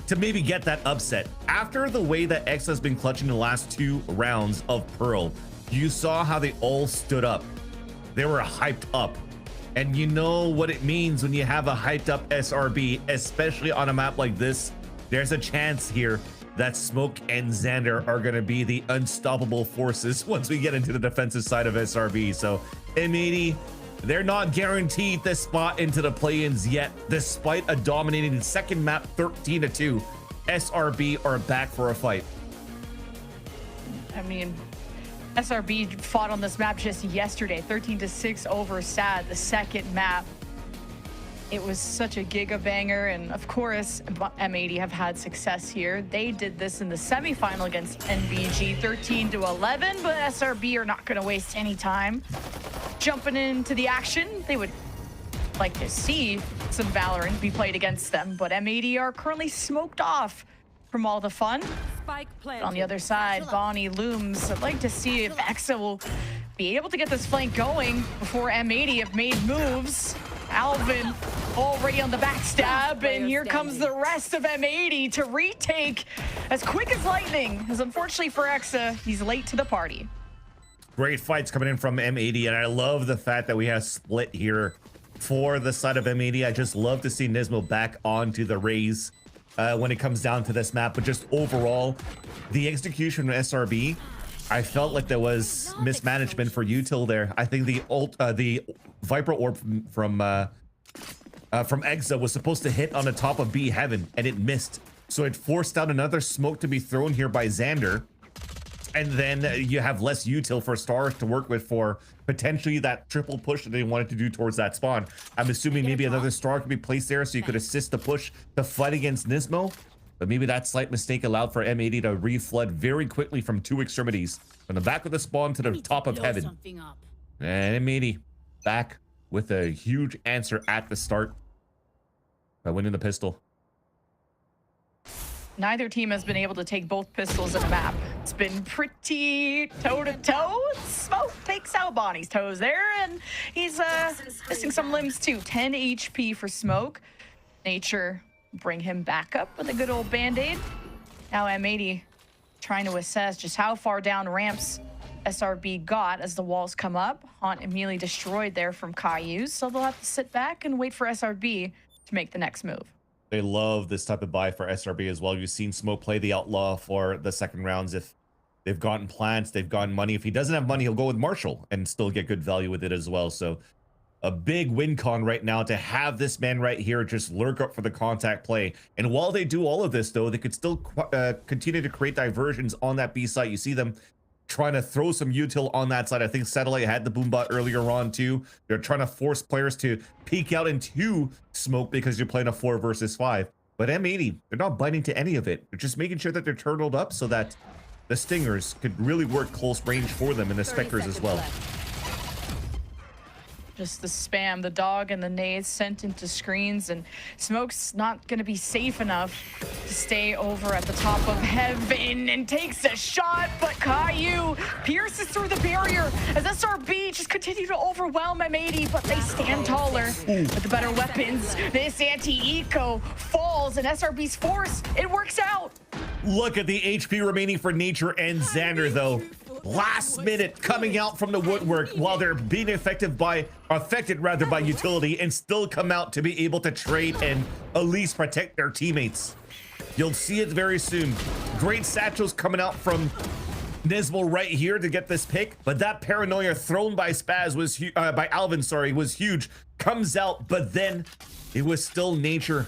to maybe get that upset. After the way that X has been clutching the last 2 rounds of Pearl, you saw how they all stood up. They were hyped up. And you know what it means when you have a hyped up SRB, especially on a map like this. There's a chance here that Smoke and Xander are going to be the unstoppable forces once we get into the defensive side of SRB. So M80, they're not guaranteed this spot into the play-ins yet, despite a dominating second map 13-2. SRB are back for a fight. I mean, SRB fought on this map just yesterday, 13-6 over SAD, the second map. It was such a giga banger, and of course, M80 have had success here. They did this in the semifinal against NBG, 13-11, but SRB are not going to waste any time jumping into the action. They would like to see some Valorant be played against them, but M80 are currently smoked off from all the fun. On the other side, Bonnie looms. I'd like to see if Exa will be able to get this flank going before M80 have made moves. Alvin already on the backstab, and here comes the rest of M80 to retake as quick as lightning. As unfortunately for Exa, he's late to the party. Great fights coming in from M80, and I love the fact that we have split here for the side of M80. I just love to see Nismo back onto the Raze when it comes down to this map, but just overall, the execution of SRB, I felt like there was mismanagement for util there. I think the Viper Orb from Exa was supposed to hit on the top of B Heaven, and it missed. So it forced out another smoke to be thrown here by Xander. And then you have less util for Star to work with for potentially that triple push that they wanted to do towards that spawn. I'm assuming maybe another Star could be placed there so you could assist the push to fight against Nismo. But maybe that slight mistake allowed for M80 to reflood very quickly from two extremities. From the back of the spawn to the top of Heaven. And M80 back with a huge answer at the start by winning the pistol. Neither team has been able to take both pistols in a map. It's been pretty toe-to-toe. Smoke takes out Bonnie's toes there, and he's missing some limbs too. 10 HP for Smoke. Nature bring him back up with a good old band-aid. Now M80 trying to assess just how far down ramps SRB got as the walls come up. Haunt immediately destroyed there from Caillou, so they'll have to sit back and wait for SRB to make the next move. They love this type of buy for SRB as well. You've seen Smoke play the Outlaw for the second rounds. If they've gotten plants, they've gotten money. If he doesn't have money, he'll go with Marshall and still get good value with it as well. So a big win con right now to have this man right here just lurk up for the contact play. And while they do all of this, though, they could still continue to create diversions on that B site. You see them trying to throw some util on that side. I think Satellite had the boombot earlier on too. They're trying to force players to peek out into Smoke because you're playing a 4 versus 5. But M80, they're not biting to any of it. They're just making sure that they're turtled up so that the Stingers could really work close range for them, and the Spectres as well. Just the spam, the dog and the nades sent into screens, and Smoke's not going to be safe enough to stay over at the top of Heaven and takes a shot, but Caillou pierces through the barrier as SRB just continue to overwhelm M80, but they stand taller with the better weapons. This anti-eco falls, and SRB's force, it works out. Look at the HP remaining for Nature and Xander, though. Last minute coming out from the woodwork while they're being affected by utility, and still come out to be able to trade and at least protect their teammates. You'll see it very soon. Great satchels coming out from Nismo right here to get this pick, but that paranoia thrown by Spaz was by Alvin, sorry, was huge. Comes out, but then it was still Nature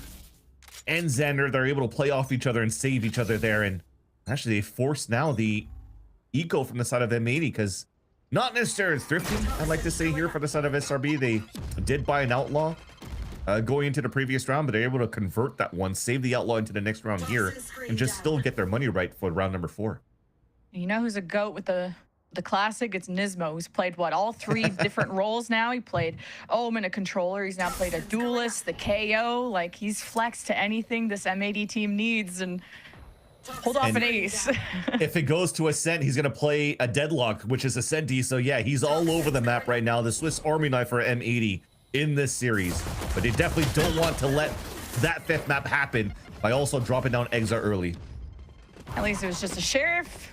and Xander. They're able to play off each other and save each other there, and actually they force now the eco from the side of M80, because not necessarily thrifty, I'd like to say here for the side of SRB. They did buy an Outlaw going into the previous round, but they're able to convert that one, save the Outlaw into the next round here, and just still get their money right for round number 4. You know who's a goat with the classic? It's Nismo, who's played what, all 3 different roles now. He played Omen, a controller. He's now played a duelist, the KO. Like, he's flexed to anything this M80 team needs, and hold off an ace. If it goes to Ascent, he's going to play a Deadlock, which is Ascenti. So yeah, he's all over the map right now. The Swiss Army knife for M80 in this series. But they definitely don't want to let that 5th map happen by also dropping down Exa early. At least it was just a Sheriff.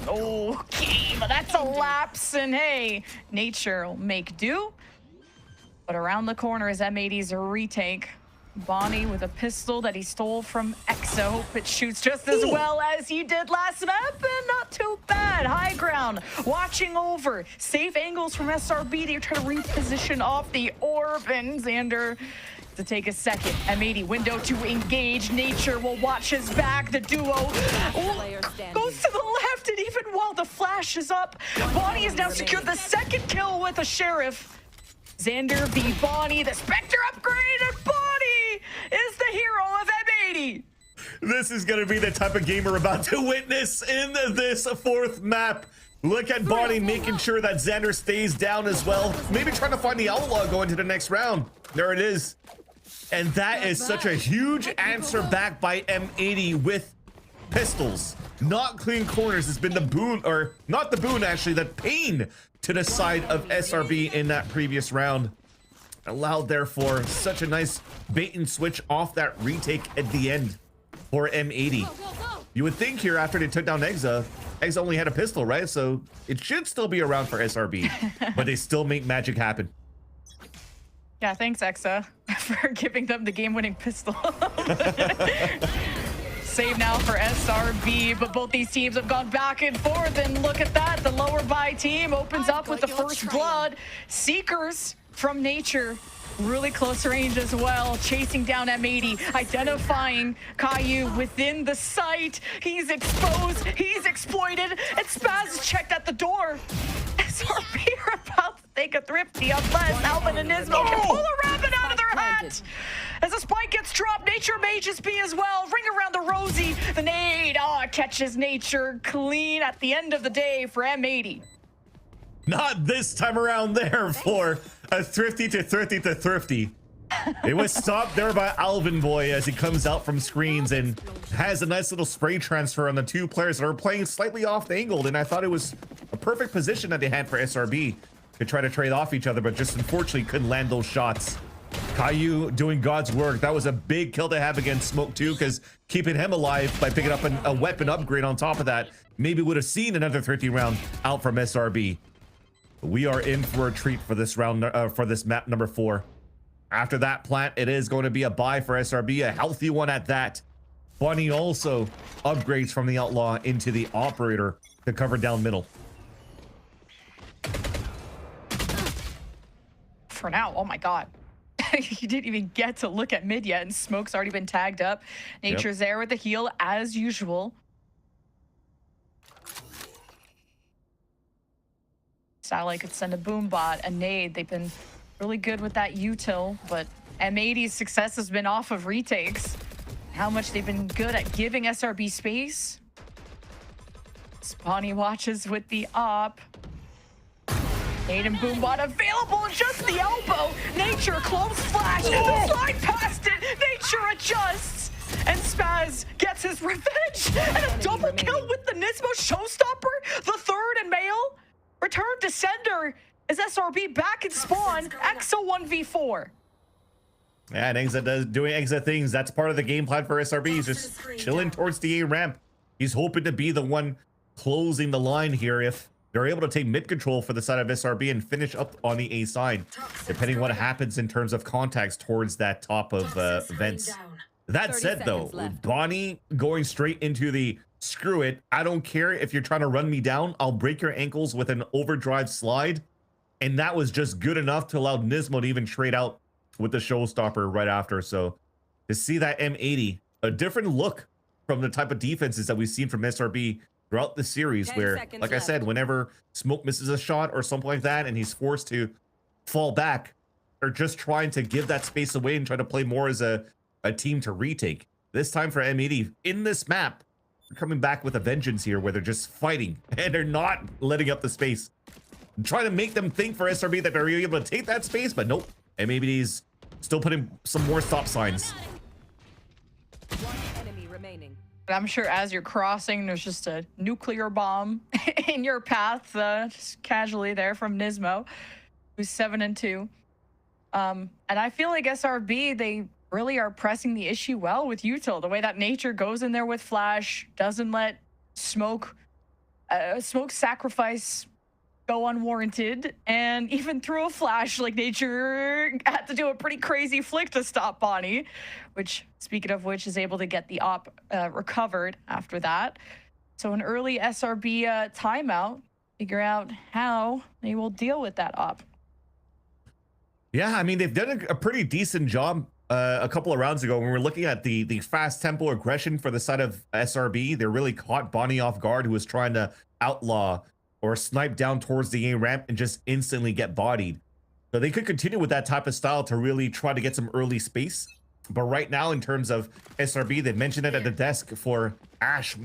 Okay, but that's a lapse, and hey, Nature will make do. But around the corner is M80's retake. Bonnie with a pistol that he stole from EXO. Hope it shoots just as well as he did last map, and not too bad. High ground, watching over. Safe angles from SRB. They're trying to reposition off the orb, and Xander to take a second. M80 window to engage. Nature will watch his back. The duo goes to the left, and even while the flash is up, Bonnie has now secured the second kill with a Sheriff. Xander v Bonnie, the Spectre upgrade, and Bonnie is the hero of M80. This is going to be the type of game we're about to witness in this fourth map. Look at Bonnie making sure that Xander stays down as well. Maybe trying to find the outlaw going to the next round. There it is. And that is such a huge answer back by M80 with pistols. Not clean corners has been the boon, or not the boon actually, the pain to the side of SRB in that previous round. Allowed therefore such a nice bait and switch off that retake at the end for M80. You would think here after they took down Exa only had a pistol, right? So it should still be around for SRB, but they still make magic happen. Yeah, thanks Exa for giving them the game-winning pistol. Save now for SRB, but both these teams have gone back and forth, and look at that. The lower by team opens up with the first blood. Seekers from Nature, really close range as well, chasing down M80, identifying Caillou within the site. He's exposed, he's exploited, and Spaz checked at the door. SRB are about to take a thrifty unless Alvin and Nismo can pull a rabbit out of their hat. As the spike gets dropped, Nature may just be as well. Ring around the rosy. The nade, catches Nature clean at the end of the day for M80. Not this time around there for a thrifty to thrifty. It was stopped there by Alvin Boy as he comes out from screens and has a nice little spray transfer on the two players that are playing slightly off the angled, and I thought it was a perfect position that they had for SRB to try to trade off each other, but just unfortunately couldn't land those shots. Caillou doing God's work. That was a big kill to have against Smoke too, because keeping him alive by picking up a weapon upgrade on top of that maybe would have seen another 30 round out from SRB. We are in for a treat for this round, for this map number 4. After that plant, it is going to be a buy for SRB, a healthy one at that. Bunny also upgrades from the Outlaw into the Operator to cover down middle. For now, oh my God. You didn't even get to look at mid yet, and Smoke's already been tagged up. Nature's there with the heal as usual. Sally could send a boom bot, a nade. They've been really good with that util, but M80's success has been off of retakes. How much they've been good at giving SRB space. Spawny watches with the op. Nade and boom bot available, just the elbow. Nature close flash, slide past it. Nature adjusts, and Spaz gets his revenge, and a double kill with the Nismo showstopper. The third and male. Return to sender as SRB back in spawn. EXO 1v4. Yeah, and Exa doing Exa things. That's part of the game plan for SRB. He's just chilling towards the A ramp. He's hoping to be the one closing the line here if they're able to take mid control for the side of SRB and finish up on the A side, depending what happens in terms of contacts towards that top of vents. That said, though, Bonnie going straight into the screw it, I don't care if you're trying to run me down, I'll break your ankles with an overdrive slide. And that was just good enough to allow Nismo to even trade out with the showstopper right after. So to see that M80, a different look from the type of defenses that we've seen from SRB throughout the series, where, like I said, whenever Smoke misses a shot or something like that and he's forced to fall back, they're just trying to give that space away and try to play more as a team to retake. This time for M80 in this map, they're coming back with a vengeance here where they're just fighting and they're not letting up the space. I'm trying to make them think for SRB that they're able to take that space, but nope. M80's still putting some more stop signs. One enemy remaining. I'm sure as you're crossing, there's just a nuclear bomb in your path, just casually there from Nismo, who's 7-2. And I feel like SRB, they really are pressing the issue well with util. The way that Nature goes in there with flash, doesn't let Smoke sacrifice go unwarranted and even threw a flash. Like, Nature had to do a pretty crazy flick to stop Bonnie, which, speaking of which, is able to get the op recovered after that. So an early SRB timeout, figure out how they will deal with that op. Yeah, I mean, they've done a pretty decent job a couple of rounds ago when we were looking at the fast tempo aggression for the side of SRB. They really caught Bonnie off guard, who was trying to outlaw or snipe down towards the A ramp and just instantly get bodied. So they could continue with that type of style to really try to get some early space. But right now, in terms of SRB, they mentioned it at the desk for Ash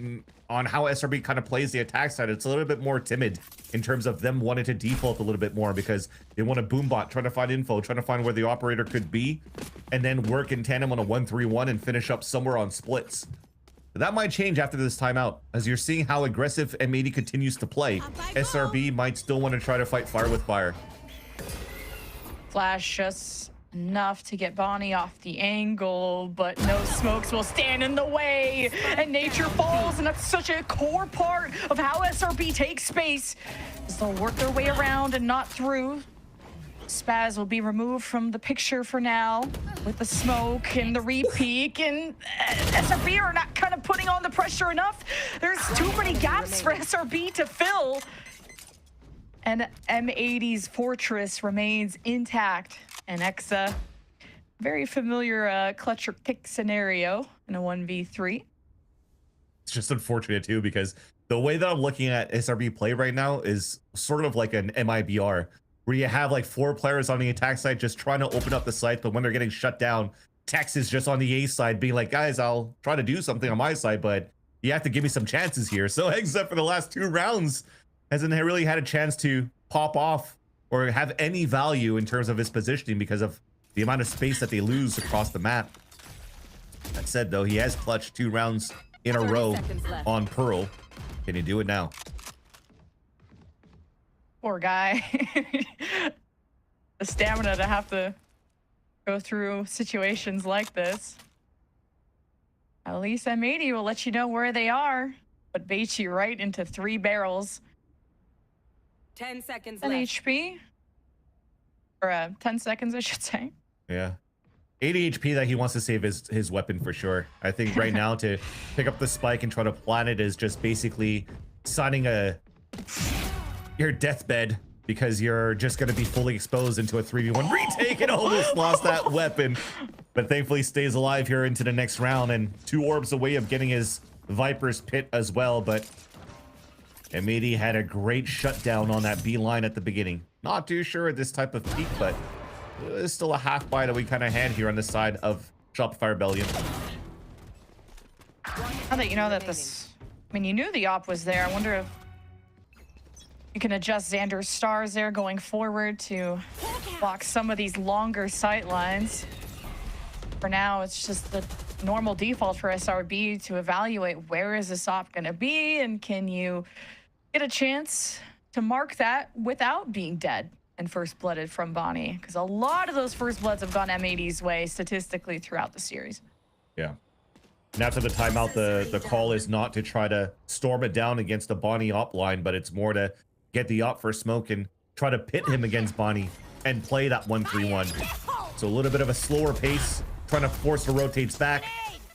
on how SRB kind of plays the attack side. It's a little bit more timid in terms of them wanting to default a little bit more because they want to boombot, trying to find info, trying to find where the operator could be, and then work in tandem on a 1-3-1 and finish up somewhere on splits. That might change after this timeout. As you're seeing how aggressive M80 continues to play, SRB might still want to try to fight fire with fire. Flash just enough to get Bonnie off the angle, but no smokes will stand in the way, and Nature falls, and that's such a core part of how SRB takes space, as they'll work their way around and not through. Spaz will be removed from the picture for now with the smoke and the re-peek, and SRB are not kind of putting on the pressure enough. There's too many gaps for SRB to fill, and M80's fortress remains intact. And Exa, very familiar clutch or kick scenario in a 1v3. It's just unfortunate too, because the way that I'm looking at SRB play right now is sort of like an MIBR, where you have like 4 players on the attack side just trying to open up the site, but when they're getting shut down, Tex is just on the A side being like, guys, I'll try to do something on my side, but you have to give me some chances here. So Exa for the last 2 rounds hasn't really had a chance to pop off or have any value in terms of his positioning because of the amount of space that they lose across the map. That said, though, he has clutched 2 rounds in a row on Pearl. Can he do it now? Poor guy. The stamina to have to go through situations like this. At least M80 will let you know where they are, but bait you right into 3 barrels. 10 seconds An left. HP. Or 10 seconds, I should say. Yeah. 80 HP that he wants to save his weapon for sure. I think right now to pick up the spike and try to plant it is just basically signing your deathbed, because you're just going to be fully exposed into a 3v1 retake and almost lost that weapon. But thankfully stays alive here into the next round, and 2 orbs away of getting his Viper's Pit as well. But M80 had a great shutdown on that B line at the beginning. Not too sure at this type of peak, but it's still a half buy that we kind of had here on the side of Shopify Rebellion. Now that you know that this, I mean, you knew the op was there. I wonder if you can adjust Xander's stars there going forward to block some of these longer sight lines. For now, it's just the normal default for SRB to evaluate where is this op going to be, and can you get a chance to mark that without being dead and first blooded from Bonnie, because a lot of those first bloods have gone M80's way statistically throughout the series. Yeah. And after the timeout, the call is not to try to storm it down against the Bonnie op line, but it's more to get the op for smoke and try to pit him against Bonnie and play that 1-3-1. So a little bit of a slower pace, trying to force the rotates back.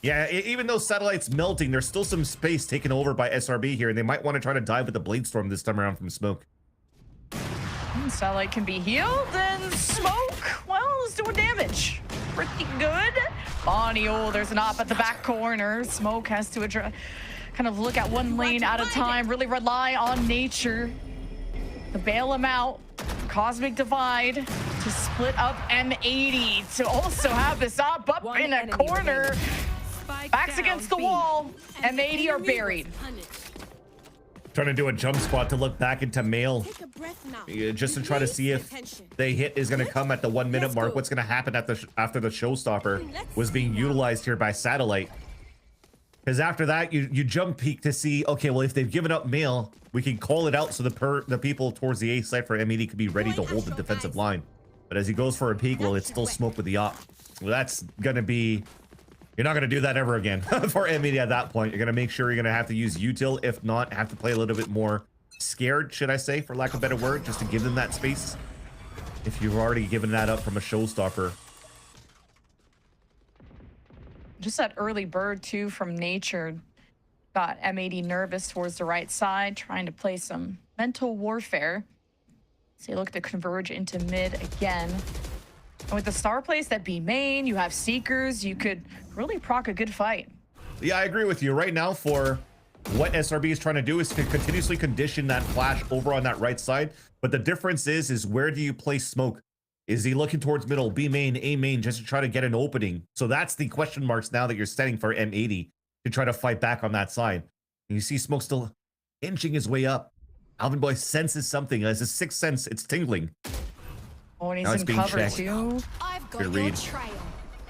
Yeah, even though Satellite's melting, there's still some space taken over by SRB here, and they might want to try to dive with the Blade Storm this time around from smoke. Satellite can be healed, and smoke, well, is doing damage. Pretty good. Bonnie, oh, there's an op at the back corner. Smoke has to kind of look at one lane at a time, really rely on Nature to bail him out. Cosmic Divide to split up M80 to also have this op up in a corner. Backs against the wall. M80 are buried. Trying to do a jump spot to look back into Mail, just to try to see if the hit is going to come at the 1 minute mark. What's going to happen after the showstopper was being utilized here by Satellite. Because after that, you jump peek to see, okay, well, if they've given up Mail, we can call it out so the people towards the A side for M80 could be ready to hold the defensive line. But as he goes for a peek, well, it's still smoke with the op. Well, that's going to be... You're not going to do that ever again for M80 at that point. You're going to make sure you're going to have to use util. If not, have to play a little bit more scared, should I say, for lack of a better word, just to give them that space. If you've already given that up from a showstopper. Just that early bird too from Nature got M80 nervous towards the right side, trying to play some mental warfare. So you look to converge into mid again. And with the star plays that be main, you have Seekers, you could really proc a good fight. Yeah, I agree with you. Right now, for what SRB is trying to do is to continuously condition that flash over on that right side. But the difference is where do you place Smoke? Is he looking towards middle, B main, A main, just to try to get an opening? So that's the question marks now that you're setting for M80 to try to fight back on that side. And you see Smoke still inching his way up. Alvin Boy senses something. As a sixth sense, it's tingling. Oh, and he's Now it's in being cover checked. too. Good read.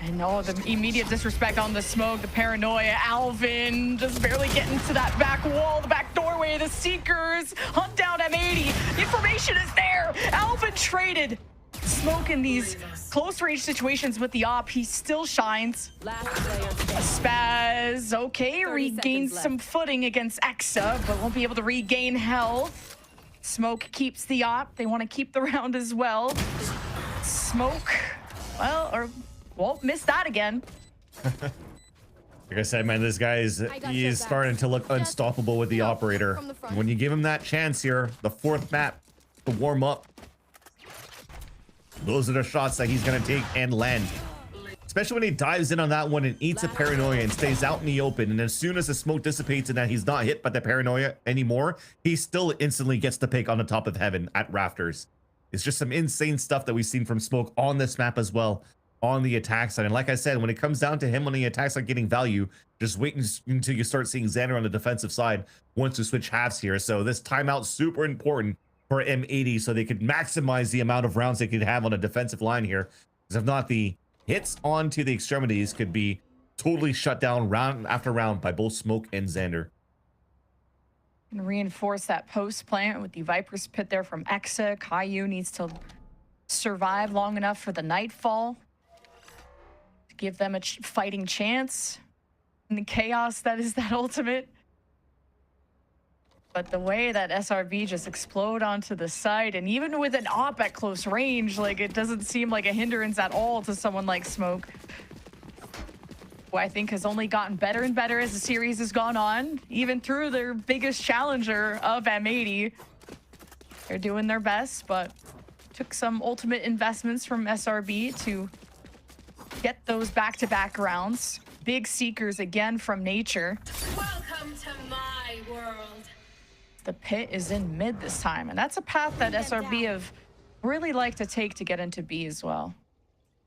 And oh, the immediate disrespect on the Smoke, the paranoia. Alvin just barely getting to that back wall, the back doorway. The Seekers hunt down M80. The information is there. Alvin traded. Smoke in these close range situations with the op, he still shines. Spaz, okay, regains some footing against Exa, but won't be able to regain health. Smoke keeps the op. They want to keep the round as well. Smoke, well, or won't miss that again. Like I said, man, this guy is starting to look unstoppable with the operator. When you give him that chance here, the fourth map to warm up, those are the shots that he's going to take and land. Especially when he dives in on that one and eats a paranoia and stays out in the open. And as soon as the smoke dissipates and that he's not hit by the paranoia anymore, he still instantly gets the pick on the top of heaven at Rafters. It's just some insane stuff that we've seen from Smoke on this map as well, on the attack side. And like I said, when it comes down to him on the attack side getting value, just wait until you start seeing Xander on the defensive side once you switch halves here. So this timeout super important for M80 so they could maximize the amount of rounds they could have on a defensive line here. Because if not, the hits onto the extremities could be totally shut down round after round by both Smoke and Xander. And reinforce that post plant with the Viper's Pit there from Exa. Caillou needs to survive long enough for the Nightfall to give them a fighting chance in the chaos that is that ultimate. But the way that SRB just explode onto the site, and even with an op at close range, like, it doesn't seem like a hindrance at all to someone like Smoke, who I think has only gotten better and better as the series has gone on, even through their biggest challenger of M80. They're doing their best, but took some ultimate investments from SRB to get those back-to-back rounds. Big Seekers again from Nature. Welcome to my world. The pit is in mid this time, and that's a path that SRB have really liked to take to get into B as well.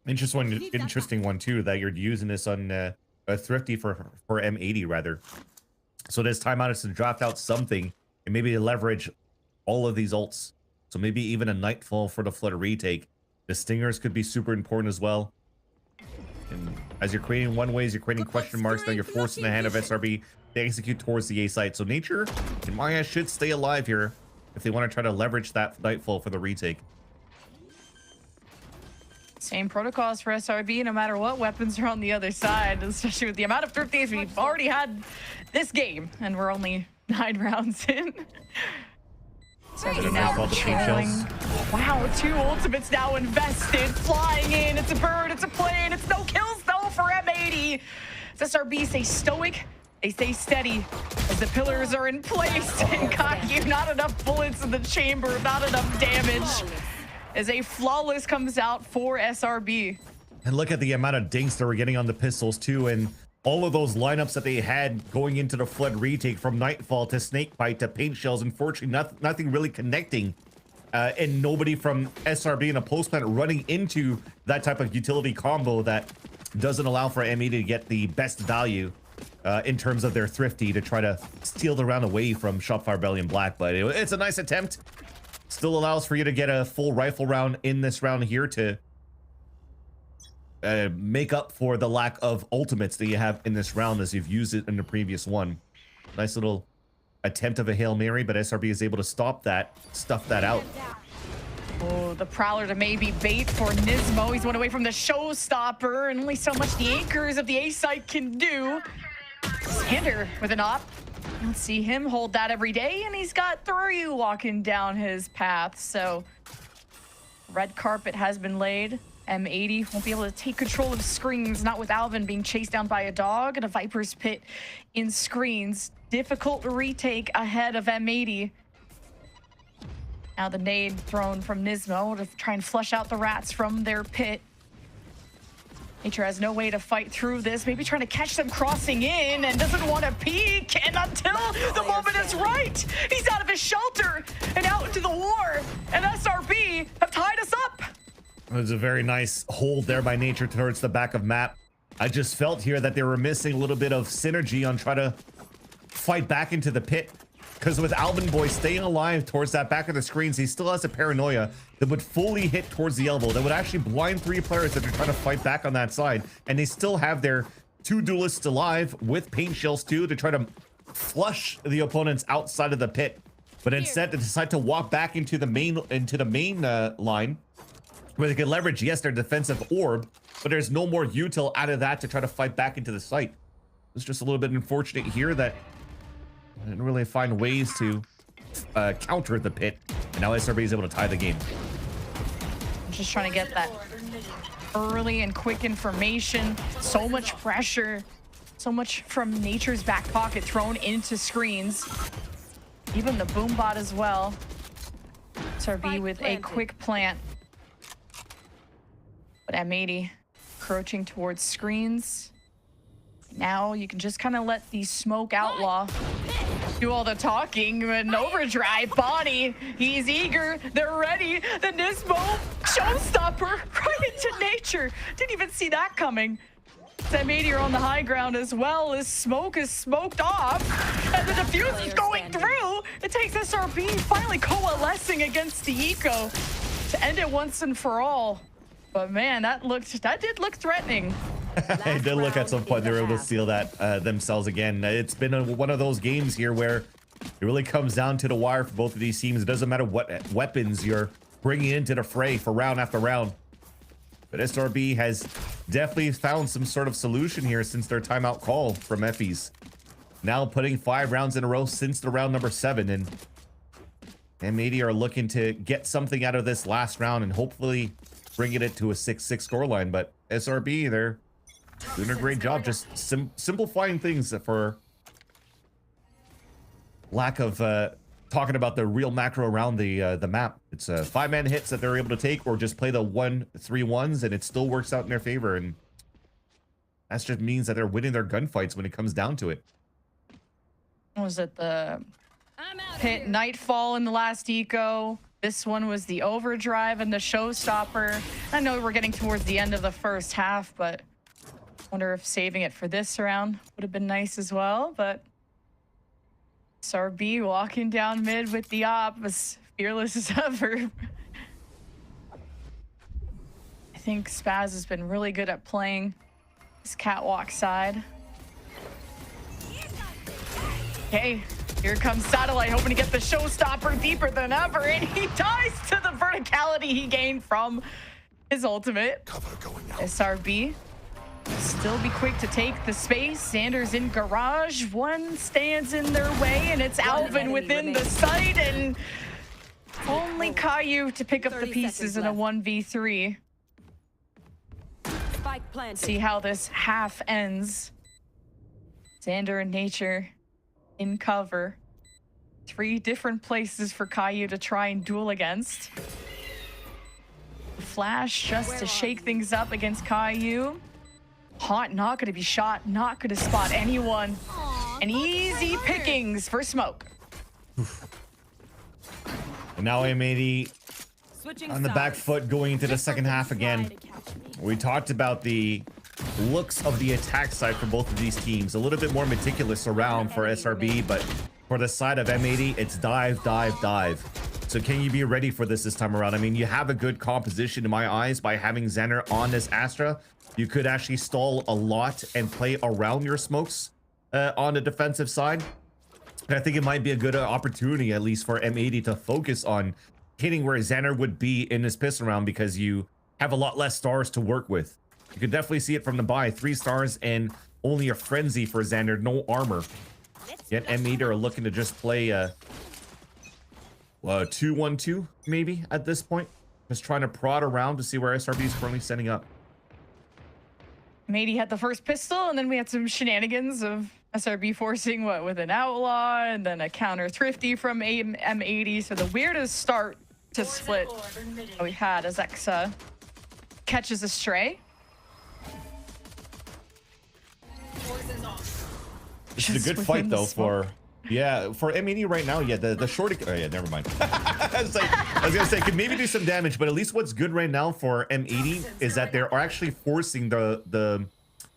Interesting one too, that you're using this on a Thrifty for M80 rather. So this timeout is to draft out something and maybe to leverage all of these ults. So maybe even a Nightfall for the Flood retake. The Stingers could be super important as well. And as you're creating one ways, you're creating question marks. Now you're forcing the hand of SRB to execute towards the A site. So Nature, in my eyes, should stay alive here if they want to try to leverage that Nightfall for the retake. Same protocols for SRB, no matter what weapons are on the other side, especially with the amount of Thrifties we've already had this game, and we're only 9 rounds in. SRB now trailing. Wow, 2 ultimates now invested, flying in. It's a bird, it's a plane, it's no kills though for M80. SRB stay stoic, they stay steady as the pillars are in place. And Caillou, not enough bullets in the chamber, not enough damage. As a flawless comes out for SRB. And look at the amount of dinks that we're getting on the pistols too, and all of those lineups that they had going into the Flood retake, from Nightfall to Snakebite to Paint Shells. Unfortunately, nothing really connecting, and nobody from SRB in a post plant running into that type of utility combo that doesn't allow for M80 to get the best value in terms of their Thrifty to try to steal the round away from Shopfire Belly and Black. But it's a nice attempt. Still allows for you to get a full rifle round in this round here to make up for the lack of ultimates that you have in this round as you've used it in the previous one. Nice little attempt of a Hail Mary, but SRB is able to stop that, stuff that out. Oh, the Prowler to maybe bait for Nismo. He's one away from the showstopper, and only so much the anchors of the A site can do. Xander with an op. You don't see him hold that every day, and he's got 3 walking down his path. So red carpet has been laid. M80 won't be able to take control of screens, not with Alvin being chased down by a dog and a Viper's Pit in screens. Difficult retake ahead of M80. Now the nade thrown from Nismo to try and flush out the rats from their pit. Nature has no way to fight through this, maybe trying to catch them crossing in and doesn't want to peek, and until the moment is right, he's out of his shelter and out into the war, and SRB have tied us up. There's a very nice hold there by Nature towards the back of map. I just felt here that they were missing a little bit of synergy on trying to fight back into the pit. Because with Alvin Boy staying alive towards that back of the screens, he still has a paranoia that would fully hit towards the elbow. That would actually blind 3 players that are trying to fight back on that side. And they still have their 2 duelists alive with paint shells too to try to flush the opponents outside of the pit. But instead they decide to walk back into the main line where they can leverage, yes, their defensive orb, but there's no more util out of that to try to fight back into the site. It's just a little bit unfortunate here that I didn't really find ways to counter the pit, and now SRB is able to tie the game. I'm just trying to get that early and quick information. So much pressure, so much from Nature's back pocket thrown into screens. Even the boom bot as well. SRB with a quick plant. But M80 approaching towards screens. Now you can just kind of let the smoke outlaw do all the talking. An overdrive Bonnie, he's eager, they're ready. The Nismo showstopper right into Nature. Didn't even see that coming. M80 are on the high ground as well as smoke is smoked off. And the defuse is going through. It takes SRB finally coalescing against the eco to end it once and for all. But man, that did look threatening. It did look at some point they were able to steal that themselves again. It's been one of those games here where it really comes down to the wire for both of these teams. It doesn't matter what weapons you're bringing into the fray for round after round. But SRB has definitely found some sort of solution here since their timeout call from Effie's. Now putting 5 rounds in a row since the round number 7, and M80 are looking to get something out of this last round and hopefully bringing it to a 6-6 scoreline. But SRB, they're doing a great job just simplifying things for lack of talking about the real macro around the map. It's 5-man hits that they're able to take, or just play the 1-3-1s, and it still works out in their favor. And that just means that they're winning their gunfights when it comes down to it. Was it the pit nightfall in the last eco? This one was the overdrive and the showstopper. I know we're getting towards the end of the first half, but wonder if saving it for this round would have been nice as well. But SRB walking down mid with the op, as fearless as ever. I think Spaz has been really good at playing this catwalk side. Okay, here comes Satellite, hoping to get the showstopper deeper than ever, and he dies to the verticality he gained from his ultimate. SRB still be quick to take the space. Sanders in garage. One stands in their way, and it's Alvin within the site, and only Caillou to pick up the pieces in a 1v3. See how this half ends. Xander and Nature in cover. 3 different places for Caillou to try and duel against. Flash just to shake things up against Caillou. Haunt not going to be shot, not going to spot anyone. And easy pickings for smoke. And now M80 on the back foot going into the second half again. We talked about the looks of the attack side for both of these teams. A little bit more meticulous around for SRB, but for the side of M80, it's dive, dive, dive. So can you be ready for this time around? I mean, you have a good composition in my eyes by having Xander on this Astra. You could actually stall a lot and play around your smokes on the defensive side. And I think it might be a good opportunity, at least for M80, to focus on hitting where Xander would be in this pistol round, because you have a lot less stars to work with. You could definitely see it from the buy. 3 stars and only a frenzy for Xander, no armor. Yet M80 are looking to just play 2-1-2 maybe at this point. Just trying to prod around to see where SRB is currently setting up. M80 had the first pistol, and then we had some shenanigans of SRB forcing with an outlaw, and then a counter thrifty from M80. So the weirdest start to split that we had as Exa catches a stray. This is a good fight though for M80 right now. Yeah, the shorty. Oh yeah, never mind. I was gonna say could maybe do some damage, but at least what's good right now for M80 is that they're actually forcing the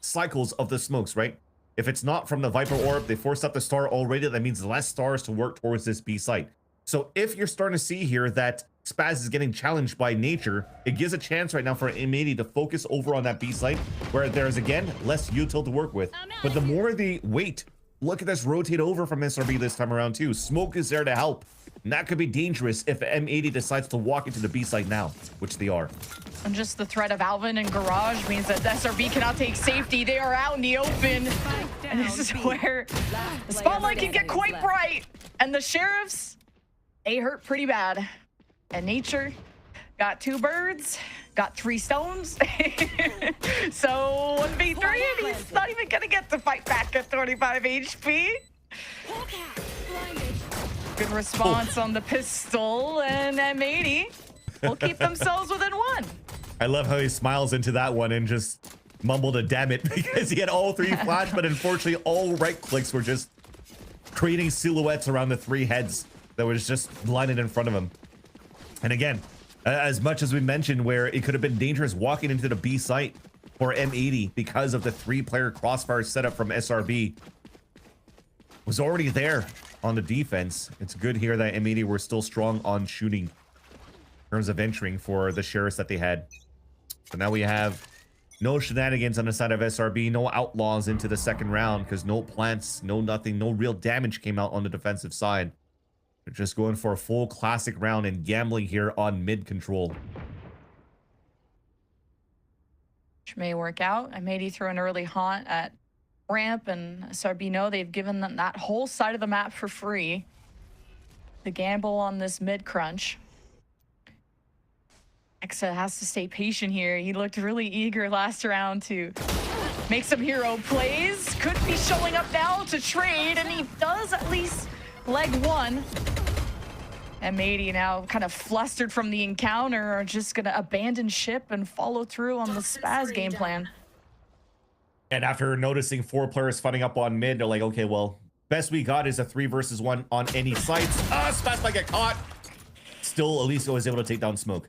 cycles of the smokes, right? If it's not from the Viper Orb, they forced up the star already. That means less stars to work towards this B site. So if you're starting to see here that Spaz is getting challenged by nature, it gives a chance right now for M80 to focus over on that B site where there's again less util to work with. But the more they wait, look at this rotate over from SRB this time around too. Smoke is there to help. And that could be dangerous if M80 decides to walk into the B site now, which they are. And just the threat of Alvin and Garage means that SRB cannot take safety. They are out in the open. And this is where the spotlight can get quite bright. And the sheriffs, they hurt pretty bad. And nature got 2 birds, got 3 stones. So 1v3, and he's not even gonna get to fight back at 25 HP. Good response on the pistol, and M80 will keep themselves within 1. I love how he smiles into that one and just mumbled a damn it because he had all 3 flash, but unfortunately all right clicks were just creating silhouettes around the 3 heads that was just lining in front of him. And again, as much as we mentioned where it could have been dangerous walking into the B site for M80 because of the 3-player crossfire setup from SRB, was already there on the defense. It's good here that M80 were still strong on shooting in terms of entering for the sheriffs that they had. So now we have no shenanigans on the side of SRB, no outlaws into the second round because no plants, no nothing, no real damage came out on the defensive side. They're just going for a full classic round and gambling here on mid control. Which may work out. M80 threw an early haunt at ramp, and SRB know they've given them that whole side of the map for free. The gamble on this mid crunch. Exa has to stay patient here. He looked really eager last round to make some hero plays. Could be showing up now to trade, and he does at least leg 1. M80 now kind of flustered from the encounter are just gonna abandon ship and follow through on the Spaz game plan. And after noticing 4 players fighting up on mid, they're like, okay, well, best we got is a 3 versus 1 on any sites. Spaz might get caught. Still, Aliso was able to take down Smoke.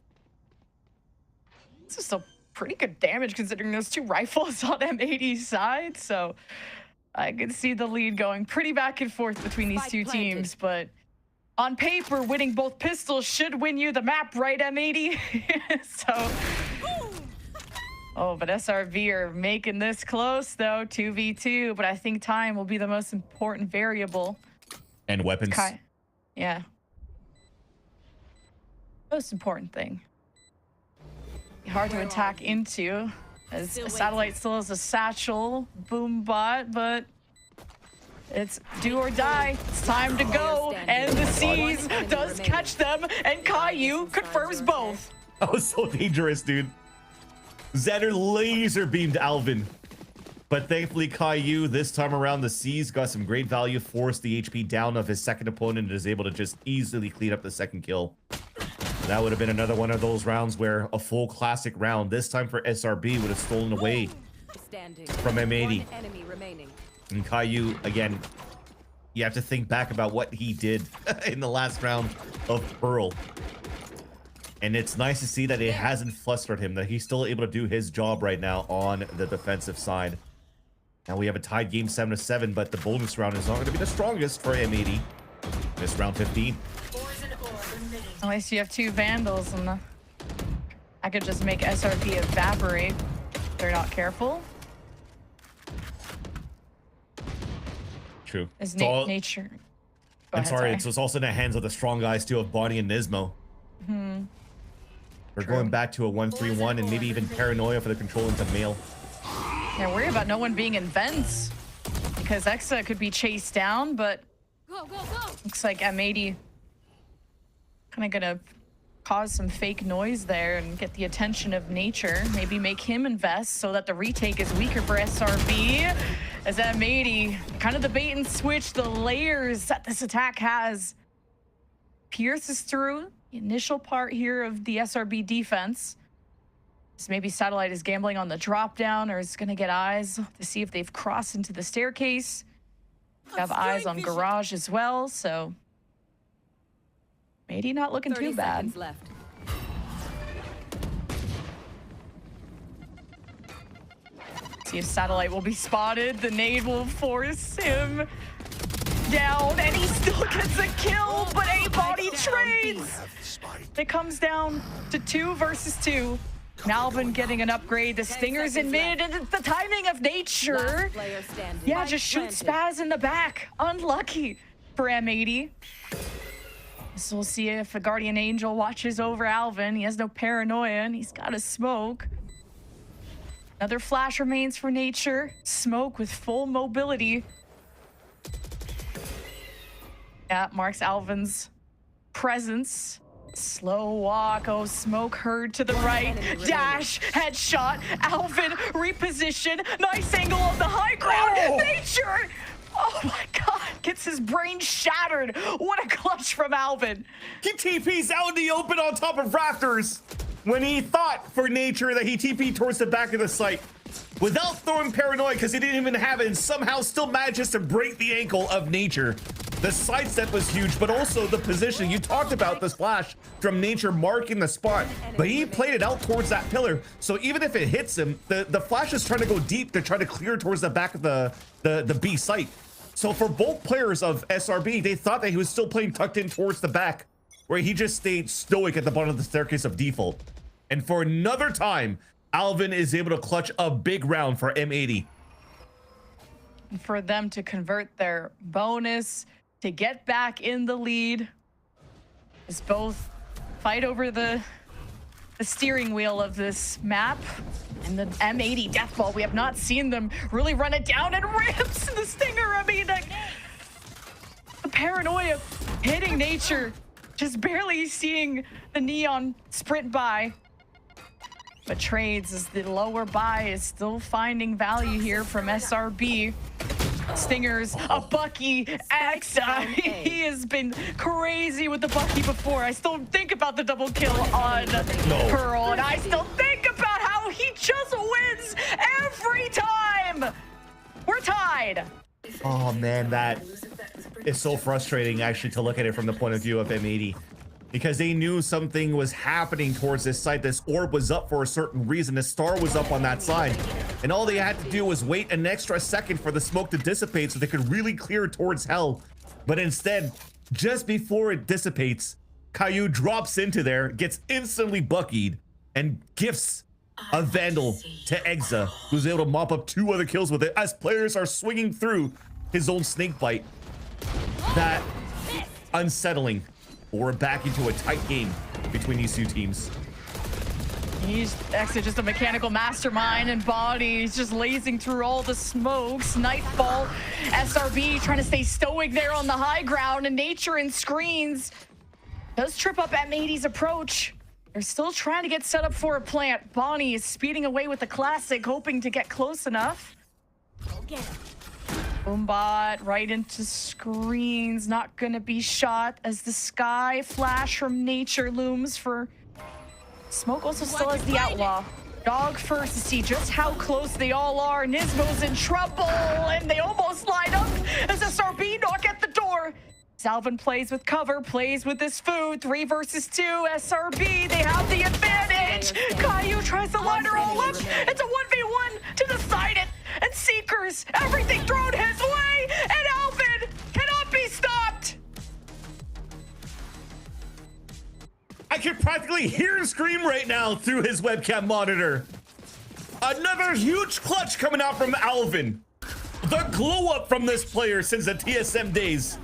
This is still pretty good damage considering those 2 rifles on M80's side. So I can see the lead going pretty back and forth between these 2 teams, but on paper, winning both pistols should win you the map, right, M80? So, oh, but SRB are making this close, though, 2v2, but I think time will be the most important variable. And weapons. Yeah. Most important thing. Hard to attack into, as a satellite still has a satchel, boom bot, but it's do or die. It's time to go, and the Seas does catch them, and Caillou confirms both. That was so dangerous, dude. Xander laser beamed Alvin, but thankfully Caillou this time around, the Seas got some great value, forced the HP down of his second opponent, and is able to just easily clean up the second kill. That would have been another one of those rounds where a full classic round, this time for SRB, would have stolen away from M80. And Caillou, again, you have to think back about what he did in the last round of Pearl. And it's nice to see that it hasn't flustered him, that he's still able to do his job right now on the defensive side. Now we have a tied game 7-7, but the bonus round is not going to be the strongest for M80. This round 15. At least you have 2 Vandals, and I could just make SRB evaporate if they're not careful. True. Is nature. I'm sorry, it's also in the hands of the strong guys too, of Bonnie and Nismo. We're going back to a 1-3-1 and maybe even paranoia for the control into mail. Yeah, worry about no one being in vents. because Exa could be chased down, but looks like M80 kind of gonna cause some fake noise there and get the attention of Nature. Maybe make him invest so that the retake is weaker for SRB. As M80, kind of the bait and switch, the layers that this attack has. Pierces through the initial part here of the SRB defense. So maybe Satellite is gambling on the drop down or is gonna get eyes to see if they've crossed into the staircase. Have eyes on Garage as well, so maybe not looking too bad. Left. See if Satellite will be spotted. The nade will force him down, and he still gets a kill, but A-Body trades. It comes down to 2 versus 2. Nalvin getting an upgrade. The Stingers in mid, and the timing of Nature. Yeah, just shoots Spaz in the back. Unlucky for M80. So we'll see if a Guardian Angel watches over Alvin. He has no paranoia, and he's got a smoke. Another flash remains for Nature. Smoke with full mobility. Yeah, marks Alvin's presence. Slow walk. Oh, smoke heard to the right. Dash, headshot. Alvin, reposition. Nice angle on the high ground. Nature! Oh my God, gets his brain shattered. What a clutch from Alvin. He TP's out in the open on top of rafters when he thought for Nature that he TP'd towards the back of the site without throwing paranoia because he didn't even have it, and somehow still manages to break the ankle of Nature. The sidestep was huge, but also the position. You talked about the splash from Nature marking the spot, but he played it out towards that pillar. So even if it hits him, the flash is trying to go deep to try to clear towards the back of the B site. So for both players of SRB, they thought that he was still playing tucked in towards the back, where he just stayed stoic at the bottom of the staircase of default. And for another time, Alvin is able to clutch a big round for M80. For them to convert their bonus, to get back in the lead, as both fight over the steering wheel of this map. And the M80 death ball, we have not seen them really run it down, and rips the Stinger. I mean, the paranoia hitting Nature, just barely seeing the neon sprint by. But trades as the lower buy is still finding value here from SRB. Stingers, a Bucky, Exa. He has been crazy with the Bucky before. I still think about the double kill on Pearl, and I still think about how he just wins every time. We're tied. Oh man, that is so frustrating actually to look at it from the point of view of M80. Because they knew something was happening towards this site. This orb was up for a certain reason. The star was up on that side. And all they had to do was wait an extra second for the smoke to dissipate so they could really clear towards hell. But instead, just before it dissipates, Caillou drops into there, gets instantly buckied, and gifts a Vandal to Exa, who's able to mop up 2 other kills with it as players are swinging through his own snake bite. That unsettling. We're back into a tight game between these two teams. He's Exa, just a mechanical mastermind, and Body is just lazing through all the smokes. Nightfall, SRB trying to stay stoic there on the high ground, and Nature in screens does trip up M80's approach. They're still trying to get set up for a plant. Bonnie is speeding away with the classic, hoping to get close enough. Boombot right into screens, not gonna be shot as the sky flash from Nature looms for Smoke. Also still has the outlaw. Dog first to see just how close they all are. Nismo's in trouble, and they almost line up as SRB knock at the door. Salvin plays with cover, plays with his food. 3 versus 2, SRB, they have the advantage. Caillou tries to line her all up. It's a 1v1 to decide it. And Seekers, everything thrown his way, and Alvin cannot be stopped. I can practically hear him scream right now through his webcam monitor. Another huge clutch coming out from Alvin. The glow up from this player since the TSM days.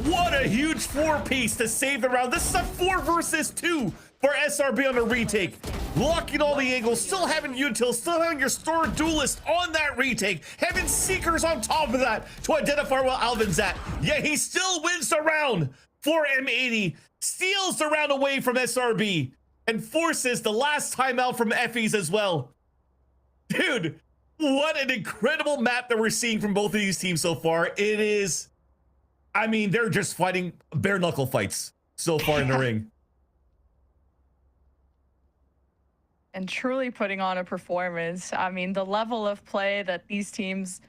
What a huge 4-piece to save the round. This is a 4 versus 2 for SRB on a retake. Locking all the angles, still having util, still having your store duelist on that retake, having seekers on top of that to identify where Alvin's at. Yeah, he still wins the round for M80, steals the round away from SRB, and forces the last timeout from Effie's as well. Dude, what an incredible map that we're seeing from both of these teams so far. It is, I mean, they're just fighting bare knuckle fights so far in the ring. And truly putting on a performance. I mean, the level of play that these teams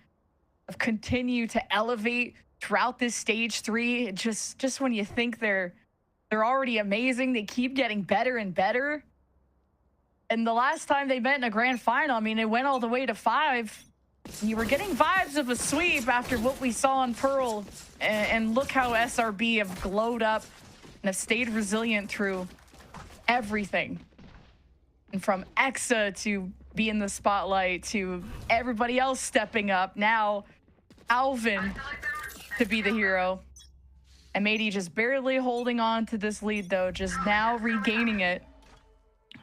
have continued to elevate throughout this stage 3, just when you think they're already amazing, they keep getting better and better. And the last time they met in a grand final, I mean, it went all the way to 5. You were getting vibes of a sweep after what we saw on Pearl. And look how SRB have glowed up and have stayed resilient through everything. And from Exa to be in the spotlight to everybody else stepping up. Now, Alvin to be the hero. M80 just barely holding on to this lead, though, just now regaining it.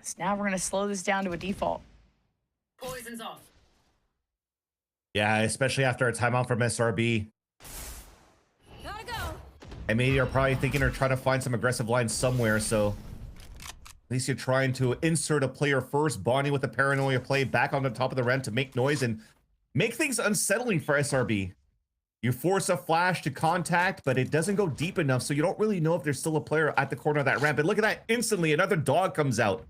So now we're going to slow this down to a default. Poison's off. Yeah, especially after a timeout from SRB. Gotta go. M80 are probably thinking or trying to find some aggressive lines somewhere, so at least you're trying to insert a player first, Bonnie with the paranoia play back on the top of the ramp to make noise and make things unsettling for SRB. You force a flash to contact, but it doesn't go deep enough, so you don't really know if there's still a player at the corner of that ramp. And look at that, instantly another dog comes out.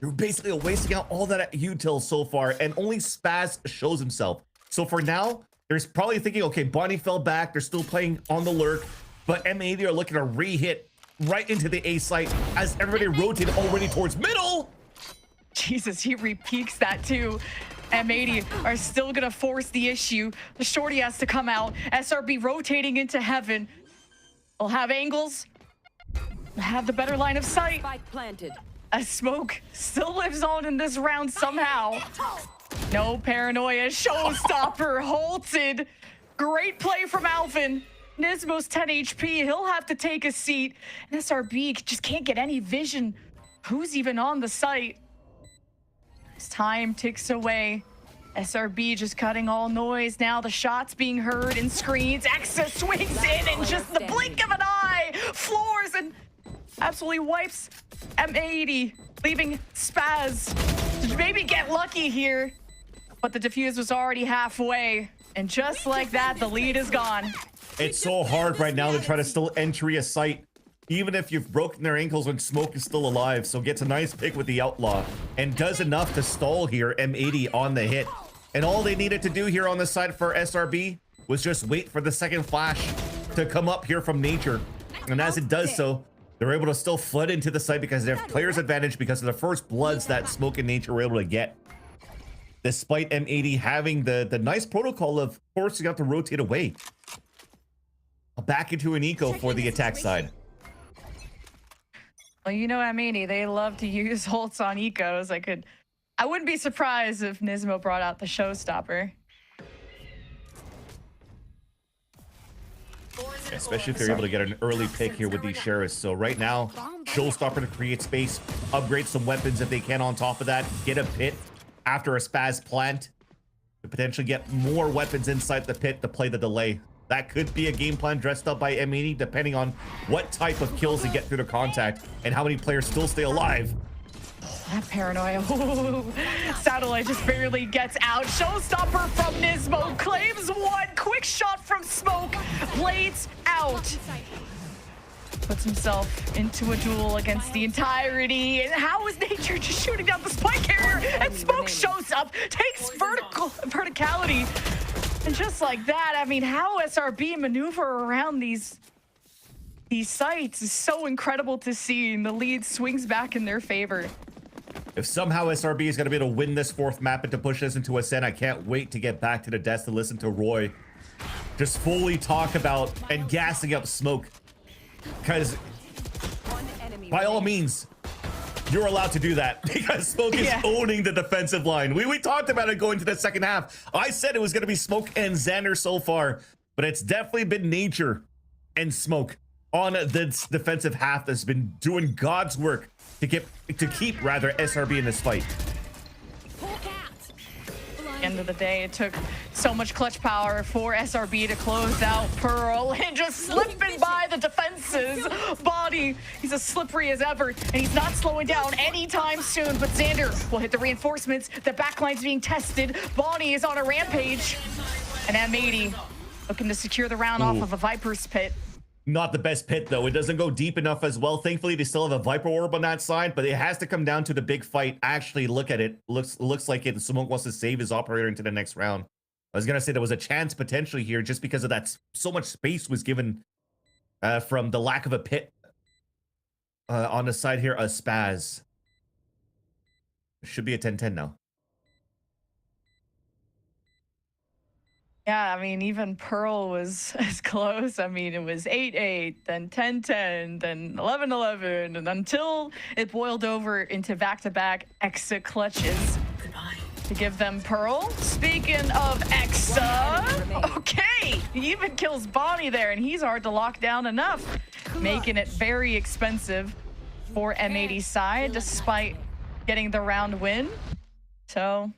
You're basically wasting out all that util so far, and only Spaz shows himself. So for now, there's probably thinking, okay, Bonnie fell back, they're still playing on the lurk, but M80 are looking to re-hit right into the A site as everybody rotated already towards middle. Jesus, he re-peaks that too. M80 are still gonna force the issue. The shorty has to come out. SRB rotating into heaven. They'll have angles. They'll have the better line of sight. Spike planted. As Smoke still lives on in this round somehow. No paranoia. Showstopper halted. Great play from Alvin. Nismo's 10 HP. He'll have to take a seat. And SRB just can't get any vision. Who's even on the site? As time ticks away, SRB just cutting all noise. Now the shots being heard and screens. Exa swings in and just the blink of an eye floors and absolutely wipes M80, leaving Spaz to maybe get lucky here. But the defuse was already halfway. And just like that, the lead is gone. It's so hard right now to try to still entry a site, even if you've broken their ankles when Smoke is still alive. So gets a nice pick with the Outlaw and does enough to stall here M80 on the hit. And all they needed to do here on the side for SRB was just wait for the second flash to come up here from Nature. And as it does so, they're able to still flood into the site because they have player's advantage because of the first bloods that Smoke and Nature were able to get. Despite M80 having the nice protocol of forcing out to rotate away. Back into an eco for the attack side. Well, you know M80, they love to use ults on ecos. I wouldn't be surprised if Nismo brought out the showstopper. Especially if they're able to get an early pick here with these sheriffs. So right now, showstopper to create space, upgrade some weapons if they can on top of that, get a pit after a Spaz plant to potentially get more weapons inside the pit to play the delay. That could be a game plan dressed up by M80, depending on what type of kills they get through the contact and how many players still stay alive. That paranoia. Ooh. Satellite just barely gets out. Showstopper from Nismo claims one. Quick shot from Smoke. Blades out. Puts himself into a duel against the entirety. And how is Nature just shooting down the spike carrier? And Smoke shows up, takes verticality. And just like that, I mean, how SRB maneuver around these sites is so incredible to see. And the lead swings back in their favor. If somehow SRB is going to be able to win this fourth map and to push this into Ascent, I can't wait to get back to the desk to listen to Roy just fully talk about and gassing up Smoke. Because by all means, you're allowed to do that because Smoke is owning the defensive line. We talked about it going to the second half. I said it was going to be Smoke and Xander so far, but it's definitely been Nature and Smoke on the defensive half that's been doing God's work to keep SRB in this fight. End of the day, it took so much clutch power for SRB to close out Pearl and just slipping by the defenses. Body, he's as slippery as ever, and he's not slowing down anytime soon. But Xander will hit the reinforcements. The backline's being tested. Bonnie is on a rampage, and M80 looking to secure the round off of a Viper's pit. Not the best pit, though. It doesn't go deep enough as well. Thankfully, they still have a Viper Orb on that side, but it has to come down to the big fight. Actually, look at it. Looks like it. Smoke wants to save his operator into the next round. I was going to say there was a chance potentially here just because of that. So much space was given from the lack of a pit on the side here. A Spaz. Should be a 10-10 now. Yeah, I mean, even Pearl was as close. I mean, it was 8-8, then 10-10, then 11-11, and until it boiled over into back-to-back Exa clutches to give them Pearl. Speaking of Exa, okay, he even kills Bonnie there, and he's hard to lock down enough, making it very expensive for M80's side, despite getting the round win. So,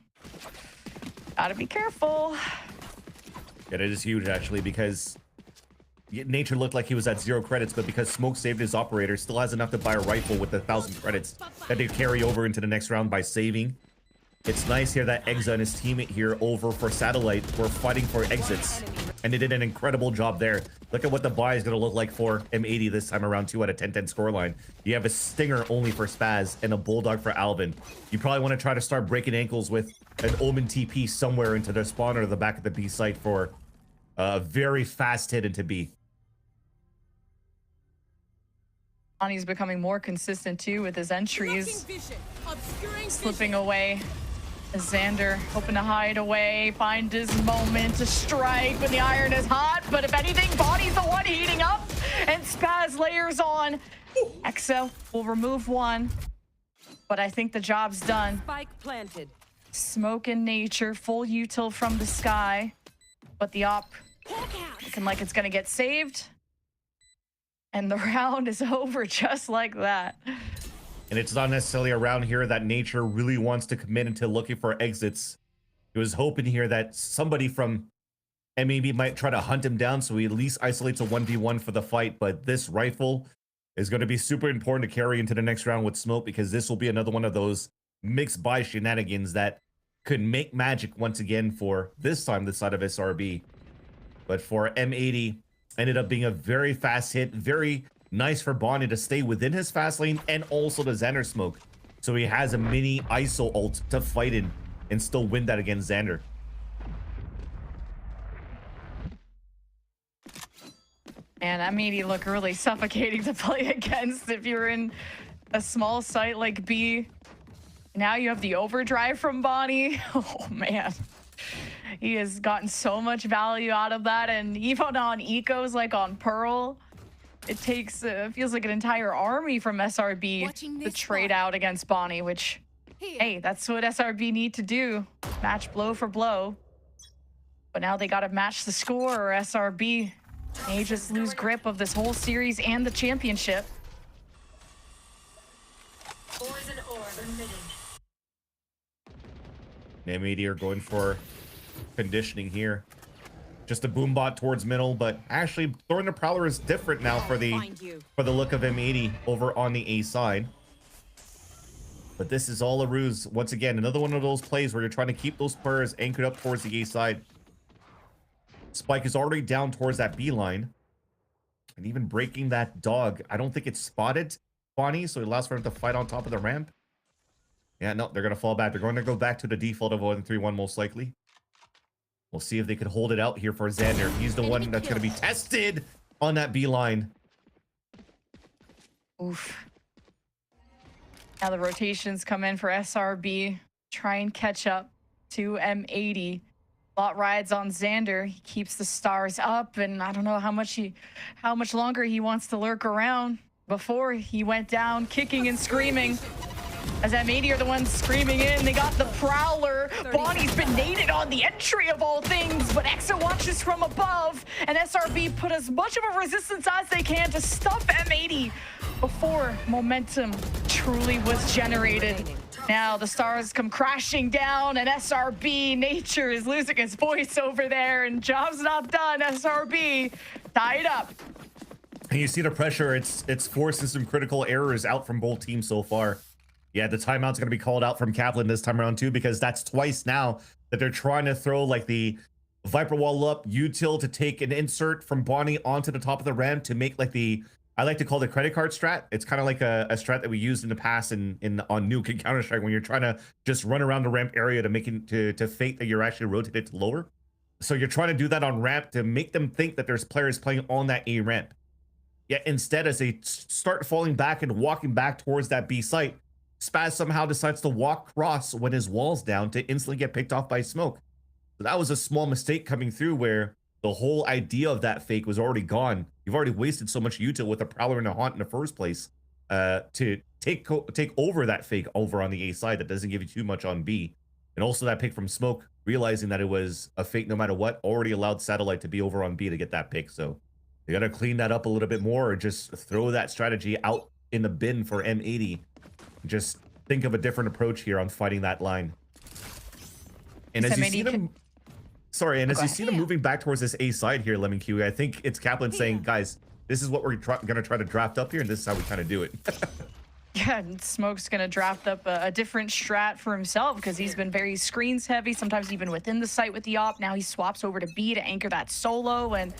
gotta be careful. Yeah, it is huge, actually, because Nature looked like he was at 0 credits, but because Smoke saved his operator, still has enough to buy a rifle with 1,000 credits that they carry over into the next round by saving. It's nice here that Exa and his teammate here over for Satellite were fighting for exits, and they did an incredible job there. Look at what the buy is going to look like for M80 this time around, too, at a 10-10 scoreline. You have a Stinger only for Spaz and a Bulldog for Alvin. You probably want to try to start breaking ankles with an Omen TP somewhere into their spawn or the back of the B site for a very fast hit into B. Bonnie's becoming more consistent, too, with his entries. Slipping away. Xander hoping to hide away, find his moment to strike when the iron is hot. But if anything, Bonnie's the one heating up, and Spaz layers on. Exa will remove one, but I think the job's done. Spike planted. Smoke in Nature, full util from the sky, but the op looking like it's gonna get saved, and the round is over just like that. And it's not necessarily around here that Nature really wants to commit into looking for exits. He was hoping here that somebody from M80 might try to hunt him down, so he at least isolates a 1v1 for the fight. But this rifle is going to be super important to carry into the next round with Smoke, because this will be another one of those mixed by shenanigans that could make magic once again for this time the side of SRB. But for M80, ended up being a very fast hit, very nice for Bonnie to stay within his fast lane and also the Xander smoke. So he has a mini ISO ult to fight in and still win that against Xander. And M80 look really suffocating to play against if you're in a small site like B. Now you have the overdrive from Bonnie. Oh man. He has gotten so much value out of that, and even on ecos like on Pearl, it takes feels like an entire army from SRB to trade out against Bonnie, which, hey, that's what SRB need to do. Match blow for blow. But now they got to match the score, or SRB may just lose grip of this whole series and the championship. Poison orb emitting. M80 are going for conditioning here. Just a boom bot towards middle, but actually throwing the Prowler is different now for the look of M80 over on the A side. But this is all a ruse. Once again, another one of those plays where you're trying to keep those players anchored up towards the A side. Spike is already down towards that B line. And even breaking that dog. I don't think it's spotted Bonnie, so it allows for him to fight on top of the ramp. Yeah, no, they're going to fall back. They're going to go back to the default of 1-3-1 most likely. We'll see if they could hold it out here for Xander. He's the one that's going to be tested on that B line. Oof. Now the rotations come in for SRB. Try and catch up to M80. Bot rides on Xander. He keeps the stars up, and I don't know how much longer he wants to lurk around before he went down, kicking and screaming. As M80 are the ones screaming in. They got the Prowler. Bonnie's been naded on the entry of all things, but Exa watches from above, and SRB put as much of a resistance as they can to stuff M80. before momentum truly was generated. Now the stars come crashing down, and SRB Nature is losing his voice over there, and job's not done. SRB tied up. And you see the pressure, it's forcing some critical errors out from both teams so far. Yeah, the timeout's going to be called out from Kaplan this time around too, because that's twice now that they're trying to throw like the Viper wall up, util to take an insert from Bonnie onto the top of the ramp to make like the, I like to call it credit card strat. It's kind of like a strat that we used in the past on Nuke and Counter-Strike when you're trying to just run around the ramp area to make it to fake that you're actually rotated to lower. So you're trying to do that on ramp to make them think that there's players playing on that A ramp. Yet instead, as they start falling back and walking back towards that B site, Spaz somehow decides to walk across when his wall's down to instantly get picked off by smoke. So that was a small mistake coming through where the whole idea of that fake was already gone. You've already wasted so much util with a Prowler and a Haunt in the first place to take over that fake over on the A side that doesn't give you too much on B. And also that pick from Smoke, realizing that it was a fake no matter what, already allowed Satellite to be over on B to get that pick. So you got to clean that up a little bit more, or just throw that strategy out in the bin for M80. Just think of a different approach here on fighting that line. And as you see them, as you see them moving back towards this A side here, Lemon Q, I think it's Kaplan saying, guys, this is what we're going to try to draft up here, and this is how we kind of do it. Yeah, and Smoke's going to draft up a different strat for himself because he's been very screens heavy, sometimes even within the site with the op. Now he swaps over to B to anchor that solo, and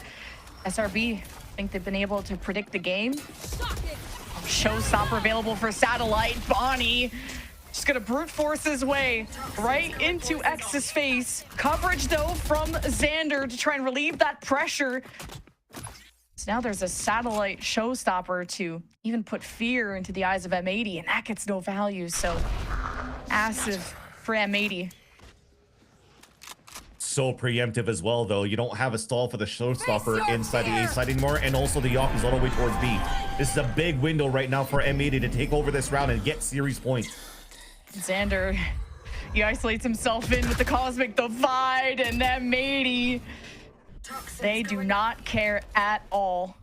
SRB, I think they've been able to predict the game. Showstopper available for Satellite. Bonnie just gonna brute force his way right into X's face. Coverage though from Xander to try and relieve that pressure. So now there's a Satellite Showstopper to even put fear into the eyes of M80, and that gets no value. So massive for M80. So preemptive as well, though. You don't have a stall for the Showstopper inside the A side anymore, and also the op is all the way towards B. This is a big window right now for M80 to take over this round and get series points. Xander, he isolates himself in with the Cosmic Divide, and M80, they do not care at all.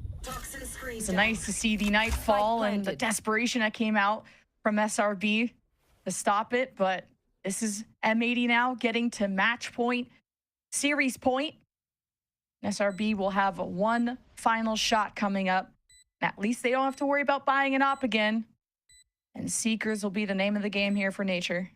It's nice to see the Nightfall and the desperation that came out from SRB to stop it, but this is M80 now getting to match point, series point. SRB will have one final shot coming up. At least they don't have to worry about buying an op again. And Seekers will be the name of the game here for Nature.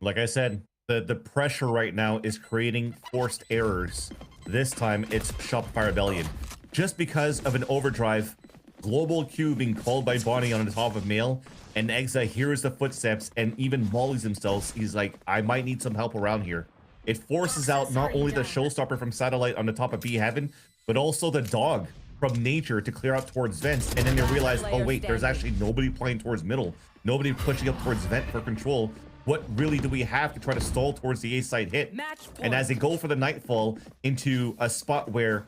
Like I said, the pressure right now is creating forced errors. This time it's Shopify Rebellion. Just because of an overdrive, global Q being called by Bonnie on the top of Mail, and Exa hears the footsteps and even mollies himself. He's like, I might need some help around here. It forces out not only the Showstopper from Satellite on the top of B Heaven, but also the dog from Nature to clear out towards Vents. And then they realize, oh wait, there's actually nobody playing towards middle. Nobody pushing up towards Vent for control. What really do we have to try to stall towards the A side hit? And as they go for the Nightfall into a spot where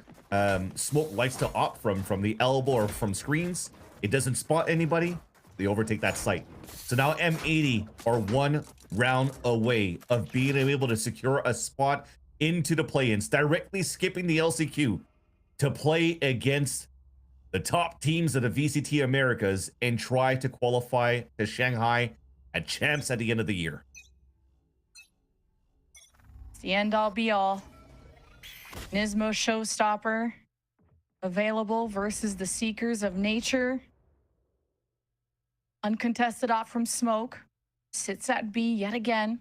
Smoke likes to opt from the elbow or from screens, it doesn't spot anybody. They overtake that site. So now M80 are one round away of being able to secure a spot into the play-ins, directly skipping the LCQ to play against the top teams of the VCT Americas and try to qualify to Shanghai at champs at the end of the year. It's the end all be all. Nismo Showstopper available versus the Seekers of Nature. Uncontested op from Smoke. Sits at B yet again.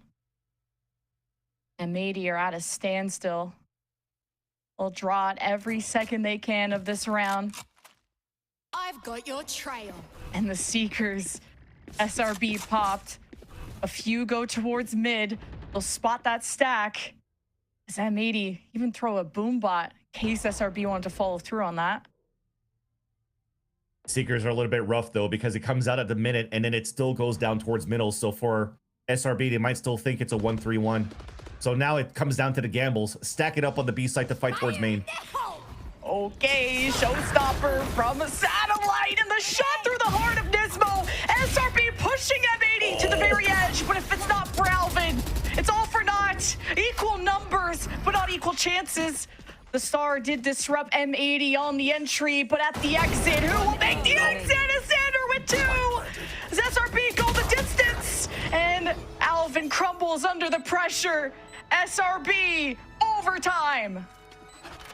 M80 are at a standstill. They'll draw it every second they can of this round. I've got your trail. And the Seekers, SRB popped. A few go towards mid. They'll spot that stack. As M80 even throw a boom bot in case SRB wanted to follow through on that. Seekers are a little bit rough though, because it comes out at the minute and then it still goes down towards middle. So for SRB, they might still think it's a 1-3-1. So now it comes down to the gambles. Stack it up on the B side to fight towards main. Okay, Showstopper from Satellite, and the shot through the heart of Nismo. SRB pushing M80 to the very edge, but if it's not for Alvin, it's all for naught. Equal numbers, but not equal chances. The Star did disrupt M80 on the entry, but at the exit, who will make the exit? Is Xander it too. Does SRB go the distance? And Alvin crumbles under the pressure. SRB overtime.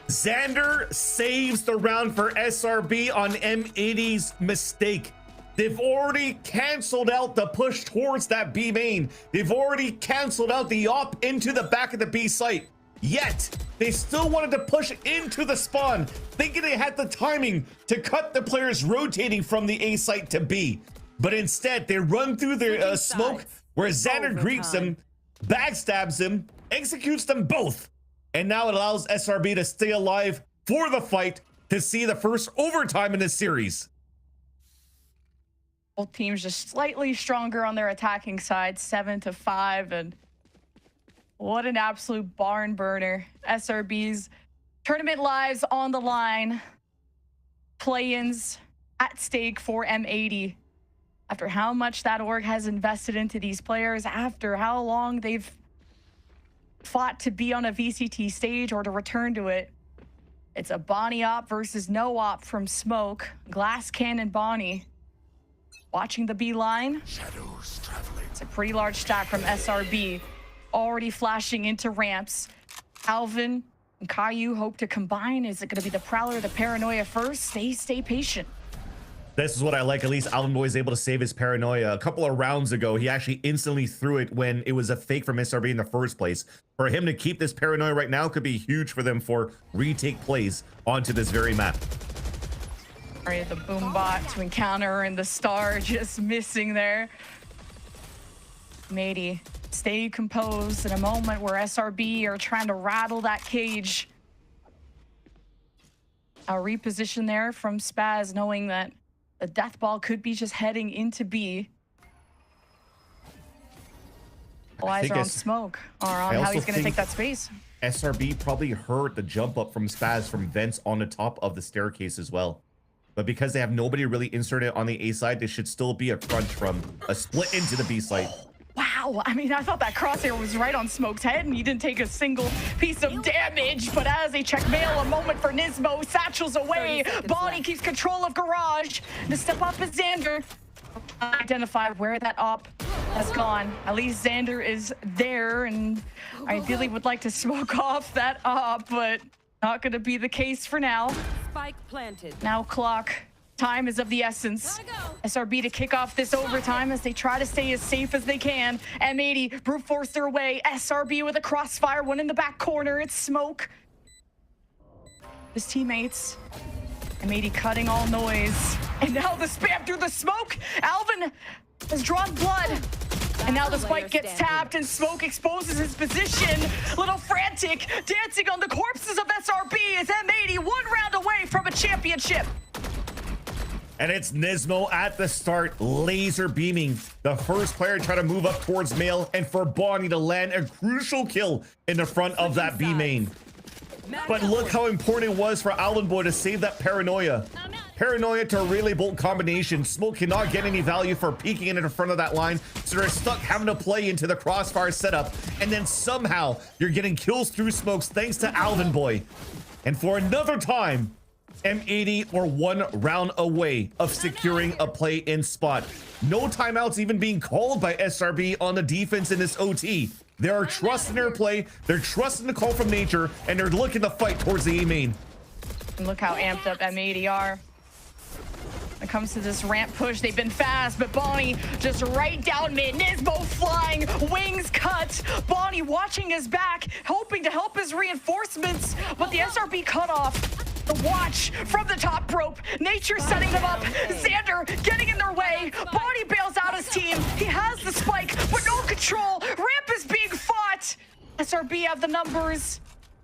Xander saves the round for SRB on M80's mistake. They've already canceled out the push towards that B main. They've already canceled out the op into the back of the B site. Yet, they still wanted to push into the spawn, thinking they had the timing to cut the players rotating from the A site to B. But instead, they run through the smoke where Xander greets them, backstabs him, executes them both. And now it allows SRB to stay alive for the fight to see the first overtime in this series. Both teams just slightly stronger on their attacking side, 7-5, and what an absolute barn burner. SRB's tournament lives on the line, play-ins at stake for M80. After how much that org has invested into these players, after how long they've fought to be on a VCT stage or to return to it. It's a Bonnie op versus no op from Smoke. Glass Cannon Bonnie. Watching the B line. Shadows traveling. It's a pretty large stack from SRB. Already flashing into ramps. Alvin and Caillou hope to combine. Is it going to be the Prowler or the Paranoia first? They stay patient. This is what I like. At least Alvin Boy is able to save his Paranoia. A couple of rounds ago, he actually instantly threw it when it was a fake from SRB in the first place. For him to keep this Paranoia right now could be huge for them for retake plays onto this very map. Right, the boom bot to encounter and the star just missing there. M80, stay composed in a moment where SRB are trying to rattle that cage. A reposition there from Spaz, knowing that the death ball could be just heading into B. All eyes are on Smoke, or on how he's going to take that space. SRB probably heard the jump up from Spaz from vents on the top of the staircase as well. But because they have nobody really inserted on the A side, there should still be a crunch from a split into the B site. Wow, I mean, I thought that crosshair was right on Smoke's head and he didn't take a single piece of damage. But as they check mail, a moment for Nismo, satchels away. Bonnie keeps control of Garage. The step up is Xander. Identified where that op has gone. At least Xander is there and ideally would like to smoke off that op, but not going to be the case for now. Spike planted. Now clock. Time is of the essence. SRB to kick off this overtime as they try to stay as safe as they can. M80 brute force their way. SRB with a crossfire, one in the back corner. It's Smoke. His teammates. M80 cutting all noise. And now the spam through the smoke. Alvin has drawn blood. And now the spike gets tapped and Smoke exposes his position. Little frantic, dancing on the corpses of SRB as M80 one round away from a championship. And it's Nismo at the start, laser beaming. The first player to try to move up towards Mail and for Bonnie to land a crucial kill in the front of that B main. But look how important it was for Alvin Boy to save that Paranoia. Paranoia to Relay Bolt combination. Smoke cannot get any value for peeking into the front of that line, so they're stuck having to play into the crossfire setup. And then somehow you're getting kills through smokes thanks to Alvin Boy. And for another time, M80 were one round away of securing a play-in spot. No timeouts even being called by SRB on the defense in this OT. They are trusting their play, they're trusting the call from nature, and they're looking to fight towards the A main. And look how amped up M80 are. When it comes to this ramp push, they've been fast, but Bonnie just right down mid. Nismo flying, wings cut. Bonnie watching his back, hoping to help his reinforcements, but the SRB cut off. The watch from the top rope. Nature setting them up. Xander getting in their way. Bonnie bails out his team. He has the spike, but no control. Ramp is being fought. SRB have the numbers.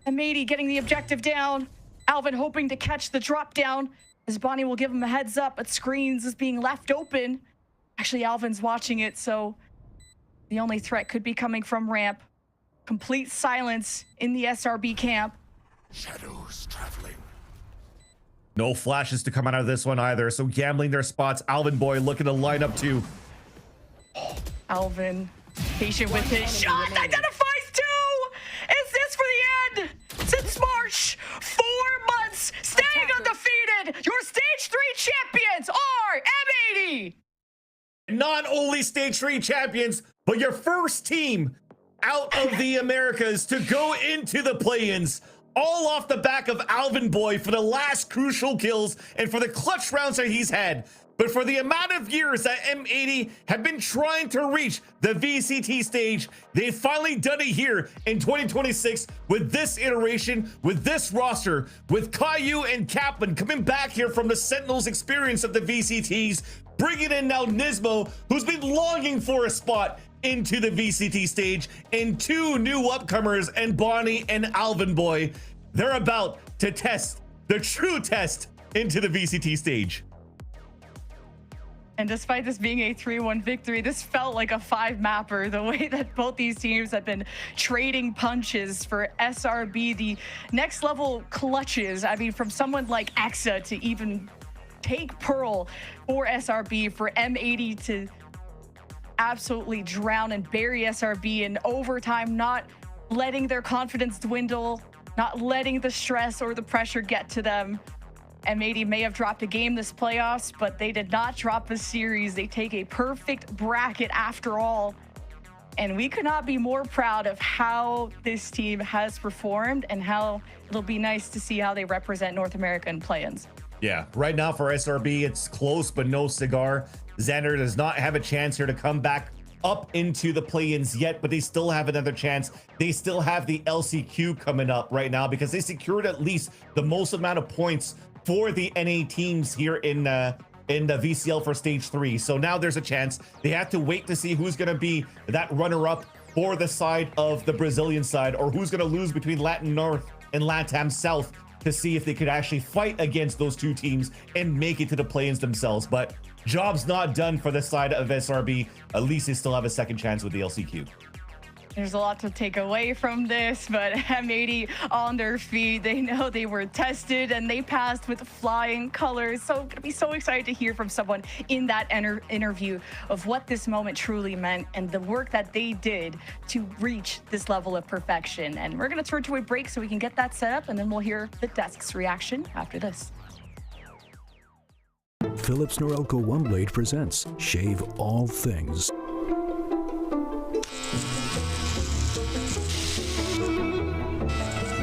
M80 getting the objective down. Alvin hoping to catch the drop down as Bonnie will give him a heads up, but screens is being left open. Actually, Alvin's watching it, so the only threat could be coming from ramp. Complete silence in the SRB camp. Shadows traveling. No flashes to come out of this one either, so gambling their spots. Alvin Boy looking to line up too. Alvin, patient with his shot, identifies two! Is this for the end? Since March, 4 months, staying undefeated, your stage 3 champions are M80! not only stage 3 champions, but your first team out of the Americas to go into the play-ins, all off the back of Alvin Boy for the last crucial kills and for the clutch rounds that he's had. But for the amount of years that M80 have been trying to reach the VCT stage, they've finally done it here in 2026 with this iteration, with this roster, with Caillou and Kaplan coming back here from the Sentinels experience of the VCTs, bringing in now Nismo, who's been longing for a spot into the VCT stage, and 2 new upcomers, and Bonnie and Alvin Boy. They're about to test the true test into the VCT stage. And despite this being a 3-1 victory, this felt like a 5-mapper, the way that both these teams have been trading punches for SRB, the next level clutches. I mean, from someone like Exa to even take Pearl for SRB, for M80 to absolutely drown and bury SRB in overtime, not letting their confidence dwindle, not letting the stress or the pressure get to them. M80 may have dropped a game this playoffs, but they did not drop a series. They take a perfect bracket after all. And we could not be more proud of how this team has performed, and how it'll be nice to see how they represent North America in play-ins. Yeah, right now for SRB, it's close, but no cigar. Xander does not have a chance here to come back up into the play-ins yet, but they still have another chance. They still have the LCQ coming up right now because they secured at least the most amount of points for the NA teams here in the VCL for stage 3. So now there's a chance. They have to wait to see who's going to be that runner-up for the side of the Brazilian side, or who's going to lose between Latin North and LATAM South, to see if they could actually fight against those 2 teams and make it to the play-ins themselves. But job's not done for the side of SRB. At least they still have a second chance with the LCQ. There's a lot to take away from this, but M80 on their feet. They know they were tested and they passed with flying colors. So gonna be so excited to hear from someone in that interview of what this moment truly meant and the work that they did to reach this level of perfection. And we're gonna turn to a break so we can get that set up, and then we'll hear the desk's reaction after this. Philips Norelco OneBlade presents Shave All Things.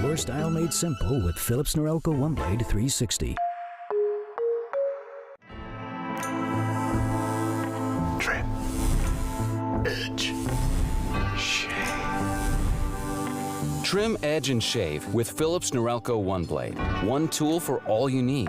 Your style made simple with Philips Norelco OneBlade 360. Trim, edge, shave. Trim, edge, and shave with Philips Norelco OneBlade. One tool for all you need.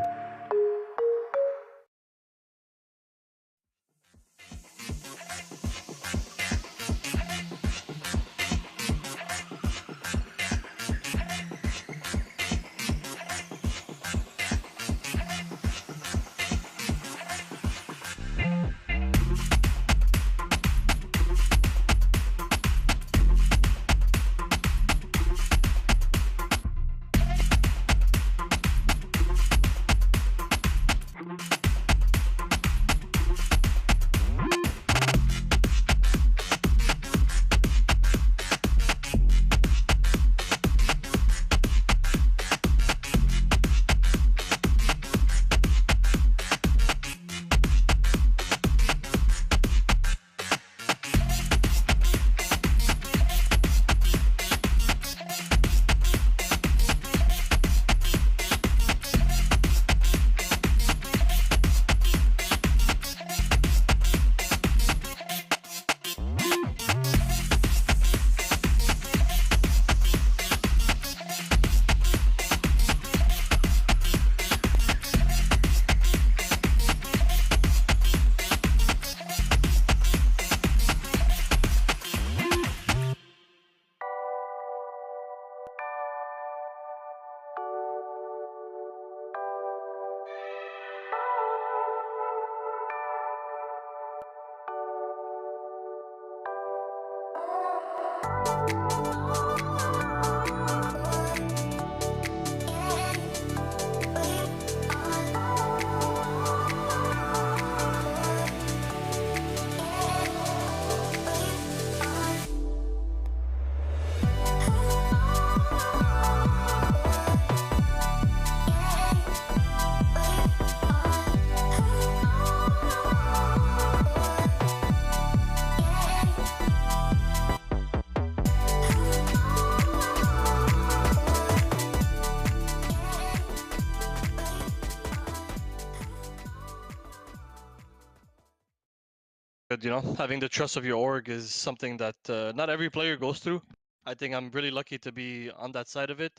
But, you know, having the trust of your org is something that not every player goes through. I think I'm really lucky to be on that side of it.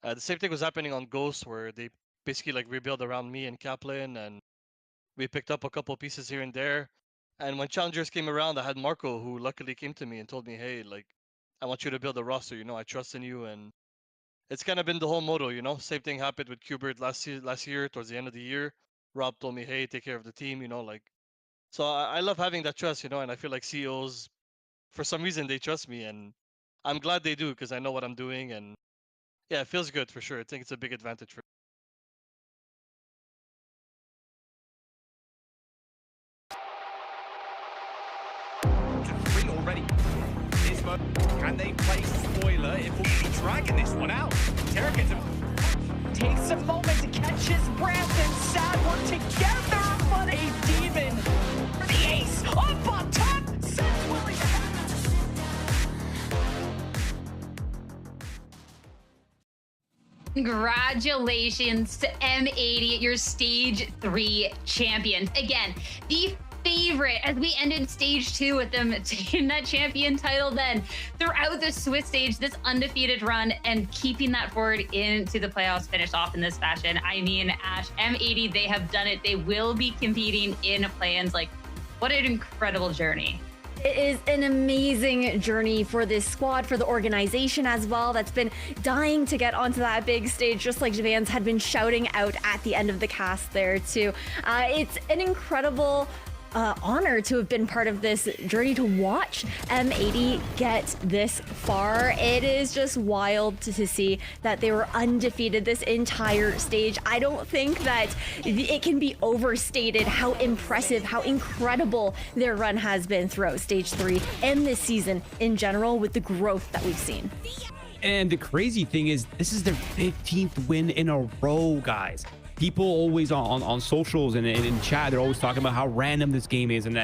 The same thing was happening on Ghost, where they basically like rebuild around me and Kaplan, and we picked up a couple pieces here and there. And when Challengers came around, I had Marco, who luckily came to me and told me, "Hey, like, I want you to build a roster. You know, I trust in you." And it's kind of been the whole motto, you know. Same thing happened with Qbert last year towards the end of the year. Rob told me, "Hey, take care of the team." You know, like, so I love having that trust, you know, and I feel like CEOs, for some reason, they trust me, and I'm glad they do because I know what I'm doing, and yeah, it feels good for sure. I think it's a big advantage for. Three already. Can they play spoiler? It will be dragging this one out. Terracins Takes a moment to catch his breath, and Sad work together, but a demon. The ace up on top. Sad's willing to Congratulations to M80, your stage 3 champions. Again, the favorite as we ended stage 2 with them taking that champion title then throughout the Swiss stage, this undefeated run, and keeping that forward into the playoffs, finished off in this fashion. I mean, Ash, M80, they have done it. They will be competing in play-ins. Like, what an incredible journey. It is an amazing journey for this squad, for the organization as well, that's been dying to get onto that big stage, just like Javans had been shouting out at the end of the cast there too. It's an incredible honor to have been part of this journey, to watch M80 get this far. It is just wild to see that they were undefeated this entire stage. I don't think that it can be overstated how impressive, how incredible their run has been throughout stage 3 and this season in general, with the growth that we've seen. And the crazy thing is, this is their 15th win in a row, guys. People always on socials and in chat, they're always talking about how random this game is, and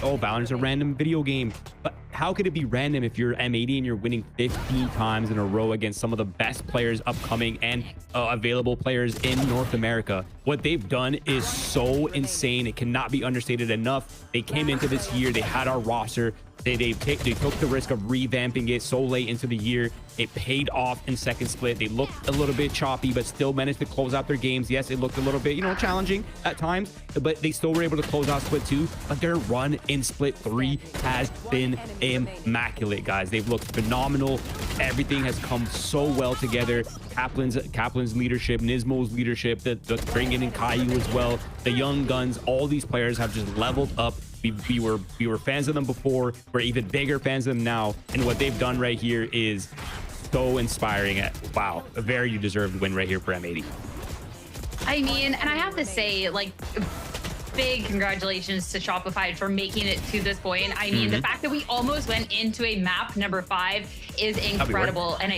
oh, Valorant's a random video game. But how could it be random if you're M80 and you're winning 15 times in a row against some of the best players upcoming and available players in North America? What they've done is so insane. It cannot be understated enough. They came into this year, they had our roster. They took the risk of revamping it so late into the year. It paid off in second split. They looked a little bit choppy, but still managed to close out their games. Yes, it looked a little bit, you know, challenging at times, but they still were able to close out split 2. But their run in split 3 has been immaculate, guys. They've looked phenomenal. Everything has come so well together. Kaplan's leadership, Nismo's leadership, the bringing in Caillou as well, the young guns, all these players have just leveled up. We were fans of them before. We're even bigger fans of them now, and what they've done right here is so inspiring. Wow, a very deserved win right here for M80. I mean, and I have to say, like, big congratulations to Shopify for making it to this point. I mean, the fact that we almost went into a map number 5 is incredible. And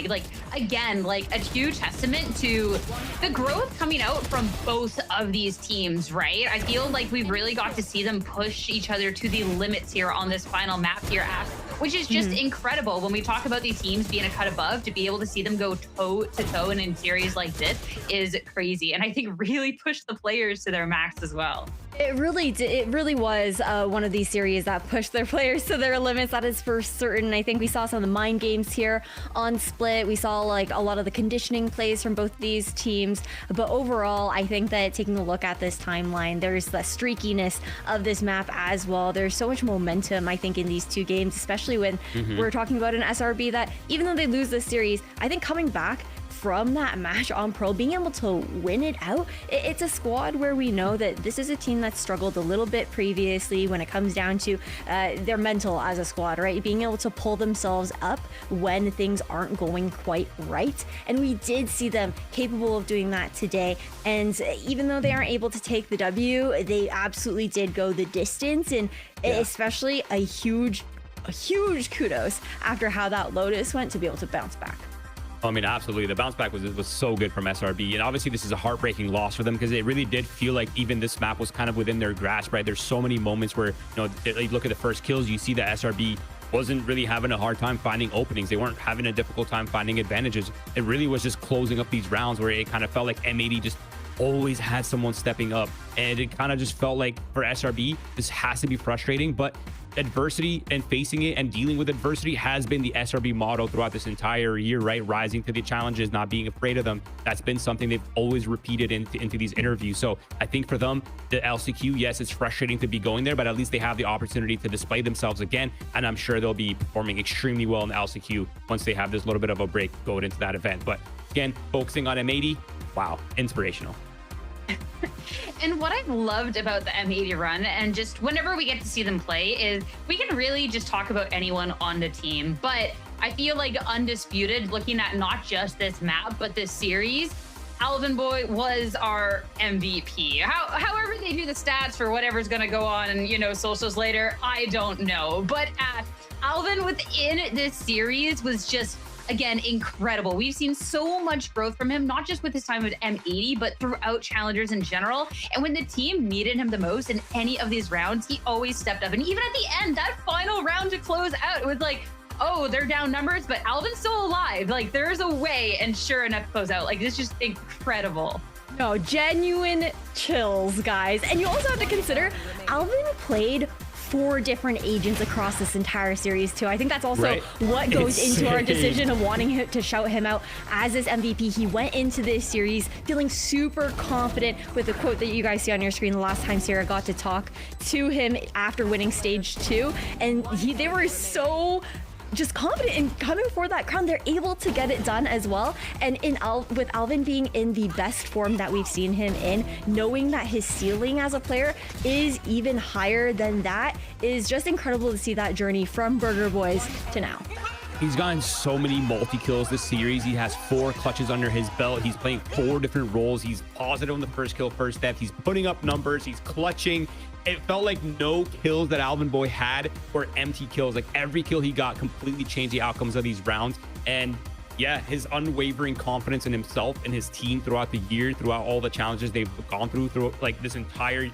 again, like, a huge testament to the growth coming out from both of these teams, right? I feel like we've really got to see them push each other to the limits here on this final map here, Ash, which is just incredible. When we talk about these teams being a cut above, to be able to see them go toe to toe in a series like this is crazy. And I think really push the players to their max as well. It really did. It really was one of these series that pushed their players to their limits. That is for certain. I think we saw some of the mind games here on Split. We saw like a lot of the conditioning plays from both these teams. But overall, I think that taking a look at this timeline, there's the streakiness of this map as well. There's so much momentum, I think, in these two games, especially when we're talking about an SRB that, even though they lose this series, I think coming back from that match on Pro, being able to win it out, it's a squad where we know that this is a team that struggled a little bit previously when it comes down to their mental as a squad, right? Being able to pull themselves up when things aren't going quite right. And we did see them capable of doing that today. And even though they aren't able to take the W, they absolutely did go the distance, and especially a huge kudos after how that Lotus went to be able to bounce back. I mean, absolutely. The bounce back was so good from SRB. And obviously, this is a heartbreaking loss for them because it really did feel like even this map was kind of within their grasp, right? There's so many moments where, you know, you look at the first kills, you see that SRB wasn't really having a hard time finding openings. They weren't having a difficult time finding advantages. It really was just closing up these rounds where it kind of felt like M80 just always had someone stepping up, and it kind of just felt like for SRB, this has to be frustrating, but adversity and facing it and dealing with adversity has been the SRB motto throughout this entire year, right? Rising to the challenges, not being afraid of them. That's been something they've always repeated into these interviews. So I think for them, the LCQ, yes, it's frustrating to be going there, but at least they have the opportunity to display themselves again. And I'm sure they'll be performing extremely well in the LCQ once they have this little bit of a break going into that event. But again, focusing on M80, wow, inspirational. And what I've loved about the M80 run, and just whenever we get to see them play, is we can really just talk about anyone on the team. But I feel like undisputed, looking at not just this map, but this series, Alvin Boy was our MVP. However they do the stats for whatever's going to go on and, you know, socials later, I don't know. But Alvin within this series was just, again, incredible. We've seen so much growth from him, not just with his time with M80, but throughout Challengers in general. And when the team needed him the most in any of these rounds, he always stepped up. And even at the end, that final round to close out, it was like, oh, they're down numbers, but Alvin's still alive. Like, there's a way, and sure enough, close out. Like, it's just incredible. No, genuine chills, guys. And you also have to consider, Alvin played 4 different agents across this entire series too. I think that's also what goes into our decision of wanting to shout him out as this MVP. He went into this series feeling super confident with the quote that you guys see on your screen the last time Sarah got to talk to him after winning stage 2. And they were so just confident in coming for that crown. They're able to get it done as well. And with Alvin being in the best form that we've seen him in, knowing that his ceiling as a player is even higher than that is just incredible to see that journey from Burger Boys to now. He's gotten so many multi-kills this series. He has 4 clutches under his belt. He's playing 4 different roles. He's positive on the first kill, first death. He's putting up numbers. He's clutching. It felt like no kills that Alvin Boy had were empty kills. Like every kill he got completely changed the outcomes of these rounds. And yeah, his unwavering confidence in himself and his team throughout the year, throughout all the challenges they've gone through like this entire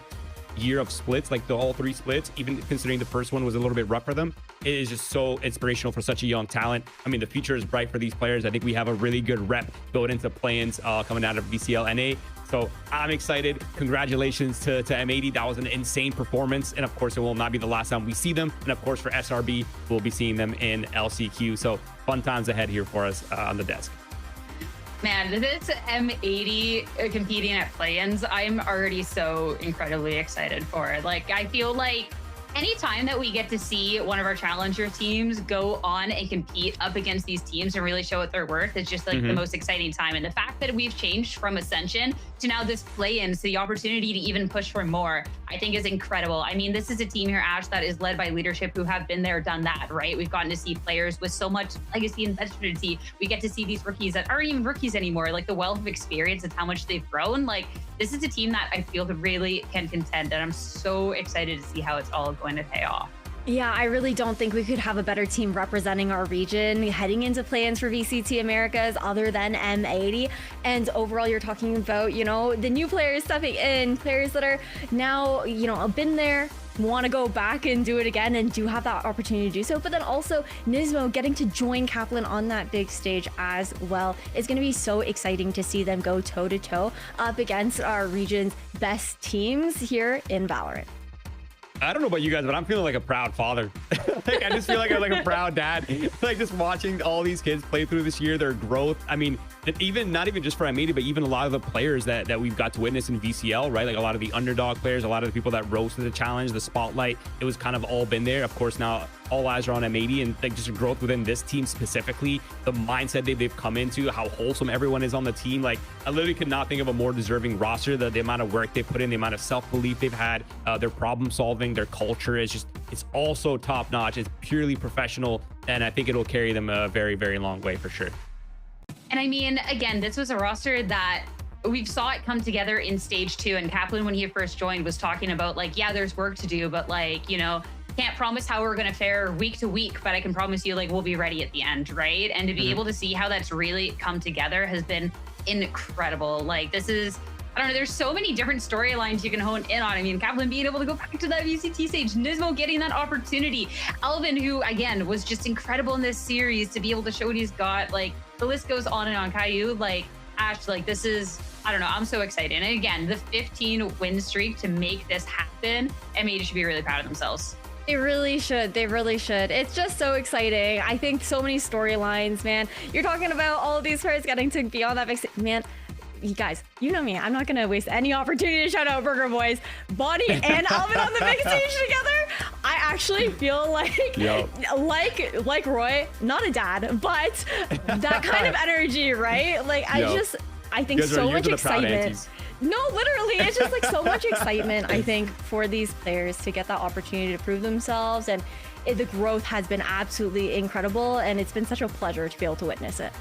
year of splits, like all 3 splits, even considering the first one was a little bit rough for them, it is just so inspirational for such a young talent. I mean, the future is bright for these players. I think we have a really good rep going into play-ins coming out of VCL NA. So I'm excited. Congratulations to M80. That was an insane performance. And of course, it will not be the last time we see them. And of course, for SRB, we'll be seeing them in LCQ. So fun times ahead here for us on the desk. Man, this M80 competing at play-ins, I'm already so incredibly excited for it. Like, I feel like anytime that we get to see one of our challenger teams go on and compete up against these teams and really show what they're worth, it's just like the most exciting time. And the fact that we've changed from Ascension to now this play-in, to the opportunity to even push for more, I think is incredible. I mean, this is a team here, Ash, that is led by leadership who have been there, done that, right? We've gotten to see players with so much legacy and veterancy. We get to see these rookies that aren't even rookies anymore, like the wealth of experience and how much they've grown. Like, this is a team that I feel really can contend, and I'm so excited to see how it's all going to pay off. Yeah, I really don't think we could have a better team representing our region heading into play-ins for VCT Americas other than M80. And overall, you're talking about, you know, the new players stepping in, players that are now, you know, been there, want to go back and do it again and do have that opportunity to do so. But then also Nismo getting to join Kaplan on that big stage as well. It's going to be so exciting to see them go toe-to-toe up against our region's best teams here in Valorant. I don't know about you guys, but I'm feeling like a proud father. Like, I just feel like I'm like a proud dad. Like, just watching all these kids play through this year, their growth. I mean, even not even just for M80, but even a lot of the players that we've got to witness in VCL, right? Like a lot of the underdog players, a lot of the people that rose to the challenge, the spotlight, it was kind of all been there. Of course, now all eyes are on M80, and like just growth within this team specifically, the mindset they've come into, how wholesome everyone is on the team. Like, I literally could not think of a more deserving roster. The amount of work they put in, the amount of self-belief they've had, their problem solving, their culture is just, it's all so top notch. It's purely professional, and I think it'll carry them a very, very long way for sure. And I mean, again, this was a roster that we saw it come together in stage 2, and Kaplan, when he first joined, was talking about like, yeah, there's work to do, but like, you know, can't promise how we're going to fare week to week, but I can promise you, like, we'll be ready at the end, right? And to be able to see how that's really come together has been incredible. Like, this is, I don't know, there's so many different storylines you can hone in on. I mean, Kaplan being able to go back to that VCT stage, Nismo getting that opportunity, Alvin, who, again, was just incredible in this series to be able to show what he's got. Like, the list goes on and on. Caillou, like, Ash, like, this is I don't know. I'm so excited. And again, the 15 win streak to make this happen, M80 should be really proud of themselves. They really should. They really should. It's just so exciting. I think so many storylines, man. You're talking about all of these players getting to be on that big stage. Man, you guys, you know me. I'm not going to waste any opportunity to shout out Burger Boys. Bonnie and Alvin on the big stage together. I actually feel like Roy, not a dad, but that kind of energy, right? Like, I think so much excitement. No, literally, it's just like so much excitement, I think, for these players to get that opportunity to prove themselves. And the growth has been absolutely incredible. And it's been such a pleasure to be able to witness it.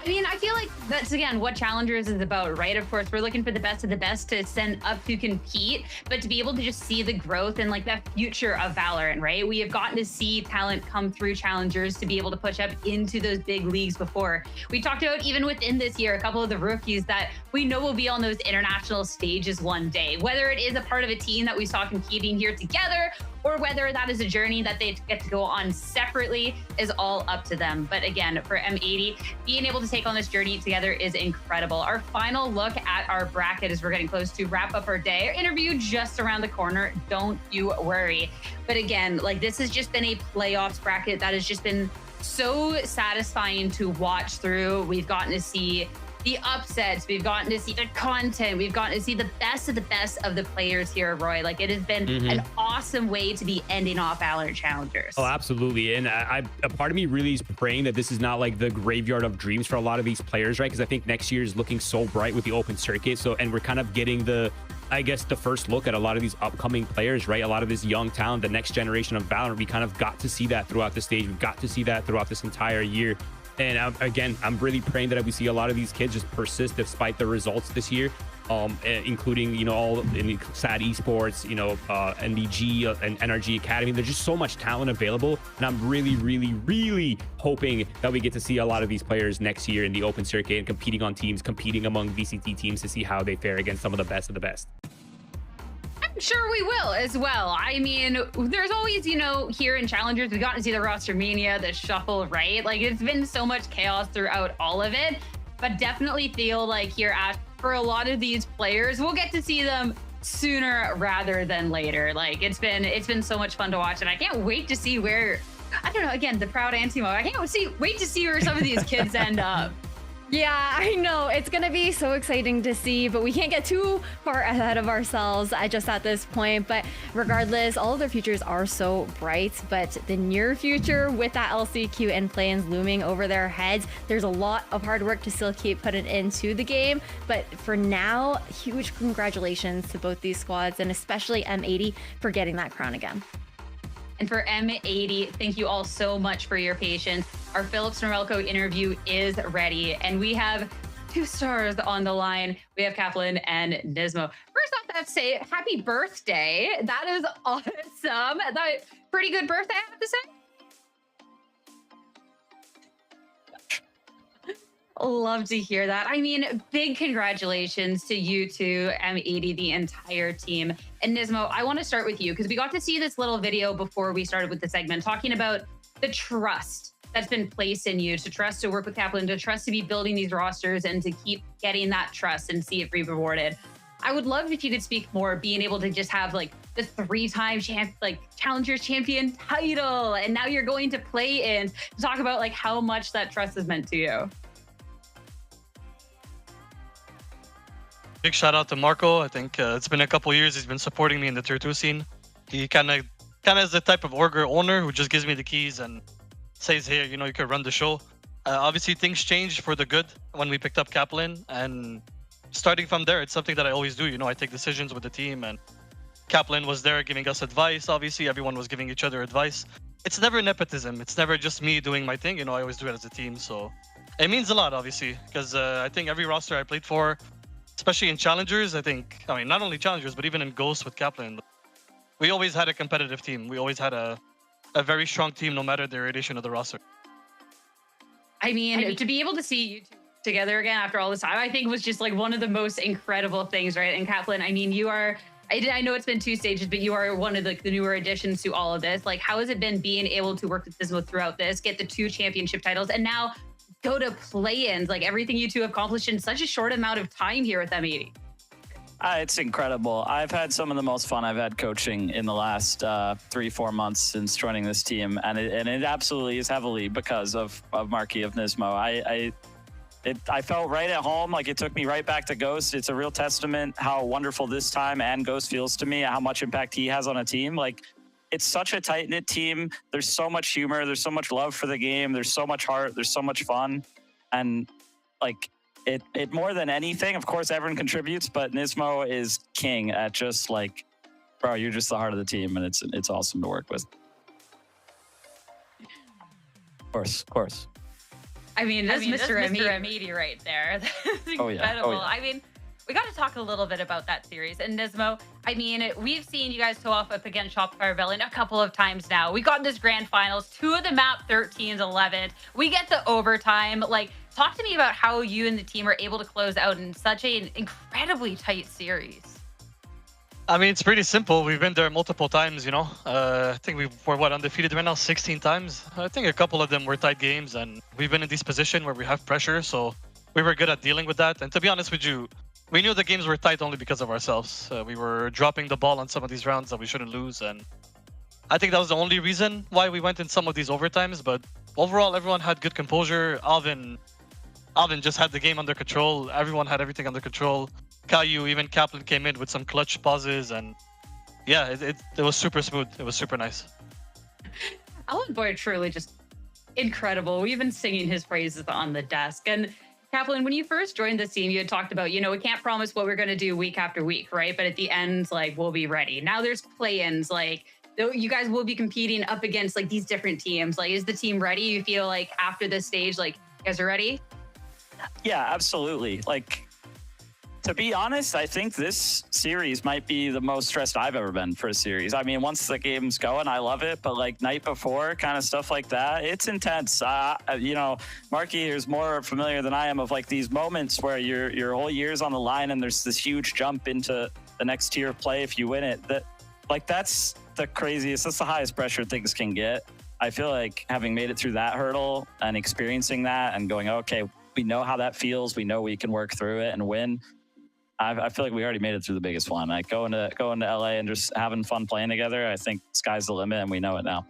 I mean, I feel like that's, again, what Challengers is about, right? Of course, we're looking for the best of the best to send up to compete, but to be able to just see the growth and like that future of Valorant, right? We have gotten to see talent come through Challengers to be able to push up into those big leagues before. We talked about even within this year, a couple of the rookies that we know will be on those international stages one day, whether it is a part of a team that we saw competing here together or whether that is a journey that they get to go on separately is all up to them. But again, for M80, being able to take on this journey together is incredible. Our final look at our bracket as we're getting close to wrap up our day. Our interview just around the corner, don't you worry. But again, like this has just been a playoffs bracket that has just been so satisfying to watch through. We've gotten to see the upsets, we've gotten to see the content, we've gotten to see the best of the players here, Roy. Like it has been an awesome way to be ending off Valorant Challengers. Oh, absolutely. And a part of me really is praying that this is not like the graveyard of dreams for a lot of these players, right? Because I think next year is looking so bright with the open circuit. So, and we're kind of getting the first look at a lot of these upcoming players, right? A lot of this young talent, the next generation of Valorant. We kind of got to see that throughout the stage. We've got to see that throughout this entire year. And again, I'm really praying that we see a lot of these kids just persist despite the results this year, including, you know, all in SAD Esports, you know, NBG and NRG Academy. There's just so much talent available. And I'm really, really, really hoping that we get to see a lot of these players next year in the open circuit and competing on teams, competing among VCT teams to see how they fare against some of the best of the best. I'm sure we will as well. I mean, there's always, you know, here in Challengers, we got to see the roster mania, the shuffle, right? Like it's been so much chaos throughout all of it, but definitely feel like here for a lot of these players, we'll get to see them sooner rather than later. Like it's been so much fun to watch, and I can't wait to see where, I don't know, again, the proud Antimo, I can't wait to see where some of these kids end up. Yeah, I know. It's going to be so exciting to see, but we can't get too far ahead of ourselves just at this point. But regardless, all of their futures are so bright. But the near future with that LCQ and plans looming over their heads, there's a lot of hard work to still keep putting into the game. But for now, huge congratulations to both these squads and especially M80 for getting that crown again. And for M80, thank you all so much for your patience. Our Phillips Norelco interview is ready, and we have 2 stars on the line. We have Kaplan and Nismo. First off, I have to say, happy birthday. That is awesome. That pretty good birthday, I have to say. Love to hear that. I mean, big congratulations to you two, M80, the entire team. And Nismo, I want to start with you because we got to see this little video before we started with the segment talking about the trust that's been placed in you, to trust to work with Kaplan, to trust to be building these rosters and to keep getting that trust and see it rewarded. I would love if you could speak more, being able to just have like the 3-time Challengers champion title, and now you're going to play in, to talk about like how much that trust has meant to you. Big shout out to Marco. I think it's been a couple years he's been supporting me in the tier 2 scene. He kind of is the type of owner who just gives me the keys and says, hey, you know, you can run the show. Obviously things changed for the good when we picked up Kaplan, and starting from there, it's something that I always do. You know, I take decisions with the team, and Kaplan was there giving us advice. Obviously everyone was giving each other advice. It's never nepotism. It's never just me doing my thing. You know, I always do it as a team. So it means a lot, obviously, because I think every roster I played for, especially in Challengers, I mean, not only Challengers, but even in Ghost with Kaplan, we always had a competitive team. We always had a very strong team, no matter the iteration of the roster. I mean, to be able to see you two together again after all this time, I think was just like one of the most incredible things, right? And Kaplan, I mean, you are, I know it's been 2 stages, but you are one of the newer additions to all of this. Like, how has it been being able to work with Nismo throughout this, get the 2 championship titles, and now go to play-ins, like everything you two have accomplished in such a short amount of time here with M80? It's incredible. I've had some of the most fun I've had coaching in the last 3-4 months since joining this team, and it absolutely is heavily because of Marky of Nismo. I felt right at home, like it took me right back to Ghost. It's a real testament how wonderful this time and Ghost feels to me, how much impact he has on a team. Like, it's such a tight-knit team. There's so much humor. There's so much love for the game. There's so much heart. There's so much fun. And like, it more than anything, of course, everyone contributes, but Nismo is king at just like, bro, you're just the heart of the team, and it's awesome to work with. Of course. I mean, that's Mr. M80 right there. That's incredible. Oh, yeah. Oh, yeah. I mean, we got to talk a little bit about that series. And Nismo, I mean, we've seen you guys toe off up against Shopify Rebellion a couple of times now. We got this grand finals, 2 of the map 13s, 11th. We get the overtime. Like, talk to me about how you and the team are able to close out in such an incredibly tight series. I mean, it's pretty simple. We've been there multiple times, you know. I think we're undefeated right now, 16 times. I think a couple of them were tight games, and we've been in this position where we have pressure, so we were good at dealing with that. And to be honest with you, we knew the games were tight only because of ourselves. We were dropping the ball on some of these rounds that we shouldn't lose, and I think that was the only reason why we went in some of these overtimes. But overall, everyone had good composure. Alvin just had the game under control. Everyone had everything under control. Caillou, even Kaplan came in with some clutch pauses, and yeah, it was super smooth. It was super nice. Alvin Boyd truly just incredible. We've been singing his praises on the desk. And Kaplan, when you first joined the team, you had talked about, you know, we can't promise what we're going to do week after week, right? But at the end, like, we'll be ready. Now there's play-ins, like, you guys will be competing up against, like, these different teams. Like, is the team ready? You feel like after this stage, like, you guys are ready? Yeah, absolutely. Like, to be honest, I think this series might be the most stressed I've ever been for a series. I mean, once the game's going, I love it, but like night before, kind of stuff like that, it's intense. You know, Marky is more familiar than I am of like these moments where your whole year's on the line and there's this huge jump into the next tier of play if you win it. That's the craziest, that's the highest pressure things can get. I feel like having made it through that hurdle and experiencing that and going, okay, we know how that feels. We know we can work through it and win. I feel like we already made it through the biggest one. Like going to LA and just having fun playing together, I think sky's the limit, and we know it now.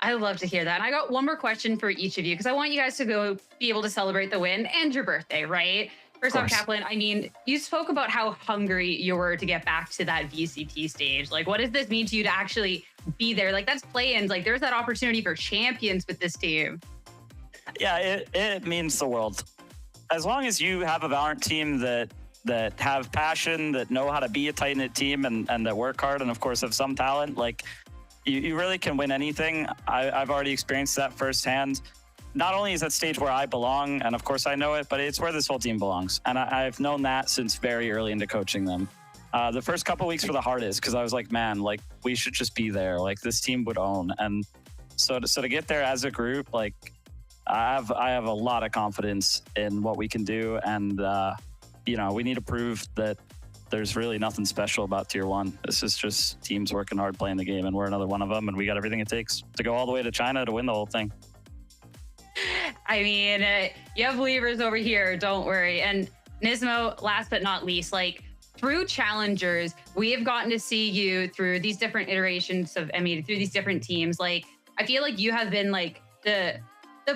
I love to hear that. And I got one more question for each of you, because I want you guys to go be able to celebrate the win and your birthday, right? First off, Kaplan, I mean, you spoke about how hungry you were to get back to that VCT stage. Like, what does this mean to you to actually be there? Like, that's play-ins. Like, there's that opportunity for champions with this team. Yeah, it means the world. As long as you have a Valorant team that have passion, that know how to be a tight-knit team and that work hard and, of course, have some talent, like, you really can win anything. I've already experienced that firsthand. Not only is that stage where I belong, and of course I know it, but it's where this whole team belongs. And I've known that since very early into coaching them. The first couple weeks were the hardest because I was like, man, like, we should just be there. Like, this team would own. And so to get there as a group, like, I have a lot of confidence in what we can do, and you know, we need to prove that there's really nothing special about Tier 1. This is just teams working hard playing the game, and we're another one of them, and we got everything it takes to go all the way to China to win the whole thing. I mean, you have believers over here, don't worry. And Nismo, last but not least, like, through Challengers, we have gotten to see you through these different iterations of M80, through these different teams. Like, I feel like you have been like the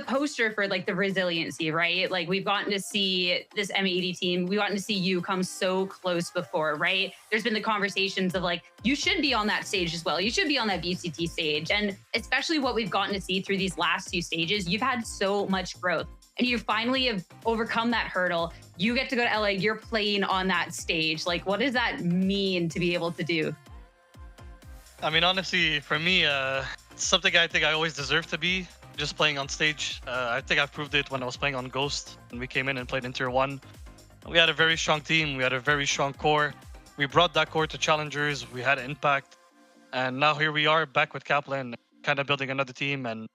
poster for like the resiliency, right? Like, we've gotten to see this M80 team. We've gotten to see you come so close before, right? There's been the conversations of like, you should be on that stage as well. You should be on that VCT stage. And especially what we've gotten to see through these last 2 stages, you've had so much growth and you finally have overcome that hurdle. You get to go to LA, you're playing on that stage. Like, what does that mean to be able to do? I mean, honestly, for me, it's something I think I always deserve to be. Just playing on stage. I think I've proved it when I was playing on Ghost and we came in and played in Tier 1. We had a very strong team. We had a very strong core. We brought that core to Challengers. We had an impact. And now here we are back with Kaplan, kind of building another team. And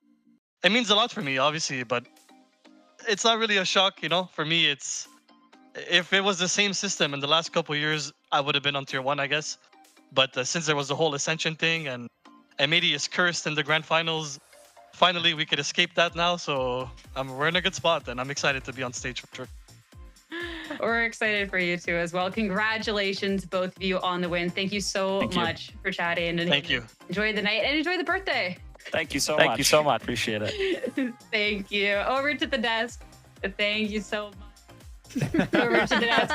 it means a lot for me, obviously, but it's not really a shock, you know? For me, it's... If it was the same system in the last couple of years, I would have been on Tier 1, I guess. But since there was the whole Ascension thing and M80 is cursed in the Grand Finals, finally we could escape that now. So we're in a good spot, and I'm excited to be on stage for sure. We're excited for you too as well. Congratulations, both of you, on the win. Thank you so much for chatting. And Thank you. Enjoy the night and enjoy the birthday. Thank you so much. Thank you so much. Appreciate it. Thank you. Over to the desk. Thank you so much. Over to the desk.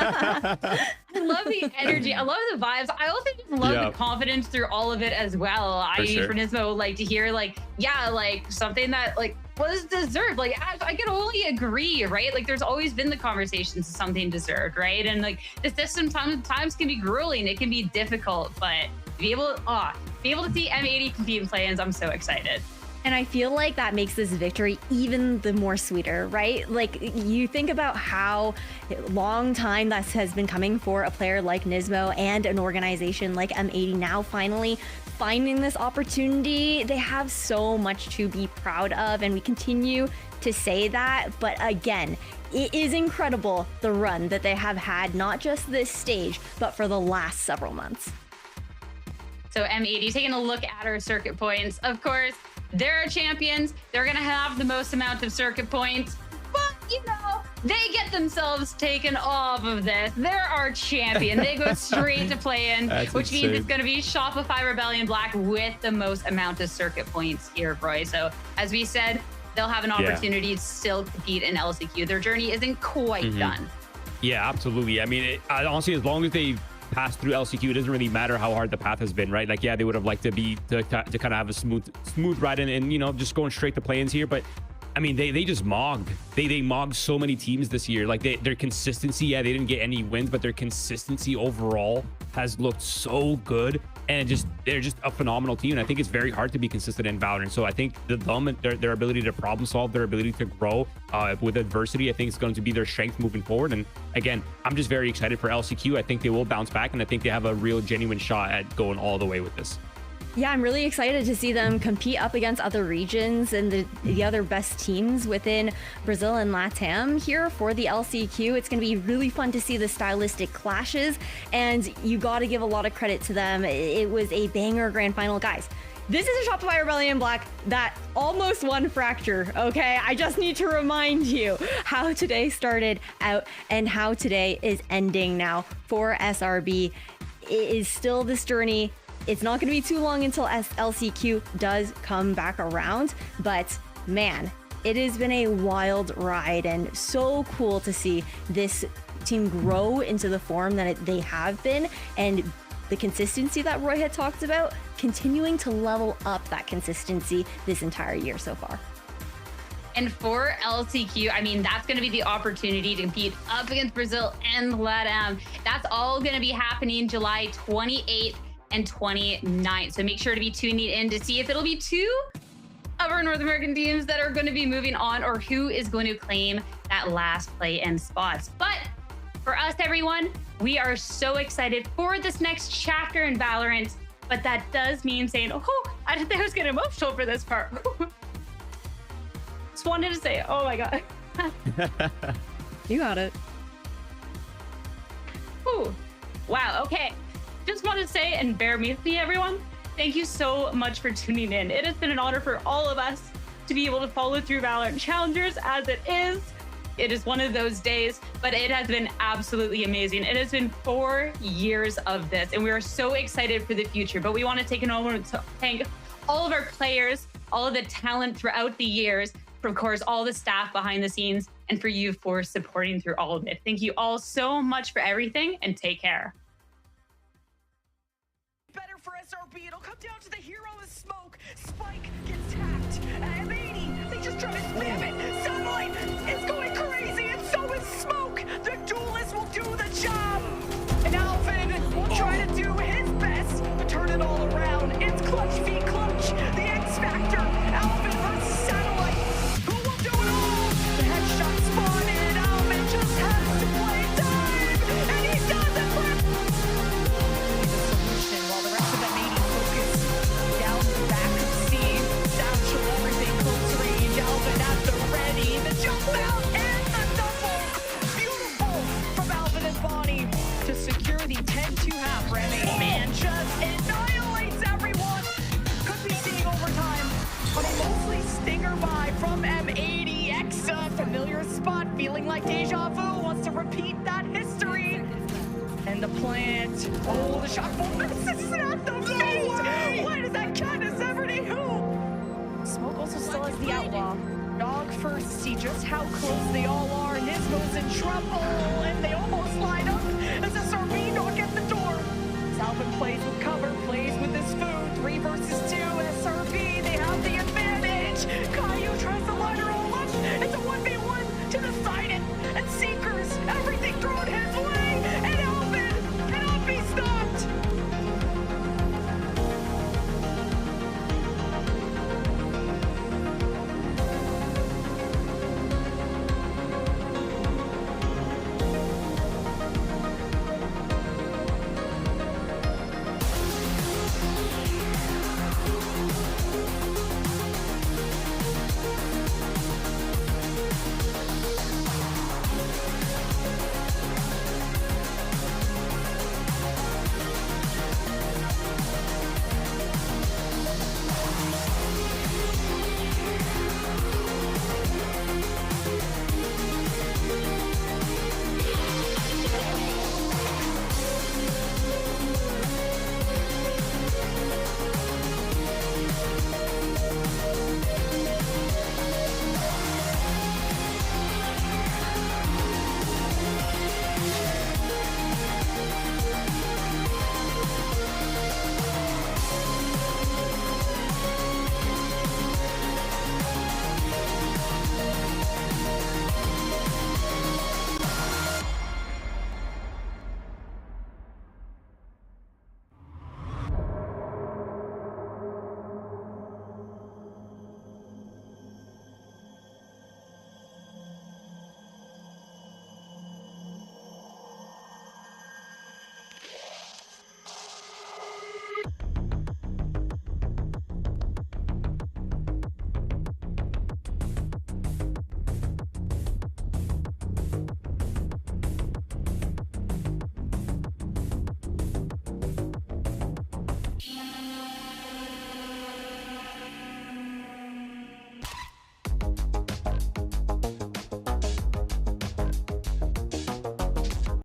I love the energy. I love the vibes. I also just love the confidence through all of it as well. For Nismo, like to hear like, yeah, like something that like was deserved. Like I can only agree, right? Like there's always been the conversations of something deserved, right? And like the system sometimes can be grueling. It can be difficult, but to be able to see M80 compete in play-ins, I'm so excited. And I feel like that makes this victory even the more sweeter, right? Like you think about how long time that has been coming for a player like Nismo and an organization like M80 now finally finding this opportunity. They have so much to be proud of, and we continue to say that. But again, it is incredible the run that they have had, not just this stage, but for the last several months. So M80 taking a look at our circuit points. Of course, they're champions. They're going to have the most amount of circuit points. But, you know, they get themselves taken off of this. They're our champion. They go straight to play-in, which means it's going to be Shopify Rebellion Black with the most amount of circuit points here, Roy. So, as we said, they'll have an opportunity to still compete in LCQ. Their journey isn't quite done. Yeah, absolutely. I mean, honestly, as long as they pass through LCQ, it doesn't really matter how hard the path has been, right? Like, yeah, they would have liked to kind of have a smooth ride and you know, just going straight to play-ins here. But I mean, they just mogged. They mogged so many teams this year. Like their consistency, yeah, they didn't get any wins, but their consistency overall has looked so good. And they're just a phenomenal team. And I think it's very hard to be consistent in Valorant. So I think their ability to problem solve, their ability to grow with adversity, I think it's going to be their strength moving forward. And again, I'm just very excited for LCQ. I think they will bounce back, and I think they have a real genuine shot at going all the way with this. Yeah, I'm really excited to see them compete up against other regions and the other best teams within Brazil and LATAM here for the LCQ. It's going to be really fun to see the stylistic clashes, and you got to give a lot of credit to them. It was a banger grand final, guys. This is a Shopify Rebellion Black that almost won Fracture, okay? I just need to remind you how today started out and how today is ending now for SRB. It is still this journey. It's not going to be too long until LCQ does come back around, but man, it has been a wild ride and so cool to see this team grow into the form that they have been, and the consistency that Roy had talked about, continuing to level up that consistency this entire year so far. And for LCQ, I mean, that's going to be the opportunity to compete up against Brazil and LATAM. That's all going to be happening July 28th and 29th. So make sure to be tuning in to see if it'll be two of our North American teams that are going to be moving on, or who is going to claim that last play-in spots. But for us, everyone, we are so excited for this next chapter in Valorant. But that does mean saying, oh, I didn't think I was getting emotional for this part. Just wanted to say, oh my God. You got it. Ooh, wow, okay. Just wanted to say, and bear with me, everyone, thank you so much for tuning in. It has been an honor for all of us to be able to follow through Valorant Challengers as it is. It is one of those days, but it has been absolutely amazing. It has been 4 years of this, and we are so excited for the future. But we want to take a moment to thank all of our players, all of the talent throughout the years, for, of course, all the staff behind the scenes, and for you for supporting through all of it. Thank you all so much for everything, and take care. Better for SRB. It'll come down to the hero of smoke. Spike gets tapped. M80, they just try to spam it. Sunlight is going crazy, and so is smoke. The duelist will do the job. And Alvin will try to do his best to turn it all around. It's clutch v clutch. The X Factor. Alvin versus Satellite. Who will do it all? The headshot spotted. Alvin just has to play time. And he does it for while the rest of M80 focus down the back of C. Satchel, everything close range. Alvin at the ready. The jump out and the double. Beautiful from Alvin and Bonnie to secure the 10-2 half. Remy man just annihilates everyone. Could be seeing overtime, but mostly stinks. their spot, feeling like deja vu, wants to repeat that history. And the plant. Oh, the shock bomb misses at the face. Why does that Katniss Everdeen who? Smoke also still has the outlaw. Dog first, see just how close they all are. Nismo's in trouble, and they